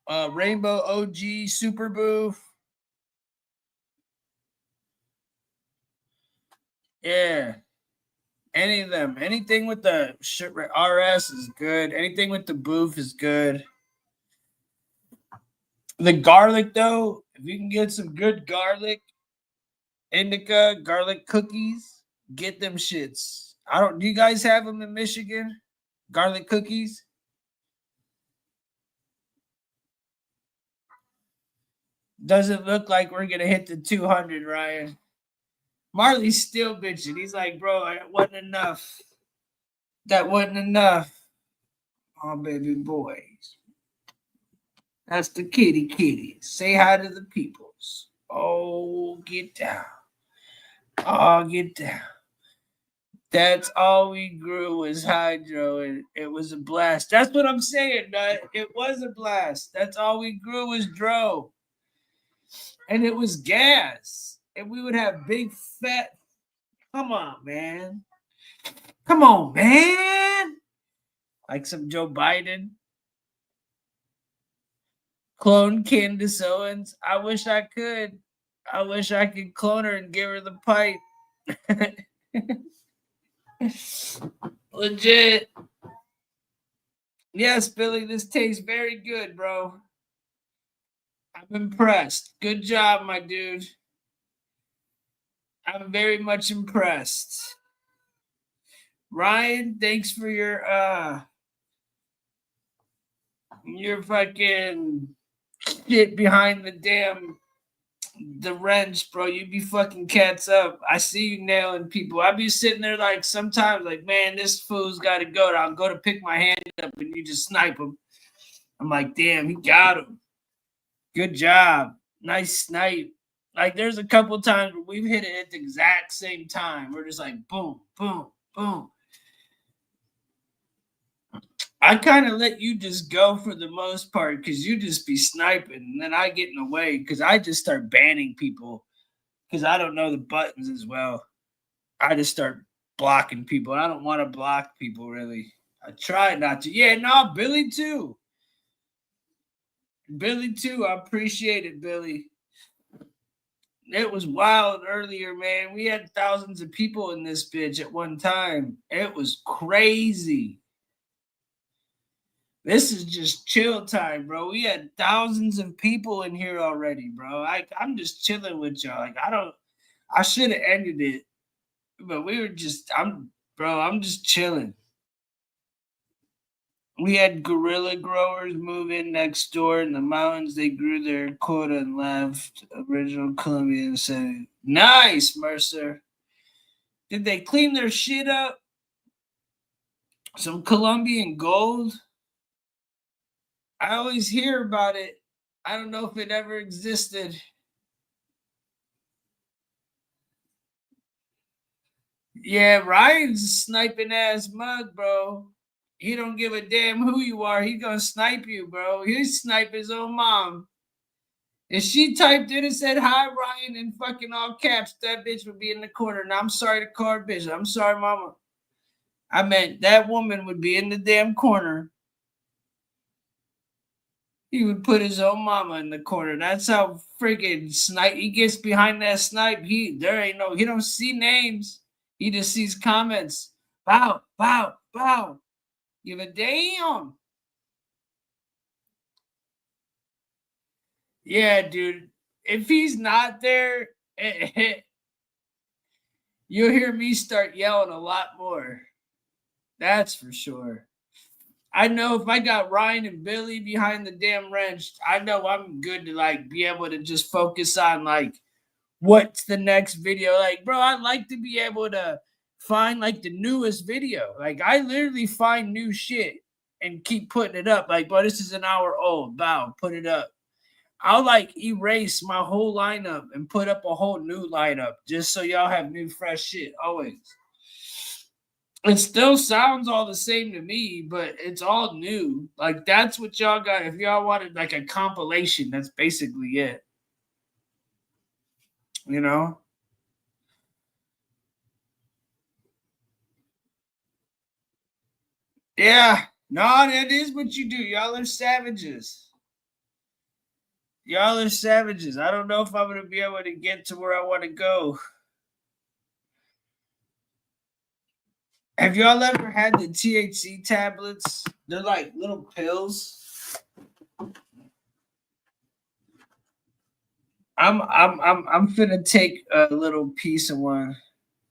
Rainbow OG Super Boof. Yeah. Any of them. Anything with the RS is good. Anything with the boof is good. The garlic, though, if you can get some good garlic, indica, garlic cookies, get them shits. Do you guys have them in Michigan? Garlic cookies? Doesn't look like we're going to hit the 200, Ryan. Marley's still bitching. He's like, bro, it wasn't enough. That wasn't enough. Oh, baby boys. That's the kitty. Say hi to the peoples. Oh, get down. Oh, get down. That's all we grew was hydro, and it was a blast. That's what I'm saying, Nut. It was a blast. That's all we grew was dro. And it was gas. And we would have big fat. Come on, man. Come on, man. Like some Joe Biden. Clone Candace Owens. I wish I could. I wish I could clone her and give her the pipe. Legit. Yes, Billy, this tastes very good, bro. I'm impressed. Good job, my dude. I'm very much impressed. Ryan, thanks for your fucking shit behind the wrench, bro. You be fucking cats up. I see you nailing people. I be sitting there like sometimes like, man, this fool's got to go. I'll go to pick my hand up and you just snipe him. I'm like, damn, he got him. Good job. Nice snipe. Like there's a couple times where we've hit it at the exact same time. We're just like boom, boom, boom. I kind of let you just go for the most part because you just be sniping, and then I get in the way because I just start banning people because I don't know the buttons as well. I just start blocking people. I don't want to block people really. I try not to. Yeah, no, Billy too. Billy too. I appreciate it, Billy. It was wild earlier, man. We had thousands of people in this bitch at one time. It was crazy. This is just chill time, bro. We had thousands of people in here already, bro. I'm just chilling with y'all. Like I should have ended it, but we were just I'm just chilling. We had guerrilla growers move in next door in the mountains. They grew their quota and left. Original Colombian said, nice, Mercer. Did they clean their shit up? Some Colombian gold? I always hear about it. I don't know if it ever existed. Yeah, Ryan's a sniping ass mug, bro. He don't give a damn who you are. He gonna snipe you, bro. He snipe his own mom. If she typed in and said, hi, Ryan, in fucking all caps, that bitch would be in the corner. And I'm sorry to call her bitch. I'm sorry, mama. I meant that woman would be in the damn corner. He would put his own mama in the corner. That's how freaking snipe. He gets behind that snipe. He don't see names. He just sees comments. Bow, bow, bow. Give a damn. Yeah, dude. If he's not there, you'll hear me start yelling a lot more. That's for sure. I know if I got Ryan and Billy behind the damn wrench, I know I'm good to like be able to just focus on like what's the next video. Like, bro, I'd like to be able to find like the newest video. Like I literally find new shit and keep putting it up. Like, bro, this is an hour old. Bow, put it up. I'll like erase my whole lineup and put up a whole new lineup just so y'all have new fresh shit always. It still sounds all the same to me, but it's all new. Like that's what y'all got. If y'all wanted like a compilation, that's basically it. You know? Yeah. No, that is what you do. Y'all are savages. Y'all are savages. I don't know if I'm going to be able to get to where I want to go. Have y'all ever had the THC tablets? They're like little pills. I'm finna take a little piece of one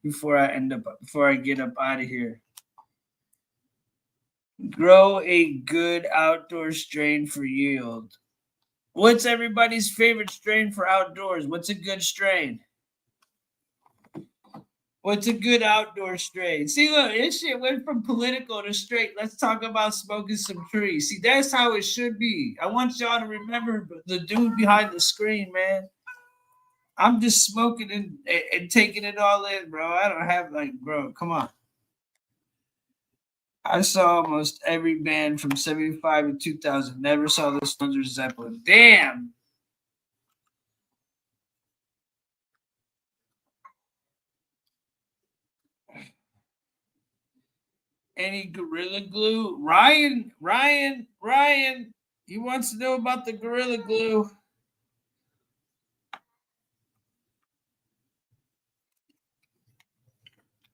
before I get up out of here. Grow a good outdoor strain for yield. What's everybody's favorite strain for outdoors? What's a good strain? What's a good outdoor strain? See, look, this shit went from political to straight. Let's talk about smoking some trees. See, that's how it should be. I want y'all to remember the dude behind the screen, man. I'm just smoking and taking it all in, bro. I don't have bro, come on. I saw almost every band from 75 to 2000. Never saw the Stones or Zeppelin. Damn. Any Gorilla Glue? Ryan, he wants to know about the Gorilla Glue.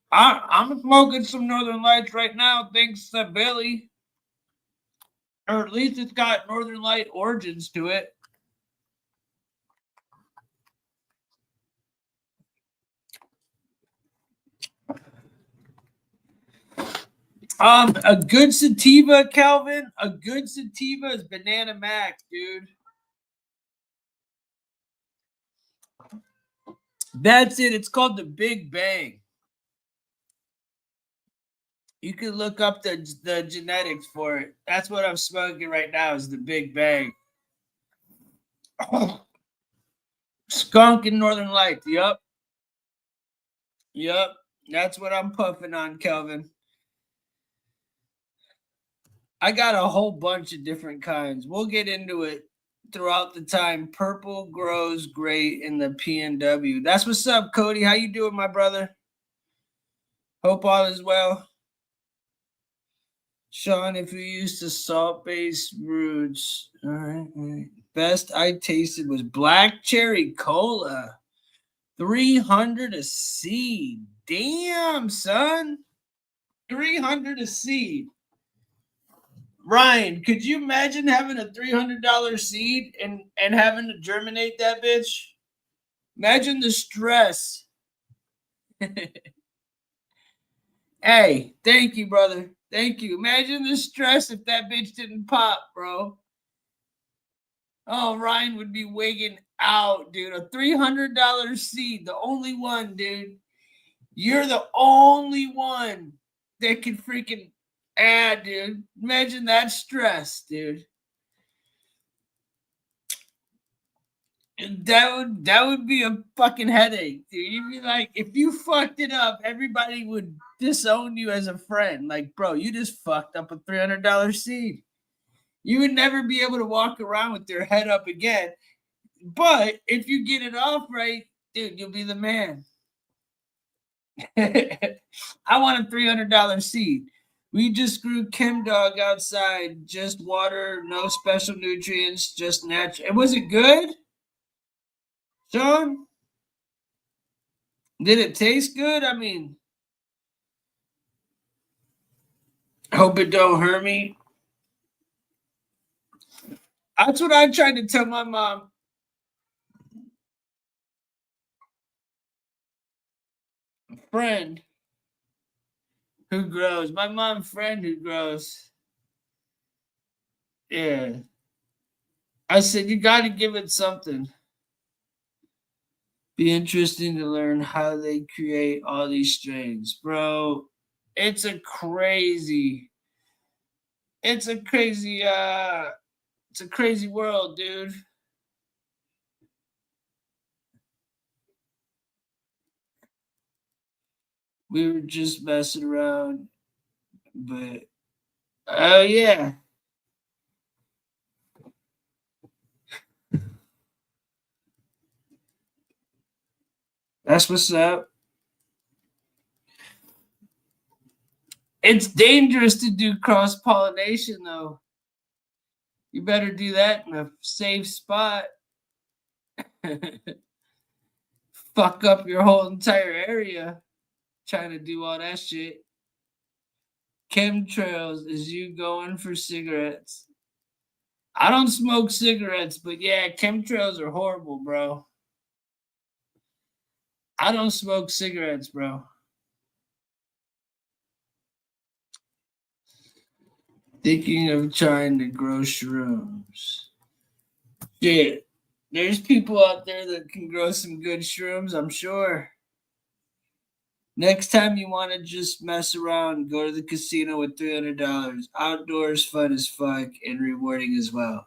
I'm smoking some Northern Lights right now, thanks to Billy. Or at least it's got Northern Light origins to it. A good sativa, Calvin. A good sativa is Banana Mac, dude. That's it. It's called the Big Bang. You can look up the genetics for it. That's what I'm smoking right now is the Big Bang. Skunk and Northern Lights. Yup. That's what I'm puffing on, Kelvin. I got a whole bunch of different kinds. We'll get into it throughout the time. Purple grows great in the PNW. That's what's up, Cody. How you doing, my brother? Hope all is well. Sean, if you used the salt-based roots, all right. Best I tasted was black cherry cola. 300 a seed. Damn, son. 300 a seed. Ryan, could you imagine having a $300 seed and having to germinate that bitch? Imagine the stress. Hey, thank you, brother. Thank you. Imagine the stress if that bitch didn't pop, bro. Oh, Ryan would be wigging out, dude. A $300 seed, the only one, dude. You're the only one that can freaking add, dude. Imagine that stress, dude. That would be a fucking headache, dude. You'd be like, if you fucked it up, everybody would disown you as a friend. Like, bro, you just fucked up a $300 seed. You would never be able to walk around with your head up again. But if you get it off right, dude, you'll be the man. I want a $300 seed. We just grew Chem Dog outside, just water, no special nutrients, just natural. And was it good, Sean? Did it taste good? I mean, I hope it don't hurt me. That's what I tried to tell my mom. Friend who grows. My mom's friend who grows. Yeah. I said, you got to give it something. Be interesting to learn how they create all these strains. Bro, it's a crazy world, dude. We were just messing around, but oh yeah. That's what's up. It's dangerous to do cross-pollination, though. You better do that in a safe spot. Fuck up your whole entire area trying to do all that shit. Chemtrails is you going for cigarettes. I don't smoke cigarettes, but yeah, chemtrails are horrible, bro. I don't smoke cigarettes, bro. Thinking of trying to grow shrooms. Yeah, there's people out there that can grow some good shrooms, I'm sure. Next time you want to just mess around, go to the casino with $300. Outdoors, fun as fuck, and rewarding as well.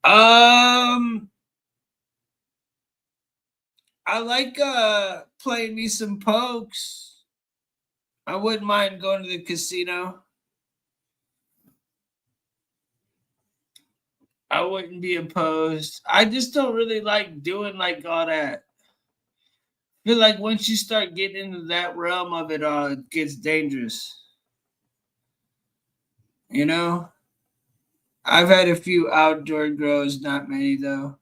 I like playing me some pokes. I wouldn't mind going to the casino. I wouldn't be opposed. I just don't really like doing like all that. I feel like once you start getting into that realm of it all, it gets dangerous. You know? I've had a few outdoor grows, not many though.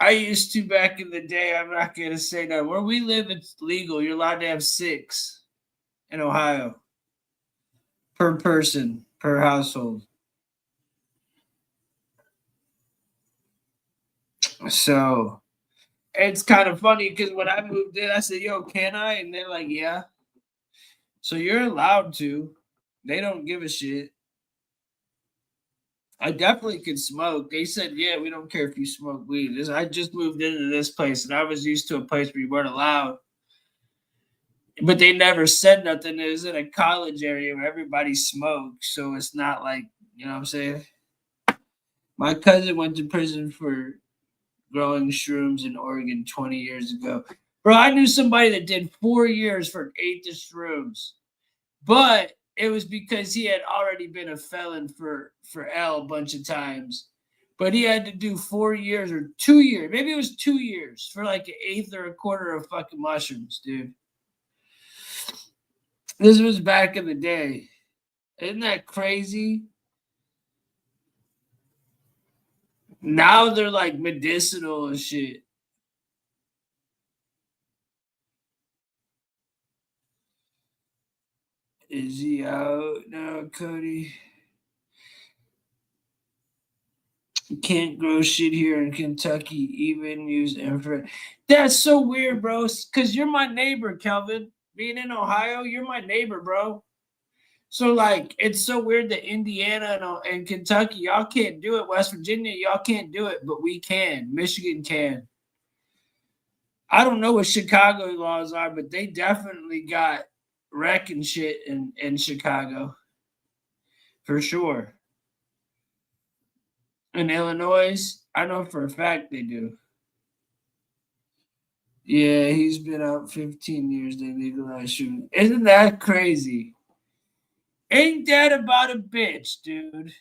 I used to back in the day. I'm not going to say that. Where we live, it's legal. You're allowed to have 6 in Ohio per person, per household. So it's kind of funny because when I moved in, I said, yo, can I? And they're like, yeah. So you're allowed to. They don't give a shit. I definitely could smoke. They said, yeah, we don't care if you smoke weed. I just moved into this place, and I was used to a place where you weren't allowed. but they never said nothing. It was in a college area where everybody smoked, so it's not like, you know what I'm saying? My cousin went to prison for growing shrooms in Oregon 20 years ago. Bro, I knew somebody that did 4 years for 8 the shrooms, but it was because he had already been a felon for L a bunch of times. But he had to do 4 years or 2 years. Maybe it was 2 years for like an eighth or a quarter of fucking mushrooms, dude. This was back in the day. Isn't that crazy? Now they're like medicinal and shit. Is he out now, Cody? You can't grow shit here in Kentucky, even use infrared. That's so weird, bro. Because you're my neighbor, Kelvin. Being in Ohio, you're my neighbor, bro. So, like, it's so weird that Indiana and Kentucky, y'all can't do it. West Virginia, y'all can't do it, but we can. Michigan can. I don't know what Chicago laws are, but they definitely got wreck and shit in Chicago. For sure. In Illinois, I know for a fact they do. Yeah, he's been out 15 years. They legalized shooting. Isn't that crazy? Ain't that about a bitch, dude?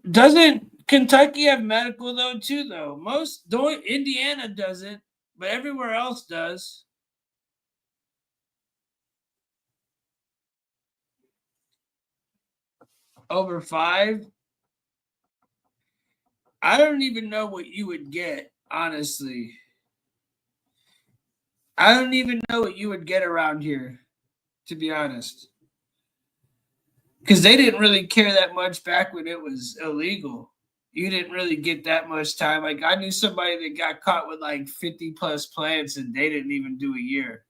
Doesn't Kentucky have medical though too? Though most don't. Indiana doesn't, but everywhere else does. Over 5. I don't even know what you would get, honestly. I don't even know what you would get around here, to be honest. Because they didn't really care that much back when it was illegal. You didn't really get that much time. Like, I knew somebody that got caught with like 50 plus plants and they didn't even do a year.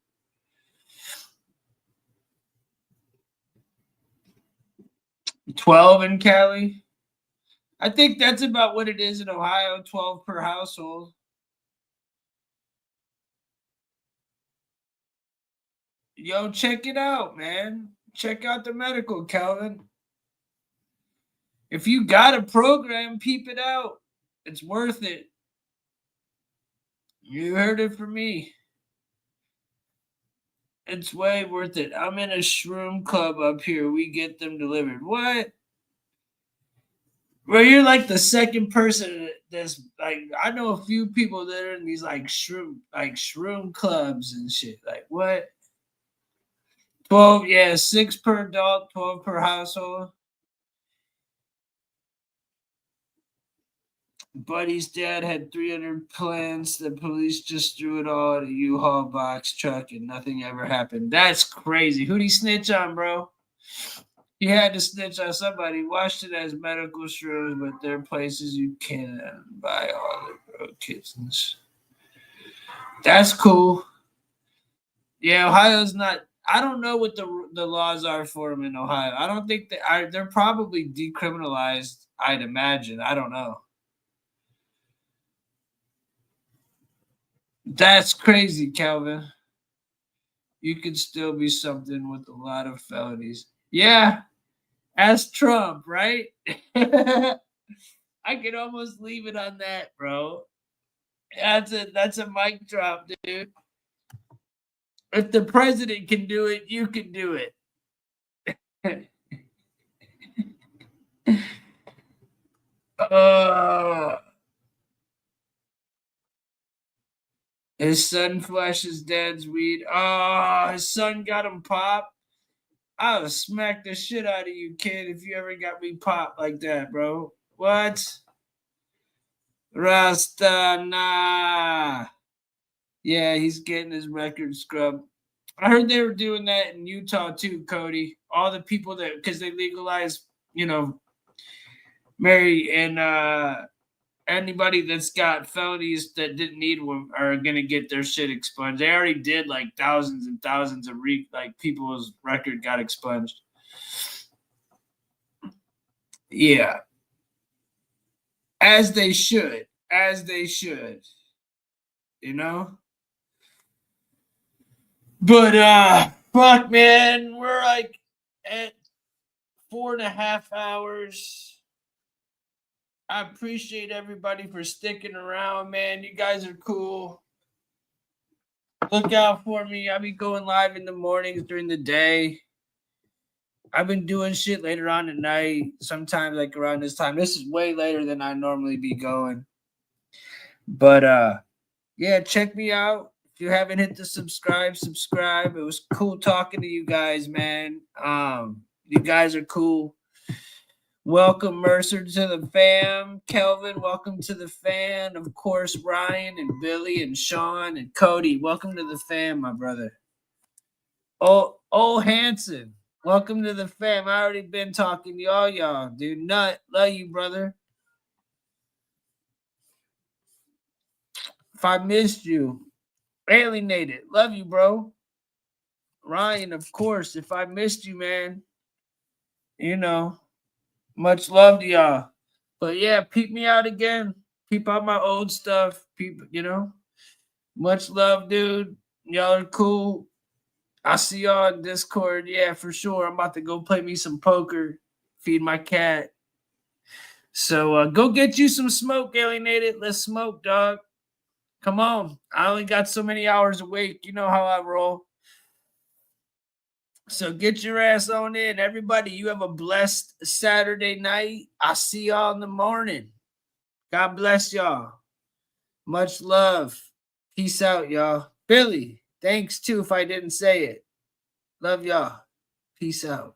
$12 in Cali. I think that's about what it is in Ohio, 12 per household. Yo, check it out, man. Check out the medical, Calvin. If you got a program, peep it out. It's worth it. You heard it from me. It's way worth it. I'm in a shroom club up here. We get them delivered. What? Well, you're like the second person that's like, I know a few people that are in these like shroom clubs and shit. Like, what? 12, yeah, 6 per adult, 12 per household. Buddy's dad had 300 plants. The police just threw it all at a U-Haul box truck and nothing ever happened. That's crazy. Who'd he snitch on, bro? He had to snitch on somebody. He washed it as medical shrooms, but there are places you can't buy all the bro kittens. That's cool. Yeah, Ohio's not. I don't know what the laws are for them in Ohio. I don't think they're probably decriminalized, I'd imagine. I don't know. That's crazy, Calvin. You could still be something with a lot of felonies. Yeah, ask Trump, right? I could almost leave it on that, bro. That's a mic drop, dude. If the president can do it, you can do it. His son flashes dad's weed. Oh, his son got him popped. I would smack the shit out of you, kid, if you ever got me popped like that, bro. What? Rasta, nah. Yeah, he's getting his record scrubbed. I heard they were doing that in Utah too, Cody. All the people that, because they legalized, Mary and anybody that's got felonies that didn't need one are going to get their shit expunged. They already did like thousands and thousands of people's record got expunged. Yeah. As they should. You know? But fuck, man, we're like at 4.5 hours. I appreciate everybody for sticking around, man. You guys are cool. Look out for me. I'll be going live in the mornings during the day. I've been doing shit later on at night, sometimes like around this time. This is way later than I normally be going. But yeah, check me out. If you haven't hit the subscribe. It was cool talking to you guys, man. You guys are cool. Welcome, Mercer, to the fam. Kelvin, welcome to the fam. Of course, Ryan and Billy and Sean and Cody, welcome to the fam, my brother. Oh, Hanson, welcome to the fam. I already been talking to y'all, dude. Nut, love you, brother. If I missed you, alienated, love you, bro. Ryan, of course, if I missed you, man, you know. Much love to y'all. But yeah, peep me out again. Peep out my old stuff. Peep, Much love, dude. Y'all are cool. I'll see y'all in Discord. Yeah, for sure. I'm about to go play me some poker. Feed my cat. So go get you some smoke, alienated. Let's smoke, dog. Come on. I only got so many hours awake. You know how I roll. So get your ass on in. Everybody, you have a blessed Saturday night. I'll see y'all in the morning. God bless y'all. Much love. Peace out, y'all. Billy, thanks too if I didn't say it. Love y'all. Peace out.